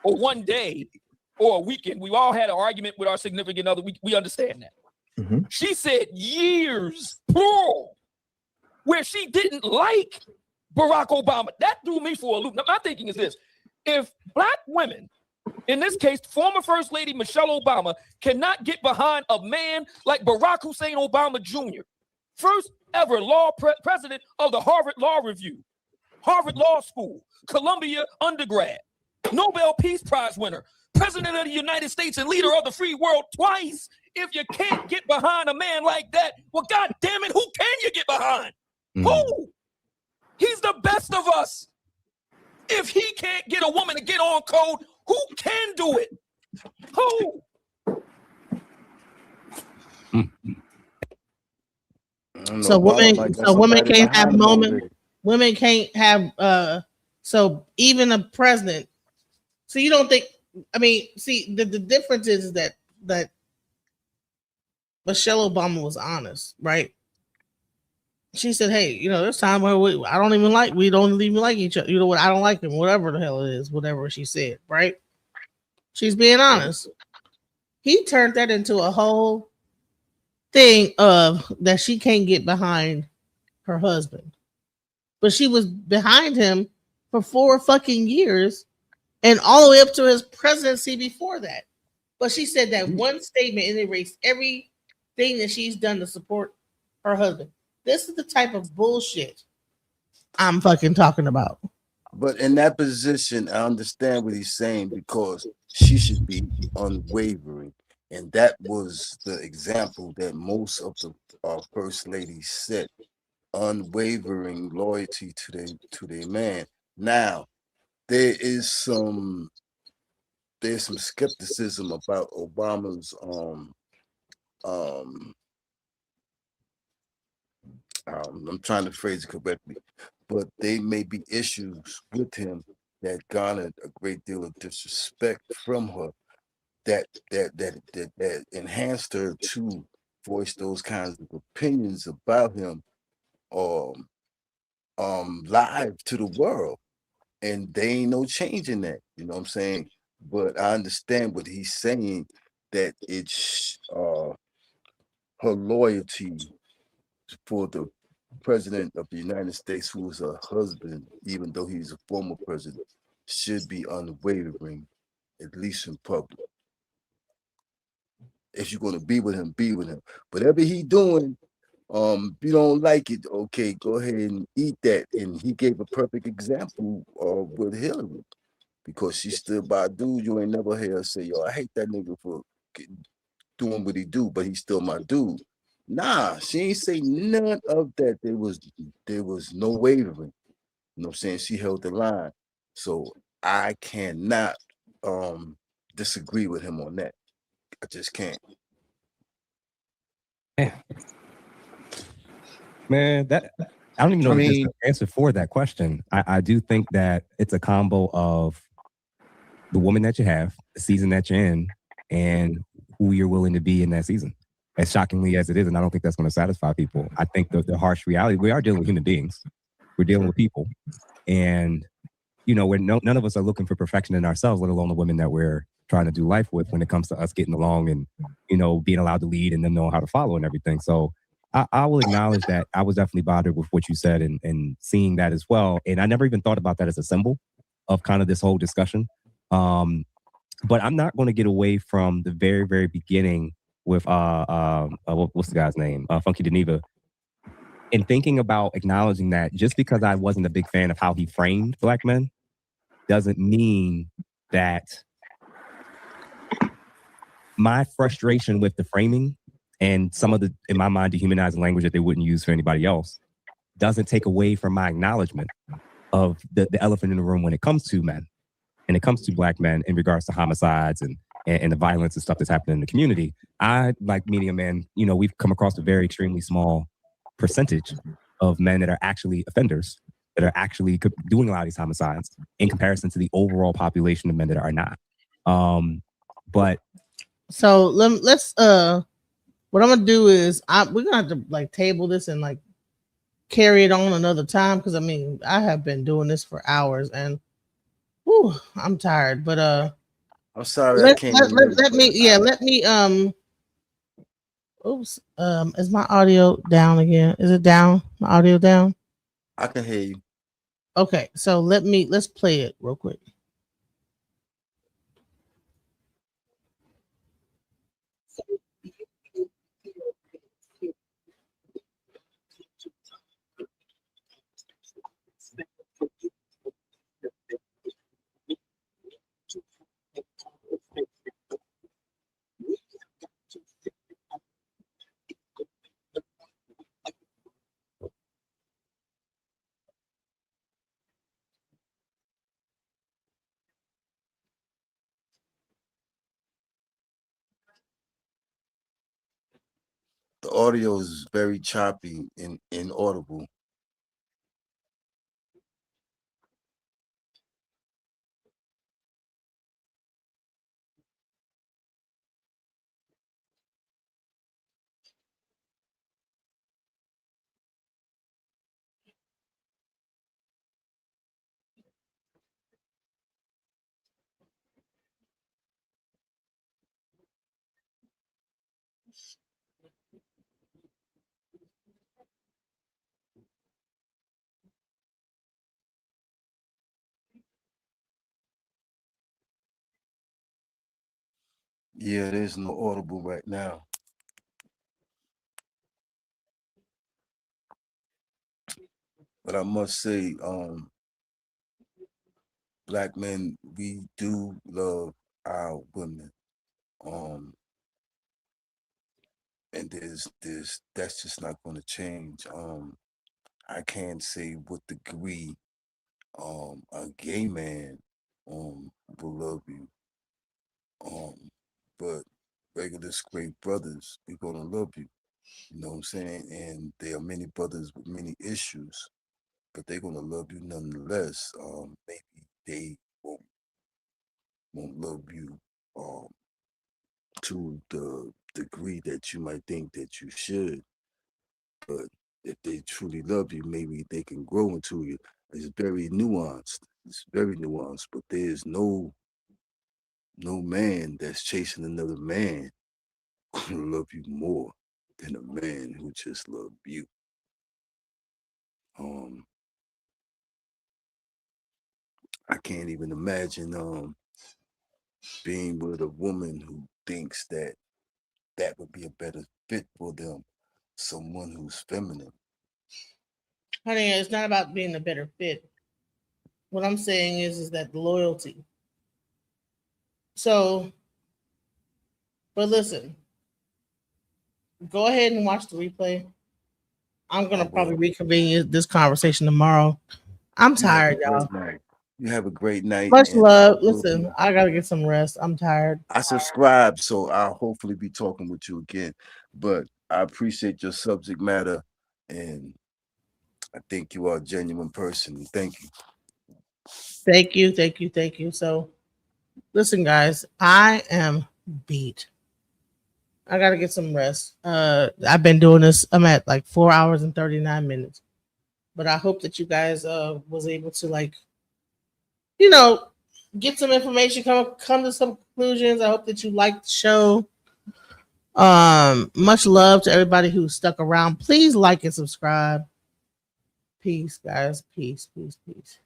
or 1 day or a weekend. We all had an argument with our significant other. We understand that. She said years, plural, where she didn't like Barack Obama. That threw me for a loop. Now, my thinking is this. If Black women, in this case, former First Lady Michelle Obama, cannot get behind a man like Barack Hussein Obama Jr., first ever president of the Harvard Law Review, Harvard Law School, Columbia undergrad, Nobel Peace Prize winner, President of the United States and leader of the free world twice. If you can't get behind a man like that, well, God damn it, who can you get behind? Who? He's the best of us. If he can't get a woman to get on code, who can do it? Who? So women can't have moments. Women can't have so even a president. So you don't think, I mean, see, the difference is that Michelle Obama was honest, right? She said, "Hey, there's time where we don't even like each other. You know what? I don't like him. Whatever the hell it is, whatever she said, right? She's being honest." He turned that into a whole thing of that she can't get behind her husband, but she was behind him for 4 fucking years, and all the way up to his presidency before that. But she said that one statement and erased everything that she's done to support her husband. This is the type of bullshit I'm fucking talking about. But in that position, I understand what he's saying because she should be unwavering. And that was the example that most of the first ladies set. Unwavering loyalty to their man. Now, there's some skepticism about Obama's I'm trying to phrase it correctly, but they may be issues with him that garnered a great deal of disrespect from her that enhanced her to voice those kinds of opinions about him live to the world. And they ain't no change in that, you know what I'm saying? But I understand what he's saying, that it's her loyalty for the president of the United States, who is her husband, even though he's a former president, should be unwavering, at least in public. If you're going to be with him, be with him. Whatever he doing, if you don't like it, okay, go ahead and eat that. And he gave a perfect example with Hillary, because she stood by a dude. You ain't never hear her say, "Yo, I hate that nigga for doing what he do, but he's still my dude." Nah, she ain't say none of that. There was no wavering. You know what I'm saying? She held the line. So I cannot disagree with him on that. I just can't. Man, that I don't even know I if there's mean, an answer for that question. I do think that it's a combo of the woman that you have, the season that you're in, and who you're willing to be in that season. As shockingly as it is, and I don't think that's going to satisfy people. I think the harsh reality, we are dealing with human beings. We're dealing with people. And, you know, none of us are looking for perfection in ourselves, let alone the women that we're trying to do life with when it comes to us getting along and, you know, being allowed to lead and them knowing how to follow and everything. So I will acknowledge that I was definitely bothered with what you said and seeing that as well. And I never even thought about that as a symbol of kind of this whole discussion. But I'm not going to get away from the very, very beginning with what's the guy's name? Funky Geneva. And thinking about acknowledging that just because I wasn't a big fan of how he framed black men doesn't mean that my frustration with the framing and some of the, in my mind, dehumanizing language that they wouldn't use for anybody else doesn't take away from my acknowledgement of the elephant in the room when it comes to men and it comes to black men in regards to homicides and the violence and stuff that's happening in the community. I, like many a man, you know, we've come across a very extremely small percentage of men that are actually offenders, that are actually doing a lot of these homicides in comparison to the overall population of men that are not. But so let's what I'm gonna do is we're gonna have to like table this and like carry it on another time because I mean I have been doing this for hours and whew, I'm tired. But I'm sorry I can't. Let me oops, is my audio down again? Is it down? My audio down? I can hear you. Okay, so let's play it real quick. The audio is very choppy and inaudible. Yeah, there's no audible right now. But I must say, black men, we do love our women. And that's just not gonna change. I can't say what degree a gay man will love you. But regular straight brothers, we're gonna love you. You know what I'm saying? And there are many brothers with many issues, but they're gonna love you nonetheless. Maybe they won't love you to the degree that you might think that you should. But if they truly love you, maybe they can grow into you. It's very nuanced. It's very nuanced, but there's no man that's chasing another man gonna love you more than a man who just loved you. Um, I can't even imagine being with a woman who thinks that that would be a better fit for them, someone who's feminine. Honey, it's not about being a better fit. What I'm saying is that the loyalty. So, but listen, go ahead and watch the replay. I'm gonna probably reconvene this conversation tomorrow. I'm You have a tired, y'all. great night. You have a great night. Much And I love. will be. Listen, I gotta get some rest. I'm tired. I subscribe, so I'll hopefully be talking with you again. But I appreciate your subject matter, and I think you are a genuine person. Thank you. Thank you, thank you, thank you. So, listen, guys, I am beat. I gotta get some rest. I've been doing this. I'm at like 4 hours and 39 minutes. But I hope that you guys was able to, like, you know, get some information, come to some conclusions. I hope that you liked the show. Much love to everybody who stuck around. Please like and subscribe. Peace, guys. Peace, peace, peace.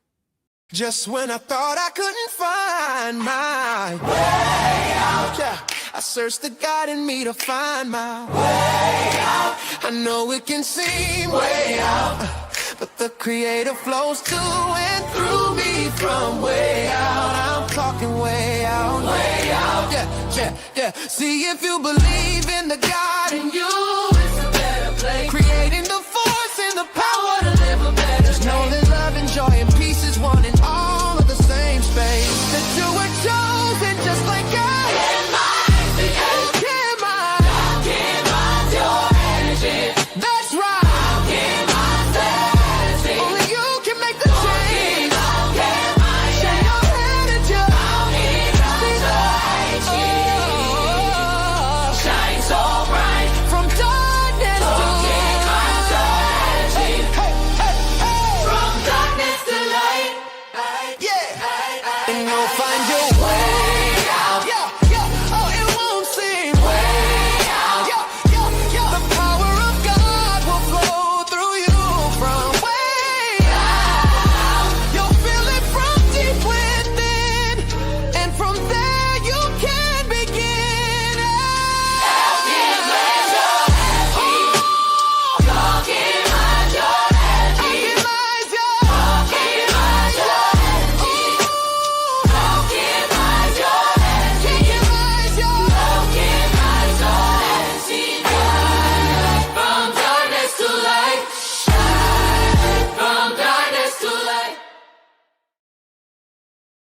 Just when I thought I couldn't find my way out, yeah, I searched the God in me to find my way out. I know it can seem way out, but the Creator flows to and through me from way out. I'm talking way out, yeah, yeah, yeah. See, if you believe in the God in you, it's a better place. Creating the force and the power to